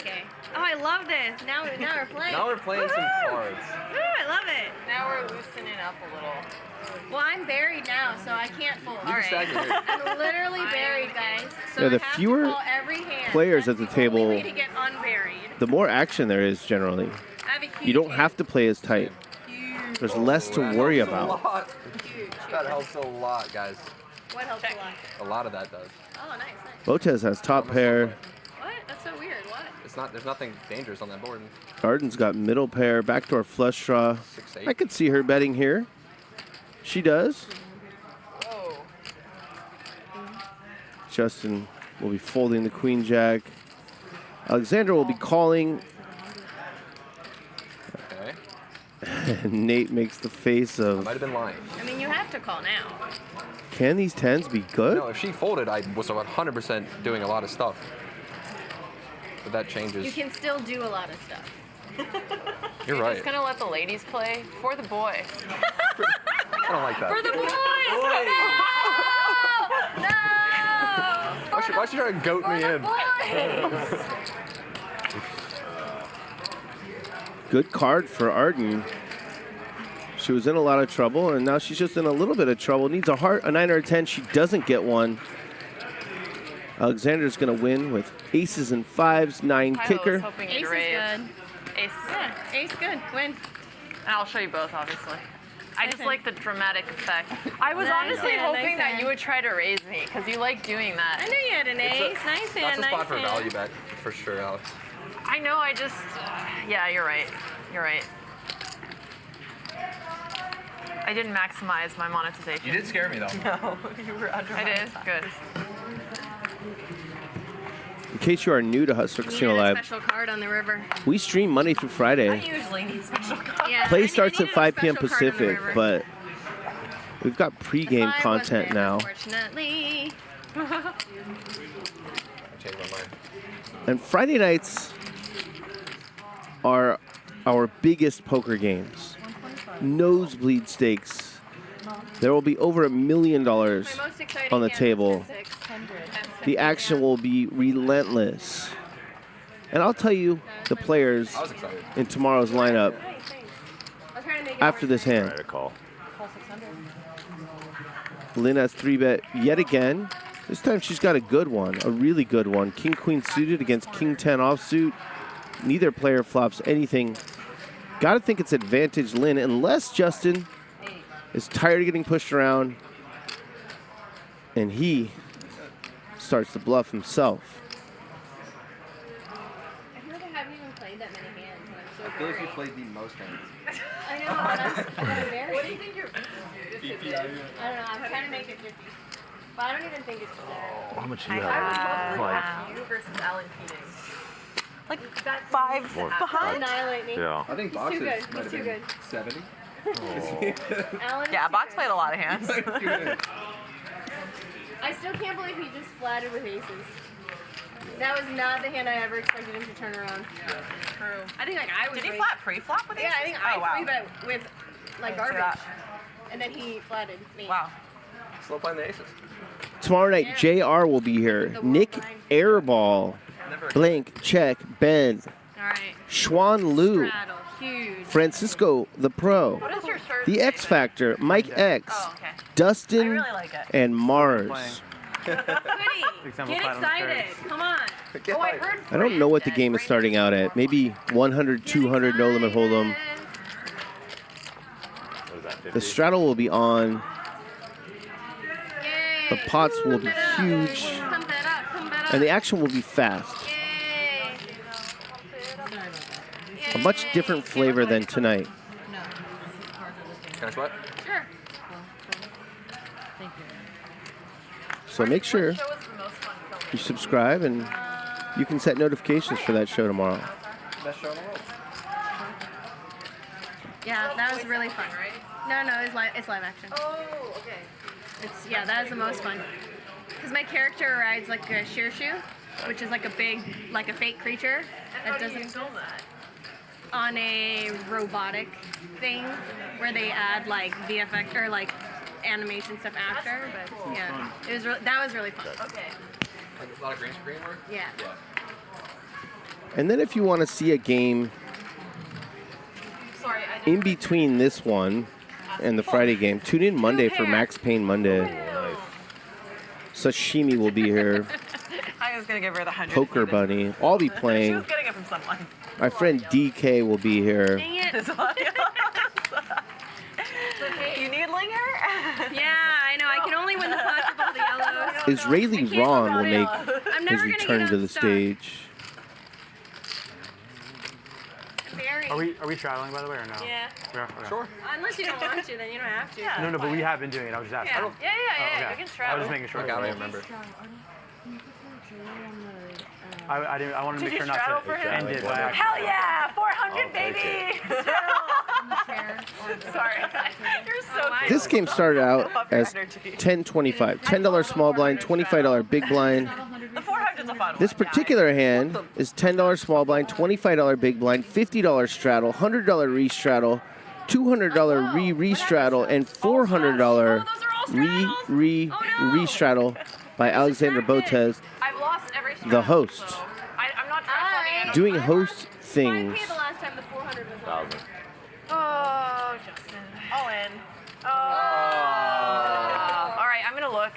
Okay. Oh, I love this. Now we're playing. Now we're playing some cards. Ooh, I love it. Now we're loosening up a little. Well, I'm buried now, so I can't fold. You can stack it here. I'm literally buried, guys. So Yeah, the I have fewer to call every hand. players at the That's the only table, way to get unburied. the more action there is generally. I have a huge You don't have to play as tight. There's less to That worry helps a about. lot. That helps a lot, guys. What helps a lot? A lot of that does. Oh, nice. Botez has top pair. What? That's so weird. What? It's not. There's nothing dangerous on that board. Arden's got middle pair, backdoor flush draw. 6-8. I could see her betting here. She does. Whoa. Justin will be folding the queen jack. Alexandra will be calling. Okay. And Nate makes the face I of, might have been lying. I mean, you have to call now. can these tens be good? No, if she folded, I was 100% doing a lot of stuff. But that changes. You can still do a lot of stuff. You're right. Just gonna let the ladies play for the boy. I don't like that. For the boys! No! Why should you try to goat me in? Good card for Arden. She was in a lot of trouble, and now she's just in a little bit of trouble. Needs a heart, a 9 or a 10. She doesn't get one. Alexandra's going to win with aces and fives, 9 kicker. Ace is good. Ace. Yeah, ace good. Win. And I'll show you both, obviously. I just Nice like the dramatic effect. I was Nice honestly hand, hoping nice that hand. you would try to raise me, because you like doing that. I knew you had an ace. Nice hand, That's a spot nice for a hand. value bet, for sure, Alex. I know, I just... yeah, you're right. You're right. I didn't maximize my monetization. You did scare me, though. No, you were under. I did? Good. In case you are new to Hustler Casino Needed a Live, special card on the river. we stream Monday through I Friday. usually need special cards. Yeah, Play I starts at needed a 5 p.m. special card on the Pacific, river. but we've got pregame If I content wasn't, now. Unfortunately. I changed my mind. And Friday nights are our biggest poker games. Nosebleed stakes. There will be over $1 million on the table. The action will be relentless. And I'll tell you the players in tomorrow's lineup after this hand. Lynn has 3-bet yet again. This time she's got a good one, a really good one. King Queen suited against King 10 offsuit. Neither player flops anything. Gotta think it's advantage Lynn, unless Justin is tired of getting pushed around and he starts to bluff himself. I feel like I haven't even played that many hands, and I'm so I feel like you played the most hands. I know, but I'm very. What do you think your I don't know, I'm trying to make it 50. But I don't even think it's there. How much I would love to you versus Alan Keating. Like 5 behind? Annihilate me. Yeah. I think He's Boxes too good. might He's have too been good. 70. Alan Yeah, Box played a lot of hands. I still can't believe he just flatted with aces. That was not the hand I ever expected him to turn around. True. I think like I was. Did he raised- flat pre-flop with aces? Yeah, I think I Oh, wow. 3-bet with like I didn't see garbage, that. and then he flatted me. Wow. Slow playing the aces. Tomorrow night, JR will be here. Nick Airball, Blank, Check, Ben, All right. Schwan Lu, Straddle, huge. Francisco the Pro, What is your shirt? The X Factor, Mike X, Oh, okay. Dustin, I really like it. and Mars. Get excited! Come on. Oh, I heard. I don't know what the game is starting out at. Maybe 100, 200, no limit hold'em. The straddle will be on. The pots will be huge. And the action will be fast. A much different flavor than tonight. Can I sweat? Sure. So make sure you subscribe and you can set notifications for that show tomorrow. Best show in the world. Yeah, that was really fun. No, it's live action. Oh, okay. Yeah, that is the most fun. Because my character rides like a Shirshu, which is like a big, like a fake creature that doesn't film that? on a robotic thing where they add like VFX or like animation stuff after. But yeah, it was that was really fun. Okay. Like a lot of green screen work? Yeah. And then if you want to see a game Sorry, I in between this one and the Friday game, tune in Monday for Max Payne Monday. Sashimi will be here. I was gonna give her the 100. Poker Bunny. I'll be She playing. was getting it from someone. My friend DK will be here. Dang it. You need Linger? Yeah, I know. I can only win the pots with all the yellows. Israeli Ron will make I'm his never gonna return get to the unstuck. stage. Very. Are we traveling, by the way, or no? Yeah. Okay. Sure. Unless you don't want to, then you don't have to. No, but we have been doing it. I was just asking. Yeah. Okay. You can I travel. was just making sure. Okay, I don't even remember. I wanted to Did make you sure not straddle to for him? end it by accident. Hell yeah! 400, baby! Sorry. You're so cute. This game started out as $10.25. $10 small blind, $25 big blind. The 400's a fun This particular hand is $10 small blind, $25 big blind, $50 straddle, $100 re-straddle, $200 re-straddle, and $400 re-straddle by Alexander Botez, I've lost every the host, I'm not trying to doing host things. The last time the 400 was on. Oh, Justin. All in. Oh. All right, I'm gonna look.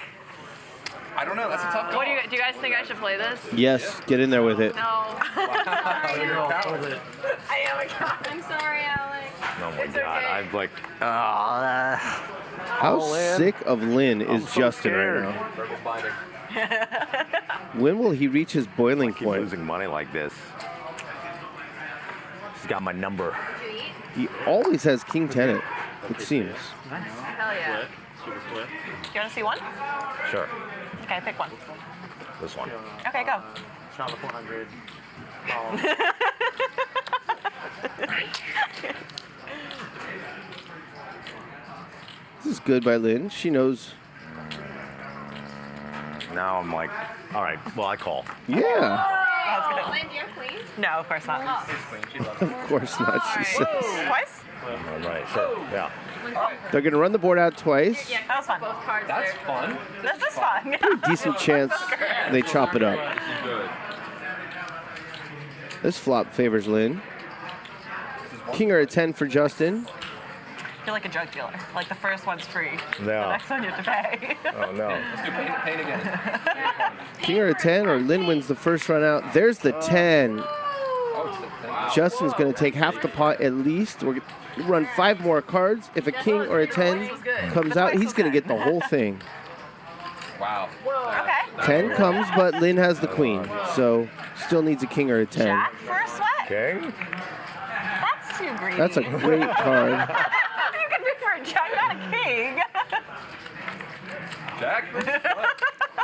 I don't know. That's a tough call. What do you guys think I should play this? Yes, get in there with it. No. I am a god. I'm sorry, Alex. Oh my It's god, okay. I'm like, How sick of Lynn is Justin right now? Verbal binding. When will he reach his boiling keep point? losing money like this. He's got my number. He always has King 10 it, it seems. Hell yeah. You want to see one? Sure. Okay, pick one. This one. Okay, go. Straddle 400. This is good by Lynn. She knows. Now I'm like, all right, well, I call. Yeah. That's Oh, Lynn, do you have queen? No, of course not. Of course not, she says. Twice? All right, sure. Yeah. They're going to run the board out twice. Yeah, that was fun. Both cards That's fun. This is fun. Decent chance they chop it up. This flop favors Lynn. King or a 10 for Justin. You're like a drug dealer. Like the first one's free. Yeah. The next one you have to pay. Oh, no. Let's do pain again. King or a 10, or Lynn wins the first run out. There's the 10. Justin's going to take half the pot at least. We're going to run 5 more cards. If a king or a 10 comes out, he's going to get the whole thing. Wow. Okay. 10 comes, but Lynn has the queen, so still needs a king or a 10. Jack for a sweat? King? That's too greedy. That's a great card. You can be for a jack, not a king. Jack?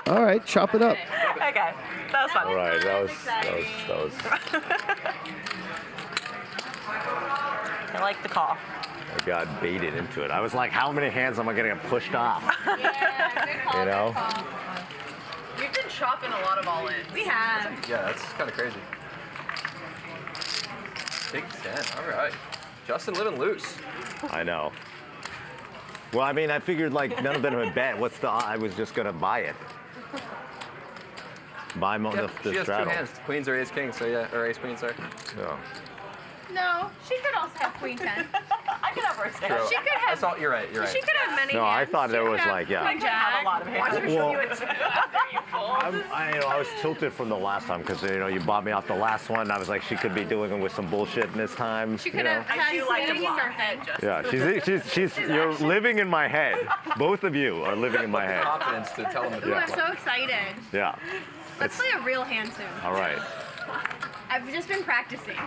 All right, chop it up. Okay. That was fun. All right, that was. I like the call. I got baited into it. I was like, how many hands am I going to get pushed off? Yeah, good call. You know? We've been chopping a lot of all-ins. We have. Yeah, that's kind of crazy. Big 10. All right. Justin living loose. I know. Well, I mean, I figured like none of them had bet. I was just going to buy it. Buy the She has two straddle. hands, queens or ace king, so yeah, or ace queen, sorry. So. No, she could also have queen 10. I could have her stand. True. She could have. That's all, you're right. She could have many No, hands. I thought there was like, yeah. I could have a lot of hands. Well, I was tilted from the last time because you bought me off the last one. I was like, she could be doing with some bullshit this time. She could have. I do like to block. Yeah, she's you're living in my head. Both of you are living in my head. Confidence to tell them to Ooh, I'm so excited. Yeah. Let's play a real hand soon. All right. I've just been practicing.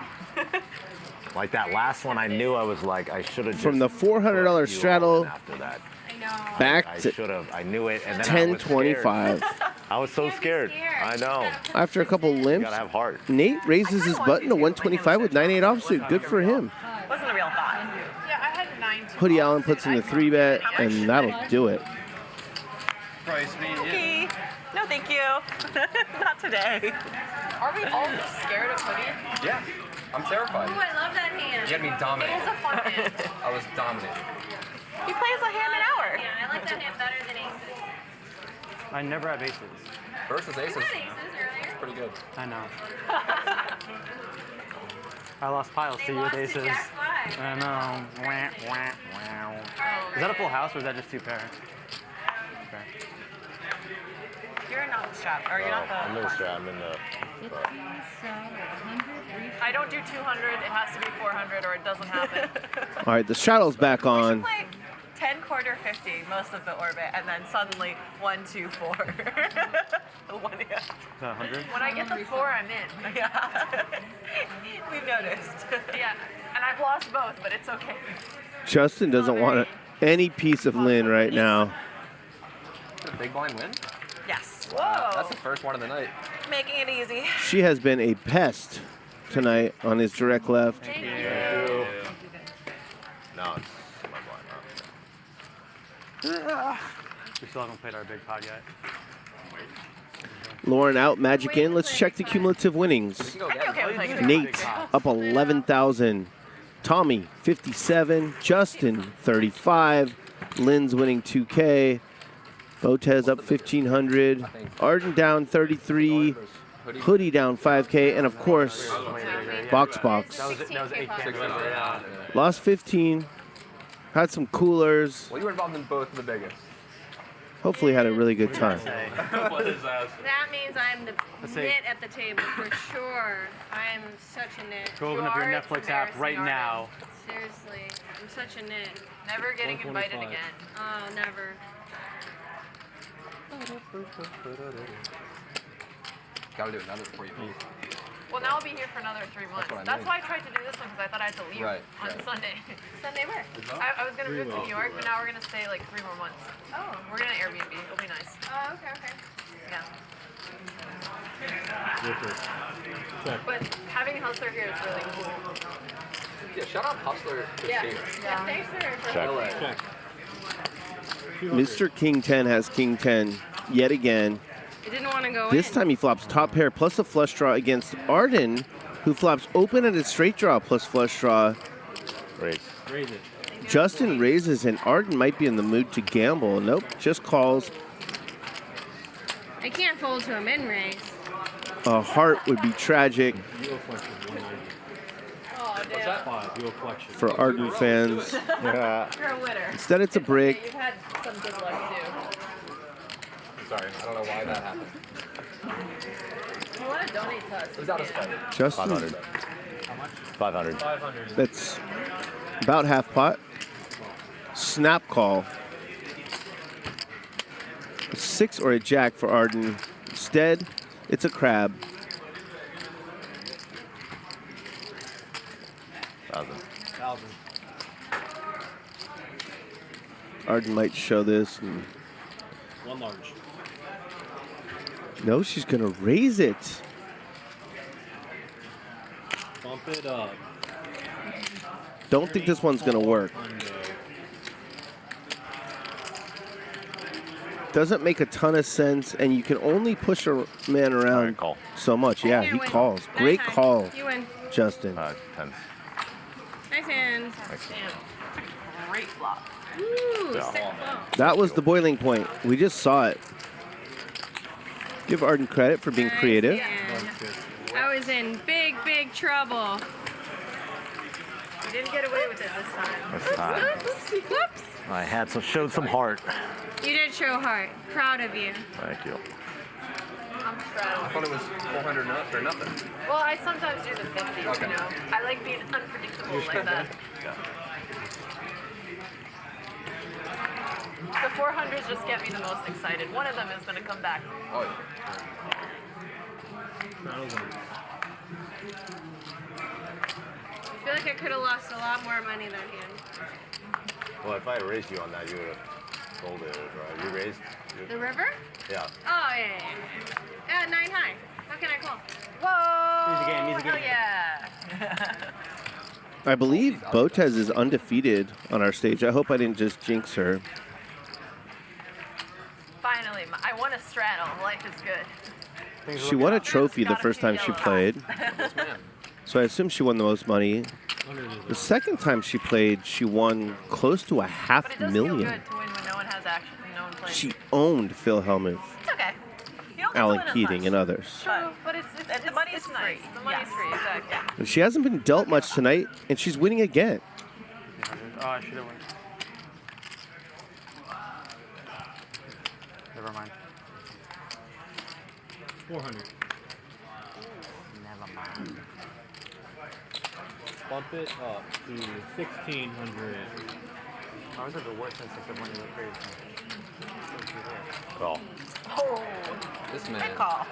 Like that last one, I knew I was like, I should have. From the $400 straddle after that. I know. back I to should have. I knew it, and then I was scared. 1025. I was so scared. I know. After a couple You limps, gotta have heart. Nate raises his button to 125 with 9-8 offsuit. Good for him. Wasn't a real thought. Yeah, I had 9. Hoodie Allen puts in the 3-bet, and that'll do it. Price me. Okay. No, thank you. Not today. Are we all just scared of Hoodie? Yeah, I'm terrified. Ooh, I love that hand. You had me dominant. It is a fun hand. I was dominant. He plays a hand an hour. Yeah, I like that hand better than aces. I never have aces. Versus aces. You had aces earlier. Pretty good. I know. I lost piles to you with aces. Jack five. I know. Wah, wah, wow. Is that a full house or is that just 2 pair? Okay. You're not the strap, or you're not the. I'm in the strap. I'm in the. I don't do 200. It has to be 400 or it doesn't happen. All right, the straddle's back on. Play 10, quarter, 50, most of the orbit, and then suddenly 1, 2, 4. One, yeah. Is that 100? When I get the 4, I'm in. Yeah. We've noticed. Yeah, and I've lost both, but it's okay. Justin doesn't want any piece of Lynn right now. Did a big blind win? Yes. Wow, that's the first one of the night. Making it easy. She has been a pest tonight on his direct left. No, it's my blind. We still haven't played our big pot yet. Lauren out, Magic in. Let's check the cumulative winnings. Nate up 11,000. Tommy 57. Justin 35. Lynn's winning 2K. Botez up 1,500. Arden down 33. Hoodie down 5K. And of course, Box. That was 8K. Lost 15. Had some coolers. Well, you were involved in both of the biggest. Hopefully had a really good time. That means I'm the Let's see. nit at the table for sure. I'm such a nit. Go open up your Netflix app right now. Seriously, I'm such a nit. Never getting invited 125. again. Oh, never. Gotta do another for you. Well, now I'll be here for another 3 months. what I That's mean. why I tried to do this one because I thought I had to leave Right, on right. Sunday. Sunday where? I was gonna move to New York, but now we're gonna stay like 3 more months. Oh. We're gonna Airbnb. It'll be nice. Oh, okay. Yeah. But having Hustler here is really cool. Yeah, shout out Hustler Yeah. Casino. Yeah. Thanks for Check. Mr. King 10 has King 10 yet again. It didn't want want to go This in. time he flops top pair plus a flush draw against Arden, who flops open and a straight draw plus flush draw. Raise. Raise it. Justin raises, and Arden might be in the mood to gamble. Nope, just calls. I can't fold to a min raise. A heart would be tragic for Arden fans. You're a winner. Instead, it's a break. You've had some good luck too. Sorry, I don't know why that happened. If you want to donate to us, It was out of spite. Justin, 500. How much? 500. 500. that's about half pot. Snap call. A 6 or a jack for Arden. Instead, it's a crab. 1,000. Arden might show this. And One large. no, she's going to raise it. Bump it up. Don't think this one's going to work. Doesn't make a ton of sense, and you can only push a man around so much. Yeah, he calls. Great call, You win. Justin. 10. Nice hand. great flop. Ooh, Yeah. sick flop. That was the boiling point. We just saw it. Give Arden credit for being creative. I was in big, big trouble. You didn't get away with it this time. Whoops. I had showed some heart. You did show heart. Proud of you. Thank you. I'm straddled. I thought it was 400 nuts or nothing. Well, I sometimes do the 50s, Okay. you know. I like being unpredictable like that. The 400s just get me the most excited. One of them is going to come back. Oh, yeah. I feel like I could have lost a lot more money that hand. Well, if I had raised you on that, you would have folded it, right? You raised? The river? Yeah. Oh, yeah. Yeah, 9 high. How can I call? Whoa! Easy game, easy Hell game. yeah! I believe Botez is undefeated on our stage. I hope I didn't just jinx her. Finally, I won a straddle. Life is good. She won a trophy the first time she played, so I assume she won the most money. The second time she played, she won close to But it does feel $500,000. good to win when no one has action and no one plays. She owned Phil Hellmuth, It's okay. You don't get Alan to win as Keating, much. and others. True, but it's the money's free. The money's free, exactly. Yeah. And she hasn't been dealt much tonight, and she's winning again. Oh, I should have went. Never mind. 400. Never mind. Bump it up to 1,600. How is it the worst since the money went crazy? Call. Oh, This man. good call.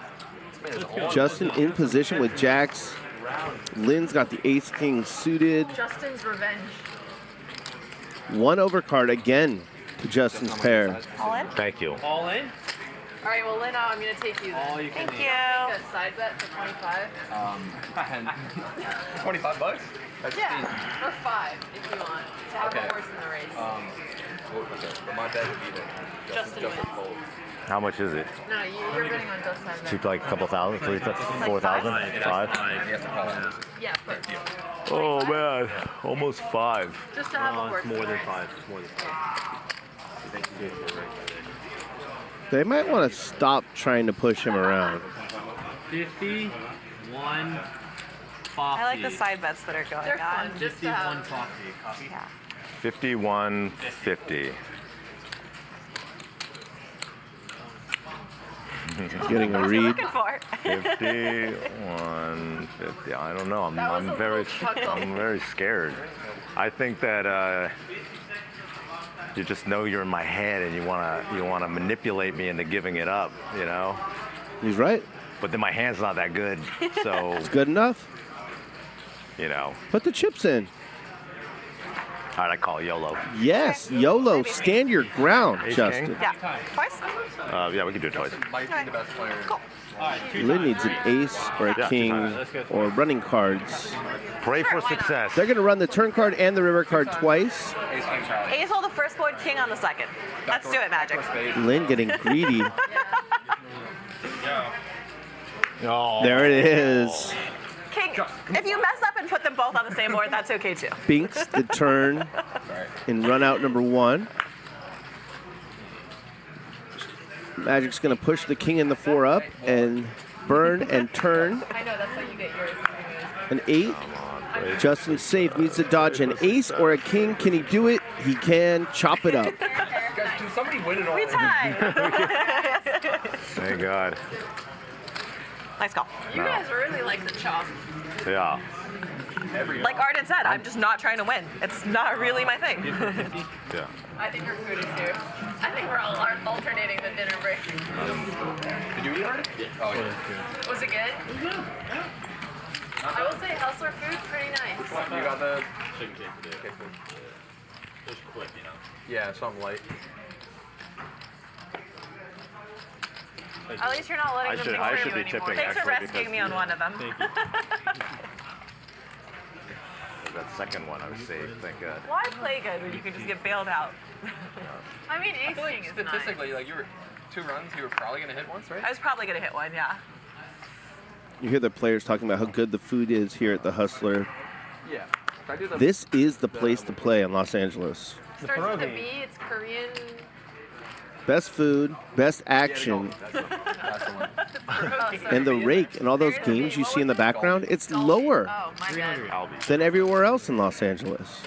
This man is on. Justin in position with jacks. Lynn's got the ace-king suited. Justin's revenge. One overcard again to Justin's pair. All in? Thank you. All in? All right, well, Lynn, I'm going to take you then. All you can Thank eat. you. A side bet for 25? 25 bucks? That's Yeah, or 5 if you want. To have Okay. a horse in the race. well, okay. But my bet would be that Justin Justin wins. fold. How much is it? No, you're betting on both sides. Two, like a couple thousand, 4,000, 5? You have to call him. Yeah, but Oh man, almost 5. just to have a horse in the race. 5. It's more than 5. They might want to stop trying to push him around. 51 coffee. I like the side bets that are going They're on. fun, just to 51 have. coffee. Yeah. 51.50. Getting a What are you read. looking for? 51.50. I don't know. That was a I'm very, little chuckle. I'm very scared. I think that you just know you're in my head and you wanna manipulate me into giving it up. You know. He's right. But then my hand's not that good, so It's good enough. you know. Put the chips in. All right, I call YOLO. Yes, YOLO. Stand your ground, Ace Justin. king? Yeah. Twice? Yeah, we can do it twice. Might be the best player. Cool. Lynn needs an ace or a Yeah, king Let's go. or running cards. Pray for success. They're going to run the turn card and the river card twice. Ace king challenge. Ace on the first board, king on the second. Let's do it, Magic. Lynn getting greedy. There it is. King, if you mess up and put them both on the same board, that's okay too. Binks the turn in run out number 1. Magic's going to push the king and the 4 up and burn and turn. I know, that's how you get yours. An 8. Justin's safe. Needs to dodge an ace or a king. Can he do it? He can. Chop it up. Guys, can somebody win it all? We tied. Thank God. Nice call. You guys really like the chop. Yeah. Like Arden said, I'm just not trying to win. It's not really my thing. Yeah. I think our food is too. I think we're all alternating the dinner break. Did you eat already? Yeah. Oh, yeah. Was it good? I will say Hustler food pretty nice. You got the chicken cake today. Okay, cool. Just quick, you know. Yeah, something light. At least you're not letting them I think should for you be anymore. tipping Thanks for actually rescuing me on one of them. That second one I was safe, thank God. Why play good when you can just get bailed out? I mean, I feel like acing is statistically, like you were 2 runs, you were probably gonna hit once, right? I was probably gonna hit one, yeah. You hear the players talking about how good the food is here at the Hustler. Yeah. Can I do the- This is the place to play in Los Angeles. Starts with a B, it's Korean. Best food, best action, and the rake and all those games you see in the background, it's lower Oh, my bad. than everywhere else in Los Angeles.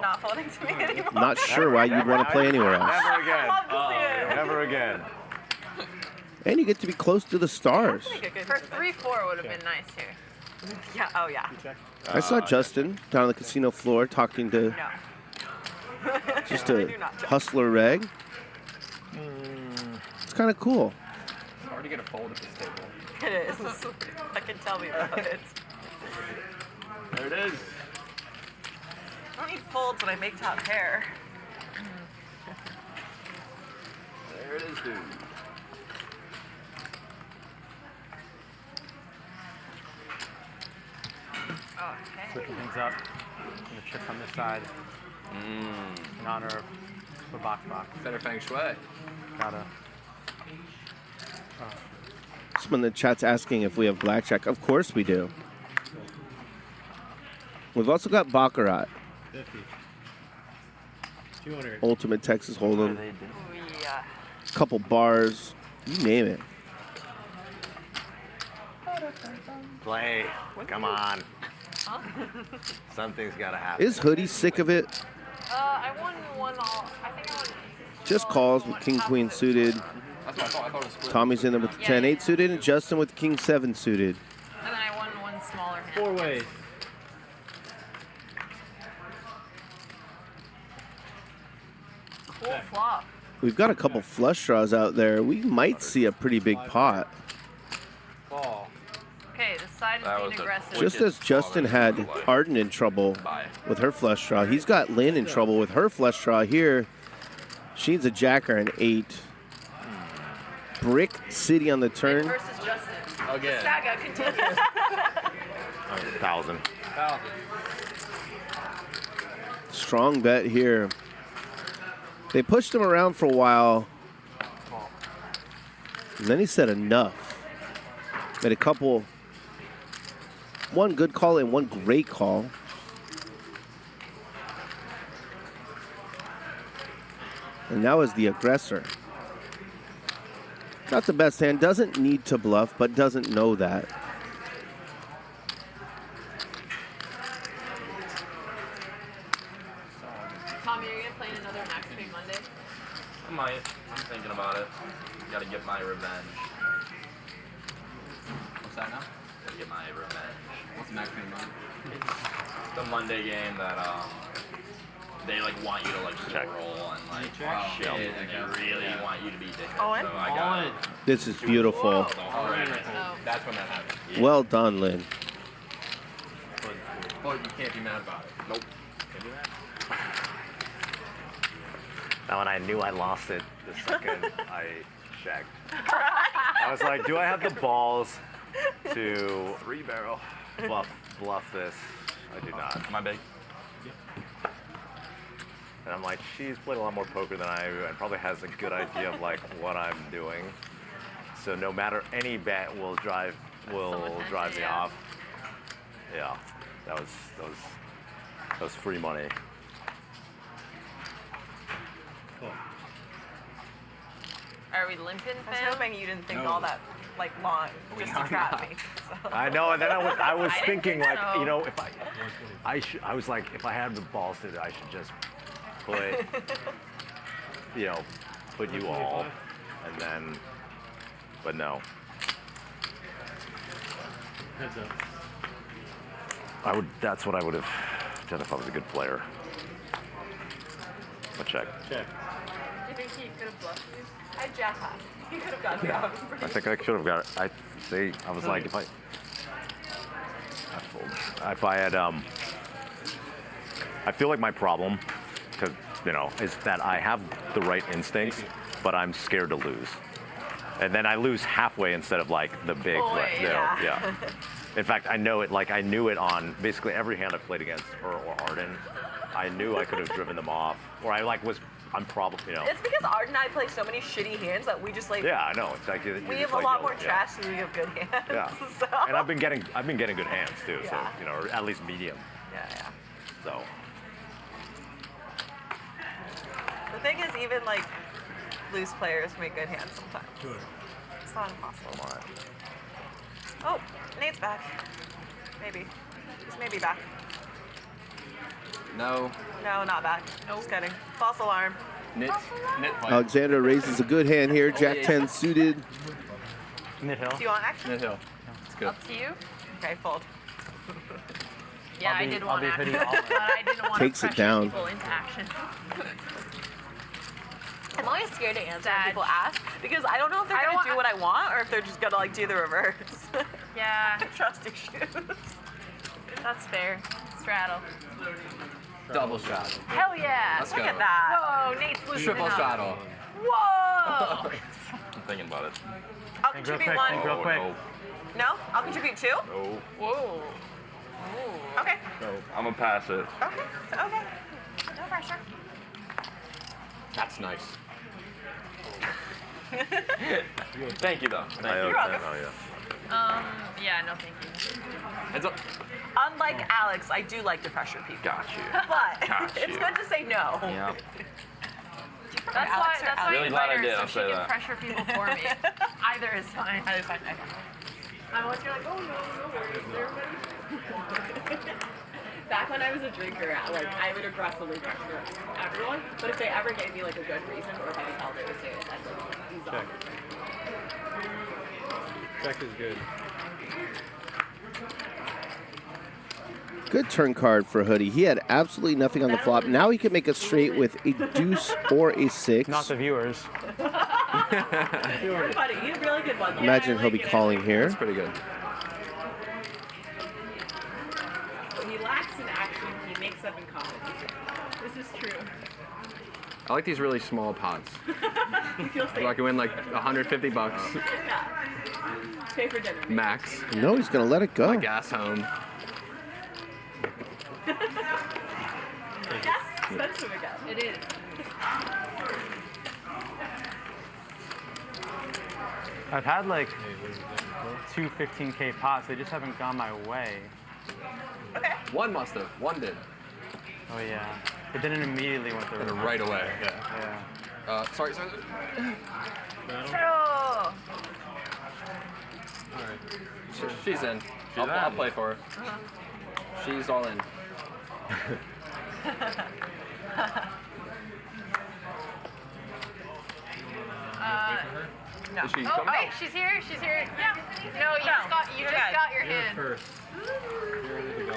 Not folding to me anymore. Not sure why you'd want to play anywhere else. Never again. Love to see it. Never again. And you get to be close to the stars. For 3-4 would have been nice here. Yeah, oh yeah. I saw Justin down on the casino floor talking to No. just I a do not. Hustler reg. It's kind of cool. It's hard to get a fold at this table. It is. I can tell me about it. There it is. I don't need folds when I make top pair. There it is, dude. Okay. Switching things up. Gonna chip on this side in honor of the box. Better feng shui. Gotta. Someone in the chat's asking if we have blackjack. Of course we do. We've also got baccarat. 50. 200. Ultimate Texas Hold'em. Yeah. Couple bars. You name it. Play. Come on. Huh? Something's got to happen. Is Hoodie sick of it? I won one all. I think I won. Just calls with King Queen suited. That's what I thought. I thought it was split. Tommy's in there with the 10-8 suited, and Justin with the King 7 suited. And then I won one smaller hand. 4 ways. Cool flop. We've got a couple flush draws out there. We might see a pretty big pot. Ball. Okay, the side is being aggressive. Just as Justin had Arden in trouble with her flush draw, he's got Lynn in trouble with her flush draw here. She needs a jack or an 8. Brick City on the turn. Versus Justin. Again. The saga continues. 1,000. Strong bet here. They pushed him around for a while. And then he said enough. Made a couple, one good call and one great call. And now is the aggressor. Not the best hand, doesn't need to bluff, but doesn't know that. Tommy, are you gonna play in another Max Pay Monday? I might. I'm thinking about it. Gotta get my revenge. What's that now? Gotta get my revenge. What's Max Payne Monday? It's the Monday game that they like want you to like roll and like shit, and they really want you to be dickhead. Owen? So I got it. This is beautiful. That's when that happens. Well done, Lynn. But you can't be mad about it. Nope. Can't be mad. Now, when I knew I lost it the second I checked, I was like, do I have the balls to 3-barrel bluff this? I do not. My big. And I'm like, she's played a lot more poker than I do and probably has a good idea of like what I'm doing. So no matter any bet will drive will drive me off. Yeah, that was free money. Cool. Are we limping, I was fam? hoping you didn't think all that like long just to trap me. So. I know, and then I was thinking like, so. you know, if I was like, if I had the balls to, I should just put, you know, put you all, and then, but no. Heads up. That's what I would have done if I was a good player. But check. Check. Do you think he could have bluffed you? I jack high. He could have gotten me off. I think I should have got it. I was like, if I had, I feel like my problem, because, you know, is that I have the right instincts, but I'm scared to lose. And then I lose halfway instead of like the big, yeah. In fact, I know it, like I knew it on basically every hand I played against her or Arden. I knew I could have driven them off, or I'm probably, you know. It's because Arden and I play so many shitty hands that we just like. Yeah, I know. It's like we have a lot more trash than we have good hands. Yeah. So. And I've been getting good hands too. Yeah. So you know, or at least medium. Yeah. So. The thing is, even like loose players make good hands sometimes. Good. It's not impossible. Oh, Nate's back. Maybe. He's maybe back. No. No, not back. Just kidding. False alarm. Knit fight. Alexandra raises a good hand here. Jack 10 suited. Knit hill. Do you want action? Knit hill. It's good. Up to you. Okay, fold. Yeah, I did want action, but I didn't want Takes to it pressure down. people into action. I'm always scared to answer when people ask because I don't know if they're gonna do what I want or if they're just gonna like do the reverse. Yeah. Trust issues. That's fair. Straddle. Double straddle. Hell yeah. Let's Look go. at that. Whoa, Nate's losing Triple it up. straddle. Whoa. I'm thinking about it. I'll contribute one. Real quick. No? I'll contribute two? No. Whoa. Okay. No. I'm gonna pass it. Okay. No pressure. That's nice. Thank you though. Thank you. You're welcome. Yeah, no thank you. Heads up. Unlike Alex, I do like to pressure people. Got you. But Got it's you. good to say no. Yeah. That's why Really you glad I invite her, did, so I'll she say can that. pressure people for me. Either is fine. Either is fine. I'm always like, oh no worries, everybody. Back when I was a drinker, like I would aggressively pressure everyone. But if they ever gave me like a good reason or if I could tell they were serious, I'd like ease off. Check is good. Good turn card for Hoodie. He had absolutely nothing on the flop. Now he can make a straight with a deuce or a six. Not the viewers. You're funny. You really good one. Imagine he'll be calling here. That's pretty good. When he lacks in action, he makes up in comedy. This is true. I like these really small pots. You feel So safe. I can win like 150 bucks Yeah. Pay for dinner. max. No, he's going to let it go. My gas home. That's expensive again. It is. I've had like two 15K pots. They just haven't gone my way. One must have. One did. Oh yeah. It didn't immediately went through. Right away. Yeah. Sorry. Oh. She's in. I'll play for her. She's all in. No. Is she Oh, coming? wait, she's here. She's here. Yeah. No, you just got You're your You're hand. first. You're ready to go.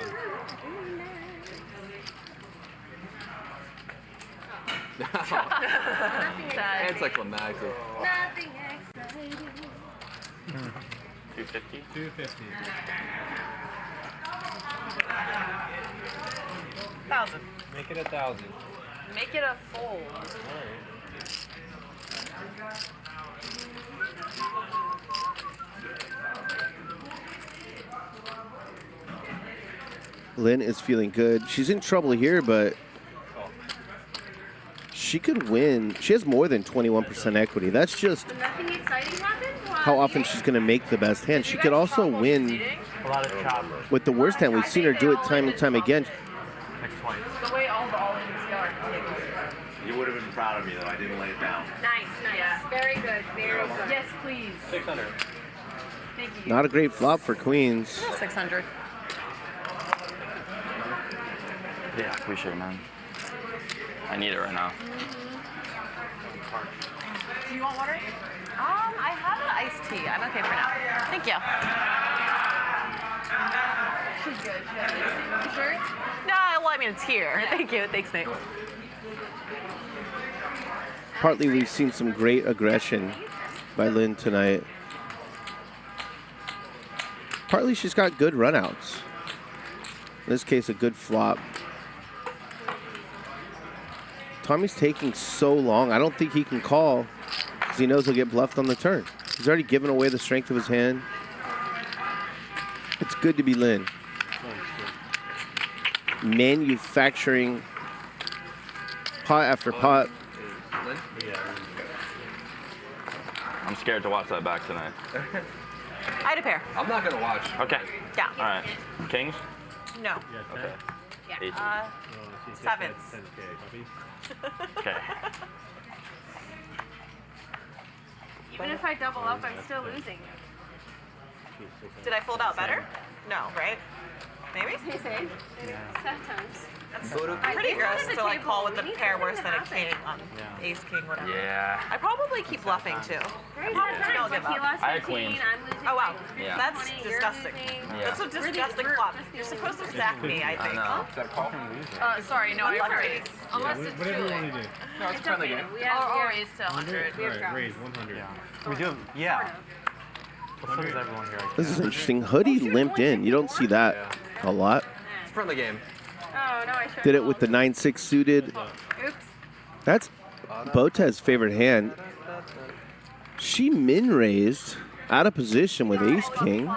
Anticlimactic. Nothing exciting. 250. 250. 1,000. Make it 1,000. Make it a fold. Lynn is feeling good. She's in trouble here, but she could win. She has more than 21% equity. That's just Nothing exciting happened? Why? how often she's going to make the best hand. She could also win A lot of chop. with the worst hand. We've seen her do it time and time again. The way all the all-ins start. You would have been proud of me though. I didn't lay it down. Nice. Yeah. Very good. Very good. Yes, please. 600. Thank you. Not a great flop for queens. 600. Yeah, appreciate it, man. I need it right now. Do you want water? I have an iced tea. I'm okay for now. Thank you. She's good. You sure? No, well, I mean, it's here. Thank you. Thanks, Nate. Partly we've seen some great aggression by Lynn tonight. Partly she's got good runouts. In this case, a good flop. Tommy's taking so long. I don't think he can call because he knows he'll get bluffed on the turn. He's already given away the strength of his hand. It's good to be Lynn. Manufacturing pot after pot. I'm scared to watch that back tonight. I had a pair. I'm not gonna watch. Okay. Yeah. All right. Kings? No. Okay. Yeah. Aces. Sevens. Okay. Even if I double up, I'm still losing. Did I fold out better? No, right? Maybe? Sometimes. That's pretty gross to like call with a pair worse than a king on ace, king, whatever. Yeah. I probably keep bluffing too. I probably don't give up. I had queens. Oh wow. Yeah. That's disgusting. That's a disgusting flop. You're supposed to stack me, I think. Sorry, no, I raise. Unless it's Whatever you too want late. to do. No, it's a friendly game. Or raise to 100. All right, raise 100. We do. Yeah. So does everyone here. This is interesting. Hoodie limped in. You don't see that a lot. It's a friendly game. Oh, no, I should. Did it with the 9-6 suited. Oops. That's Botez's favorite hand. She min raised out of position with ace king.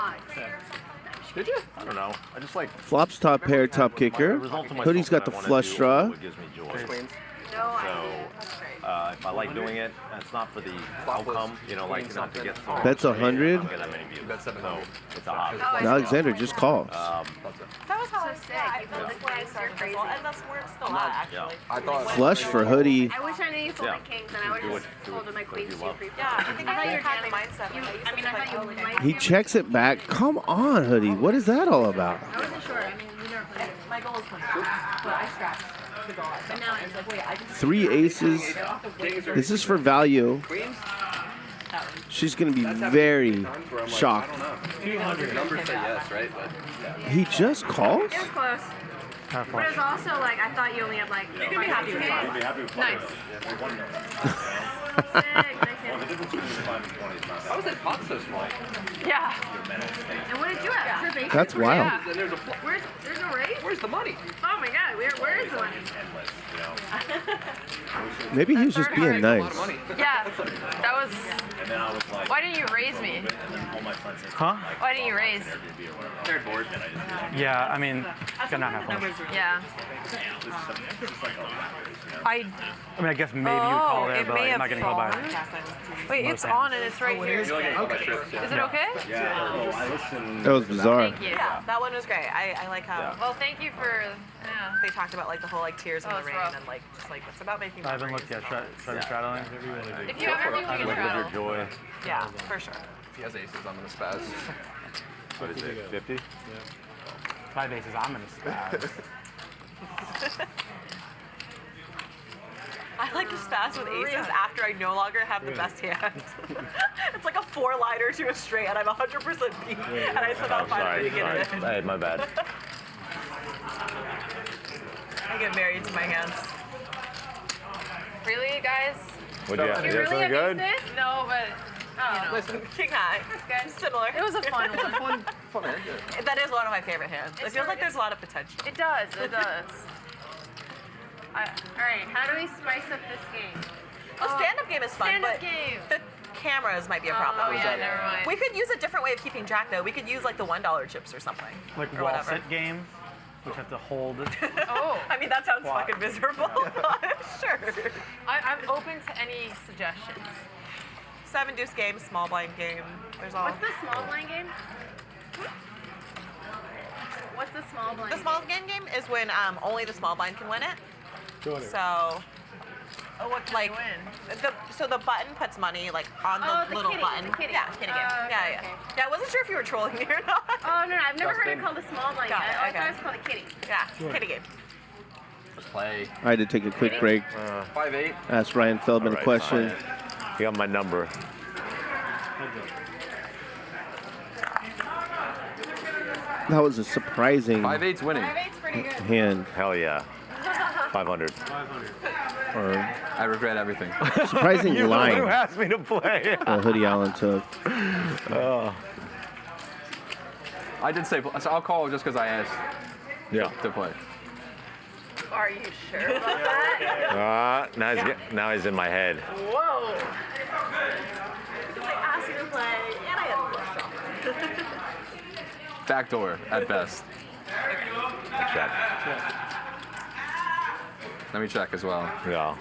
Did you? I don't know. I just like Flops top pair, top kicker. Hoodie's got the flush draw. what gives me joy. So if I like doing it, it's not for the outcome, you know, like not to get so That's 100. I don't get that many views. So it's a hobby. Alexander just calls. That was how I said I felt like when I started crazy. And that's where it's still at, actually. I thought Flush for Hoodie. I wish I knew you folded kings, and I would have just folded my queens too briefly. Yeah, I think I had the mindset. I thought you might. He checks it back. Come on, Hoodie. What is that all about? I wasn't sure. I mean, we never played. My goal is 20, but I scratched the goal. But now it's like, wait, I just. 3 aces. This is for value. She's going to be very shocked. 200 numbers say yes, right? But He just calls? It was close. But it was also like, I thought you only had like. You can be happy with that. Nice. how is that pot so small? Yeah. And what did you have? Is it bacon? That's wild. Yeah. And there's a There's a raise? where's the money? Oh my god, where is the money? Maybe he was just being nice. Yeah. That was. Why didn't you raise me? Huh? Why didn't you raise? Third board. Yeah, I mean, gonna have fun. Yeah. I I mean, I guess maybe you call there, it but may like, I'm have not getting called by. fallen. Wait, it's Most on and it's right here. Is it okay? That was bizarre. Thank you. Yeah, that one was great. I like how Well, thank you for. Yeah. they talked about like the whole like tears in Oh, the it's rain rough. and like just like it's about making I haven't memories. looked yet. Should I be straddling? If you ever do, we can travel. Joy. Yeah, for sure. If he has aces, I'm gonna spaz. What is it? 50? 5 aces, I'm gonna spaz. I like to spaz with aces after I no longer have the best hand. It's like a 4-liner to a straight, and I'm 100% beat, and I somehow find a way to get it in. Hey, my bad. I get married to my hands. Really, guys? What'd you have? You You have really something have good? aces? No, but. You know. Listen, king high. That's good. Similar. It was a fun one. Fun hand. That is one of my favorite hands. It feels like there's a lot of potential. It does. It does. Alright, how do we spice up this game? The stand-up game is fun, Stand-up but game. the cameras might be a problem. Oh, yeah, never mind. We could use a different way of keeping track, though. We could use like the $1 chips or something. Like or wall whatever. sit game, which have to hold. Oh. I mean, that sounds What? fucking miserable, but sure. I'm open to any suggestions. 7 deuce game, small blind game. There's all. What's the small blind game? What's the small blind? The small blind game is when only the small blind can win it. So. Oh, what can like you win? so the button puts money like on the little kitty, button. the kitty. Yeah, kitty game. Oh, okay, yeah. okay. Yeah, I wasn't sure if you were trolling me or not. Oh no, I've never heard it Justin. called a small blind. Got it, I thought okay. it was called a kitty. Yeah, kitty game. Let's play. I had to take a quick break. 5-8. Ask Ryan Feldman a question. You got my number. That was a surprising 5-8's winning. 5-8's pretty good. hand. Hell yeah. 500. Or I regret everything. surprising You're the one who line asked me to play. Hoodie Allen took. I did say, so I'll call just because I asked to play. Are you sure about that? Now he's in my head. Whoa. Because I asked you to play, and I had a blush on. Backdoor at best. Check. Let me check as well. Yeah.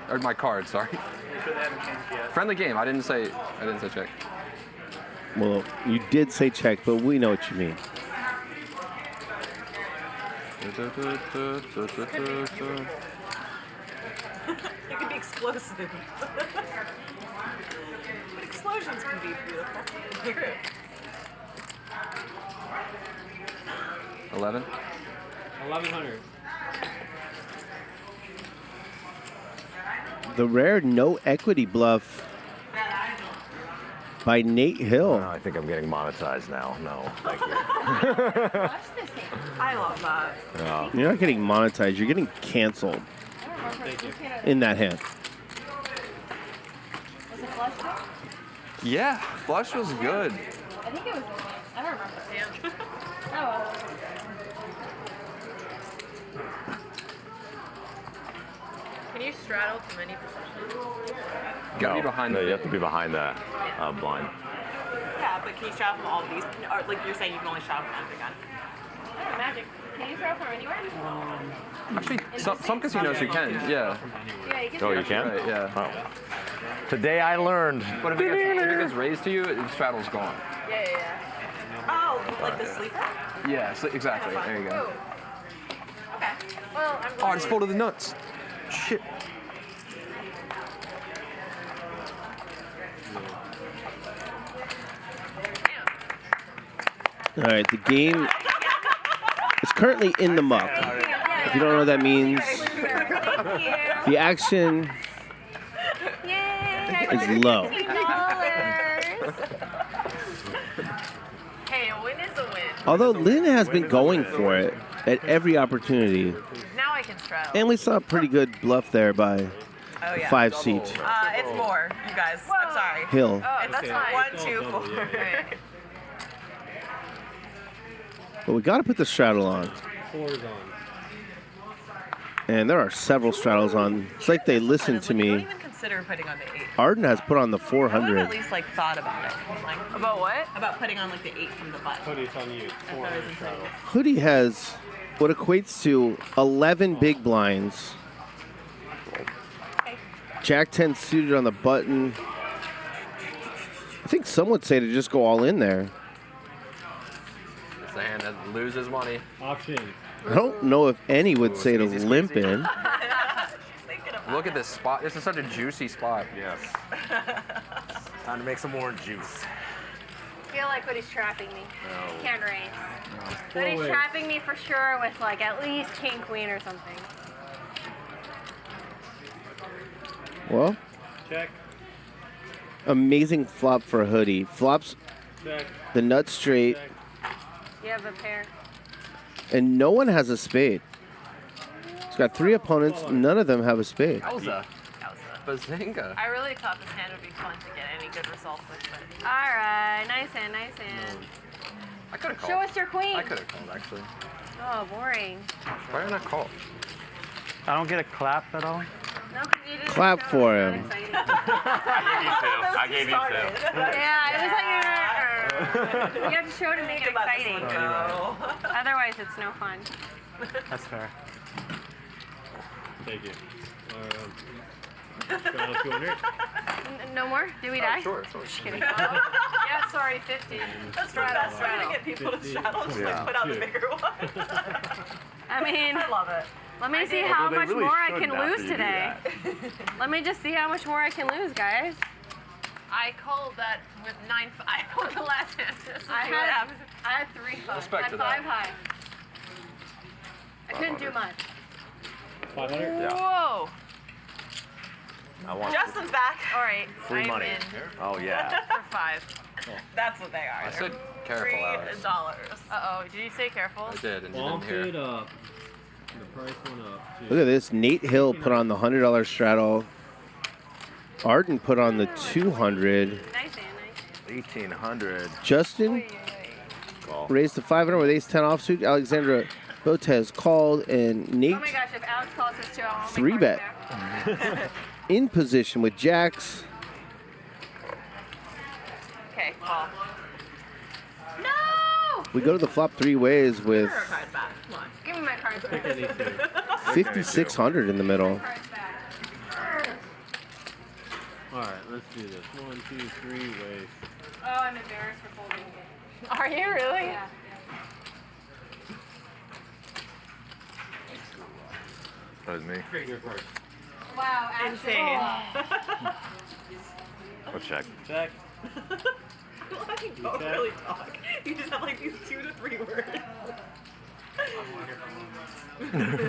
Or my card, sorry. Friendly game. I didn't say check. Well, you did say check, but we know what you mean. It can be explosive. But explosions can be beautiful. True. 11. 1100. The rare no equity bluff by Nate Hill. I think I'm getting monetized now. No, thank you. I love that. Yeah. You're not getting monetized. You're getting canceled in that hand. Was it flush though? Yeah, flush was good. I think it was. I don't remember. Damn. Oh well. Can you straddle to many positions? Gotta be behind No, the you have to be behind that blind. Yeah, but can you straddle from all of these? Or like you're saying you can only straddle from the gun? Oh, magic. Can you throw from anywhere? Actually, some casinos you can. Yeah. Yeah, you can. Oh, you can? Right, yeah. Oh. Today I learned. But if it gets raised to you, the straddle's gone. Yeah. Oh, like the sleeper? Yeah, exactly. There you go. Okay. Well, I'm Oh, I just folded the nuts. Shit. All right, the game is currently in the muck. If you don't know what that means, the action is low. Hey, a win is a win. Although Lynn has been going for it at every opportunity. Now I can straddle. And we saw a pretty good bluff there by Oh, yeah. 5 seats. It's more, you guys. I'm sorry. Hill. Oh, that's fine. 1, 2, 4. But we got to put the straddle on. 4 is on. And there are several straddles on. It's like they listened to Don't me. even consider putting on the 8. Arden has put on the I would 400. have at least like thought about it. Like, About what? about putting on like the 8 from the butt. Hoodie's on you. I thought it was insane. Hoodie has what equates to 11 big blinds. Jack 10 suited on the button. I think some would say to just go all in there. It's the hand that loses money. Option. I don't know if any would say to limp in. Look at this spot. This is such a juicy spot. Yes. Time to make some more juice. I feel like Woody's trapping me. No. Can't raise. No. Woody's trapping me for sure with like at least king queen or something. Well, Check. amazing flop for Hoodie. Flops Check. the nut straight, You have a pair. and no one has a spade. He's got 3 opponents. None of them have a spade. Yowza. Bazinga. I really thought this hand would be fun to get any good result with, but All right, nice hand, nice hand. I could have called. Show us your queen. I could have called, actually. Oh, boring. Why did I not call? I don't get a clap at all. No, 'cause you didn't Clap show for us. him. Not exciting. I gave you 2. Yeah, it was like you have to show to make it exciting. Otherwise, it's no fun. That's fair. Thank you. No more? Did we die? Sure. Just kidding. Yeah, sorry, 50. That's the best way to get people to straddle. Just like put out the bigger one. I mean, I love it. let me see how much more I can lose today. Let me just see how much more I can lose, guys. I called that with 9-5 on the last hand. I had 3 high. Respect I to had that. 5 high. I couldn't do much. 500? Yeah. Whoa. I want Justin's back. All right. free I'm money. in Oh, yeah. for 5. That's what they are. I said careful, Alex. $3. Uh-oh. Did you say careful? I did, and you Bump didn't it hear. up. The price went up. Too. Look at this. Nate Hill put on the $100 straddle. Arden put on the 200. 1,800. Justin Call. raised to 500 with ace 10 offsuit. Alexandra Botez called, and Nate Oh my gosh, if Alex calls this too, I'll 3-bet. In position with jacks. Okay, call. No! We go to the flop 3 ways with Give me my cards back. 5,600 in the middle. All right, let's do this. 1, 2, 3, wave. Oh, I'm embarrassed for folding. Are you really? Yeah. That was me. Your first. Wow, Insane. Let's check. Check. I don't know how you don't really talk. You just have like these 2 to 3 words. Yeah,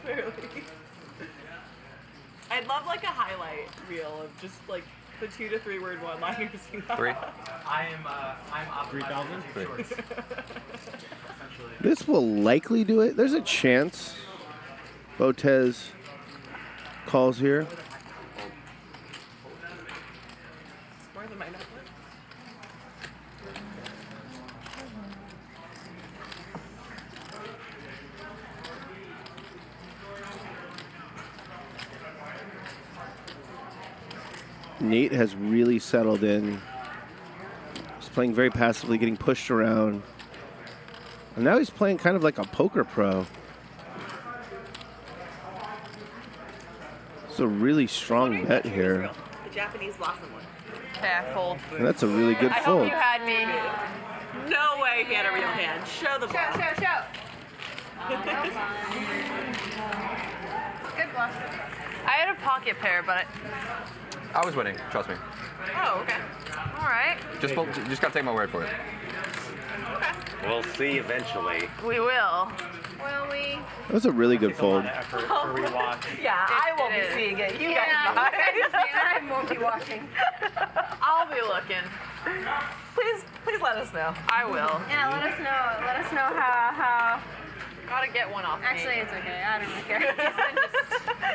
clearly. I'd love like a highlight reel of just like the 2 to 3 word one-liners. 3. I'm up 3,000. This will likely do it. There's a chance Botez calls here. More than my network. Nate has really settled in. He's playing very passively, getting pushed around. And now he's playing kind of like a poker pro. It's a really strong bet here. The Japanese blossom one. Okay, I fold. And that's a really good I hope fold. you had me. No way he had a real hand. Show the ball. Show. Good bluff. I had a pocket pair, but I was winning. Trust me. Oh, okay. all right. Just gotta take my word for it. We'll see eventually. We will. Will we? That was a really good fold. Yeah, I won't be seeing it. You guys might. I won't be watching. I'll be looking. Please let us know. I will. Yeah, let us know. Let us know how. Gotta get one off. Actually, me. it's okay. I don't care.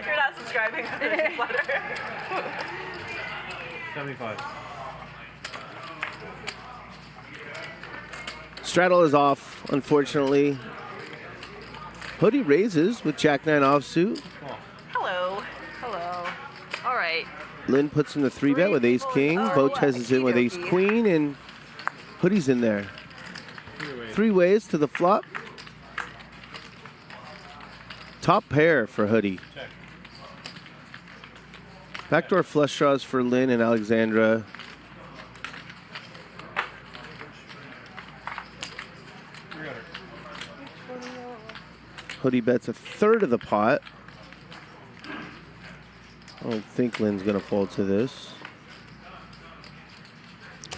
You're not subscribing to this newsletter. 75. Straddle is off, unfortunately. Hoodie raises with Jack 9 offsuit. Hello. All right. Lynn puts in the 3-bet with ace king. Botez is in with ace queen, and Hoodie's in there. 3 ways to the flop. Top pair for Hoodie. Backdoor flush draws for Lynn and Alexandra. Hoodie bets a third of the pot. I don't think Lynn's gonna fold to this.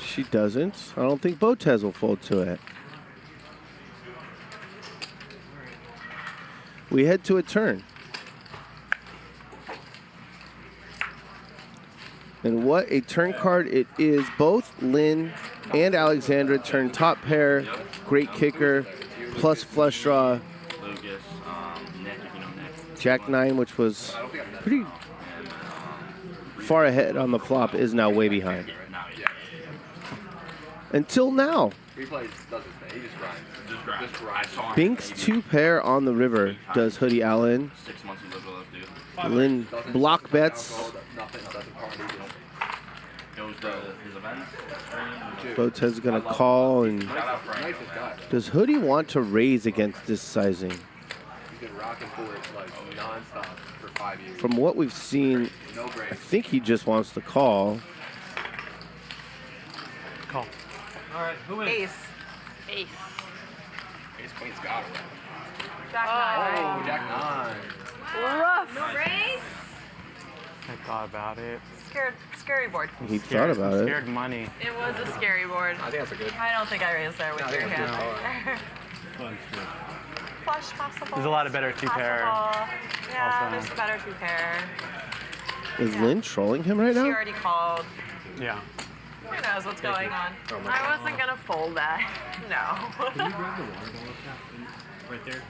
She doesn't. I don't think Botez will fold to it. We head to a turn. And what a turn card it is. Both Lynn and Alexandra turn top pair, great kicker, plus flush draw. Jack 9, which was pretty far ahead on the flop, is now way behind. Until now. He plays, does his thing. He just grinds. Just grinds. Binks 2 pair on the river, does Hoodie Allen. 6 months he lived with us, dude. Lynn block bets. Goes to his events. Botez is going to call. And Nicest guy. does Hoodie want to raise against this sizing? He's been rocking for it like nonstop for 5 years. From what we've seen, No break. I think he just wants to call. Call. All right, who wins? Ace. Ace. Ace Queen's got it. Jack Oh, 9. Jack 9. Rough. No raise? I thought about it. Scary board. He thought about it. Scared money. It was a scary board. I think that's a good. I don't think I raised there with No, I your think it's hand. Flush possible. There's a lot of better two-pair. Yeah, Also. there's a better two-pair. Is Lynn trolling him right She now? already called. Yeah. Who knows what's going on? I wasn't gonna fold that. No. Can you grab the water bottle cap right there?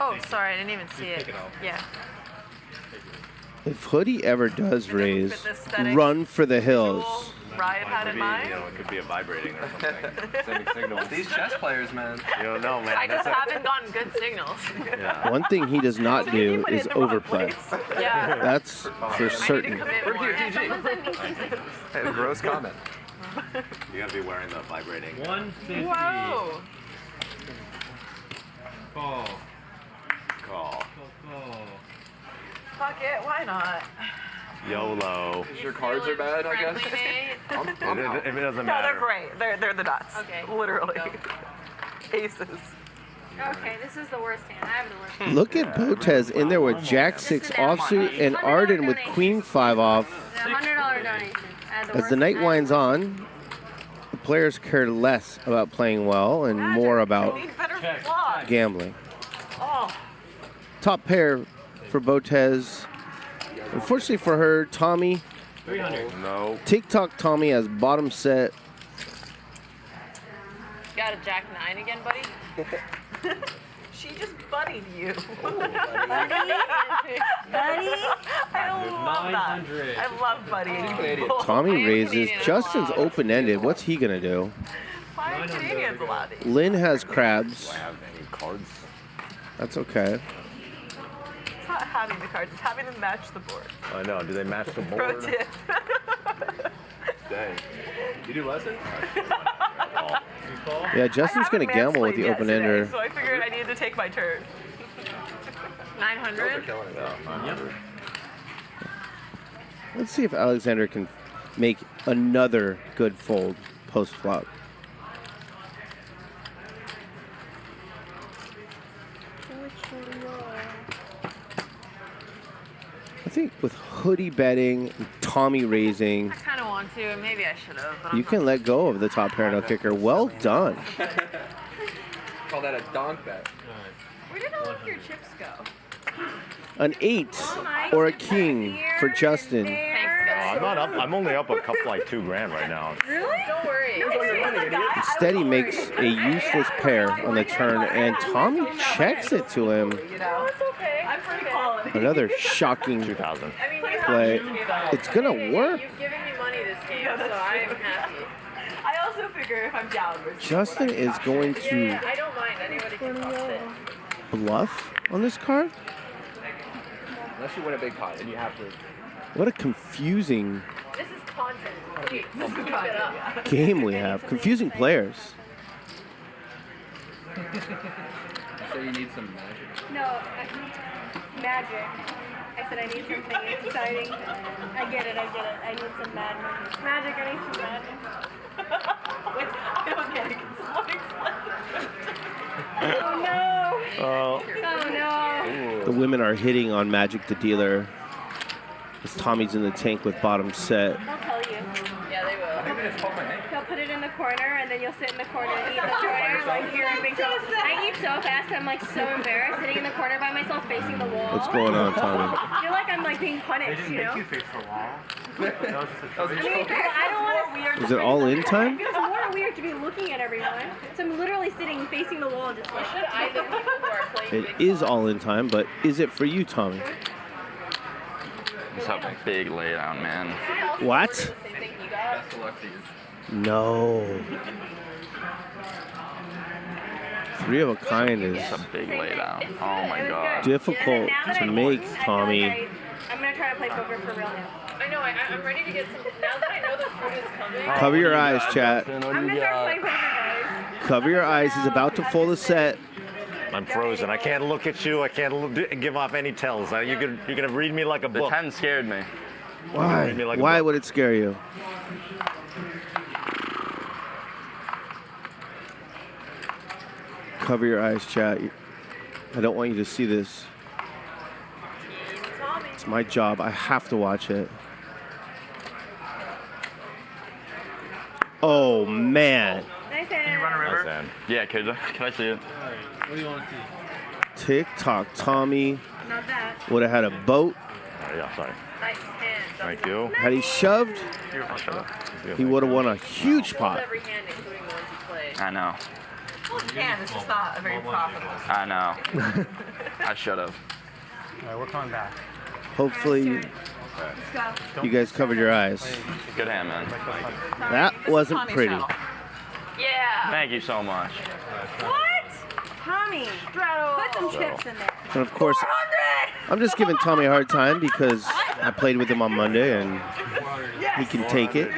Oh, sorry, I didn't even see it. pick it up. Yeah. If Hoodie ever does raise, fit the aesthetic run for the hills. Riot had in mind. It could be a vibrating or something. Sending signals. These chess players, man. You don't know, man. I just haven't gotten good signals. Yeah. One thing he does not do is overplay. Yeah. That's for certain. Hey, gross comment. You gotta be wearing the vibrating. 150. Whoa. Call. Call. Fuck it, why not? YOLO. Your cards are bad, I guess. If it doesn't No, matter. they're great. They're the dots. Okay. Literally. Aces. Okay, this is the worst hand. I have the worst hand. Look at Botez in there with Jack 6 offsuit and Arden with Queen 5 off. The $100 donation. As the night winds on, the players care less about playing well and more about gambling. Oh. Top pair for Botez. Unfortunately for her, Tommy. 300. No. TikTok Tommy has bottom set. Got a Jack 9 again, buddy? She just buddied you. Buddy? I love that. 900. I love buddying. Tommy raises. Justin's open-ended. What's he going to do? Why are Canadians allowed to? Lynn has crabs. Do I have any cards? That's okay. It's not having the cards, it's having them match the board. I know. Do they match the Pro board? tip. Dang. You do lessons? Yeah, Justin's going to gamble with the open-ender. So I figured I needed to take my turn. 900? Let's see if Alexander can make another good fold post-flop. I think with Hoodie betting, Tommy raising, I kind of want to, and maybe I should have. you can let go of the top pair no kicker. Well done. Call that a donk bet. Where did all of your chips go? An 8 or a king for Justin. I'm not up. I'm only up a couple, like $2 grand right now. Really? Don't worry. Instead, he makes a useless pair on the turn, and Tommy checks it to him. You know, it's okay. I'm pretty quality. Another shocking 2,000. play. It's going to work. You've given me money this game, so I'm happy. I also figure if I'm down, Justin is going to Yeah, I don't mind. Anybody can toss it. bluff on this card. Unless you win a big pot, and you have to. What a confusing This is content. Please, keep it up. game we have. Confusing players. So you need some magic. No, magic. I said I need something exciting. I get it. I need some magic. Magic, I need some magic. I don't get it. Oh no! Oh. Oh no! The women are hitting on Magic the Dealer. As Tommy's in the tank with bottom set. I'll tell you. Yeah, they will. They'll put it in the corner, and then you'll sit in the corner and eat the corner like you're in big trouble. I eat so fast, I'm like so embarrassed sitting in the corner by myself facing the wall. What's going on, Tommy? I feel like I'm like being punished, you know? face the wall. I mean, I don't want to. Is it all in time? It feels more weird to be looking at everyone. So I'm literally sitting facing the wall, just like. Should I the people who are playing It is all in time, but is it for you, Tommy? It's a big laydown, man. What? Best of luck to you. No. 3 of a kind is It's a big laydown. Oh my god. difficult to make, Tommy. I'm gonna try to play poker for real now. I know, I'm ready to get some. Now that I know the food is coming. Cover your eyes, chat. I'm gonna start playing poker, guys. Cover your eyes. He's about to fold a set. I'm frozen. I can't look at you. I can't give off any tells. You're gonna read me like a book. The 10 scared me. Why? Read me like a Why book. would it scare you? Cover your eyes, chat. I don't want you to see this. It's my job. I have to watch it. Oh, man. Nice Can you run a river? Yeah, can I see it? What do you want to see? TikTok Tommy Not that. would have had a boat. Yeah, sorry. Nice hand. Thank you. Had he shoved, he would have won a huge pot. Every hand, including the ones you played. I know. Well, you can. It's just not a very profitable. I know. I should have. All right, we're coming back. Hopefully, you guys covered your eyes. Good hand, man. That wasn't pretty. Yeah. Thank you so much. What? Tommy, put some chips in there. And of course, I'm just giving Tommy a hard time because I played with him on Monday and he can take it.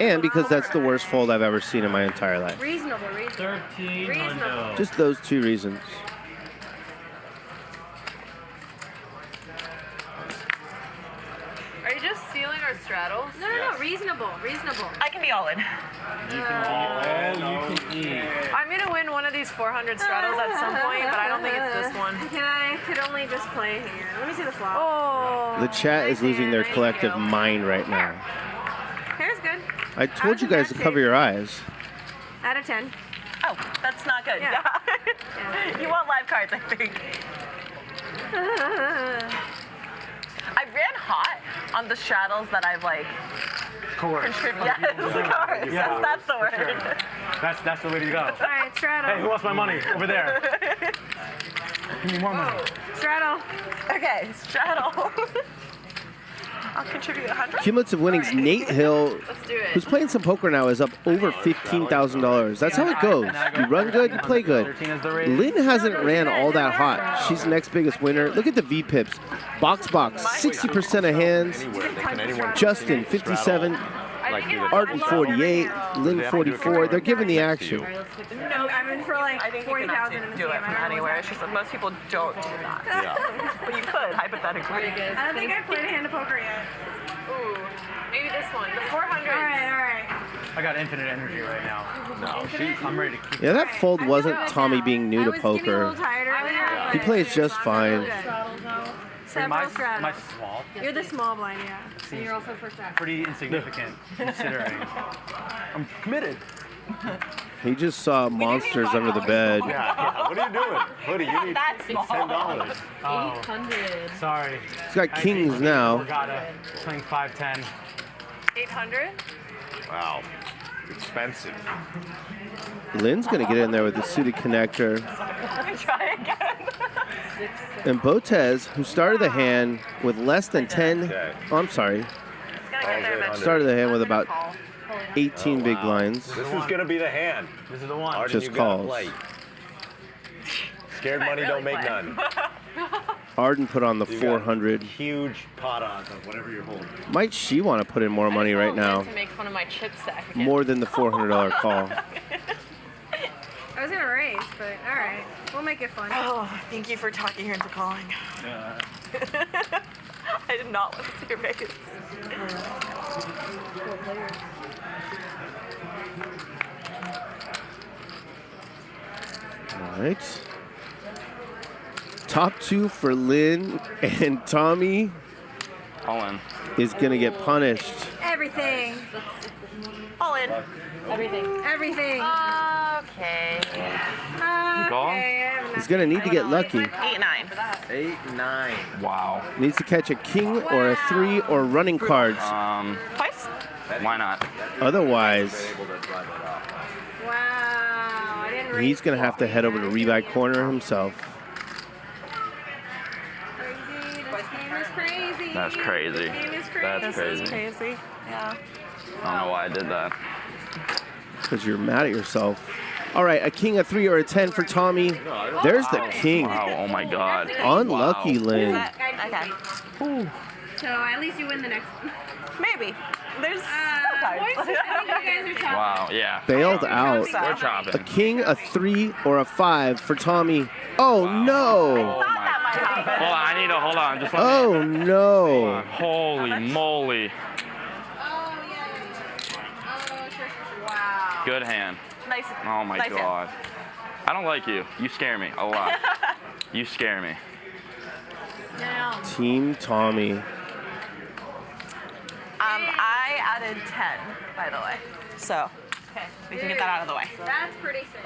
And because that's the worst fold I've ever seen in my entire life. Reasonable. 13. Reasonable. Just those two reasons. Are you just stealing our straddles? No. Reasonable. I can be all in. You can eat. I'm gonna win one of these 400 straddles at some point, but I don't think it's this one. I could only just play here. Let me see the flop. Oh. The chat is losing their collective mind right now. Hair's good. I told you guys to cover your eyes. Out of 10. Oh, that's not good. Yeah. You want live cards, I think. I ran hot on the straddles that I've like contributed. Yes, Yeah, that's the word. sure. That's the way to go. All right, straddle. Hey, who wants my money? Over there. Give me more money. Straddle. Okay, straddle. I'll contribute 100. Cumulative winnings, Nate Hill, Let's do it. who's playing some poker now, is up over $15,000. That's how it goes. You run good, you play good. Lynn hasn't ran all that hot. She's the next biggest winner. Look at the V-pips. Box, 60% of hands. Justin, 57. Arden, 48. Lynn, 44. They're giving the action. No, I'm in for like 40,000 in this do game. it from anywhere. It's just that most people don't do that. But you could, hypothetically. I don't think I've played a hand of poker yet. Ooh, maybe this one. The 400. All right. I got infinite energy right now. No, I'm ready to keep. Yeah, that fold wasn't Tommy being new to poker. He plays just fine. Several straddles. My small. You're the small blind, yeah. And you're also first act. Pretty insignificant considering. I'm committed. He just saw monsters under the bed. Yeah. What are you doing? Hoodie, you need $10. Oh, 800. sorry. He's got kings now. Regatta, playing 5-10. 800? Wow. Expensive. Lynn's going to get in there with the suited connector. Try again. And Botez, who started the hand with less than 10, oh, I'm sorry, started the hand with about 18 big blinds. This is going to be the hand. This is the one. Arden, Just you gotta calls. play. Scared money don't make none. Arden put on the You got 400. Huge pot odds of whatever you're holding. Might she want to put in more money right now? To make fun of my chip stack again. More than the $400 call. I was gonna raise, but all right, we'll make it fun. Oh, thank you for talking her into calling. I did not want to see your face. All right. Top two for Lynn and Tommy All in. is going to get punished. Everything. All in. Everything. Everything. Okay. Call? He's going to need to get lucky. 8-9. 8-9. Wow. Needs to catch a king or a 3 or running cards. Twice? Why not? Otherwise, Wow. I didn't raise. he's going to have to head over to rebuy corner himself. Crazy. This game is crazy. That's crazy. This game is crazy. That's crazy. Crazy. Yeah. I don't know why I did that. Because you're mad at yourself. All right, a king, a 3, or a 10 for Tommy. There's the king. Wow, oh my god. Unlucky, Wow. Lynn. Okay. So at least you win the next one. Maybe. There's sometimes. Wow, yeah. Bailed out. We're chopping. A king, a 3, or a 5 for Tommy. Oh no! Hold on. Just let me- Oh no! Holy moly. Wow. Good hand. Nice. Oh my nice god. I don't like you. You scare me a lot. You scare me. Team Tommy. I added 10, by the way. So, we can get that out of the way. That's pretty sick.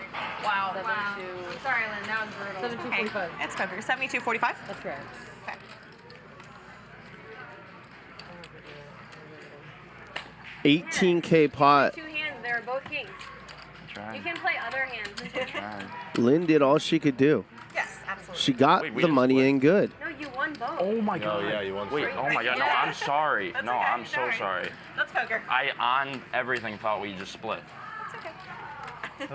Wow. Wow. Sorry, Lynn, that was brutal. 72.45. It's poker. 72.45? That's correct. Okay. $18K pot. 2 hands, they were both kings. Trying. You can play other hands. Lynn did all she could do. Yes, absolutely. She got Wait, we the didn't money in good. No, you won both. Oh my god. yeah, you won. Wait, oh my god. No, I'm sorry. That's No, okay, I'm so don't worry. sorry. That's poker. I on everything thought we just split. Hey,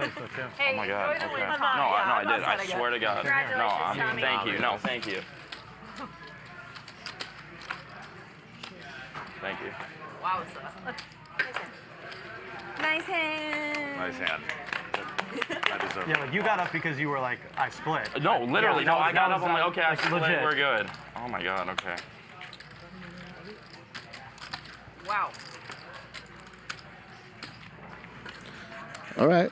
Oh my god. enjoy the Okay. win, No, Tommy. I I'm not did. I setting it. swear to God. No, Congratulations, Tommy. thank you. No, thank you. Thank you. Wow. Nice hand. Nice hand. I deserve Yeah, like you got up because you were like, I split. No, literally. Yeah, No, I got that up. was I'm like, okay, I like, split. legit. We're good. Oh my god. Okay. Wow. All right.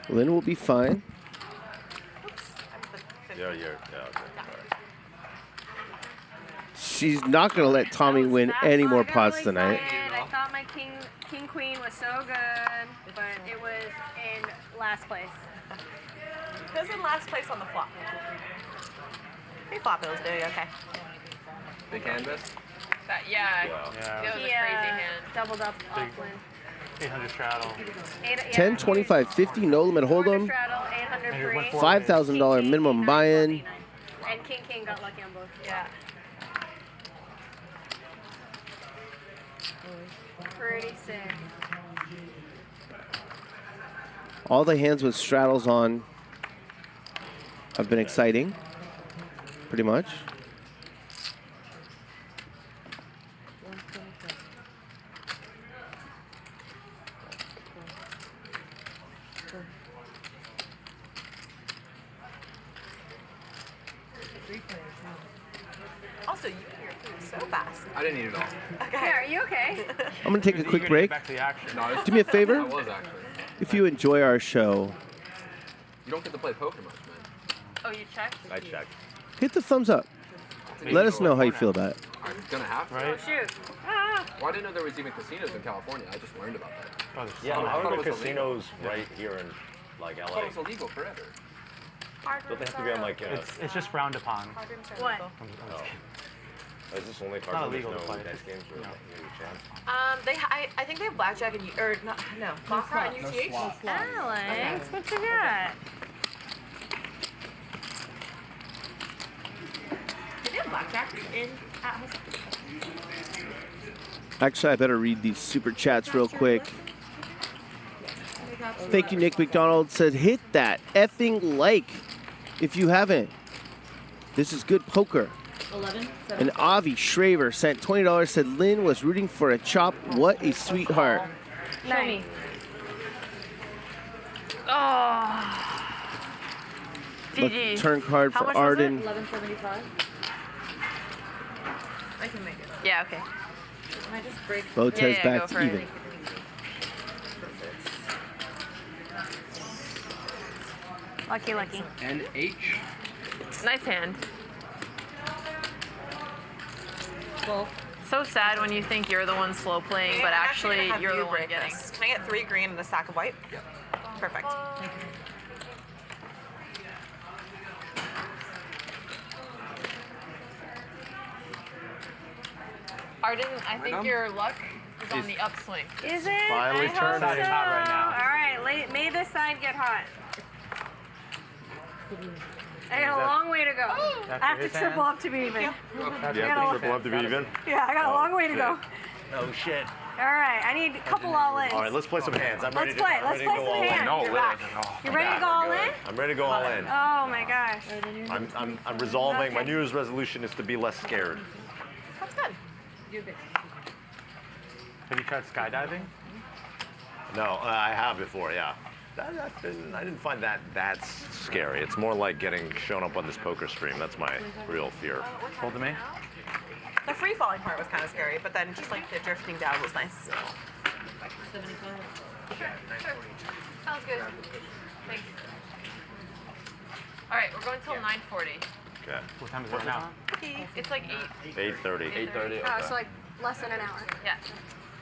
Lynn will be fine. Yeah, okay. She's not going to let Tommy win any more pots tonight. I thought my king queen was so good, but it was in last place. Who's in last place on the flop? Hey, flop, it was doing okay. Big canvas. Yeah. Yeah. That was a He crazy hand. doubled up off win. 800 straddle. 10, 25, 50, no limit hold'em. Straddle, 800 free. $5,000 minimum buy-in. And king got lucky on both. Yeah. Pretty sick. All the hands with straddles on have been exciting, pretty much. Also, you eat your food so fast. I didn't eat it all. Yeah, are you okay? I'm going to take a quick break. Back to the action. No, I was- Do me a favor. I was actually. If you enjoy our show, You don't get to play poker much, man. Oh, you checked? I checked. hit the thumbs up. Let us know how you feel about it. I'm gonna have to. Right? Shoot. Well, I didn't know there was even casinos in California. I just learned about that. Yeah, I how thought are it the was illegal. casinos right here in like I thought LA? it was illegal forever. Don't they have to be on like? It's just frowned upon. What? Is this only not part of illegal to no play. dice games or maybe chance? I think they have blackjack and no, baccarat and UTH. Alex, what you got? Did they have blackjack at home? Actually, I better read these super chats real quick. Thank you, Nick McDonald said, hit that effing like if you haven't. This is good poker. 11. And Avi Shraver sent $20, said Lynn was rooting for a chop. What a sweetheart. Nice. Oh. GG. Turn card How for much was it? Arden. 1175. I can make it. Yeah, okay. Can I just break? Botez go back for to it. even. Lucky, lucky. And H. Nice hand. 12. So sad when you think you're the one slow playing, but I'm actually gonna have you're you the one break getting. this. Can I get 3 green and a stack of white? Yep. Perfect. Arden, I think your luck is on the upswing. Is it? Finally I hope turned. so. It's hot right now. All right, may this side get hot. I got a long way to go. I have to his triple hand? up to be even. You have to triple up to be even? Yeah, I got a long way to go. Oh shit. All right, I need a couple all-ins. All right, let's play some hands. I'm ready Let's to play. I'm Let's ready play to go some all in. hands. No, You're Liz. back. Oh, You ready to go all in? I'm ready to go all in. Oh my gosh. I'm resolving. My New Year's resolution is to be less scared. Have you tried skydiving? No, I have before, yeah. I didn't find that scary. It's more like getting shown up on this poker stream. That's my real fear. Hold to me. The free falling part was kind of scary, but then just like the drifting down was nice. Sounds good. Thanks. All right, we're going till 9:40. Okay. What time is it now? It's like 8:30. 8:30. Oh, so like less than an hour. Yeah.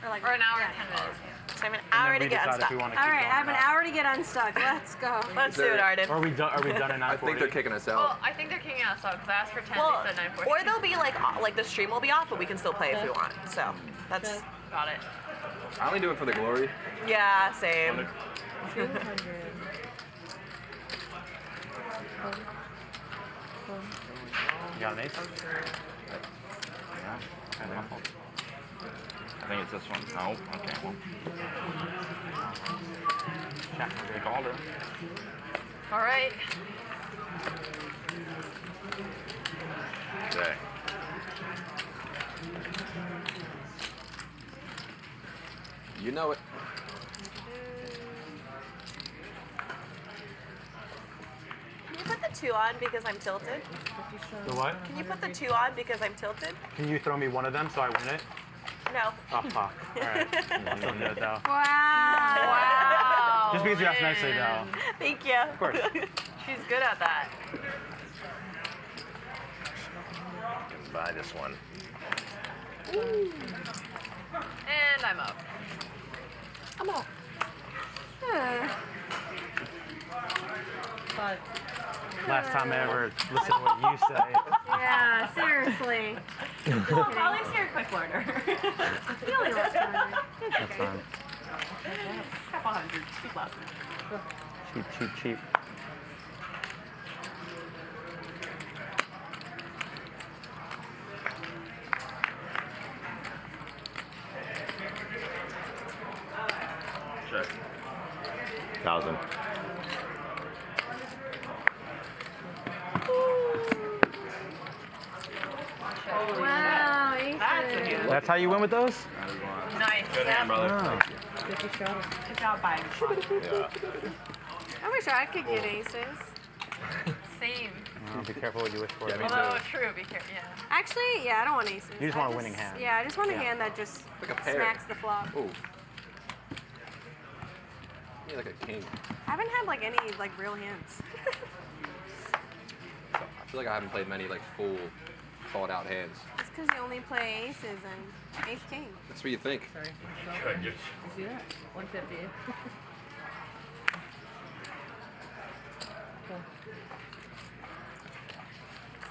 Or like an hour and 10 minutes. So I have an hour to get unstuck. All right, I have an hour to get unstuck. Let's go. Let's do it, Arden. Are we done at 9:40? I think they're kicking us out. Well, I think they're kicking us out because I asked for 10. Well, They said 9:40. or they'll be like the stream will be off, but we can still play if we want. So that's got it. I only do it for the glory. Yeah, same. 200. You got an ace? Yeah. I think it's this one. Oh, okay. Well. Check. They called her. All right. Okay. You know it. Can you put the 2 on because I'm tilted? The what? Can you put the 2 on because I'm tilted? Can you throw me one of them so I win it? No. Oh, fuck. All right. I'm still good, though. Wow. Just because you asked nicely, though. Thank you. Of course. She's good at that. Buy this one. And I'm up. I'm up. Last time I ever listened to what you say. Yeah, seriously. Well, at least you're a quick learner. You only lost 200. That's fine. Couple hundred. Keep laughing. Cheap, cheap, cheap. Check. 1,000. Wow, aces. That's how you win with those? Nice. Good hand, brother. Oh. Good job buying Yeah. I wish I could get aces. Same. Oh, be careful what you wish for. Yeah, me Although, too. true, be careful. Yeah. Actually, yeah, I don't want aces. You just want a winning hand. Yeah, I just want a hand that just Like a pair. smacks the flop. Ooh. Yeah, like a king. I haven't had like any like real hands. I feel like I haven't played many like full thought out hands. It's because you only play aces and ace king. That's what you think. Sorry. You see that? 150.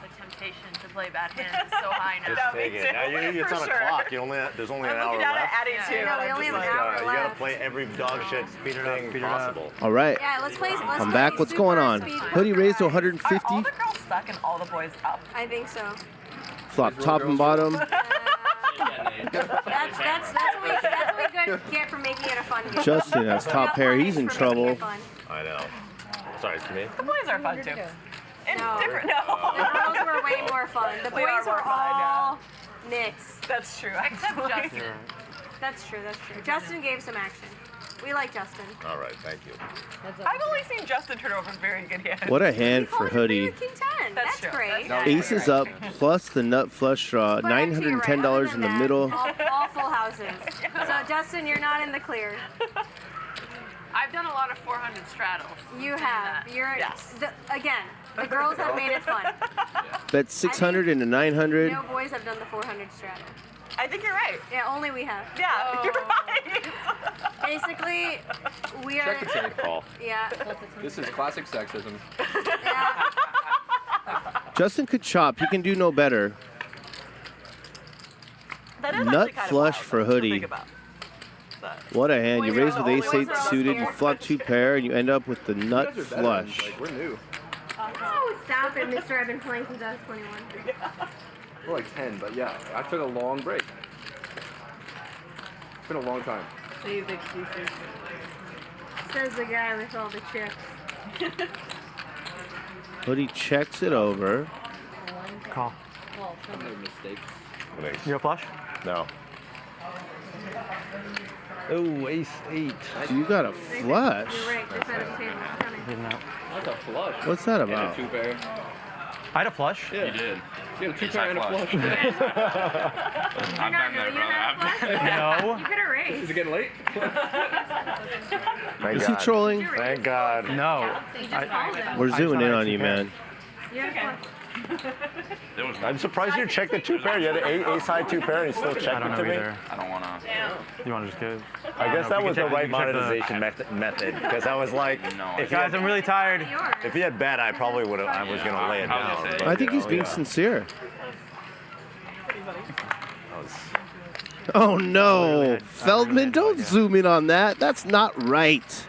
The temptation to play bad hands is so high now. Just take it. Now it's on a clock. There's only an hour left. Yeah, we only have an hour You gotta left. play every dog shit thing possible. All right. Yeah, let's play. I'm back. What's going on? Hoodie raised to 150. Are all the girls stuck and all the boys up? I think so. Flop top and bottom. That's what we get for making it a fun game. Justin has top pair. He's in trouble. I know. Sorry, it's me. The boys are fun too. And No. different. No. The girls were way more fun. The We are boys more were fun, all nits. That's true. Except Justin. That's true. That's true. Justin gave some action. We like Justin. All right, thank you. I've only seen Justin turn over very good hands. What a hand for Hoodie. King 10. That's true. great. Aces up plus the nut flush draw. $910 in the middle. All full houses. So Justin, you're not in the clear. I've done a lot of 400 straddles. You have. You're again. The girls have made it fun. Bet 600 into 900. No boys have done the 400 straddle. I think you're right. Yeah, only we have. Yeah, you're right. Basically, we are. Check the tape, Paul. Yeah. This is classic sexism. Justin could chop. He can do no better. That is Nut actually kind flush of wild, for though, to Hoodie. think about. But What a hand. You Boys are raise with all- ace boys 8 are all suited. You scared. flop 2 pair, and you end up with the nut You guys are veterans. flush. Like, we're new. Oh, stop it, mister. I've been playing since I was 21. We're like 10, but yeah, I took a long break. It's been a long time. Save excuses. Says the guy with all the chips. Hoodie checks it over. Call. I made mistakes. You're a flush? No. Oh, ace 8. You got a flush. That's a flush. What's that And about? a 2-pair. I had a flush? Yeah. You did. You had a Ace 2-pair and a high flush. I've been there, brother. No. You could erase. Is it getting late? Thank Is he God. trolling? Thank God. No. We're zooming in on you, man. I'm surprised you checked the 2-pair. You had an ace high 2-pair and you still checked I don't it know to me. either. I don't want to. You want to just go? I guess that was the right we can check the- monetization method because I was like, if Guys, I'm really tired. If he had bet, I probably would have. I was gonna lay it down. but, I think you he's know, being yeah. sincere. That was- Oh no, Feldman, don't zoom in on that. That's not right.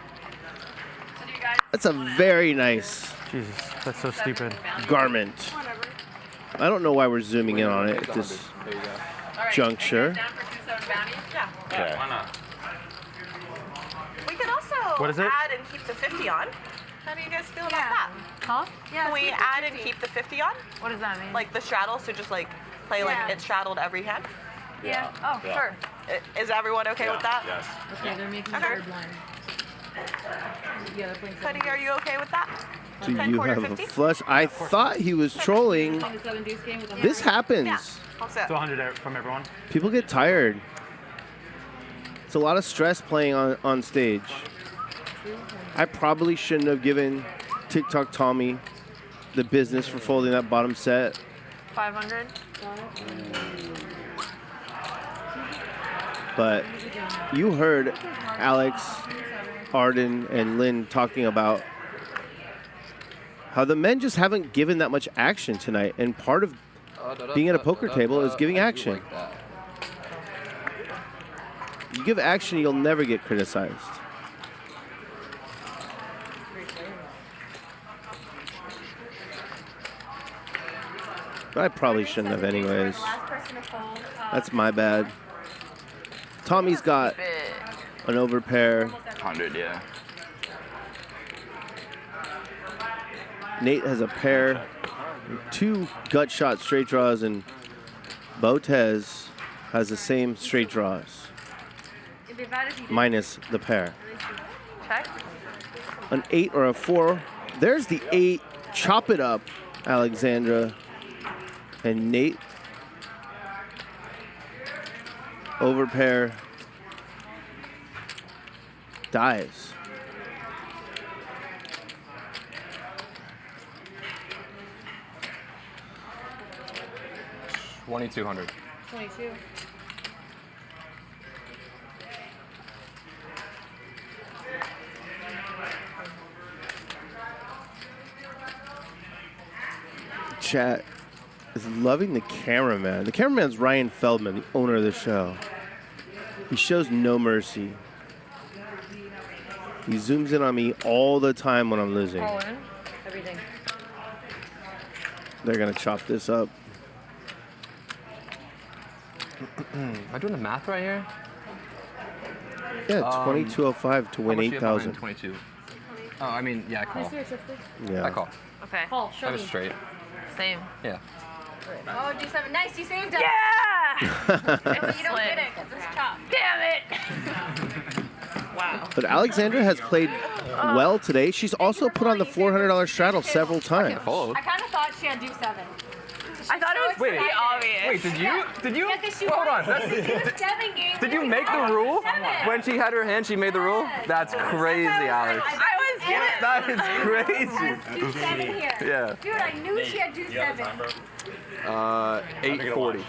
That's a very nice Jesus, that's so stupid. garment. I don't know why we're zooming in on it at this juncture. Okay. Why not? We could also What is it? add and keep the 50 on. How do you guys feel about that? Huh? Can we add and keep the 50 on? What does that mean? Like the straddle, so just like play like it's straddled every hand? Yeah. Oh, Yeah. sure. Is everyone okay with that? Yes. Okay, they're making Okay. third line. Yeah, they're playing Cuddy, are you okay with that? Do 10 you quarter have a 50? flush? I thought he was trolling. playing the 7 deuce game with This happens. I'll sit. So 100 from everyone. People get tired. It's a lot of stress playing on stage. I probably shouldn't have given TikTok Tommy the business for folding that bottom set. 500. But you heard Alex, Arden, and Lynn talking about how the men just haven't given that much action tonight. And part of being at a poker table is giving action. You give action, you'll never get criticized. But I probably shouldn't have anyways. That's my bad. Tommy's got an overpair. 100, yeah. Nate has a pair, 2 gut shot straight draws, and Botez has the same straight draws, minus the pair. Check. An 8 or a 4. There's the 8. Chop it up, Alexandra. And Nate. Overpair. Dives. $2,200. 22. Chat is loving the cameraman. The cameraman's Ryan Feldman, the owner of the show. He shows no mercy. He zooms in on me all the time when I'm losing. All in. Everything. They're gonna chop this up. Am I doing the math right here? Yeah, 2205 to win How much do you have behind 8,000. 22. Oh, I mean, yeah, I call. Yeah. I call. Okay. Call, I show was me. straight. Same. Yeah. Oh, D7. Nice, you saved us. Yeah! But you don't get it because it's chopped. Damn it! Wow. But Alexandra has played well today. She's also put on the $400 straddle several times. I kind of thought she had D7. I thought it was pretty obvious. Wait, did you? Get this shoe Hold on. Did you make the rule? When she had her hand, she made the rule? That's crazy, Alex. I was in it. That is crazy. D7 here. Yeah. Dude, I knew she had D7. 840.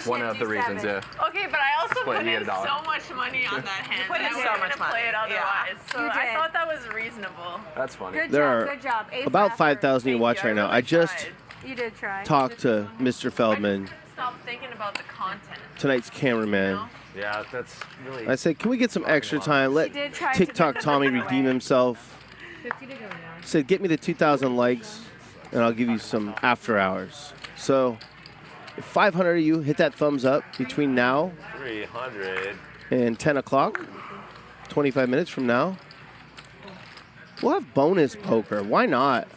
One of the reasons, yeah. Okay, but I also Split, put you in get $1. so much money on that hand. put in that I so wasn't much gonna play it money. Yeah. otherwise. So You I did. thought that was reasonable. That's funny. Good There job, are good job. Ace about master. 5,000 you watch right now. I just You did try. talked to Mr. Feldman, Stop thinking about the content. tonight's cameraman. Yeah, that's really. I said, can we get some extra time? Let She did try to TikTok get the Tommy money redeem away. himself. 50 to go now. Said, get me the 2,000 likes, and I'll give you some after hours. So, if 500 of you hit that thumbs up between now 300. and 10 o'clock, 25 minutes from now, we'll have bonus poker. Why not?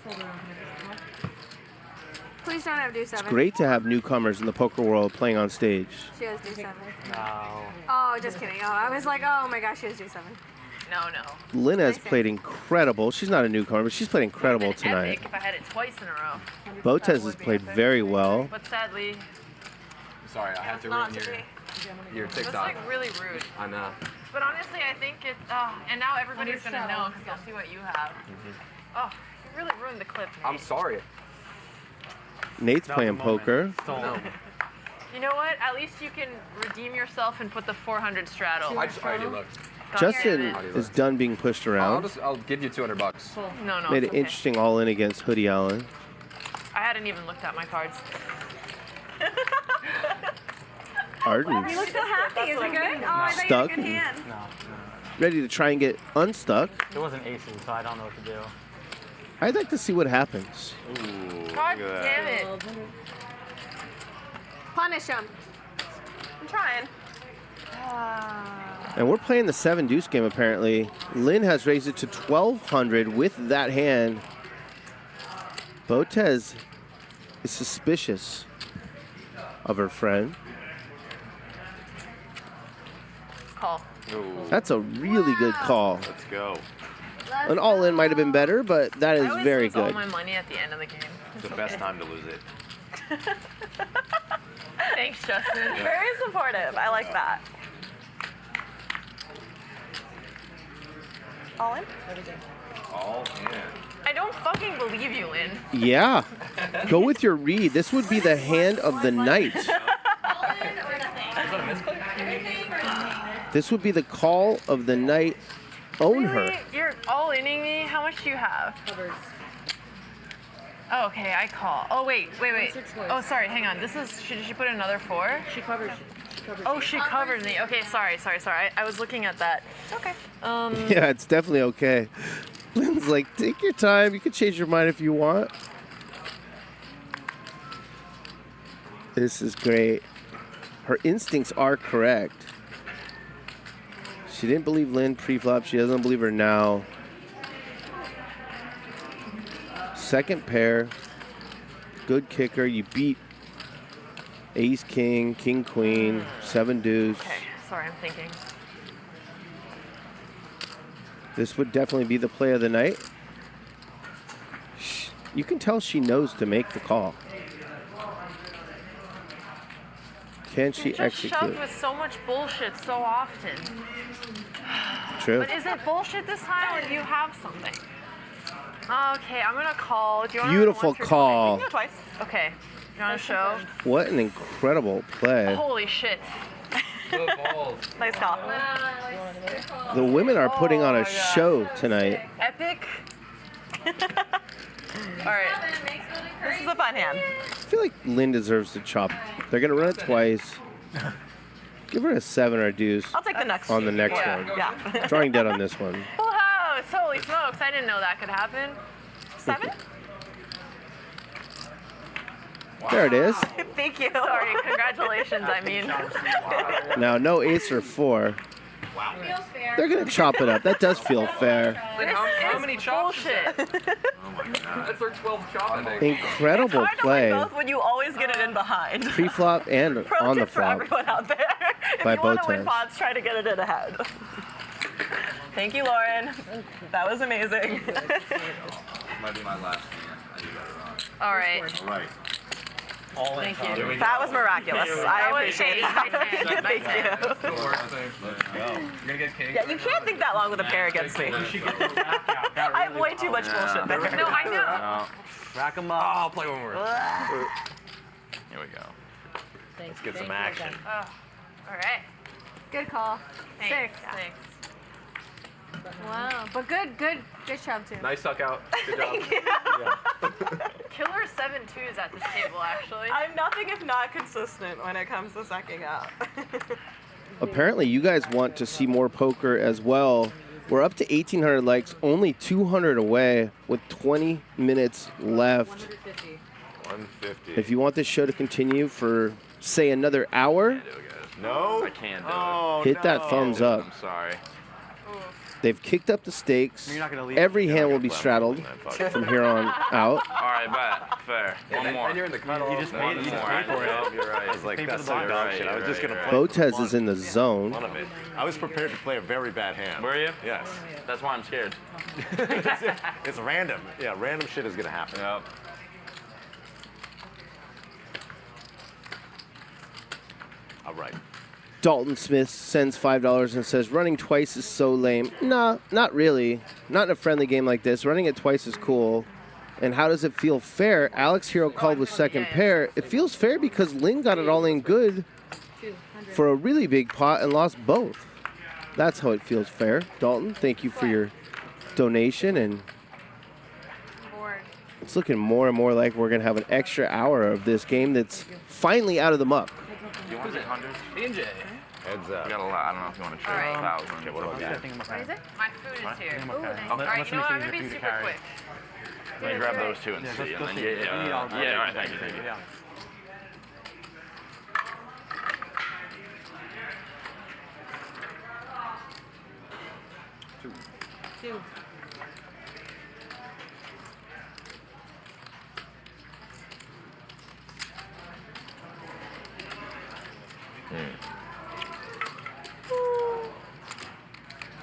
Please Please don't have do 7. It's great to have newcomers in the poker world playing on stage. She has do 7. No. Oh, just kidding. Oh, I was like, oh my gosh, she has do 7. No, no. Lynn has played incredible. She's not a newcomer, but she's played incredible tonight. Epic if I had it twice in a row. Botez has played very well. But sadly, Sorry, I had to ruin your it's TikTok. like really rude. I know. But honestly, I think it. And now everybody's gonna know because they'll see what you have. Oh, you really ruined the clip. Nate. I'm sorry. Nate's playing poker. No. You know what? At least you can redeem yourself and put the 400 straddle. I just already looked. Justin is done being pushed around. I'll give you $200. No, no. Made it's it okay. interesting all in against Hoodie Allen. I hadn't even looked at my cards. Arden's You look so happy. Is it good? Oh, I thought you Stuck? had a good hand. No. ready to try and get unstuck. It wasn't aces, so I don't know what to do. I'd like to see what happens. God damn it. Punish him. I'm trying. And we're playing the 7 deuce game apparently. Lynn has raised it to 1,200 with that hand. Botez is suspicious of her friend. Call. That's a really good call. Let's go. An all-in might have been better, but that is I always very lose all good. my money at the end of the game. It's the best time to lose it. Thanks, Justin. Very supportive. I like that. All in? All in. I don't fucking believe you, Lynn. Yeah. Go with your read. This would be the hand of the night. This would be the call of the night. Own her. You're all-inning me? How much do you have? Oh, okay, I call. Oh, wait. Oh, sorry, hang on. This is, should she put another 4? She covers. Oh, she covered me. Okay, sorry. I was looking at that. It's okay. Yeah, it's definitely okay. Lynn's like, take your time. You can change your mind if you want. This is great. Her instincts are correct. She didn't believe Lynn pre-flop. She doesn't believe her now. Second pair. Good kicker. You beat ace, king, king, queen, 7 deuce. Okay, sorry, I'm thinking. This would definitely be the play of the night. You can tell she knows to make the call. Can she You're just execute? shoved with so much bullshit so often. True. But is it bullshit this time, or do you have something? Okay, I'm gonna call. Do you want Beautiful call. twice? Okay. You want to show? What an incredible play. Holy shit. Nice call. The women are putting on a show tonight. Epic. All right. This is a fun hand. I feel like Lynn deserves to chop. They're going to run it twice. Give her a 7 or a deuce. I'll take the next on the next yeah. one. Yeah. Drawing dead on this one. Full house. Holy smokes. I didn't know that could happen. 7? There it is. Thank you. Sorry. Congratulations, I mean. Now, no ace or 4. Feels fair. They're going to chop it up. That does feel fair. How many chops? Bullshit. Oh my god. That's our 12th chop, I think. Incredible Hard to play. win both when you always get it in behind. Pre-flop and Pro on the tip for flop. everyone out there. If By you want to win Botez. pots, try to get it in ahead. Thank you, Lauren. That was amazing. Might be my last hand. I do that wrong. All right. All right. All Thank you. That was miraculous. I appreciate that. Thank you. The worst thing. Let's go. You're gonna get king. Yeah, you can't think that long with a pair against me. I have way too much bullshit there. No, I know. Rack them up. Oh, I'll play one more. Here we go. Let's get some action. Oh, all right. Good call. Thanks. 6. Thanks. Wow. But good shove too. Nice suck out. Good job. Killer 7-2s at this table, actually. I'm nothing if not consistent when it comes to sucking out. Apparently, you guys want to see more poker as well. We're up to 1,800 likes, only 200 away with 20 minutes left. 150. If you want this show to continue for, say, another hour, No? I can't do Oh, hit that thumbs up. I'm sorry. They've kicked up the stakes. You're not gonna leave. Every hand will be straddled from here on out. All right, bet. Fair. One more. And you're in the cutoff. You just paid for it. You're right. I was like, Paid for that's the so blind. dog shit. I was just gonna play. Botez is in the zone. One of it. I was prepared to play a very bad hand. Were you? Yes. That's why I'm scared. It's random. Yeah, random shit is gonna happen. Yep. All right. Dalton Smith sends $5 and says, running twice is so lame. Nah, not really. Not in a friendly game like this. Running it twice is cool. And how does it feel fair? Alex Hero called with second pair. It feels fair because Lynn got it all in good for a really big pot and lost both. That's how it feels fair. Dalton, thank you for your donation. And it's looking more and more like we're going to have an extra hour of this game that's finally out of the muck. You want 800? BJ. Heads up. You got a lot. I don't know if you want to trade 1,000. Okay, what about that? What is it? My food is here. Okay. All right, you know what? I'm gonna be super quick. Let me grab those two and see. And then, yeah, all right, thank you. Yeah. Two.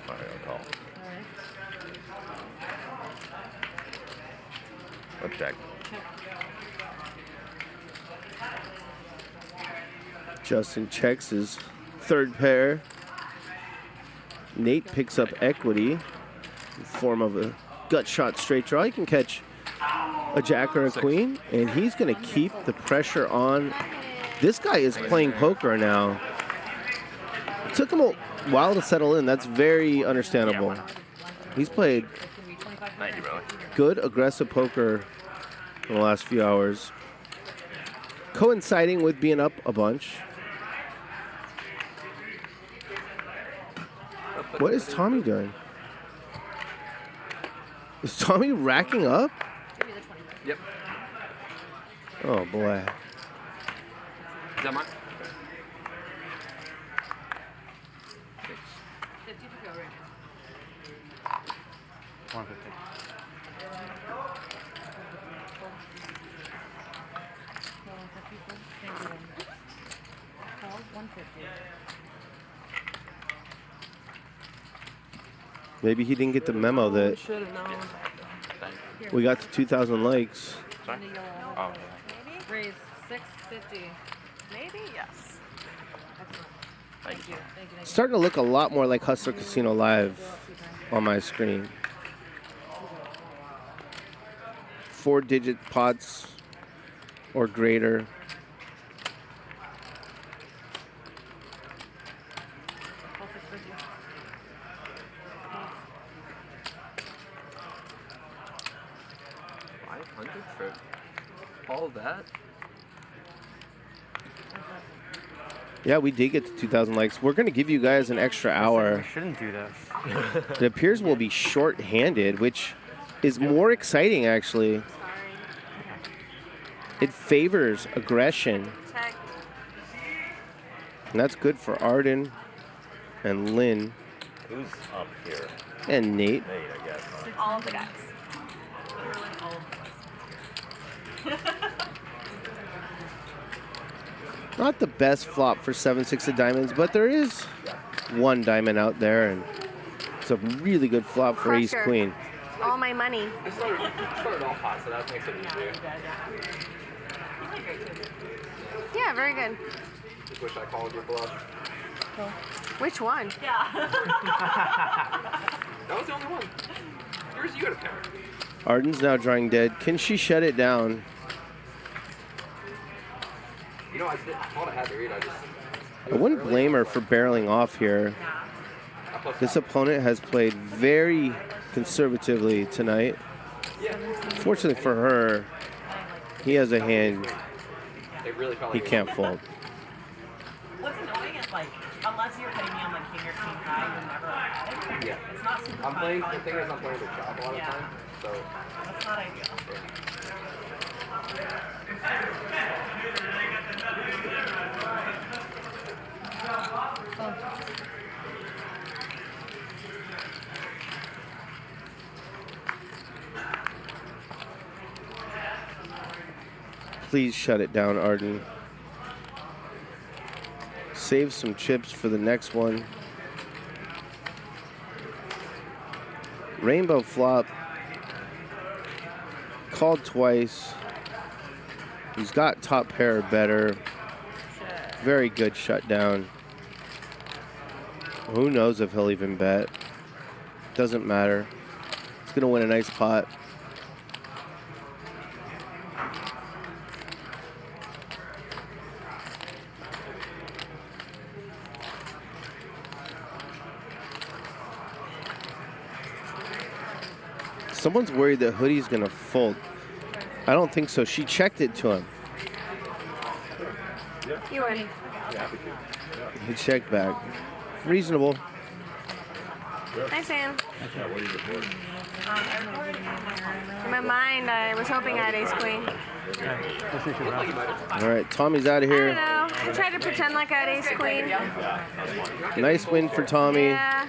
All right, I'll call. Let's check. Justin checks his third pair. Nate picks up equity in the form of a gut shot straight draw. He can catch a jack or a queen, and he's going to keep the pressure on. This guy is playing poker now. It took him a while to settle in. That's very understandable. He's played Thank you, brother. good, aggressive poker in the last few hours, coinciding with being up a bunch. What is Tommy doing? Is Tommy racking up? Yep. Oh, boy. Is that mine? 150. Maybe he didn't get the memo that we got to 2,000 likes. Sorry? Oh, Raise 650. Maybe? Yes. thank you. It's starting to look a lot more like Hustler Casino Live on my screen. 4-digit pots or greater. For all of that? Yeah, we did get to 2,000 likes. We're going to give you guys an extra hour. We shouldn't do this. It appears we'll be short-handed, which is more exciting, actually. It favors aggression. And that's good for Arden and Lynn Who's up here? and Nate. Nate, I guess. Huh? All of the guys. Literally all of Not the best flop for 7-6 of diamonds, but there is one diamond out there, and it's a really good flop for Crusher. ace queen. All my money. It started off hot, so that makes it easier. Yeah, very good. Just wish I called your bluff. Which one? That was the only one. Yours, you had a pair. Arden's now drawing dead. Can she shut it down? You know, I thought I had to read. I wouldn't blame her for barreling off here. This opponent has played very conservatively tonight. Fortunately for her, he has a hand he can't fold. What's annoying is like, unless you're putting me on like king or king high, you're never ahead. Yeah. It's not super I'm playing, fun. the thing is I'm playing the chop a lot of time, so. That's not ideal. Please shut it down, Arden. Save some chips for the next one. Rainbow flop. Called twice. He's got top pair or better. Very good shutdown. Who knows if he'll even bet. Doesn't matter. He's gonna win a nice pot. Someone's worried that Hoodie's gonna fold. I don't think so. She checked it to him. You win. He checked back. Reasonable. Nice hand. In my mind, I was hoping I had ace queen. All right, Tommy's out of I here. don't know. I tried to pretend like I had ace queen. Nice win for Tommy. Yeah,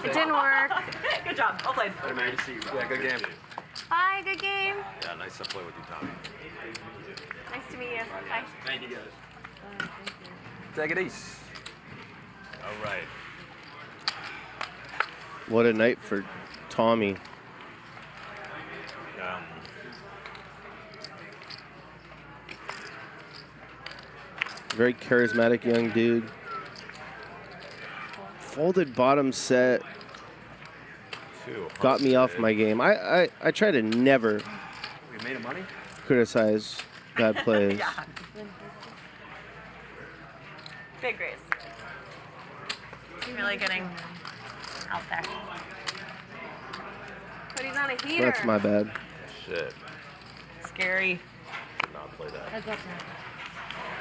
it didn't work. Good job. Well played. Yeah, good game. Bye, good game. Yeah, nice to play with you, Tommy. Nice to meet you. Bye. Thank you, guys. Take it easy. All right. What a night for Tommy. Very charismatic young dude. Folded bottom set. Got me off my game. I try to never We made money? criticize bad plays. Yeah. Big raise. Really getting out there. But he's on a heater. That's my bad. Shit. Scary. Did not play that.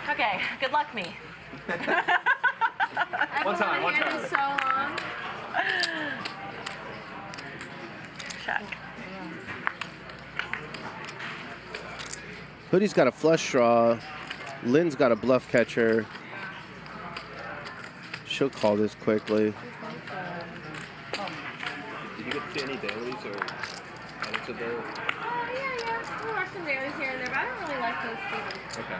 Okay, good luck me. One time, one time. So long. Check. Hoodie's got a flush draw. Lynn's got a bluff catcher. She'll call this quickly. Did you get to see any dailies or edits of the? Yeah. We'll watch some dailies here and there, but I don't really like those either. Okay.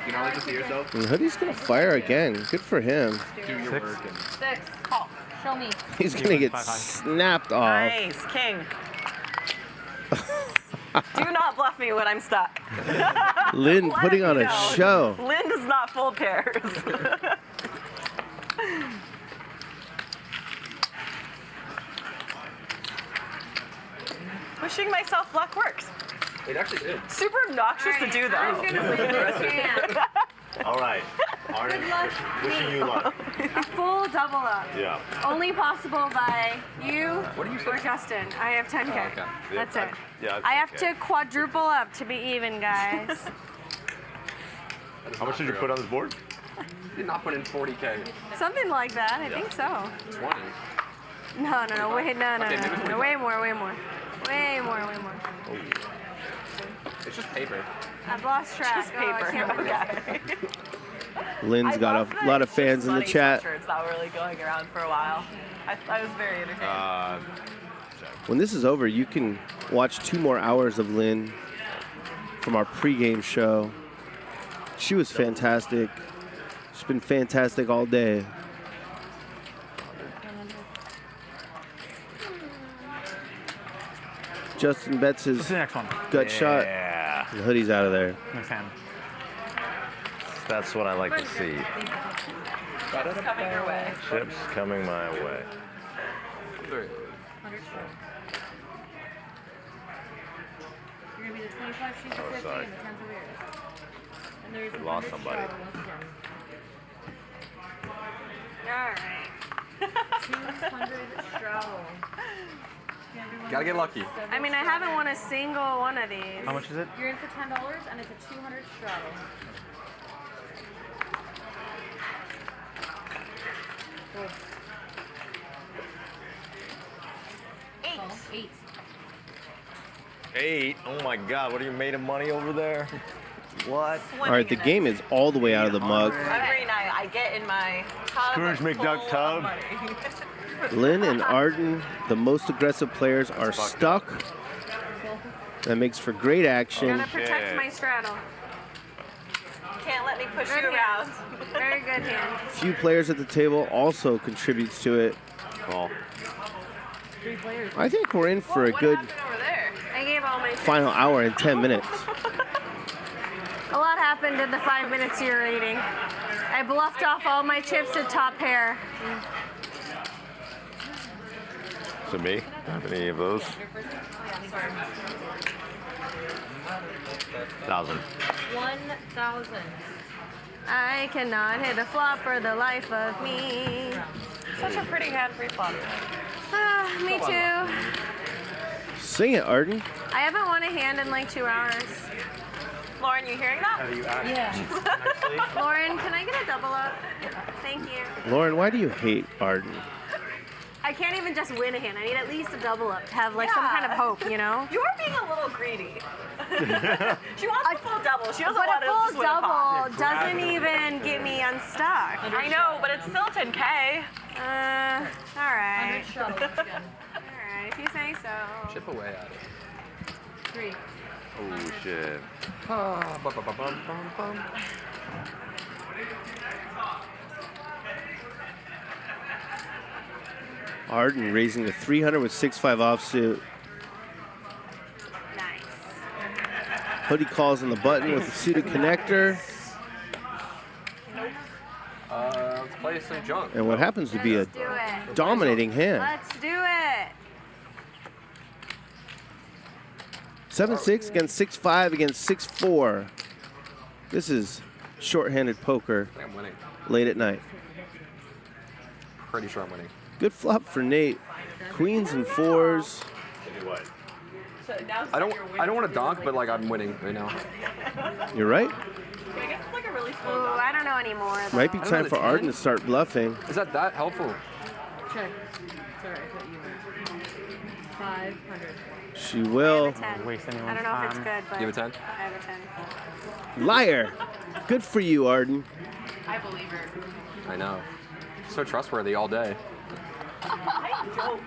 You not like to see yourself? And Hoodie's gonna fire again. Good for him. Do your work and 6. Call. Show me. He's gonna get snapped off. Nice, king. Do not bluff me when I'm stuck. Lynn Let putting it on be a known. show. Lynn does not fold pairs. Wishing myself luck works. it actually did. Super obnoxious to do I'm though. gonna win this hand. All right. Arden, Good luck. wishing you luck. A full double up. Yeah. Only possible by you What do you or Justin. I have 10K. Oh, okay. That's it. Yeah. I have to quadruple up to be even, guys. How much did you put on this board? You did not put in 40K. Something like that. I think so. 20. No. Wait, no. Okay, maybe 25. Way more. Way more. It's just paper. I've lost track. Just paper. Oh, I can't believe Okay. Lynn's got a lot of fans in the chat. Shirts that were really going around for a while. I was very entertained. When this is over, you can watch 2 more hours of Lynn from our pregame show. She was fantastic. She's been fantastic all day. Justin bets his What's the next one? gut shot. Yeah. And Hoodie's out of there. Next hand. That's what I like to see. Chips coming your way. Chips coming my way. Three. You're gonna be the 25 sheets of Oh, 50 sorry. and the 10 of yours. And there's We a lost 100 somebody. straddle once again. Alright. 200 straddle. Gotta get lucky. I mean, I haven't won a single one of these. How much is it? You're in for $10 and it's a 200 straddle. Cool. 8. Call. 8. 8. Oh my God, what are you made of money over there? What? All right, the game is all the way out of the mug. Every night I get in my tub. Scrooge McDuck full of tub. money. Lynn and Arden, the most aggressive players, are stuck. That makes for great action. Gotta protect my straddle. Can't let me push Good you hand. around. Very good hand. Few players at the table also contributes to it. Call. 3 players. I think we're in for a good I gave all my final hour and 10 minutes. A lot happened in the 5 minutes you're eating. I bluffed off all my chips at top pair. To me, have any of those? 1,000. 1,000. I cannot hit a flop for the life of me. Such a pretty hand pre-flop. Me too. Sing it, Arden. I haven't won a hand in like 2 hours. Lauren, you hearing that? Yeah. Lauren, can I get a double up? Thank you. Lauren, why do you hate Arden? I can't even just win a hand. I need at least a double up to have like some kind of hope, you know? You're being a little greedy. She wants a full double. She doesn't But want a to full just win a pot. double doesn't even get me unstuck. I know, but it's still 10K. All right. All right, if you say so. Chip away at it. 3. Oh shit. Arden raising to 300 with 6-5 offsuit. Nice. Hoodie calls on the button with the suited connector. Let's play some junk. And what happens to be a Do it. dominating hand. Let's do it. 7-6 against 6-5 against 6-4. This is short-handed poker I think I'm winning. late at night. Pretty sure I'm winning. Good flop for Nate. Queens and 4s. I don't want to donk, but like I'm winning right now. You're right. I guess it's like a really slow Ooh, I don't know anymore. Though. Might be time for Arden to start bluffing. Is that helpful? Check. Sorry, I thought you were 500. She will. I don't know if it's good, but Give it 10? I have a 10. Liar. Good for you, Arden. I believe her. I know. So trustworthy all day. I don't.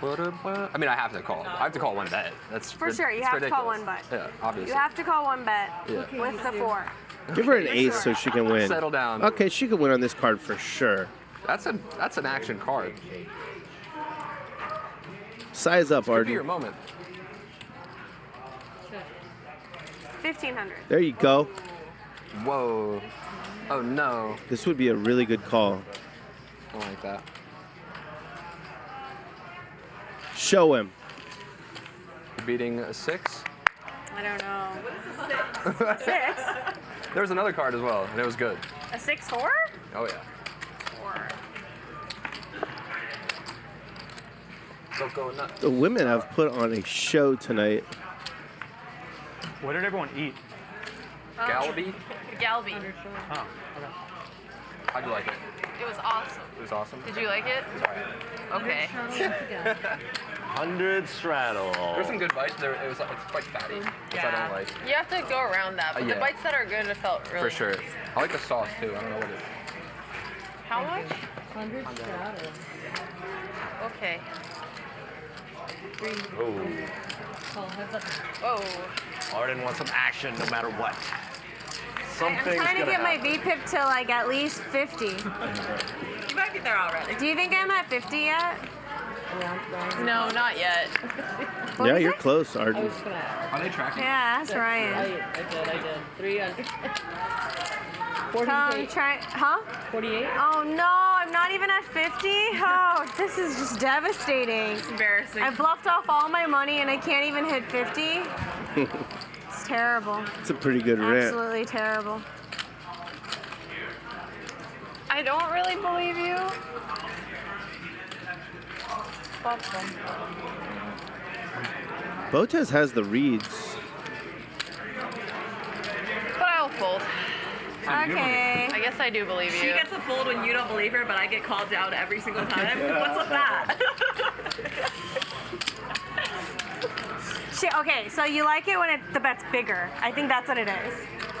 I mean, I have to call. I have to call one bet. That's For sure, you have to call one bet. Yeah, obviously. You have to call one bet Yeah. with the 4. Give her an ace so she can win. Settle down. Okay, she can win on this card for sure. That's an action card. Size up, Could be your Arden. moment. 1,500. There you go. Whoa. Oh no. This would be a really good call. I don't like that. Show him. Beating a 6. I don't know. 6? There was another card as well, and it was good. A 6-4? Oh yeah. 4. Still going nuts. The women have put on a show tonight. What did everyone eat? Galby? Galby. Oh, okay. How'd you like it? It was awesome. It was awesome. Did you like it? Okay. 100 straddle. There's some good bites. It's quite fatty, which I don't like. You have to go around that, but Yeah. the bites that are good, it felt really For sure. nice. I like the sauce too. I don't know what it is. How much? 100 straddle. Okay. Oh. Whoa. Arden wants some action no matter what. I'm trying to get my VPIP to like at least 50. You might be there already. Do you think I'm at 50 yet? No, not yet. Yeah, you're close, Arden. Are they tracking? Yeah, that's Ryan. I did. 300. Huh? 48? Oh no, I'm not even at 50? Oh, this is just devastating. It's embarrassing. I bluffed off all my money and I can't even hit 50. It's terrible. It's a pretty good rant. Absolutely terrible. I don't really believe you. Botez has the reads. But I'll fold. Okay. I guess I do believe you. She gets a fold when you don't believe her, but I get called out every single time. What's with that? Okay, so you like it when the bet's bigger. I think that's what it is.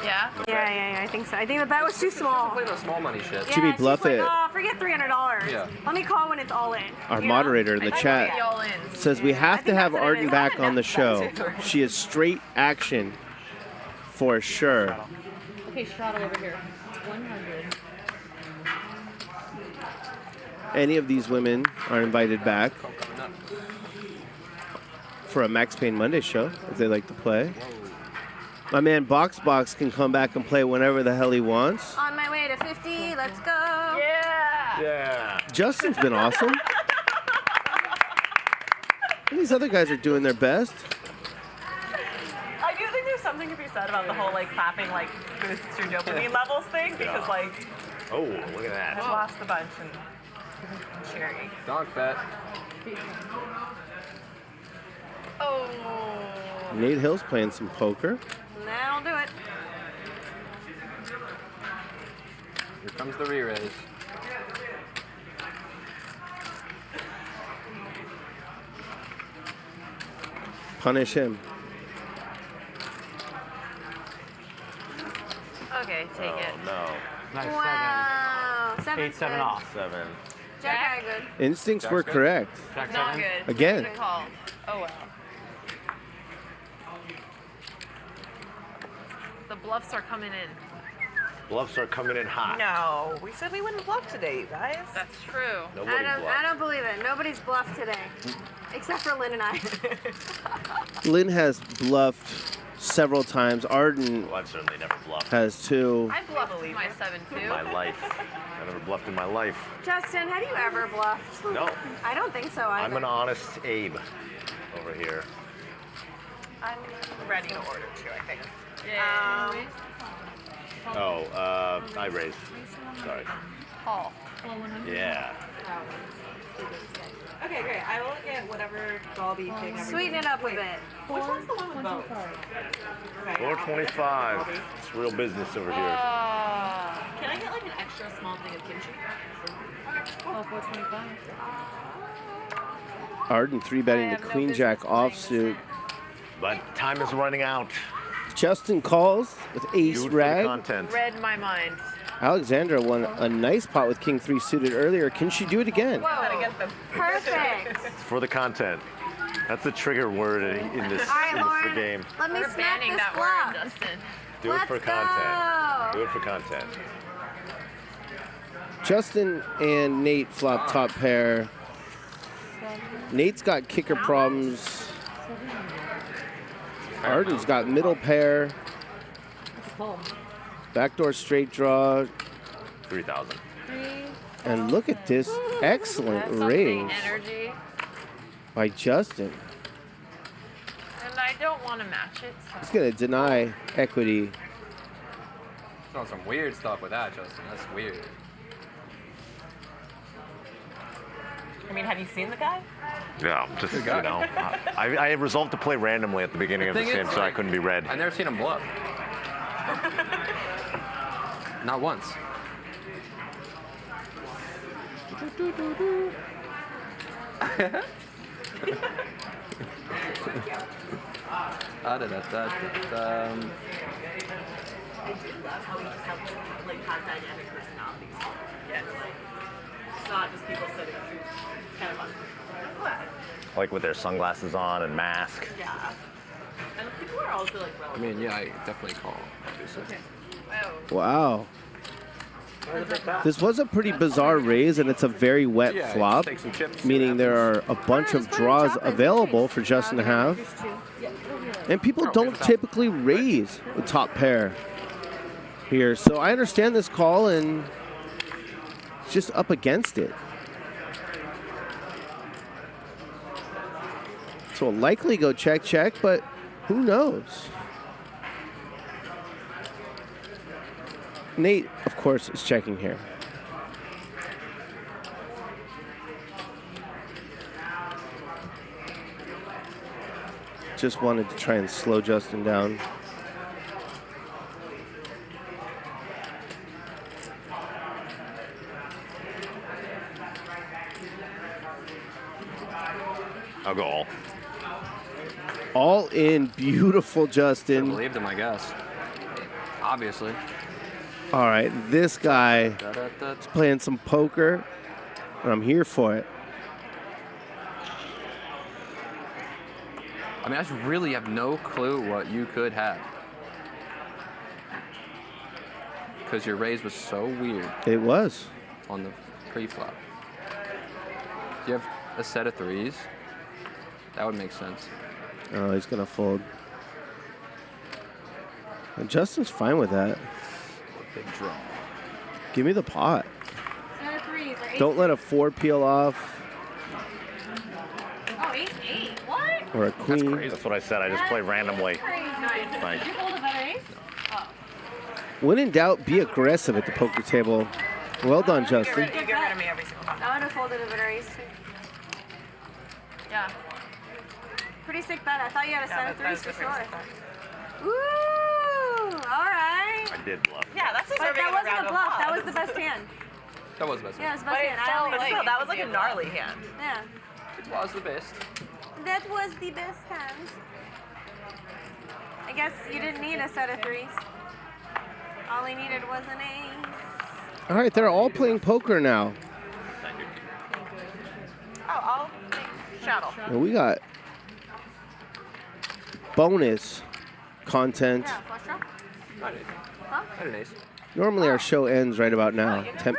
Yeah? Yeah, I think so. I think the bet was too small. Play the small money shit. Jimmy, Yeah, bluff she's like, it. oh, forget $300. Yeah. Let me call when it's all in. Our You know? moderator in the I chat think all in. says we have to have Arden back on the show. too. She is straight action for sure. Okay, straddle over here. 100. Any of these women are invited back for a Max Payne Monday show if they like to play. My man Box can come back and play whenever the hell he wants. On my way to 50, let's go. Yeah. Yeah. Justin's been awesome. And these other guys are doing their best. I do think there's something to be said about the whole like clapping like boosts your dopamine levels thing because like Oh, look at that. I've lost a bunch and cherry. Donk bet. Oh. Nate Hill's playing some poker. That'll do it. Here comes the re-raise. Punish him. Okay, take it. No. Nice. Wow. 8-7 off. 7. Jack, good. Instincts were correct. Jack Not 7. good. Again. Good call. Oh well. The bluffs are coming in. Bluffs are coming in hot. No, we said we wouldn't bluff today, you guys. That's true. Nobody I don't believe it. Nobody's bluffed today. Except for Lynn and I. Lynn has bluffed several times. Arden Well, I've certainly never bluffed has too. I bluffed my 7-2. in my life. I never bluffed in my life. Justin, have you ever bluffed? No. I don't think so either. I'm an honest Abe over here. I'm ready to order too, I think. Oh, I raised. Sorry. Call. Yeah. Okay, great. I will get whatever Dolby thing. Sweeten it up a bit. Which one's the one with both? 425. It's real business over here. Can I get like an extra small thing of kimchi? Oh, 425. Arden 3-betting the Queen Jack offsuit. But time is running out. Justin calls with ace Do it for the rag. content. Read my mind. Alexandra won a nice pot with King 3 suited earlier. Can she do it again? Perfect. It's for the content. That's the trigger word in this, All right, in this Lauren, game. let me We're smack banning this that flop. word, Justin. Do it for Let's content. go. Do it for content. Justin and Nate flop top pair. Nate's got kicker problems. Arden's got middle pair. Backdoor straight draw. 3,000. And look at this excellent raise Energy. by Justin. And I don't want to match it. So. He's going to deny equity. He's on some weird stuff with that, Justin. That's weird. I mean, have you seen the guy? Yeah, just, you Good guy. know. I resolved to play randomly at the beginning of the thing game, is, so I like, couldn't be read. I've never seen him bluff. Not once. I do love how we just have dynamic personalities. Yeah, like it's not just people sitting. It's kind of fun. Like with their sunglasses on and mask. Yeah. And people are also like I mean, yeah, I definitely call. Obviously. Wow. This was a pretty bizarre raise, and it's a very wet Yeah, flop, take some chips, meaning there are a bunch of draws available for Justin to have. And people don't typically raise the top pair here. So I understand this call, and it's just up against it. So it'll likely go check, check, but who knows? Nate, of course, is checking here. Just wanted to try and slow Justin down. I'll go all. All in, beautiful, Justin. Believed him, I guess. Obviously. All right, this guy is playing some poker, and I'm here for it. I mean, I just really have no clue what you could have. Because your raise was so weird. It was. On the pre-flop. Do you have a set of threes? That would make sense. Oh, he's going to fold. And Justin's fine with that. Big draw. Give me the pot. Set of threes. Or Don't let a 4 peel off. Oh, ace 8. What? Or a queen. That's what I said. I just play randomly. Nice. Did you fold a better ace? Oh. When in doubt, be aggressive at the poker table. Well done, Justin. You get rid of me every single time. I would have folded a better ace too. Yeah. Pretty sick bet. I thought you had a set of threes for sure. Ooh, all right. I did bluff. Yeah, that's But deserving that of a wasn't round a of bluff. applause. That was the best hand. That was the best. Yeah, it was the But best it hand. I felt only like, that was like a gnarly hand. Yeah. It was the best. That was the best hand. I guess you didn't need a set of threes. All he needed was an ace. All right, they're all playing poker now. Oh, I'll shadow. And we got bonus content. I had an ace. Normally our show ends right about now, 10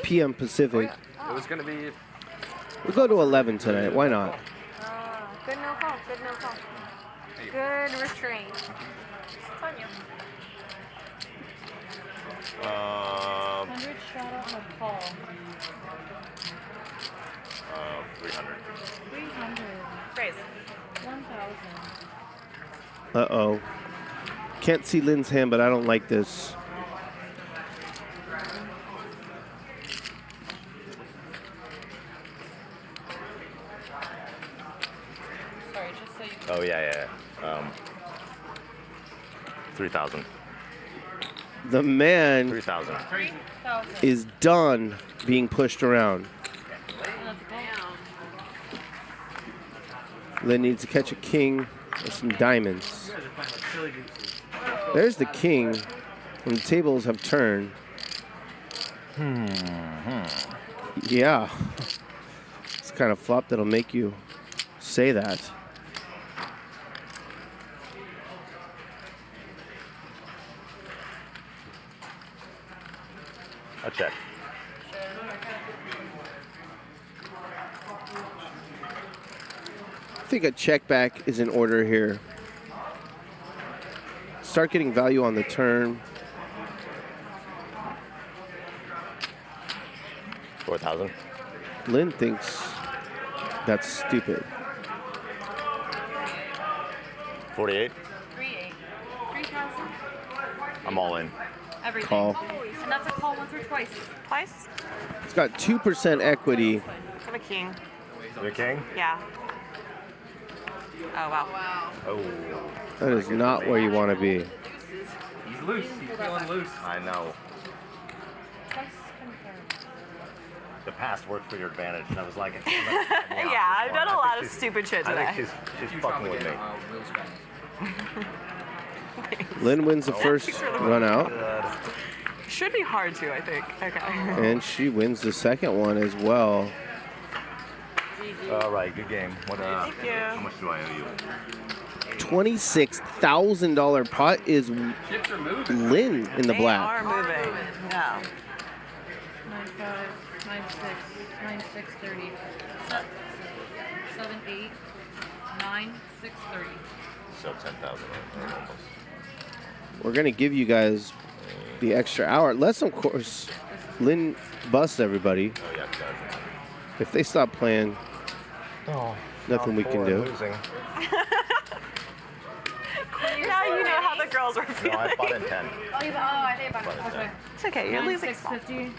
p.m. Pacific. It was going to be... We'll go to 11 tonight. Why not? Good no call. Good no call. Good restraint. It's on you. 100 shadow or call? 300. 300. Raise. 1,000. Uh-oh. Can't see Lynn's hand, but I don't like this. Sorry, just so you Oh, yeah. 3,000. The man 3,000. 3,000. is done being pushed around. Lynn needs to catch a king or some diamonds. There's the king, and the tables have turned. Yeah. It's the kind of flop that'll make you say that. I'll check. I think a check back is in order here. Start getting value on the turn. 4,000. Lynn thinks that's stupid. 48. 3,000. I'm all in. Everything. Call. And that's a call once or twice. Twice? It's got 2% equity. I have a king. The king? Yeah. Oh, wow. Oh. That is not where you want to be. He's loose. He's feeling loose. I know. The past worked for your advantage, and I was like, Yeah, I've done a lot of stupid shit today. I think she's fucking with me. Lynn wins the first run out, Should be hard to, I think. Okay. and she wins the second one as well. All right, good game. What, Thank you. How much do I owe you? $26,000 pot is Lynn in the They black. are moving. Yeah. 9,5, 9,6, 9,630. 7, 8, 9, 630. So 10,000 almost. We're going to give you guys the extra hour. Unless, of course, Lynn busts everybody. Oh, yeah, God. If they stop playing, nothing we can do. Losing. Now you know how the girls are No, feeling. I bought in 10. Oh, you, I think about it. Okay. It's okay, you're losing. 9,650.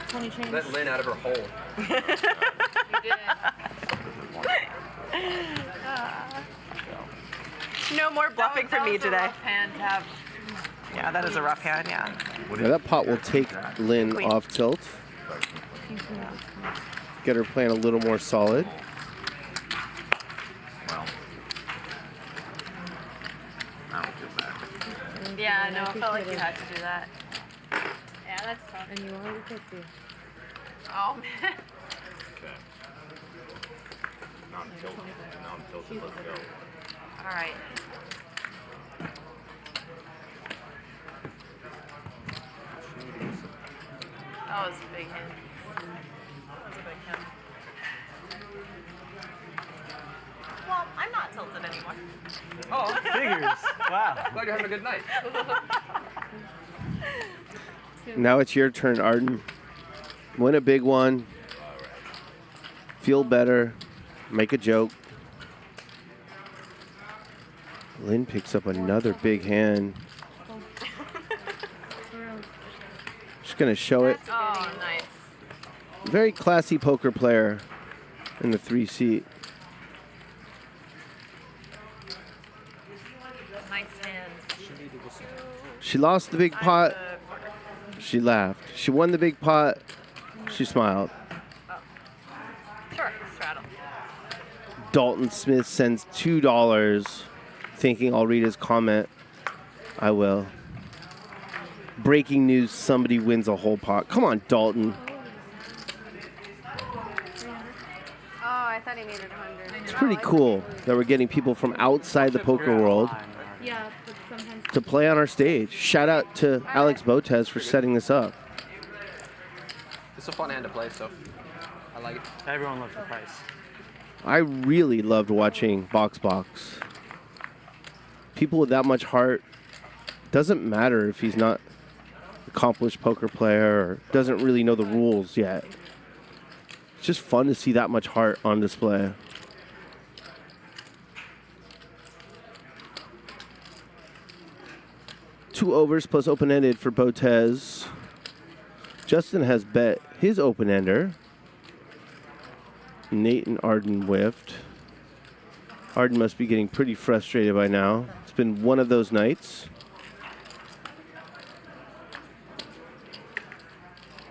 20 change. Let Lynn out of her hole. No more bluffing for me today. Hand to have. Yeah, that is a rough hand, yeah. Now that pot will take Lynn off tilt. Get her playing a little more solid. Well, I don't feel bad. Yeah, no, I felt like you had to do that. Yeah, that's tough. And you are 50. Oh, man. Okay. Now I'm tilted. Now I'm tilted. Let's go. All right. That was a big hand. That was a big hand. Well, I'm not tilted anymore. Oh, Figures. Wow. Glad you're having a good night. Now it's your turn, Arden. Win a big one. Feel better. Make a joke. Lynn picks up another big hand. Just going to show it. Oh, nice. Very classy poker player in the 3-seat. Nice hands. She lost the big pot. She laughed. She won the big pot. She smiled. Sure, straddle. Dalton Smith sends $2, thinking I'll read his comment. I will. Breaking news, somebody wins a whole pot. Come on, Dalton. Oh, I thought he made it 100. It's pretty cool that we're getting people from outside the poker world Yeah, but sometimes. to play on our stage. Shout out to Alex Botez for setting this up. It's a fun hand to play, so I like it. Everyone loves the price. I really loved watching Box. People with that much heart, doesn't matter if he's not accomplished poker player or doesn't really know the rules yet. It's just fun to see that much heart on display. Two overs plus open-ended for Botez. Justin has bet his open-ender. Nate and Arden whiffed. Arden must be getting pretty frustrated by now. It's been one of those nights.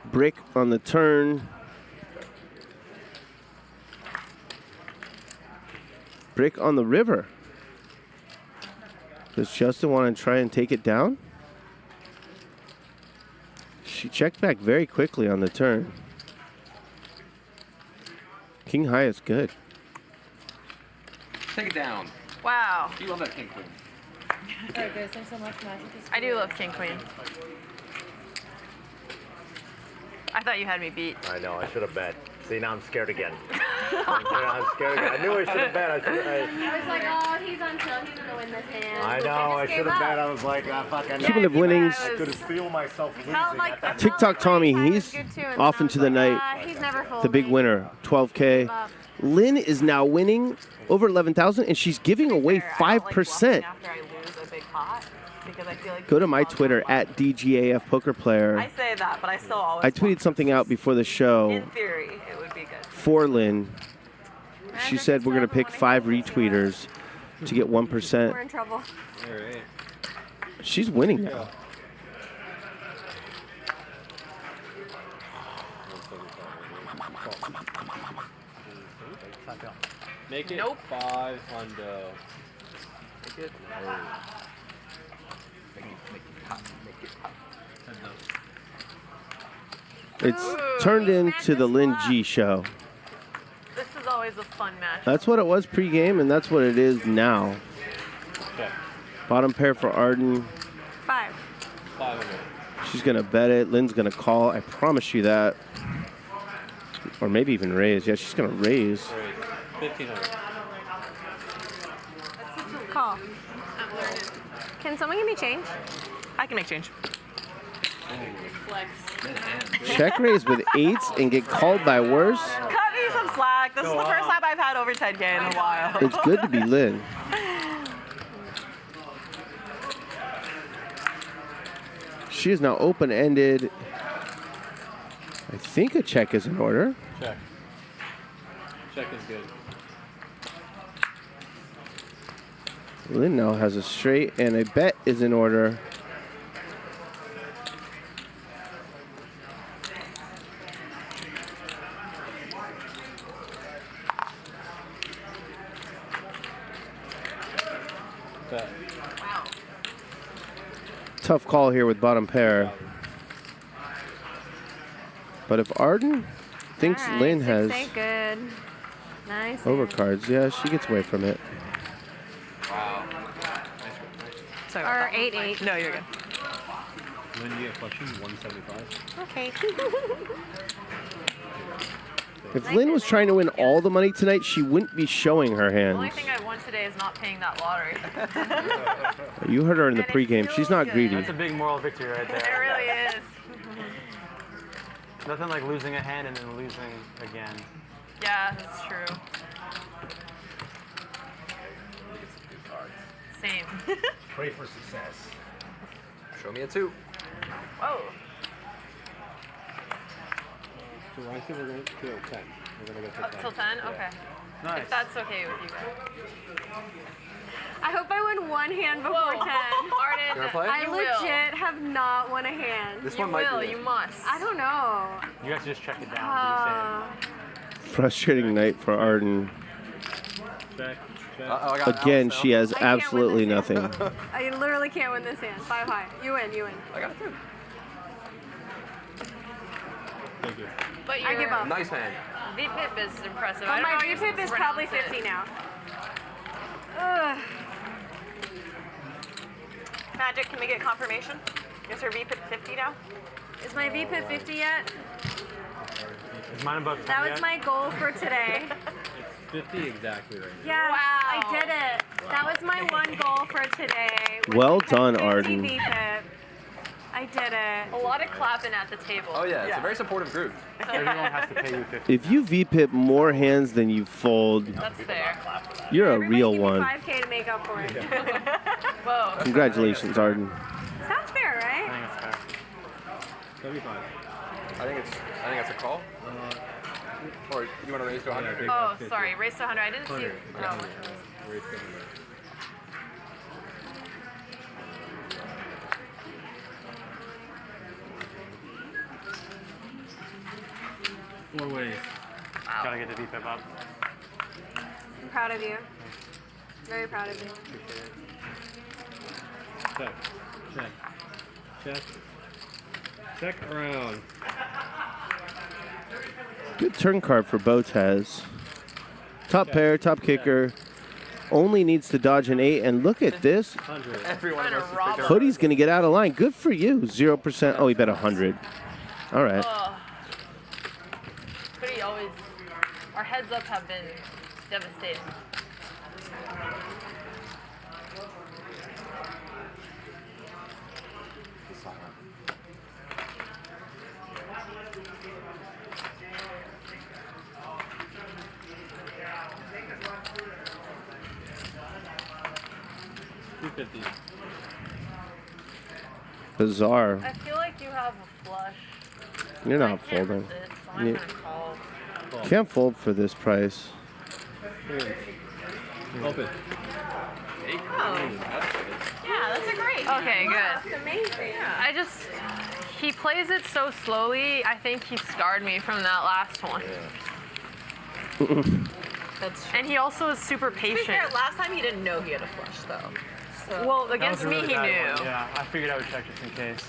Brick on the turn. Brick on the river. Does Justin want to try and take it down? She checked back very quickly on the turn. King high is good. Take it down. Wow. You love that king queen. All right, guys, thanks so much, Magic. I do love king queen. I thought you had me beat. I know. I should have bet. See, now I'm scared again. I'm scared again. I knew I should have bet. I was like, oh, he's on tilt. He's gonna win this hand. I know. I should have bet. I was like, fuck. I Cumulative winnings. I could feel myself losing. Like, TikTok Tommy, he's off into the night. he's never The big winner, 12K. Lynn is now winning over 11,000, and she's giving away 5%. Go to my Twitter at DGAF Poker Player. I say that, but I still always. I tweeted something out before the show In theory, it would be good. for Lynn. She said we're going to pick 5 retweeters to get 1%. We're in trouble. All right. She's winning now. Make it Nope. 5 hundo. Make it. Make it hot. Make it hot. It's turned into the Lynn G show. This is always a fun match. That's what it was pregame, and that's what it is now. Okay. Bottom pair for Arden. 5. 500. She's going to bet it. Lynn's going to call. I promise you that. Or maybe even raise. Yeah, she's going to raise. 1,500. Call. Can someone give me change? I can make change. Check raise with 8s and get called by worse. Cut me some slack. This is the first time I've had over 10K in a while. It's good to be Lynn. She is now open-ended. I think a check is in order. Check. Check is good. Lynn now has a straight, and a bet is in order. Bet. Wow. Tough call here with bottom pair. But if Arden thinks All right, Lynn 6 has ain't good. Nice. overcards, yeah, she gets away from it. Wow. Sorry Or about that. 8-8. No, you're good. When you get question 175. Okay. If Lynn was trying to win all the money tonight, she wouldn't be showing her The only hands. thing I won today is not paying that lottery. You heard her in the pregame. She's not greedy. That's a big moral victory right It there. really is. Nothing like losing a hand and then losing again. Yeah, that's true. Same. Pray for success. Show me a 2. Whoa. So I think we're going to go 10. We're going to go till 10. Till 10? Okay. Nice. If that's okay with you guys. I hope I win one hand before Whoa. 10. Arden, You wanna play? I you legit have not won a hand. This will. one might You will. be it. You must. I don't know. You guys just check it down. Frustrating night for Arden. Check. I got Again, Alex now. she has I can't win absolutely this nothing. I literally can't win this hand. 5 high. You win. You win. I got a 2. Thank you. But I give up. Nice hand. VPIP is impressive. Oh, I don't my know how you're VPIP supposed is to probably pronounce 50 it. now. Ugh. Magic, can we get confirmation? Is her VPIP 50 now? Is my VPIP 50 yet? Is mine above 10 That yet? was my goal for today. It's 50 exactly right now. Yes, I Wow. did it. That was my one goal for today. was Well to hit done, 50 Arden. VPIP. I did it. A lot of clapping at the table. Oh yeah, it's a very supportive group. Everyone has to pay you 50. If you VPIP more hands than you fold, That's fair. you're a Everybody real give me one. 5K to make up for it. Whoa. Congratulations, Arden. Sounds fair, right? I think it's fair. 75. I think that's a call. Or you want to raise to 100? Oh, sorry. Race to 100. I didn't see. 100. Oh. Raise to 100. Four ways. Gotta get the VPIP up. I'm proud of you. Very proud of you. Check. Check. Check. Check around. Good turn card for Botez. Top pair, top kicker. Only needs to dodge an 8. And look at this. 100. Everyone Trying to wants to rob pick up. Hoodie's going to get out of line. Good for you. 0%. Oh, he bet 100. All right. Pretty always. Our heads up have been devastating. $250. Bizarre. I feel like you have a flush. You're not I can't folding. resist, so I'm You gonna call. can't fold for this price. Open. Yeah, that's a great. Okay, good. That's amazing. I just, he plays it so slowly. I think he scarred me from that last one. That's And he also is super To be patient. fair, last time he didn't know he had a flush though. So. Well, That against was a me, really he bad knew. one. Yeah, I figured I would check just in case.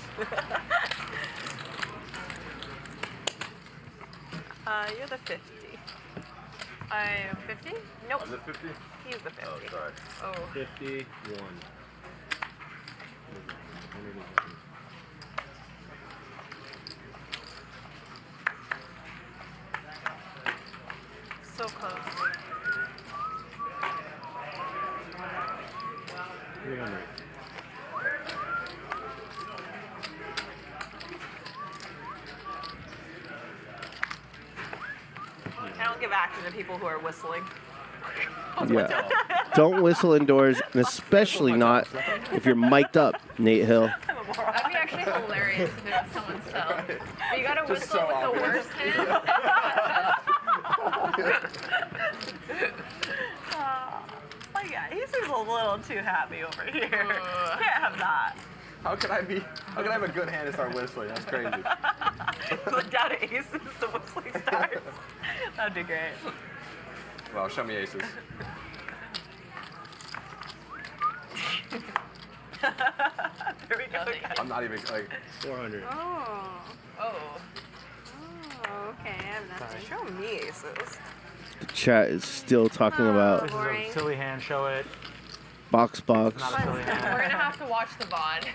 You're the 50. I am 50? Nope. Is it 50? He's the 50. Oh, sorry. Oh. 51. So close. 300. I don't give action to people who are whistling. Yeah. Don't whistle indoors, and especially not if you're mic'd up, Nate Hill. That'd be actually hilarious if it was someone's cell. But you gotta Just whistle so with obvious. the worst hand. Like, yeah, he seems a little too happy over here. Can't have that. How can I have a good hand and start whistling? That's crazy. Look down at aces, the whistling starts. That'd be great. Well, show me aces. Here we go. I'm not even like 400. Oh. Oh. Oh, okay. I have nothing. Show me aces. The chat is still talking about This is a silly hand. Show it. box. We're gonna have to watch the VOD.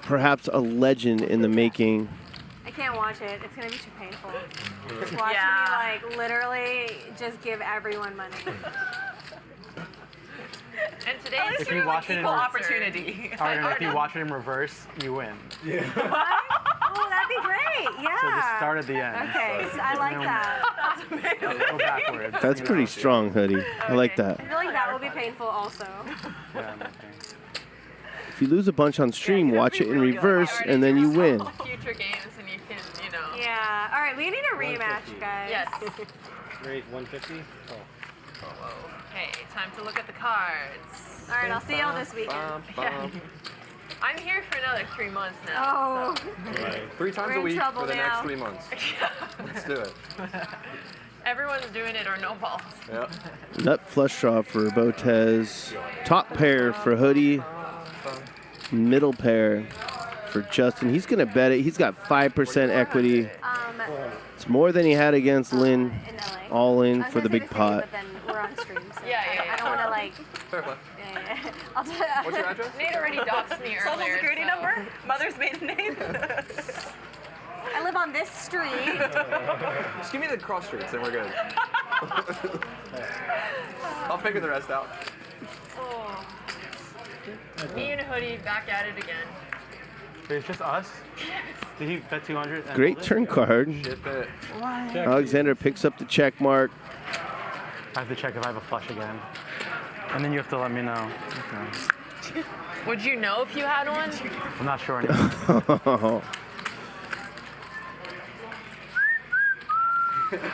Perhaps a legend in the making. I can't watch it. It's gonna be too painful. Just watching me like literally just give everyone money. And today If you watch it in opportunity. Arden, if you watch it in reverse, you win. What? Oh, that'd be great. Yeah. So just start at the end. Okay, so I like that. Go backwards. That's pretty strong, Hoodie. I like that. I feel like that will be painful also. If you lose a bunch on stream, watch it in reverse, and then you win. Future games, and you can, you know. Yeah. All right, we need a rematch, guys. Yes. Raise 150. Oh. Okay, time to look at the cards. All right, I'll see y'all this weekend. Yeah. I'm here for another 3 months now. Oh. Right. 3 times We're a in week trouble for the now. next 3 months. Let's do it. Everyone's doing it or no balls. Yep. Nut flush draw for Botez. Top pair for Hoodie. Middle pair for Justin. He's gonna bet it. He's got 5% equity. It's more than he had against Lynn. All in for the big pot. But then we're on stream, so Yeah. I don't want to like. Fair play. Yeah. I'll What's your address? Nate already doxed me Social earlier. security number? Mother's maiden name? I live on this street. Just give me the cross streets and we're good. I'll figure the rest out. Oh. Me and Hoodie back at it again. It's just us? Did he bet 200? and Great hold it? turn card. Shit bet. Alexander picks up the check mark. I have to check if I have a flush again. And then you have to let me know. Okay. Would you know if you had one? I'm not sure anymore.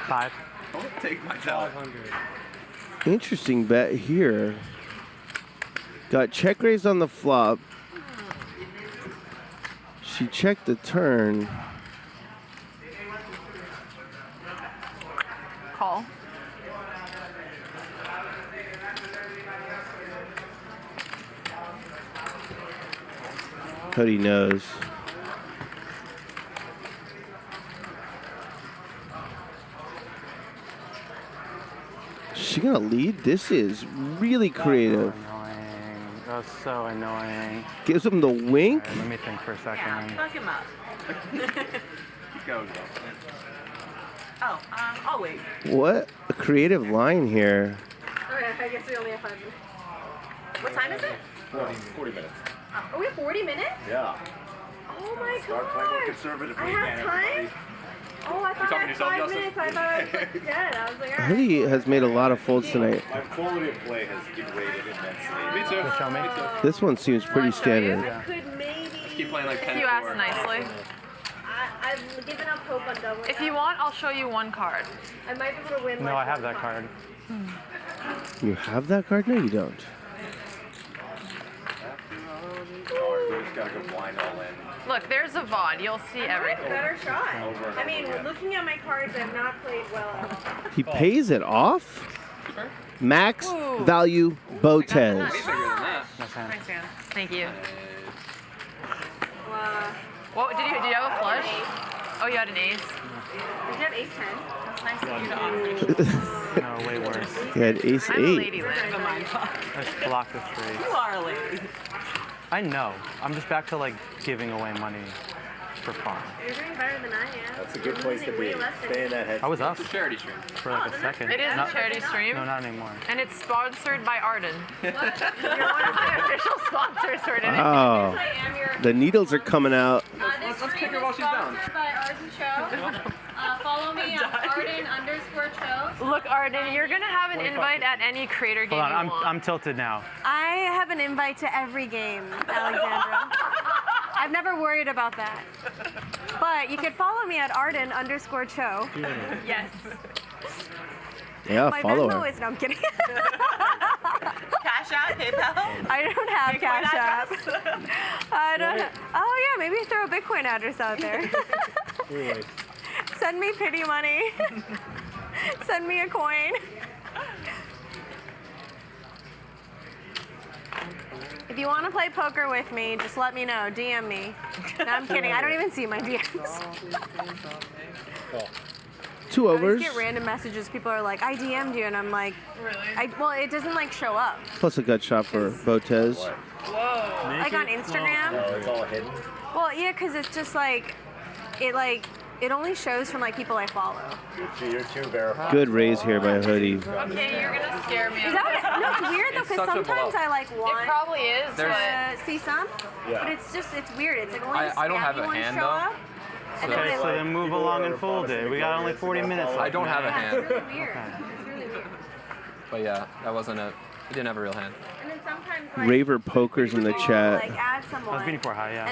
5. Don't take my dollar. Interesting bet here. Got check raised on the flop. She checked the turn. Call. Hoodie knows. Is she gonna lead? This is really creative. That's so annoying. Gives him the wink. Alright, let me think for a second. Fuck him up. Go. Oh, I'll wait. What a creative line here. Okay, I guess we only have 5 minutes. What time is it? 40 minutes. Oh, we have 40 minutes? Yeah. Oh my Start playing more god. conservatively I again, have time? everybody. Oh, I thought I talking had to yourself, 5 Justin? minutes. I thought I was like dead. I was like, all right. Hoodie has made a lot of folds tonight. My quality of play has degraded immensely. Me too. Show me. This one seems pretty standard. I could maybe. Keep playing like 10. If you ask nicely. I've given up hope on doubling. If you want, I'll show you one card. I might be able to win. No, like I have one that time. card. You have that card? No, you don't. We just gotta go blind all in. Look, there's a VOD. You'll see I have a everything. better shot. Over and I mean, over again. looking at my cards, I've not played well at all. He pays it off? Max value Botez. Nice hand. Thanks, man. Thank you. Wow. What did you have a flush? Oh, you had an ace. Did you have ace 10? That's nice of you to offer. No, way worse. He had ace I'm a 8. lady, Lynn. Let's block the street. You are a lady. I know. I'm just back to like giving away money for fun. You're doing better than I am. That's a good place to Losing be. way less than Stay in that head. I was up It's a charity stream. for like a second. It is a Not- charity stream. No, not anymore. And it's sponsored by Arden. You're one of the official sponsors for today. Oh. I am your. The needles are coming out. This Let's kick stream her while is she's down. sponsored by Arden Cho. Follow me on Arden_Cho. Look, Arden, you're gonna have an invite at any creator game Hold on, you want. I'm tilted now. I have an invite to every game, Alexandra. I've never worried about that. But you could follow me at Arden_Cho. Yes. Yeah, My follow Venmo her. is, no, I'm kidding. Cash App, PayPal. I don't have Bitcoin Cash App. address. I don't. Oh yeah, maybe throw a Bitcoin address out there. Send me pity money. Send me a coin. If you want to play poker with me, just let me know. DM me. No, I'm kidding. I don't even see my DMs. 2 I overs. just get random messages. People are like, I DM'd you, and I'm like, really? Well, it doesn't like show up. Plus a gut shot for Botez. Whoa. Like on Instagram. Oh, it's all hidden. Well, yeah, because it's just like, it only shows from like people I follow. You're too verified. Good raise here by Hoodie. Okay, you're gonna scare me. Is that no? It's weird though, It's because such a sometimes bluff. I like want. It probably is, to see some, Yeah. but it's weird. It's like only I don't have a spammy ones hand, show though. up. And then Okay, when so it- then move along and fold it. We got only 40 minutes left. I don't have a Yeah, hand. it's really weird. It's really weird. But yeah, that wasn't a. It didn't have a real hand. And then sometimes like Raver Poker's in the I'll, chat. like add someone. I was beating for high, yeah.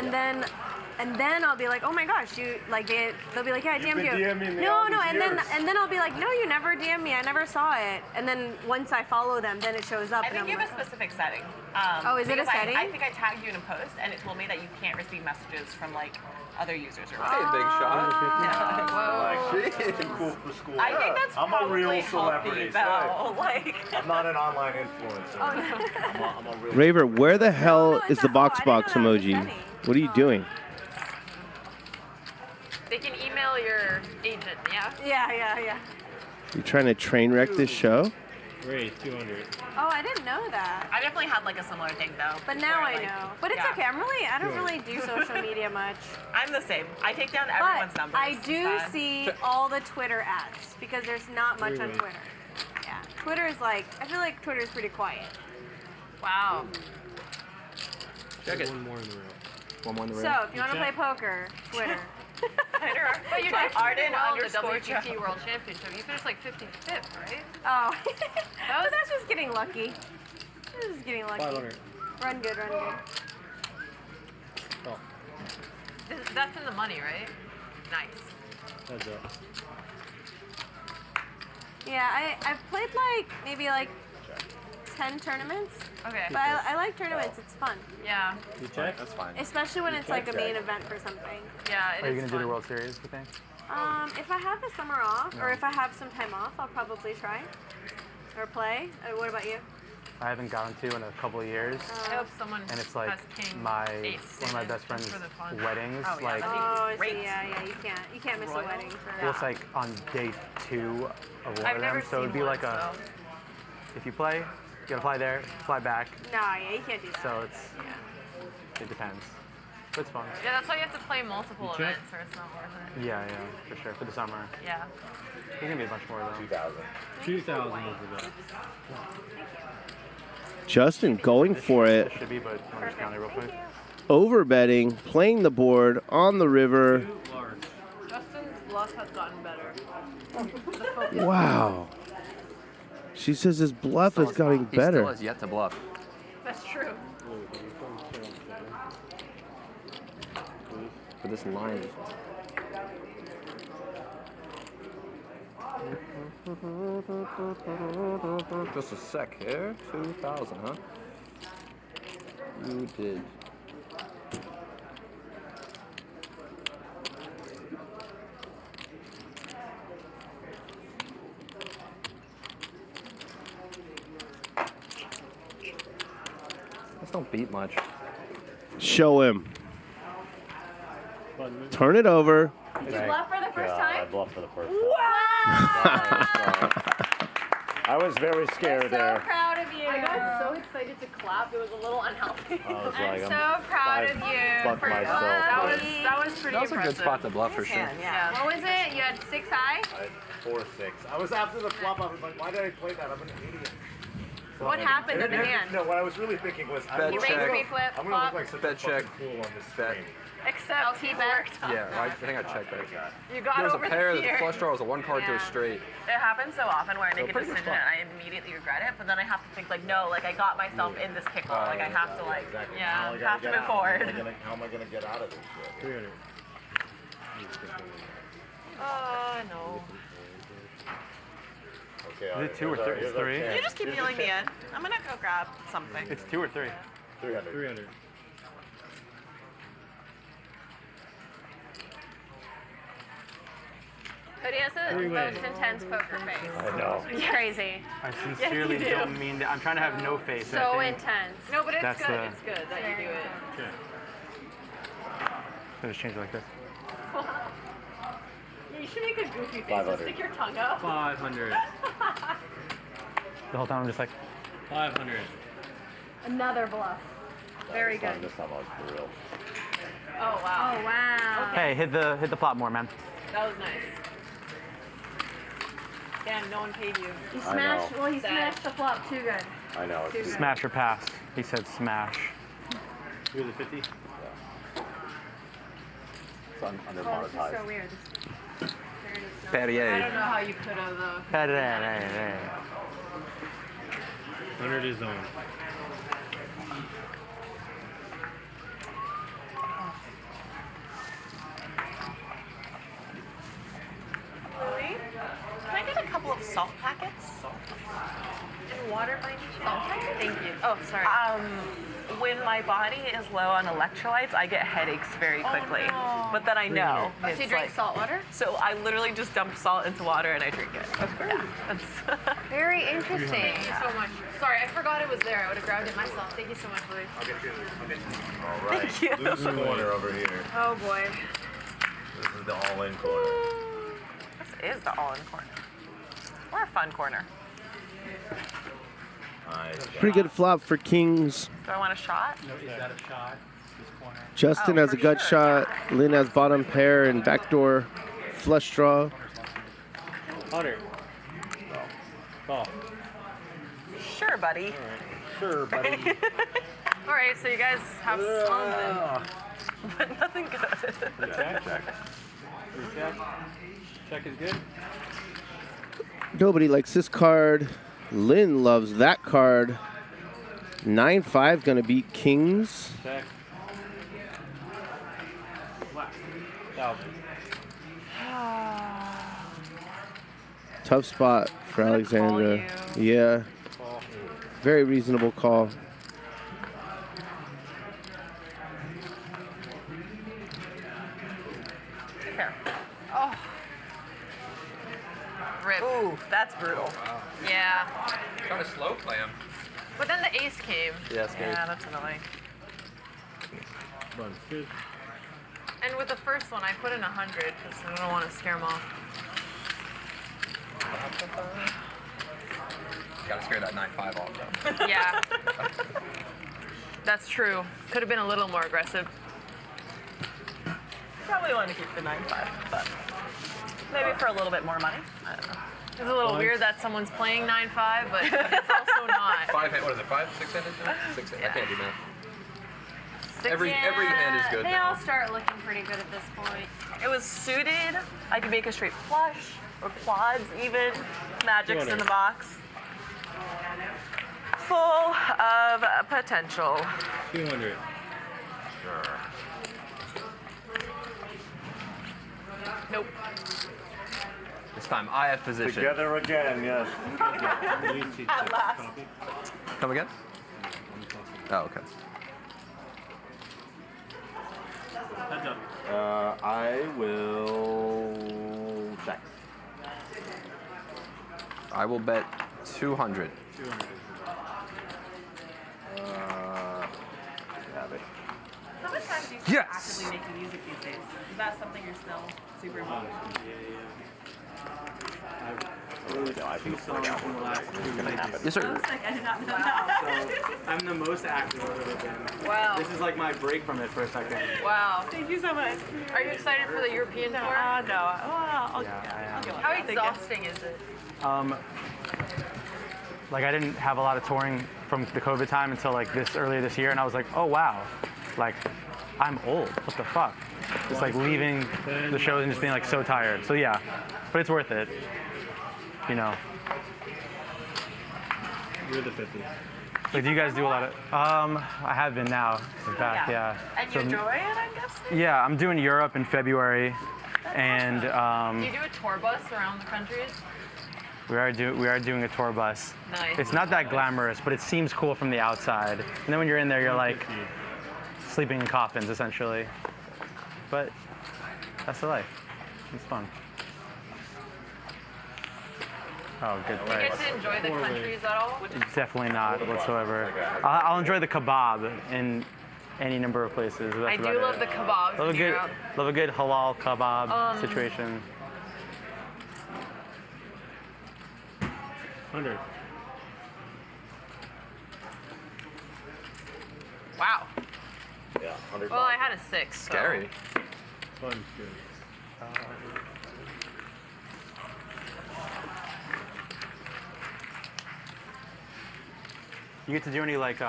And then I'll be like, oh my gosh, you like they'll be like, yeah, I You've DM'd been you. DMing me all No, these and years. then I'll be like, no, you never DM'd me. I never saw it. And then once I follow them, then it shows up. I and think I'm you have like, a specific setting. Oh, is it a because setting? I think I tagged you in a post, and it told me that you can't receive messages from like other users or Hey, big shot. Like, too cool for school. I think that's I'm a probably real healthy, celebrity. though. Like, I'm not an online influencer. I'm a real. Raver, where the hell is the box emoji? What are you doing? They can email your agent, yeah? Yeah. You trying to train wreck this show? Raise 200. Oh, I didn't know that. I definitely had like a similar thing though. But now where, I like, know. But it's yeah. okay. I don't really do social media much. I'm the same. I take down everyone's But numbers. I do see all the Twitter ads because there's not much on Really? Twitter. Yeah. Twitter is like, I feel like Twitter is pretty quiet. Wow. Check it. One more in the row. One more in the So if you want to play poker, Twitter. But you're Like doing Arden well in the underscore WGT Joe. World Championship. You finished like 55th, right? Oh. But that's just getting lucky. This is getting lucky. 500. Run good. Oh, That's in the money, right? Nice. heads up. Yeah, I've played like maybe like 10 tournaments. Okay. But I like tournaments. It's fun. Yeah. You check? That's fine. Especially when it's like a main event for something. Yeah, Are you going to do the World Series, you think? If I have the summer off, or if I have some time off, I'll probably try or play. What about you? I haven't gotten to in a couple of years. I hope someone And it's like has king, my ace, one of my and best friends' for the fun. weddings. Oh, yeah, like, that'd be Oh, great. yeah. You can't miss a wedding for well, that. it's like on day 2 of one I've of never them. So it'd seen be one, like a, if you play, you gotta fly there, fly back. No, yeah, you can't do that. So it depends. But it's fun. Yeah, that's why you have to play multiple You check? events or it's not worth it. Yeah, for sure. For the summer. Yeah. There's gonna be a bunch more though. 2,000. 2,000 is the best. Justin going for it. Should be, but I'll just count it real quick. Over betting, playing the board on the river. Justin's bluff has gotten better. Wow. She says his bluff is getting He still better. has yet to bluff. That's true. But this line is. Just a sec here. 2,000, huh? You did. This don't beat much. Show him. Turn it over. Did you bluff for the first I time? bluffed for the first Wow! I was very scared there. Proud of you. I got so excited to clap. It was a little unhealthy. I was I'm like, so proud of you. fucked for myself. That was pretty That was a impressive. good spot to bluff for sure. Yeah. What was it? You had 6 high? 4-6. I was after the flop. I was like, why did I play that? I'm an idiot. So What I'm happened in the and- hand? No, what I was really thinking was, Bet You check. raised pre-flip, I'm gonna look flop. like such Bet a fucking check. fool on this Bet. screen. Except he bet. Yeah, I think I checked that. You got There was a over pair, the there's a fear. flush draw, was a 1 card to a Yeah. straight. It happens so often where I make a pretty good decision spot. and I immediately regret it, but then I have to think like, no, like I got myself in this pickle. Like I have to like, Exactly. yeah, How am I gonna have to get move out? forward. How am I gonna get out of this shit? 300. Oh, no. Okay, Is it 2 or 3? It's 3. You just keep feeling me in. I'm gonna go grab something. It's 2 or 3. 300. 300. Hoodie has the most intense poker face. I know. It's crazy. I sincerely Yes, you do. don't mean that. I'm trying to have no face. and I So think intense. No, but it's that's good. the- It's good that you do it. I'll just change it like this. Yeah, you should make a goofy face. 500. Just stick your tongue up. 500. The whole time I'm just like, 500. Another bluff. Very good. This time I was for real. Oh wow. Oh wow. hey, hit the flop more, man. That was nice. Damn, no one paid you. You I smashed. know. Well, he smashed the flop too good. I know. Too good. Smash or pass. He said smash. You're the 50? It's under Oh, this monetized. is so weird. This I Perrier. don't know how you could have though. 100 is on. Really? Can I get a couple of salt packets? And water by any chance? Thank you. Oh, sorry. When my body is low on electrolytes, I get headaches very quickly. no. But then I know. So you it's drink like- salt water? So I literally just dump salt into water and I drink it. Yeah, that's Very interesting. Thank you so much. Sorry, I forgot it was there. I would have grabbed it myself. Thank you so much, Louise. All right. Thank you. Loose corner over here. Oh boy. This is the all-in corner. This is the all-in corner. Or a fun corner. Nice. Pretty good flop for kings. Do I want a shot? No, is that a shot? This corner. Justin Oh, has a for gut sure, shot. Lynn has bottom pair and backdoor flush draw. 100. Call. Sure, buddy. Sure, buddy. All right, so you guys have something. But nothing good. Check. Check. Check is good. Nobody likes this card. Lynn loves that card. 9-5 gonna beat kings. Check. Wow. Tough spot for Alexandra. Yeah. Very reasonable call. Here. Oh. Rip. Ooh, that's brutal. Yeah. Trying to slow play him. But then the ace came. Yeah, it's Yeah, that's annoying. Run's good. And with the first one, I put in 100 because I don't want to scare them off. Gotta scare that 9-5 off though. Yeah. That's true. Could have been a little more aggressive. Probably want to keep the 9-5, but maybe for a little bit more money. I don't know. It's a little weird that someone's playing 9-5, but it's also not. 5 hand, what is it, 5? 6 handed? 6 hand. I can't do math. Six- Every hand is good They now. all start looking pretty good at this point. It was suited. I could make a straight flush or quads even. Magic's in the box. Full of potential. 200. Sure. Nope. This time I have position. Together again, yes. At last. Come again? Oh, okay. Heads up. I will check. I will bet 200. 200. Have it. How much time do you Yes! actively making music these days? Is that something you're still super involved in? No, I think it's gonna happen. Yes, sir. I did not know that. So I'm the most active I've ever been. Wow. This is like my break from it for a second. Wow. Thank you so much. Are you excited for the European tour? No. I'll Yeah, go. How exhausting is it? Like I didn't have a lot of touring from the COVID time until like earlier this year, and I was like, oh wow, like I'm old. What the fuck? Just like leaving the shows and just being like so tired. So yeah, but it's worth it. You know. You're the 50. Like, do you guys do a lot of? I have been now. In fact, yeah. And you So, enjoy it, I guess? yeah, I'm doing Europe in February, and Do you do a tour bus around the countries? we are doing a tour bus. Nice. It's not that glamorous, but it seems cool from the outside. And then when you're in there, you're like sleeping in coffins, essentially. But that's the life. It's fun. Oh, good Do you price. get to enjoy the countries at all? Definitely not whatsoever. I'll enjoy the kebab in any number of places. That's I about do it. love the kebabs Love a in good, Europe. love a good halal kebab situation. 100. Wow. Yeah, 100. Well, I had a 6. So. Scary. Fun's good. You get to do any like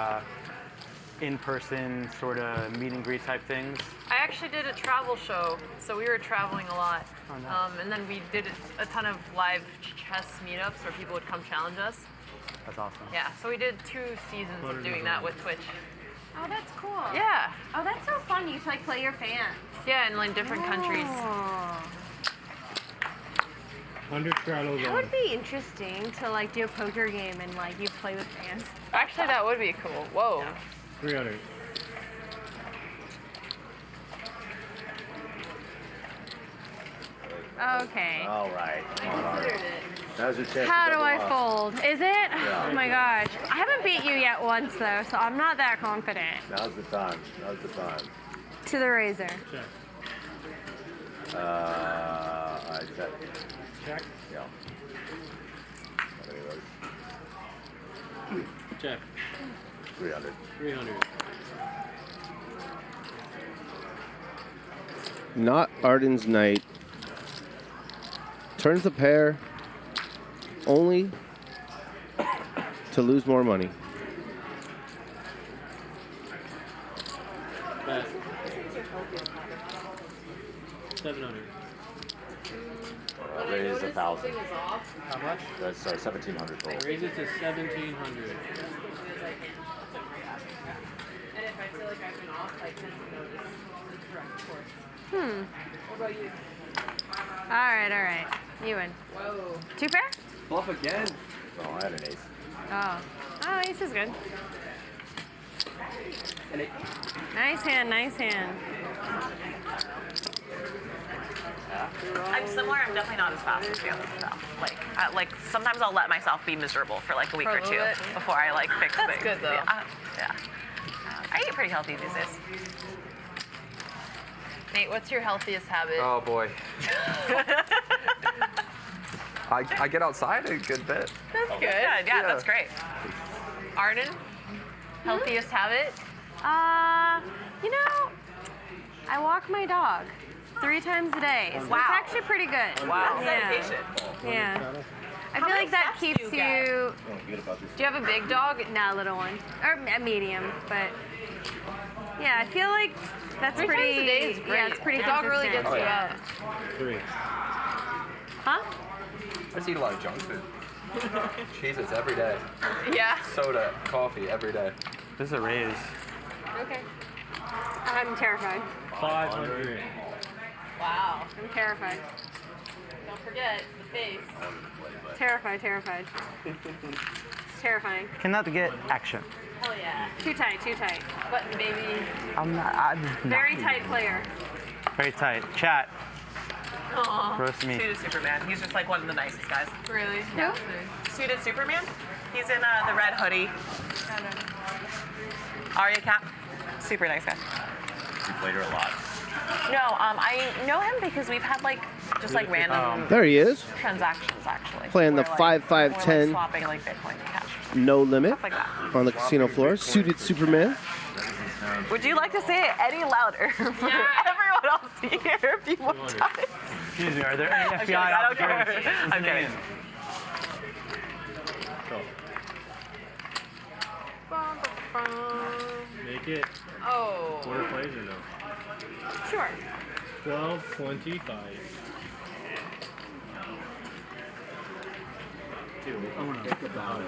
in-person sort of meet and greet type things? I actually did a travel show, so we were traveling a lot. Oh, nice. And then we did a ton of live chess meetups where people would come challenge us. That's awesome. Yeah, so we did 2 seasons of doing that with Twitch. Oh, that's cool. Yeah. Oh, that's so fun. You like play your fans. Yeah, in like different countries. Oh. 100 straddles That on. would be interesting to like do a poker game and like you play with fans. Actually, that would be cool. Whoa. 300. Okay. All right. Now's your chance. How to do I double up. fold? Is it? Yeah. Oh my gosh. I haven't beat you yet once though, so I'm not that confident. Now's the time. Now's the time. To the razor. Check. I check. Check. Yeah. How many of those? Check. 300. 300. Not Arden's night. Turns the pair only to lose more money. Best. 700. Raise 1,000. How much? That's 1,700 total. Raise it to 1,700. And if I feel like I've been off, I tend to notice the correct course. What about you? All right. You win. Whoa. 2 pair? Bluff again. Oh, I had an ace. Oh. Oh, ace is good. And it, Nice hand, nice hand. I'm similar. I'm definitely not as fast as you. So, like sometimes I'll let myself be miserable for like a week For a or two little bit. before I like fix That's things. good, though. Yeah. I eat pretty healthy these days. Nate, what's your healthiest habit? oh boy. I get outside a good bit. That's good. Yeah, that's great. Arden, healthiest habit? You know, I walk my dog 3 times a day. So Wow. it's actually pretty good. Wow. Yeah. Dedication. Yeah. I How feel many like that steps do keeps you get? you. Do you have a big dog? No, little one. Or a medium, but yeah, I feel like that's 3 pretty. times a day is great. Yeah, it's pretty The dog really consistent. gets you up. 3. Huh? I just eat a lot of junk food. Cheez-Its every day. Yeah. Soda, coffee every day. This is a raise. Okay. I'm terrified. 500. Wow. I'm terrified. Don't forget the face. Terrified. Terrifying. Cannot get action. Hell yeah. Too tight. Button baby. I'm not. Very tight player. Very tight. Chat. Aw. Roast me. Suited Superman. He's just like one of the nicest guys. Really? No. Suited Superman. He's in the red hoodie. Arya cap. Super nice guy. You played her a lot. No, I know him because we've had like just like random There he is. transactions actually. Playing the Where, 5-5-10. we're, like, swapping like Bitcoin and cash. No limit Stuff like that. on the casino floor. Suited Superman. Would you like to say it any louder for everyone else to hear a few more times? Excuse me, are there any I'm FBI kidding, I don't care. officers I'm listening kidding. in? Make it. Oh. Quarter plays or no? Sure. 12.25. I'm gonna think about it.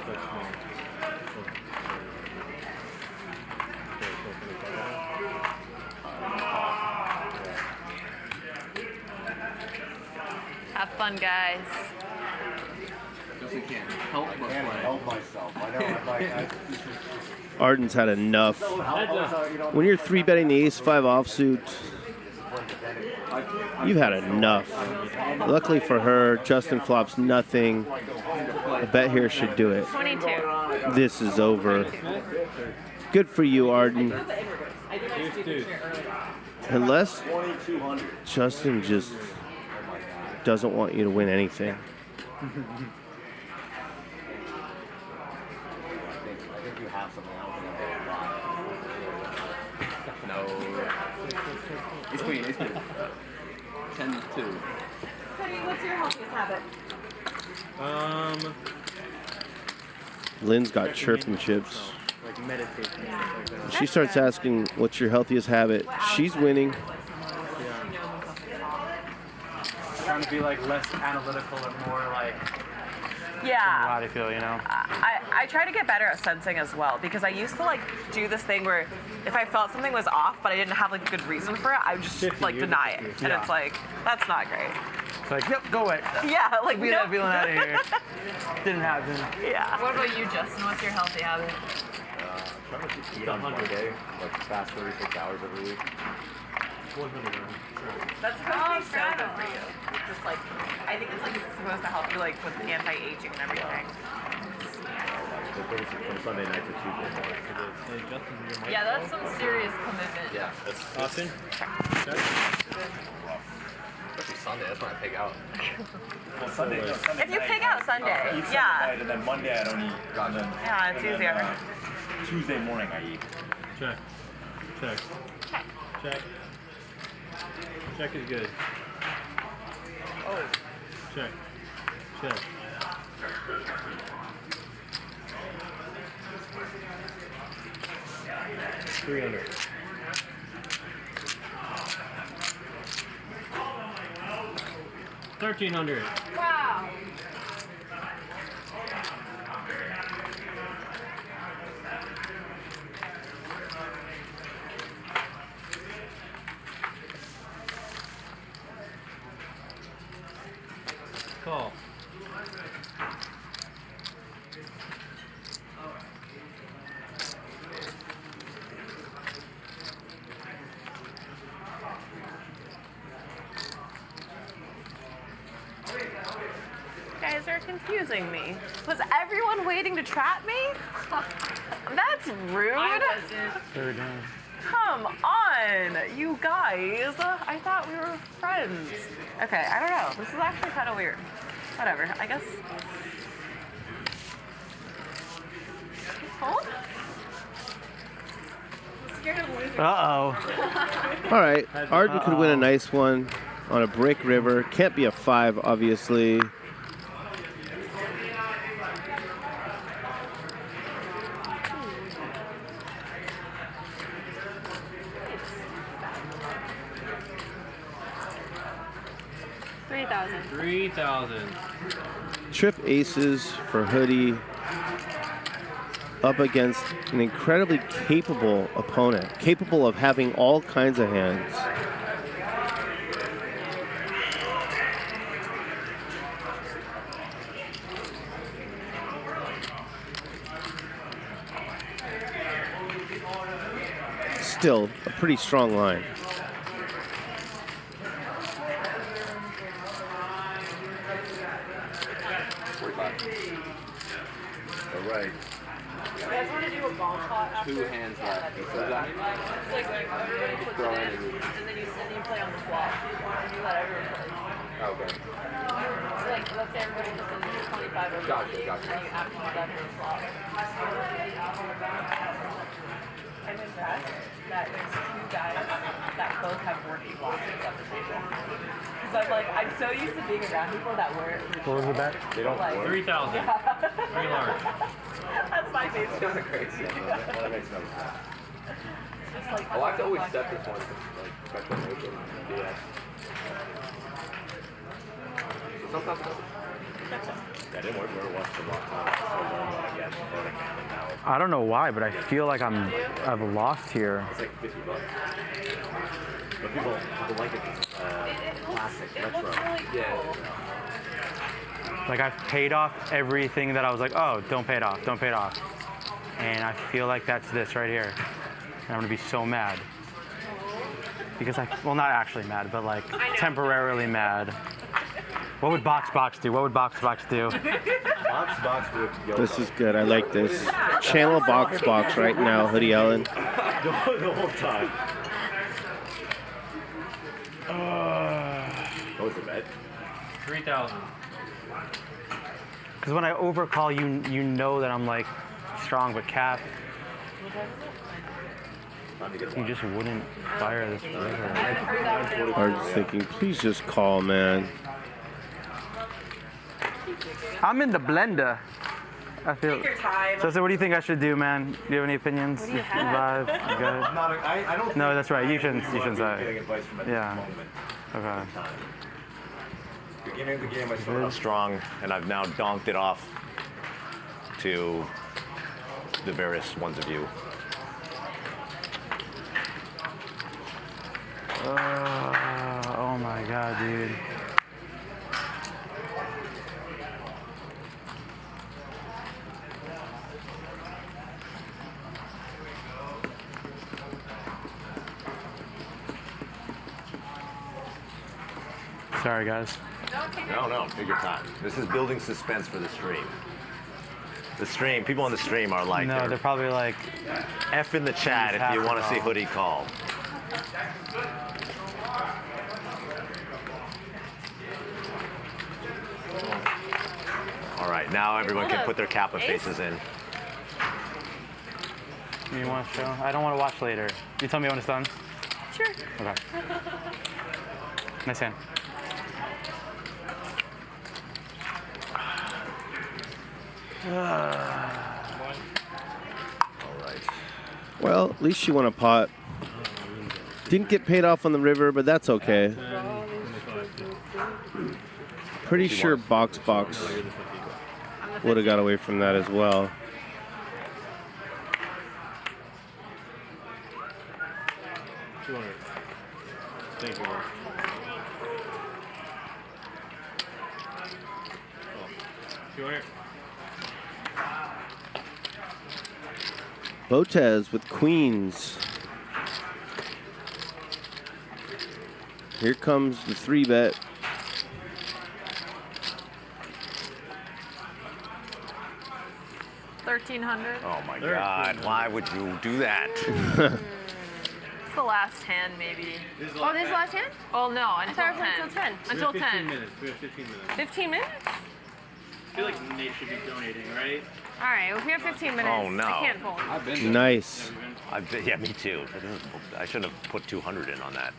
Have fun, guys. Just can't help but play. Help myself. I know. Arden's had enough. When you're 3-betting the ace-5 offsuit, you've had enough. Luckily for her, Justin flops nothing. A bet here should do it. 22. This is over. Good for you, Arden. Unless Justin just doesn't want you to win anything. I think you have something. No. He's queen. 10-2. Cody, what's your healthiest habit? Lynn's got chirping chips. Like meditation. When she starts asking, what's your healthiest habit? She's winning. Trying to be like less analytical and more like Yeah. how I feel, you know. I try to get better at sensing as well because I used to like do this thing where if I felt something was off but I didn't have like a good reason for it, I would just like deny it. And it's like, that's not great. It's like, yep, go away. Yeah, like be that feeling out of here. Didn't happen. Yeah. What about you, Justin? What's your healthy habit? Trying to eat on Monday, like fast 36 hours every week. 100 grams. That's supposed to be so good for you. It's just like, I think it's like supposed to help you like with anti-aging and everything. From Sunday night to Tuesday morning. Yeah, that's some serious commitment. Yeah. Austin? Especially Sunday. That's when I pig out. Well, Sunday. If you pig out Sunday, I eat Sunday yeah. night, and then Monday I don't eat. And then, Yeah, it's easier. Tuesday morning I eat. Check. Check. Check. Check is good. Oh. Check. Check. $300. $1,300. Wow. Call. You guys are confusing me. Was everyone waiting to trap me? That's rude. I wasn't. Third down. Come on, you guys. I thought we were friends. Okay, I don't know. This is actually kind of weird. Whatever, I guess. Hold? I'm scared of losing. Uh-oh. All right, Arden could win a nice one on a break river. Can't be a 5, obviously. $3,000. Trip aces for Hoodie up against an incredibly capable opponent, capable of having all kinds of hands. Still a pretty strong line. All right. You guys want to do a ball shot after? 2 hands left. It's like everybody puts Throw it in in, and then you play on the flop. And you let everyone play. Okay. So like, let's say everybody puts in 25 or 50, Gotcha. and then you after you let everyone flop. I'm impressed that there's 2 guys that both have working flops at the table. Because I'm so used to being around people that were. What was the bet? They don't Like, work. 3,000. Very large. That's my face. It's kind of crazy. Well, that makes no sense. Just like, I like to always set this one, like, special motion. Yeah. Sometimes I didn't work where it was for a long time. So long that I get voting and now I don't know why, but I feel like I've lost here. it's like $50. But people like it. Classic, retro. Yeah. Like I've paid off everything that I was like, oh, don't pay it off, don't pay it off. And I feel like that's this right here. And I'm gonna be so mad. Because well, not actually mad, but like temporarily mad. What would Box do? What would Box do? Box with yoga. This is good. I like this. Channel box right now, Hoodie Ellen. the whole time. What was the bet? 3,000. Because when I overcall, you know that I'm like strong, but cap. You just wouldn't fire this river. I was thinking, please just call, man. I'm in the blender. I feel. Take your time. So what do you think I should do, man? Do you have any opinions? What do you have? Vibe? You good? I don't No, that's right. You shouldn't say. getting advice from at Yeah. this moment. Okay. Beginning of the game, I started out strong, and I've now donked it off to the various ones of you. Oh my god, dude. Sorry, guys. No, take your time. This is building suspense for the stream. The stream, people on the stream are like, No, they're probably like, F in the chat if you want to see Hoodie call. All right, now everyone can put their Kappa faces in. You want to show? I don't want to watch later. You tell me when it's done? Sure. Okay. Nice hand. Well, at least you won a pot. Didn't get paid off on the river, but that's okay. Pretty sure box would have got away from that as well. Thank you. Botez with queens. Here comes the 3-bet. $1,300. Oh my God, why would you do that? It's the last hand, maybe. Oh, this is the last hand? Oh, no, I until thought it 10. was until 10. Until 15 10. minutes. We have 15 minutes. 15 minutes? I feel like Nate should be donating, right? All right, well, if we have 15 minutes, Oh, no. I can't fold. I've been Nice. Yeah, me too. I should have put 200 in on that.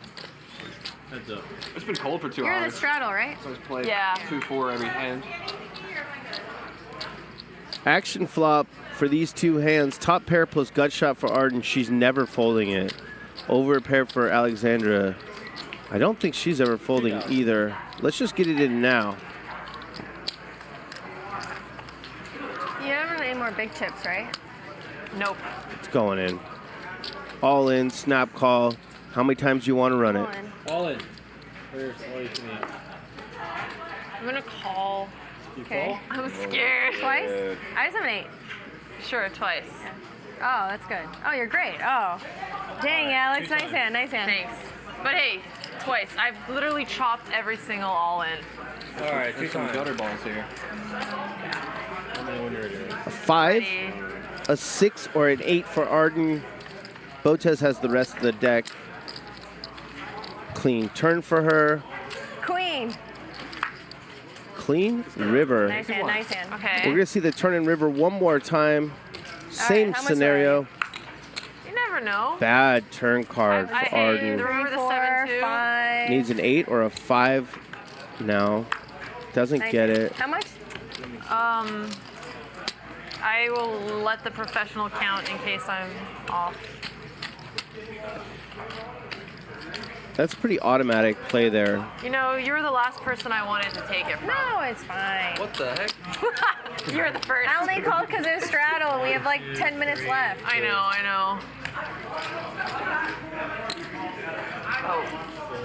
Heads up. It's been cold for 2 You're hours. the straddle, right? So I just played Yeah. 2-4 every hand. Action flop for these two hands. Top pair plus gut shot for Arden. She's never folding it. Over a pair for Alexandra. I don't think she's ever folding either. Let's just get it in now. You don't really need more big chips, right? Nope. It's going in. All in, snap call. How many times do you want to run it? All in. Where's all you can eat? I'm going to call. Okay. I'm scared. Twice? I just have an 8. Sure, twice. Oh, that's good. Oh, you're great. Oh. Dang, Alex. Nice hand, nice hand. Thanks. But hey, twice. I've literally chopped every single all in. All right, There's some gutter balls here. A 5, a 6, or an 8 for Arden. Botez has the rest of the deck. Clean turn for her. Queen. Clean river. Nice hand, nice hand. Okay. We're going to see the turn and river one more time. Same how much scenario. You never know. Bad turn card for Arden. Remember the 7-2? 5. Needs an 8 or a 5 now. Doesn't Nice get hand. it. How much? I will let the professional count in case I'm off. That's pretty automatic play there. You know, you're the last person I wanted to take it from. No, it's fine. What the heck? You're the first. I only called because it was straddle and we have like 10 minutes left. I know, I know. Oh.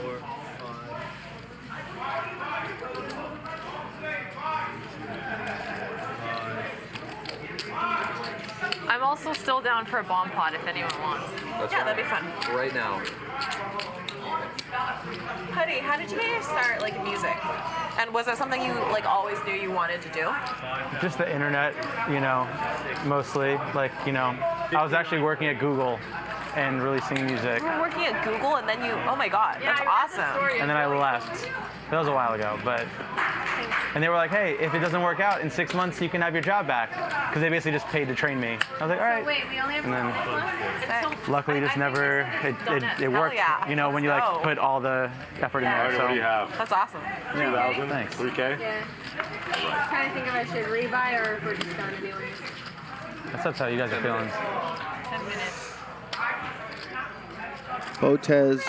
4, 5. I'm also still down for a bomb pot if anyone wants. That'd be fun. Right now. Honey, how did you get your start, like, in music? And was it something you like always knew you wanted to do? Just the internet, you know, mostly. Like, you know, I was actually working at Google and releasing music. You were working at Google and then you, oh my God, that's awesome. And then I left. That was a while ago, but. And they were like, hey, if it doesn't work out in 6 months, you can have your job back. Because they basically just paid to train me. I was like, all right. So wait, we only have And then, 4 minutes left? luckily, just never, it worked. yeah. You know, when you like put all the effort in there. So. What do you have? That's awesome. 2,000? Thanks. 3K? Yeah. I'm trying to think if I should rebuy or if we're just done anyways. That's up to how you guys are feeling. 10 minutes. Botez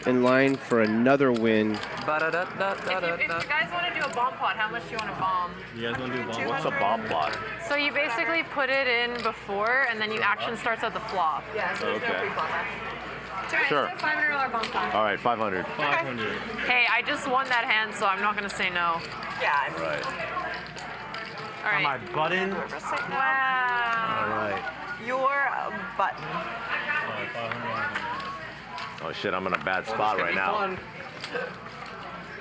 in line for another win. If you guys want to do a bomb plot, how much do you want to bomb? You guys want to do a bomb? What's a bomb plot? So you basically put it in before, and then action starts at the flop. Yeah, so there's no Okay. pre-flop action. Sure. $500 bomb plot. All right, 500. 500. Hey, I just won that hand, so I'm not going to say no. Yeah, I mean, Right. All On my right. button. wow. All right. Your button. Oh shit, I'm in a bad spot right now.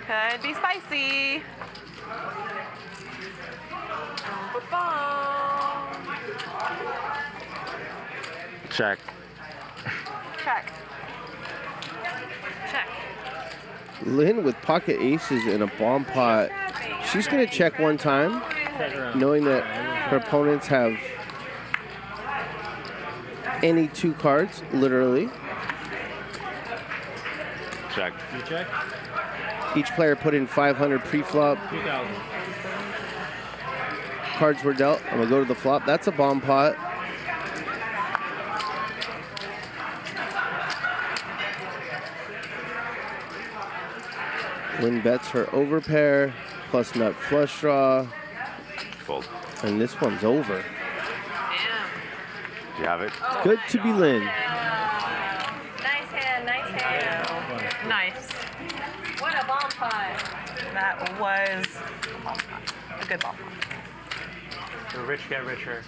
Could be spicy. Check. Check. Check. Lynn with pocket aces in a bomb pot. She's going to check one time, knowing that her opponents have any 2 cards, literally. Check. You check? Each player put in 500 pre-flop. 2,000. Cards were dealt. I'm going to go to the flop. That's a bomb pot. Lynn bets her overpair, plus nut flush draw. Fold. And this one's over. Do you have it? Good to be Lynn. Nice hand, nice hand. Nice. What a bomb pot. That was a good bomb. The rich get richer.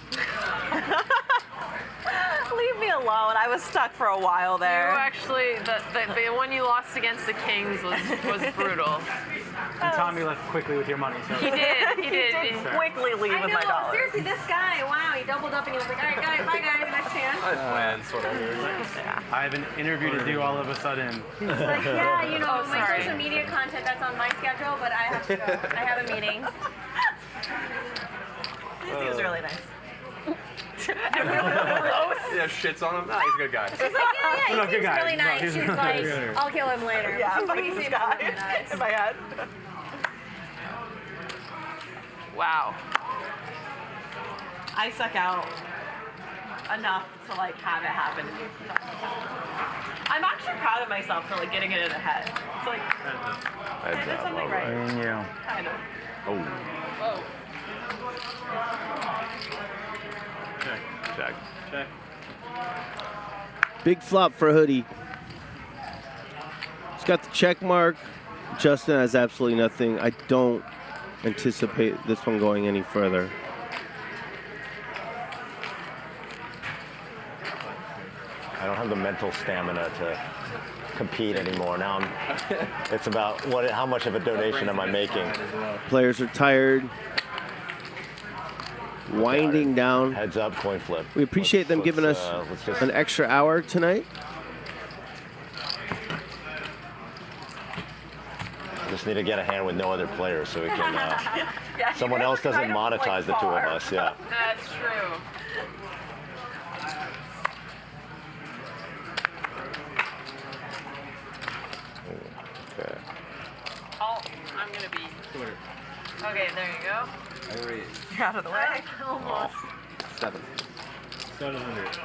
Leave me alone. I was stuck for a while there. You actually, the one you lost against the Kings was brutal. And Tommy left quickly with your money. So. He did. He did. Quickly leave I with know, my dollars. seriously, this guy, wow, he doubled up and he was like, all right, guys, bye guys, next hand. I have an interview to do all of a sudden. He's like, yeah, you know, Oh, my sorry. social media content, that's on my schedule, but I have to go. I have a meeting. He was really nice. Yeah, shits on him. Nah, he's a good guy. She's like, yeah, No, he good seems guy. really No, nice. he's She's really like, good. I'll kill him later. Yeah, He fuck seems this guy really nice. in my head. Wow. I suck out enough to like have it happen. I'm actually proud of myself for like getting it in the head. It's like I did something right. And you. Kind of. Oh. Whoa. Check. Check. Check. Big flop for Hoodie. He's got the check mark. Justin has absolutely nothing. I don't anticipate this one going any further. I don't have the mental stamina to compete anymore. Now it's about how much of a donation am I making? Players are tired. Winding down. Heads up, coin flip. We appreciate them giving us let's just- an extra hour tonight. Just need to get a hand with no other players so we can. Yeah, someone else doesn't monetize the two of us. Yeah. That's true. Okay. I'm gonna be. Okay, there you go. You're out of the way. Almost. 700.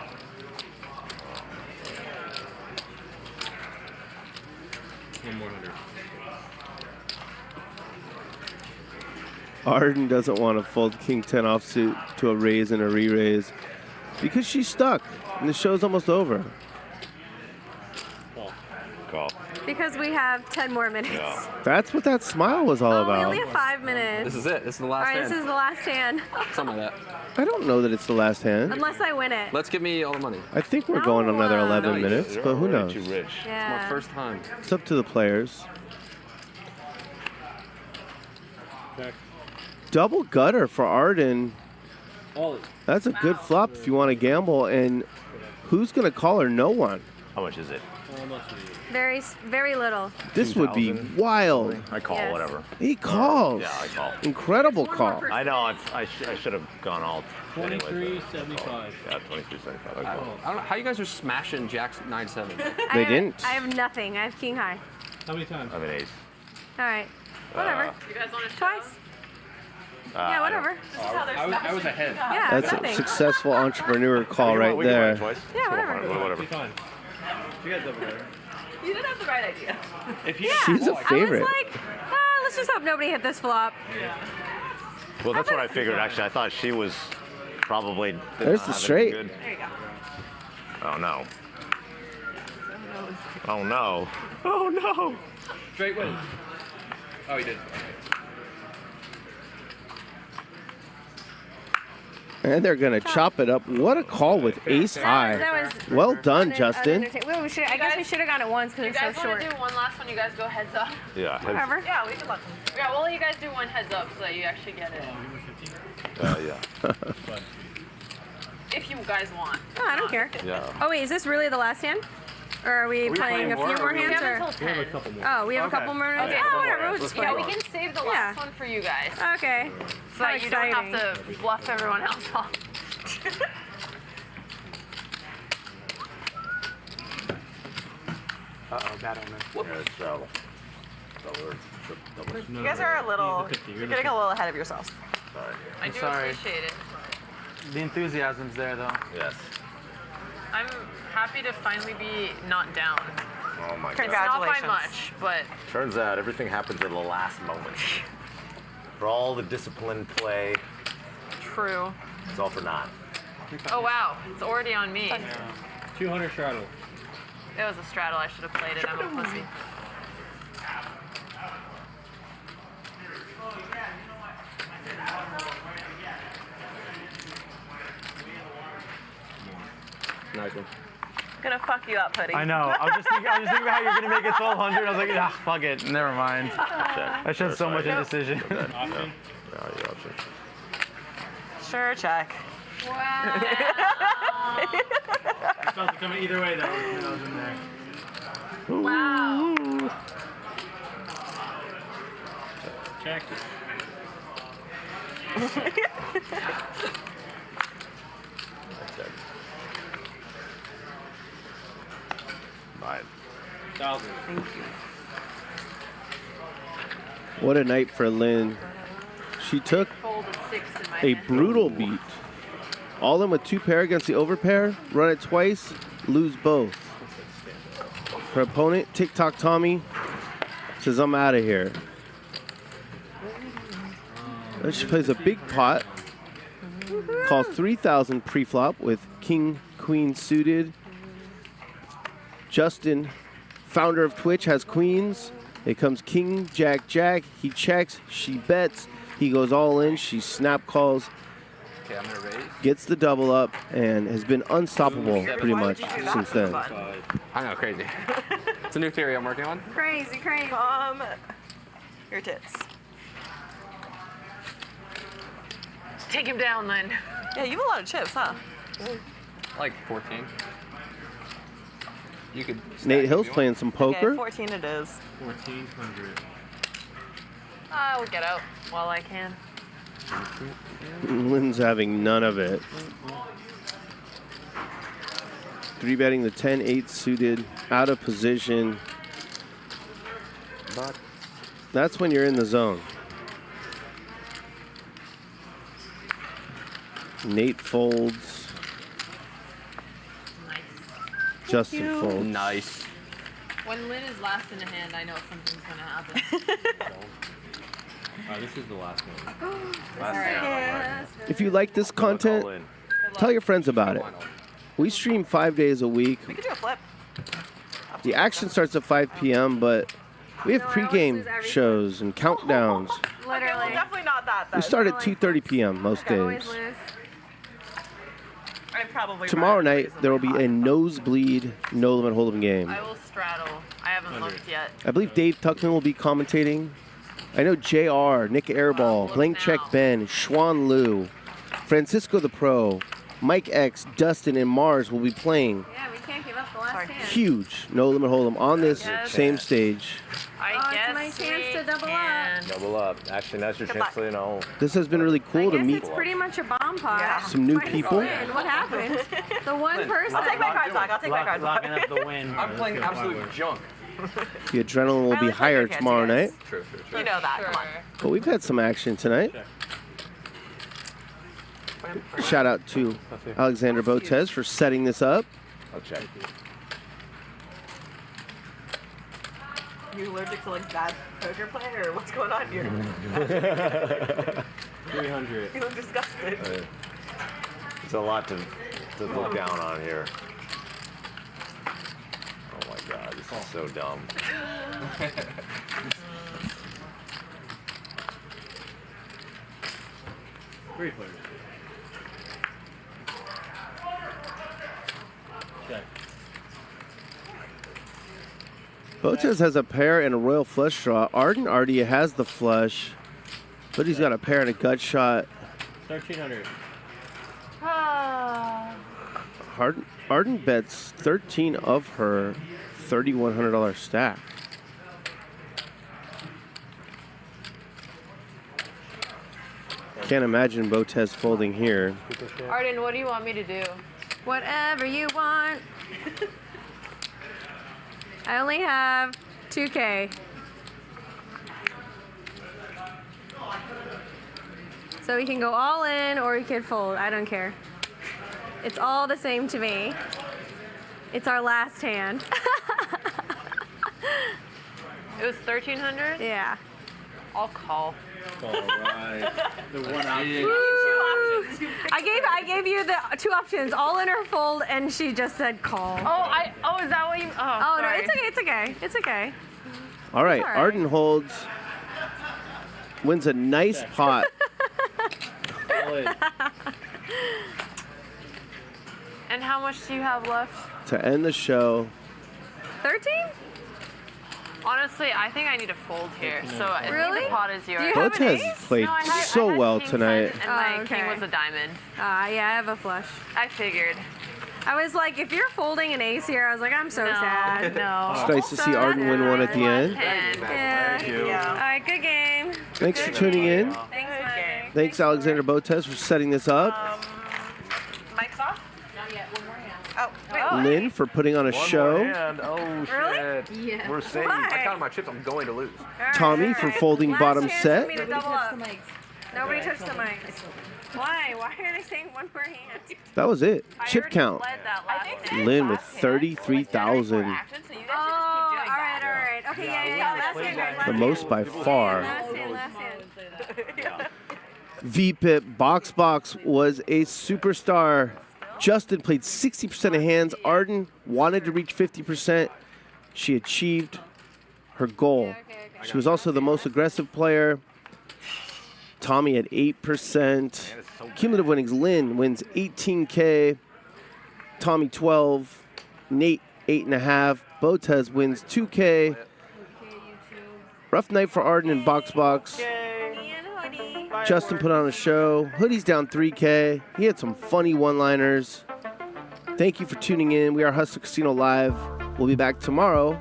One more 100. Arden doesn't want to fold King 10 offsuit to a raise and a re-raise because she's stuck and the show's almost over. Call. Because we have 10 more minutes. That's what that smile was all We about. only have 5 minutes. This is it. This is the All last right, hand. this is the last hand. Something like that. I don't know that it's the last hand. Unless I win it. Let's give me all the money. I think we're going another 11 minutes, but who knows? It's my Yeah. first time. It's up to the players. Check. Double gutter for Arden. All That's a good flop if you want to gamble. And who's going to call her? No one. How much is it? Very little. This would be wild. I call Yes. whatever. He calls. Yeah, I call. Incredible call. I know. I should have gone all. 23.75. Yeah, 23.75. I don't know how you guys are smashing Jack's 9-7. They didn't. I have nothing. I have king high. How many times? I have an ace. All right. Whatever. You guys want to Twice. Yeah, whatever. I was ahead. Yeah, That's nothing. a successful entrepreneur call We right can go there. twice. Yeah, whatever. Whatever. You got double gutter. You did have the right idea. If you She's a favorite. I was like, let's just hope nobody hit this flop. Well, that's what I figured. Actually, I thought she was probably. There's the straight. There you go. Oh no. Oh no. Oh no. Straight win. Oh, he did. And they're going to chop it up. What a call with ace high. That was Well done, Justin. Well, I guess we should have gone it once because You it's so guys want short. to do one last one? You guys go heads up. Yeah. Whatever. Yeah, we can let them. Yeah, well, you guys do one heads up so that you actually get it. Yeah. If you guys want. No, I don't care. Yeah. Oh wait, is this really the last hand? Or are we playing a few more We hands? have Or? until 10. Oh, we have a couple more minutes. Okay, Oh, whatever. We'll just Yeah, play. we can save the last one for you guys. Okay. So that you don't have to bluff everyone else off. Uh-oh, bad omen. Yeah, it's travel. You guys are a little. You're getting a little ahead of yourselves. Sorry. I do sorry. appreciate it. The enthusiasm's there, though. Yes. I'm happy to finally be not down. Oh my It's god. not by much, but Turns out everything happens at the last moment. For all the disciplined play, true. it's all for naught. Oh wow, it's already on me. 200 straddle. It was a straddle. I should have played it. I'm a pussy. Nice one. Gonna fuck you up, Hoodie. I know. I was just thinking about how you're gonna make it 1,200. I was like, ah, fuck it. Never mind. That shows so much indecision. Yeah, your option. Sure, check. Wow. I felt it coming either way, though, when I was in there. Wow. Check. That's it. 9. 1,000. Thank you. What a night for Lynn. She took Folded 6 in my a hand. brutal beat. All in with 2 pair against the overpair. Run it twice, lose both. Her opponent, TikTok Tommy, says, I'm out of here. Then she plays a big pot. Calls 3,000 pre-flop with king, queen suited. Justin, founder of Twitch, has queens. It comes king, jack, jack. He checks, she bets. He goes all in, she snap calls. Okay, I'm gonna raise. Gets the double up and has been unstoppable pretty much since then. I know, crazy. It's a new theory I'm working on. Crazy, crazy. Your tits. Take him down, Lynn. Yeah, you have a lot of chips, huh? Like 14. You could. Nate Hill's playing some poker. Okay, 14 it is. 1,400. I will get out while I can. Lynn's having none of it. 3-betting the 10-8 suited, out of position. But That's when you're in the zone. Nate folds. Nice. Justin folds. Nice. When Lynn is last in the hand, I know something's gonna happen. This is the last one. If you like this content, tell your friends about it. We stream 5 days a week. We could do a flip. The action starts at 5 p.m., but we have pregame shows and countdowns. Okay, well, definitely not that then. We start at 2:30 p.m. most days. I'm probably Tomorrow night, there will be a nosebleed, no-limit hold'em game. I will straddle. I haven't looked yet. I believe Dave Tuckman will be commentating. I know JR, Nick Airball, Blank Check Ben, Schwan Liu, Francisco the Pro, Mike X, Dustin, and Mars will be playing. Yeah, we can't give up the last hand. Huge No Limit Hold'em on this same stage. It's my chance to double up. Double up. Actually, that's your chance to, you know. This has been really cool to meet It's pretty much a bomb pot. some new Minus people. win. What happened? The one person. I'll take my cards back. I'll take my cards back. Locking up the win. I'm playing absolute junk. The adrenaline will be higher tomorrow night. True. You know that. Come on. But we've had some action tonight. Shout out to Alexander Botez for setting this up. I'll check. You allergic to like bad poker play or what's going on here? 300. You look disgusted. It's a lot to look down on here. Oh my God, this is so dumb. Three players. Check. Botez has a pair and a royal flush draw. Arden already has the flush, but he's got a pair and a gut shot. 1,300. Arden bets 13 of her $3,100 stack. Can't imagine Botez folding here. Arden, what do you want me to do? Whatever you want. I only have 2K. So we can go all in or we can fold. I don't care. It's all the same to me. It's our last hand. It was 1,300? Yeah. I'll call. All right. The one option. Woo! I gave you the two options, all in or fold, and she just said call. Is that what you? Oh, no, sorry. it's okay. All right, It's all right. Arden holds, wins a nice pot. And how much do you have left? To end the show. 13? Honestly, I think I need to fold here. So I think Really? the pot is yours. Do you have an Botez ace? played No, I had so well king tonight. 10, and my okay. king was a diamond. Yeah, I have a flush. I figured. I was like, if you're folding an ace here, I was like, I'm so No, sad. no. It's nice to see Arden win one at the end. Yeah. Thank you. All right, good game. Thanks for tuning in. Thanks, Mike. Thanks, Alexander Botez, for setting this up. Mic's off? Not yet. One more hand. Oh, wait. Lynn for putting on a show. Oh, Really? shit. Yeah. We're safe. Why? I counted my chips. I'm going to lose. Tommy for folding Last bottom chance set. for me to double up. Nobody touched the mic. Why? Why are they saying one more hand? That was it. Chip count. Led that last hand. Lynn with 33,000. Oh, all right. Okay, yeah. Last hand, guys. The most by far. Last hand. VPIP Box was a superstar. Justin played 60% of hands. Arden wanted to reach 50%. She achieved her goal. She was also the most aggressive player. Tommy at 8%. Cumulative winnings, Lynn wins 18K. Tommy 12. Nate 8.5. Botez wins 2K. Rough night for Arden and Box. Justin put on a show. Hoodie's down 3K. He had some funny one-liners. Thank you for tuning in. We are Hustler Casino Live. We'll be back tomorrow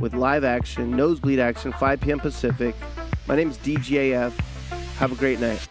with live action, nosebleed action, 5 p.m. Pacific. My name is DGAF. Have a great night.